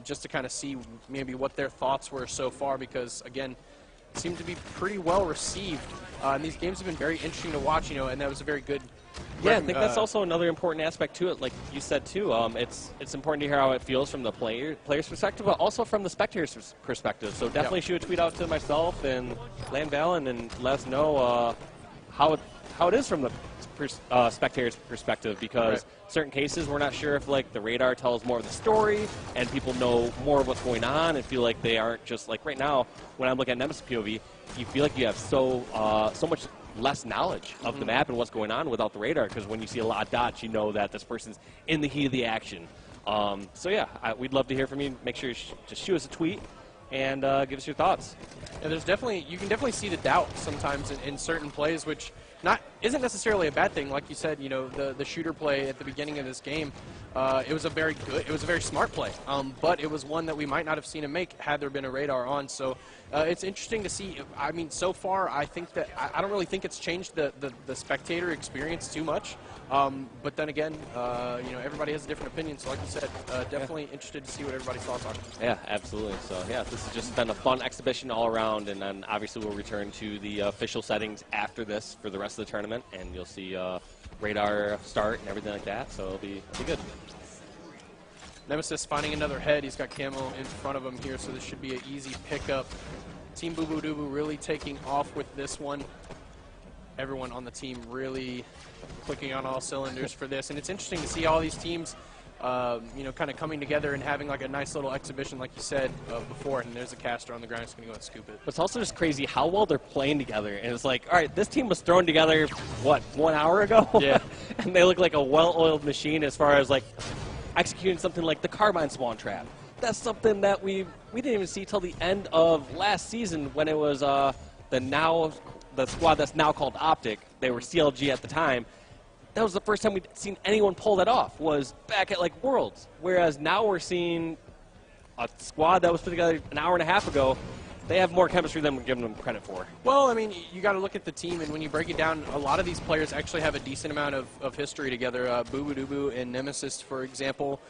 just to kind of see maybe what their thoughts were so far because, again, it seemed to be pretty well received. And these games have been very interesting to watch, and that was a very good... Yeah, I think that's also another important aspect to it. Like you said, too, it's important to hear how it feels from the player's perspective, but also from the spectator's perspective. So definitely shoot a tweet out to myself and Land Valen and let us know how it is from the spectator's perspective because certain cases we're not sure if like the radar tells more of the story and people know more of what's going on and feel like they aren't just like right now when I'm looking at Nemesis POV, you feel like you have so much less knowledge of the map and what's going on without the radar because when you see a lot of dots, you know that this person's in the heat of the action. So yeah, we'd love to hear from you. Make sure you just shoot us a tweet and give us your thoughts. And you can definitely see the doubt sometimes in certain plays, which isn't necessarily a bad thing. Like you said, you know, the shooter play at the beginning of this game, it was a very smart play, but it was one that we might not have seen him make had there been a radar on. So it's interesting to see. I mean, so far, I think that I don't really think it's changed the spectator experience too much. But then again, you know, everybody has a different opinion. So like you said, definitely interested to see what everybody's thoughts are. Yeah, absolutely. So yeah, this has just been a fun exhibition all around, and then obviously we'll return to the official settings after this for the rest of the tournament, and you'll see radar start and everything like that. So it'll be good. Nemesis finding another head. He's got camo in front of him here, so this should be an easy pickup. Team Boo Boo Doo Boo really taking off with this one. Everyone on the team really clicking on all cylinders for this, and it's interesting to see all these teams, you know, kind of coming together and having like a nice little exhibition, like you said before. And there's a caster on the ground. He's going to go and scoop it. But it's also just crazy how well they're playing together. And it's like, all right, this team was thrown together, what, 1 hour ago? Yeah. And they look like a well-oiled machine as far as like executing something like the Carbine Spawn Trap. That's something that we didn't even see till the end of last season when it was the squad that's now called Optic. They were CLG at the time. That was the first time we'd seen anyone pull that off, was back at like Worlds. Whereas now we're seeing a squad that was put together an hour and a half ago. They have more chemistry than we're giving them credit for. Well, I mean, you got to look at the team, and when you break it down, a lot of these players actually have a decent amount of history together. Boo Boo Doo Boo and Nemesis, for example.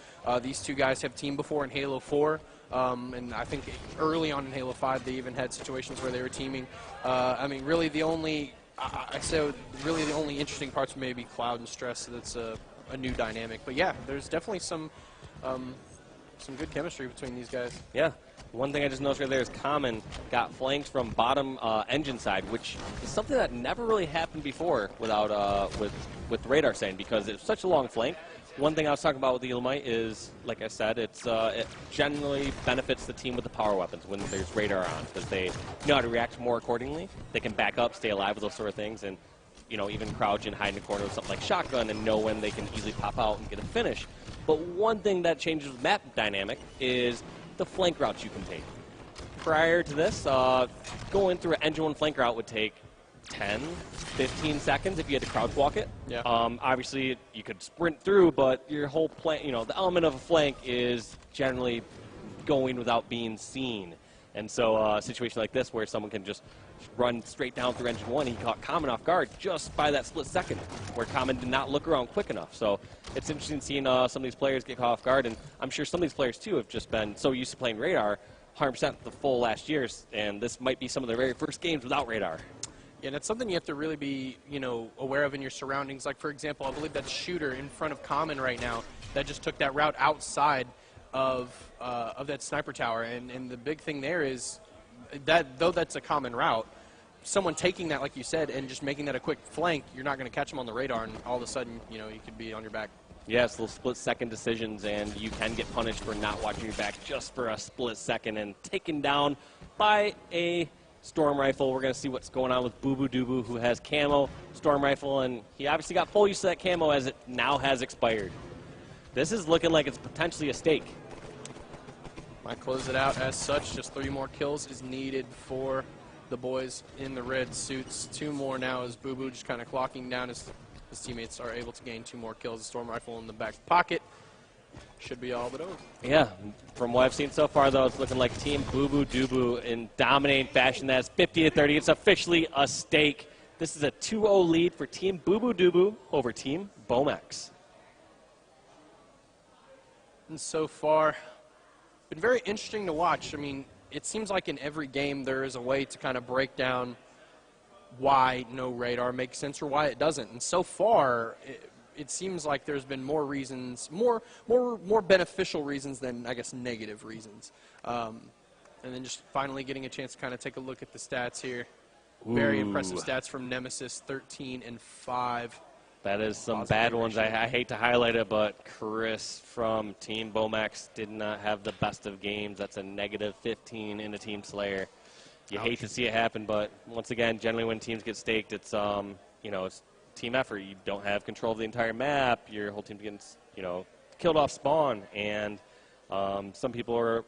These two guys have teamed before in Halo 4. And I think early on in Halo 5, they even had situations where they were teaming. I mean, really the only interesting parts were maybe Cloud and Stress. So that's a new dynamic. But yeah, there's definitely some good chemistry between these guys. Yeah. One thing I just noticed right there is Common got flanked from bottom engine side, which is something that never really happened before without with Radar saying, because it's such a long flank. One thing I was talking about with the Elamite is, like I said, it generally benefits the team with the power weapons when there's radar on, because they know how to react more accordingly. They can back up, stay alive with those sort of things, and you know, even crouch and hide in a corner with something like shotgun and know when they can easily pop out and get a finish. But one thing that changes the map dynamic is the flank routes you can take. Prior to this, going through an engine one flank route would take 10, 15 seconds if you had to crouch walk it. Yeah. Obviously, you could sprint through, but your whole plan, you know, the element of a flank is generally going without being seen. And so a situation like this where someone can just run straight down through engine one, he caught Common off guard just by that split second where Common did not look around quick enough. So it's interesting seeing some of these players get caught off guard, and I'm sure some of these players too have just been so used to playing radar 100% the full last years, and this might be some of their very first games without radar. Yeah, and it's something you have to really be, you know, aware of in your surroundings. Like, for example, I believe that shooter in front of Common right now that just took that route outside of that sniper tower. And the big thing there is that, though that's a common route, someone taking that, like you said, and just making that a quick flank, you're not going to catch them on the radar, and all of a sudden, you know, you could be on your back. Yes, little split-second decisions, and you can get punished for not watching your back just for a split second and taken down by a storm rifle. We're going to see what's going on with Boo Boo Doo Boo, who has camo, storm rifle, and he obviously got full use of that camo as it now has expired. This is looking like it's potentially a stake. Might close it out as such. Just 3 more kills is needed for the boys in the red suits. 2 more now as Boo Boo just kind of clocking down as his teammates are able to gain 2 more kills. The storm rifle in the back pocket should be all but over. Yeah, from what I've seen so far, though, it's looking like Team Boo Boo Doo Boo in dominating fashion. That's 50-30. It's officially a stake. This is a 2-0 lead for Team Boo Boo Doo Boo over Team Bomex. And so far, been very interesting to watch. I mean, it seems like in every game there is a way to kind of break down why no radar makes sense or why it doesn't. And so far, it seems like there's been more reasons, more beneficial reasons than, I guess, negative reasons. And then just finally getting a chance to kind of take a look at the stats here. Ooh. Very impressive stats from Nemesis, 13 and 5. That is some bad ones. I hate to highlight it, but Chris from Team Bomex did not have the best of games. That's a negative 15 in the Team Slayer. You hate to see it happen, but once again, generally when teams get staked, it's you know, it's team effort. You don't have control of the entire map. Your whole team gets, you know, killed off spawn, and some people are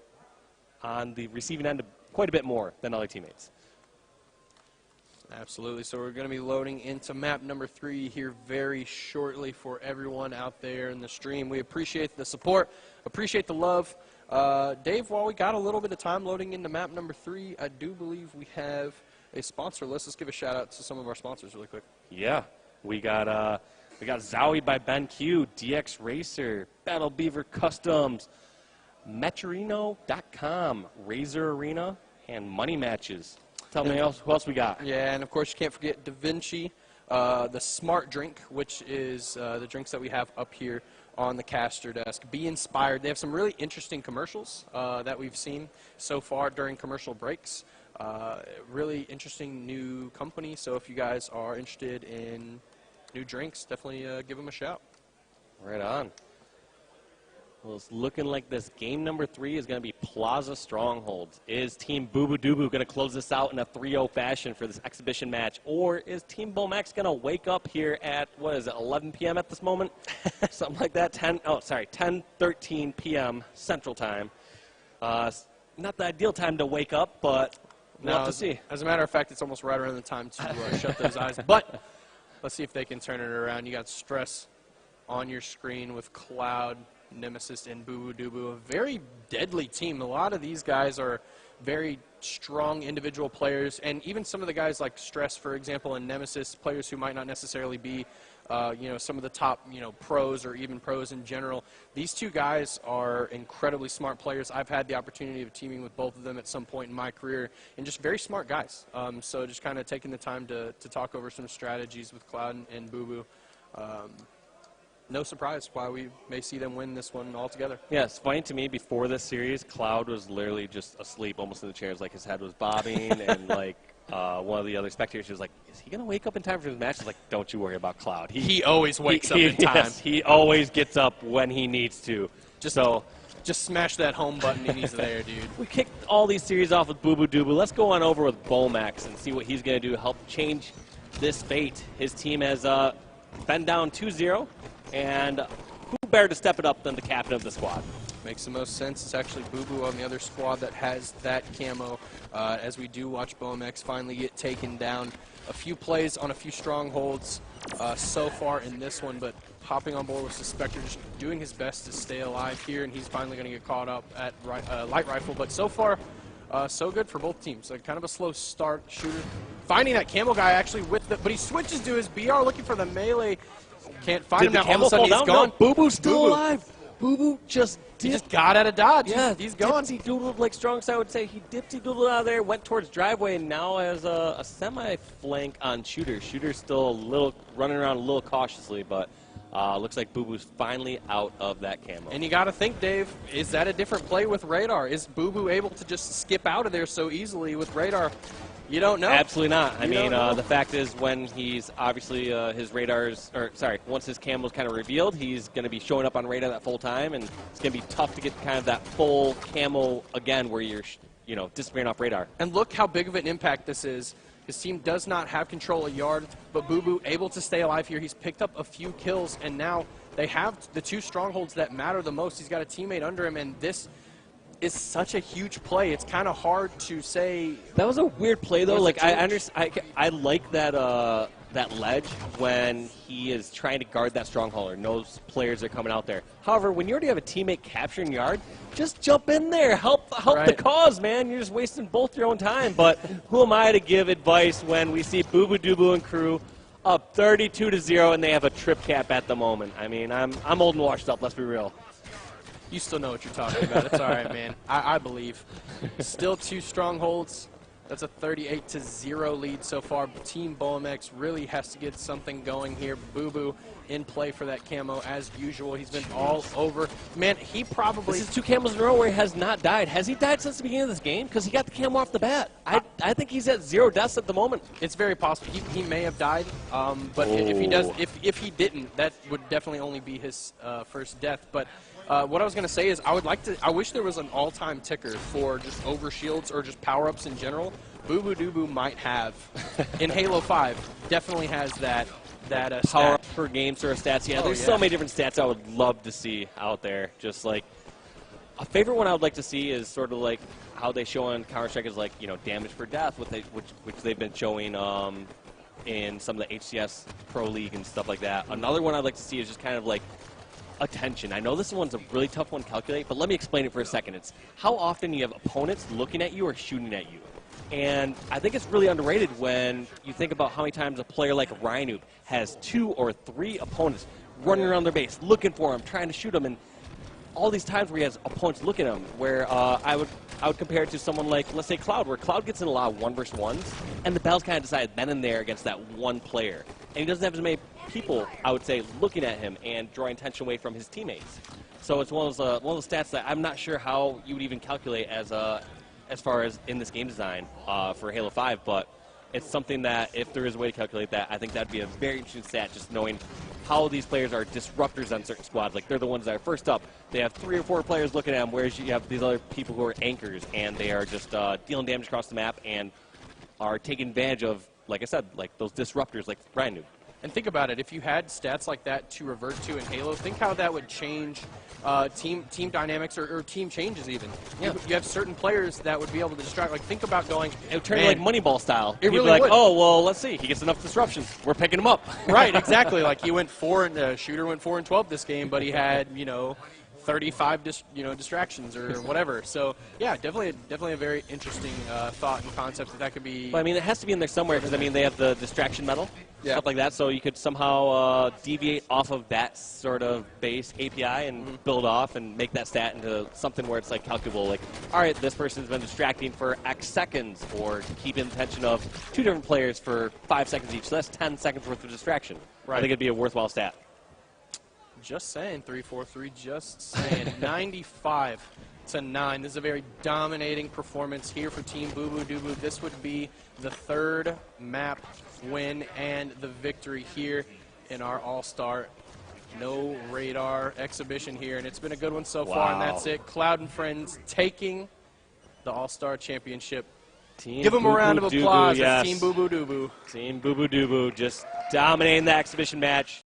on the receiving end quite a bit more than other teammates. Absolutely. So we're going to be loading into map number 3 here very shortly for everyone out there in the stream. We appreciate the support, appreciate the love. Dave, while we got a little bit of time loading into map number 3, I do believe we have a sponsor list. Let's give a shout out to some of our sponsors really quick. Yeah, we got Zowie by BenQ, DX Racer, Battle Beaver Customs, Metrino.com, Razor Arena, and Money Matches. Tell me who else we got. Yeah, and of course you can't forget Da Vinci, the Smart Drink, which is the drinks that we have up here on the caster desk. Be inspired. They have some really interesting commercials that we've seen so far during commercial breaks. Really interesting new company, so if you guys are interested in new drinks, definitely give them a shout. Right on. Well, it's looking like this game number 3 is going to be Plaza Strongholds. Is Team Boo Boo Doo Boo going to close this out in a 3-0 fashion for this exhibition match? Or is Team Bomax going to wake up here at, 11 p.m. at this moment? Something like that. 10:13 p.m. Central Time. Not the ideal time to wake up, but we'll have to see. As a matter of fact, it's almost right around the time to shut those eyes. But let's see if they can turn it around. You got Stress on your screen with Cloud, Nemesis, and Boo Boo Doo Boo. A very deadly team. A lot of these guys are very strong individual players, and even some of the guys like Stress, for example, and Nemesis, players who might not necessarily be some of the top, pros or even pros in general. These two guys are incredibly smart players. I've had the opportunity of teaming with both of them at some point in my career, and just very smart guys. So just kind of taking the time to talk over some strategies with Cloud and Boo Boo. No surprise why we may see them win this one altogether. Yeah, it's funny to me, before this series, Cloud was literally just asleep almost in the chairs. Like, his head was bobbing, and, like, one of the other spectators was like, is he going to wake up in time for his match? I was like, don't you worry about Cloud. He always wakes up in time. Yes, he always gets up when he needs to. Just smash that home button and he's there, dude. We kicked all these series off with Boo Boo Doo Boo. Let's go on over with Bomax and see what he's going to do to help change this fate. His team has been down 2-0. And who better to step it up than the captain of the squad? Makes the most sense. It's actually Boo Boo on the other squad that has that camo. As we do watch Bomax finally get taken down. A few plays on a few strongholds so far in this one, but hopping on board with Suspector, just doing his best to stay alive here, and he's finally going to get caught up at light rifle. But so far, so good for both teams. Kind of a slow start. Shooter finding that camo guy actually but he switches to his BR looking for the melee. Can't find him now. All of a sudden he's gone. No, Boo Boo's still alive. Boo Boo just got out of dodge. Yeah, he's gone. Dipsy-doodled, like Strong's I would say. He dipsy-doodled out of there, went towards driveway, and now has a semi-flank on Shooter. Shooter's still running around a little cautiously, but looks like Boo Boo's finally out of that camo. And you got to think, Dave, is that a different play with Radar? Is Boo Boo able to just skip out of there so easily with Radar? You don't know. Absolutely not. I mean, the fact is when he's obviously his radars, once his camo's kind of revealed, he's going to be showing up on radar that full time, and it's going to be tough to get kind of that full camo again where you're, disappearing off radar. And look how big of an impact this is. His team does not have control of Yard, but Boo Boo able to stay alive here. He's picked up a few kills, and now they have the two strongholds that matter the most. He's got a teammate under him, and this is such a huge play. It's kind of hard to say. That was a weird play, though. Like, I like that that ledge when he is trying to guard that stronghold or knows players are coming out there. However, when you already have a teammate capturing Yard, just jump in there. Help the cause, man. You're just wasting both your own time. But who am I to give advice when we see Boo Boo Doo Boo and crew up 32-0 and they have a trip cap at the moment? I mean, I'm old and washed up. Let's be real. You still know what you're talking about. It's all right, man. I believe. Still two strongholds. That's a 38-0 lead so far. Team Bomax really has to get something going here. Boo Boo in play for that camo as usual. He's been all over. Man, he probably... This is 2 camos in a row where he has not died. Has he died since the beginning of this game? Because he got the camo off the bat. I think he's at 0 deaths at the moment. It's very possible. He may have died, but if he didn't, that would definitely only be his first death. But what I was going to say is I wish there was an all-time ticker for just overshields or just power-ups in general. Boo Boo Doo Boo might have. In Halo 5, definitely has that power up per game sort of stats. Yeah, there's so many different stats I would love to see out there. Just like a favorite one I would like to see is sort of like, how they show on Counter-Strike is like, you know, damage for death, which they've been showing in some of the HCS Pro League and stuff like that. Another one I'd like to see is just kind of like attention. I know this one's a really tough one to calculate, but let me explain it for a second. It's how often you have opponents looking at you or shooting at you. And I think it's really underrated when you think about how many times a player like Ryan has 2 or 3 opponents running around their base, looking for him, trying to shoot him, and all these times where he has opponents looking at him, where I would compare it to someone like, let's say, Cloud, where Cloud gets in a lot of 1-versus-1s, and the Bells kind of decide then and there against that one player. And he doesn't have as many people, I would say, looking at him and drawing attention away from his teammates. So it's one of those stats that I'm not sure how you would even calculate as far as in this game design for Halo 5, but it's something that if there is a way to calculate that, I think that would be a very interesting stat, just knowing how these players are disruptors on certain squads. Like, they're the ones that are first up. They have 3 or 4 players looking at them, whereas you have these other people who are anchors, and they are just dealing damage across the map and are taking advantage of, like I said, like those disruptors like Ryan Noob. And think about it, if you had stats like that to revert to in Halo, think how that would change team dynamics or team changes even. Yeah. You have certain players that would be able to distract. Like, think about going... It would turn like Moneyball style. It really be like, would. oh, well, let's see. He gets enough disruptions. We're picking him up. Right, exactly. Like, he went 4 and Shooter went 4 and 12 this game, but he had, 35 distractions or whatever. So, yeah, definitely a very interesting thought and concept that could be... But, I mean, it has to be in there somewhere because, I mean, they have the distraction medal, stuff like that, so you could somehow deviate off of that sort of base API and build off and make that stat into something where it's, like, calculable. Like, all right, this person's been distracting for X seconds, or keeping the attention of 2 different players for 5 seconds each. So that's 10 seconds worth of distraction. Right. I think it'd be a worthwhile stat. Just saying, 3-4-3, just saying. 95 to 9. This is a very dominating performance here for Team Boo Boo Doo Boo. This would be the 3rd map win and the victory here in our All-Star No Radar exhibition here. And it's been a good one so far, and that's it. Cloud and Friends taking the All-Star Championship. Give them a round of applause. Yes. Team Boo Boo Doo Boo. Team Boo Boo Doo Boo just dominating the exhibition match.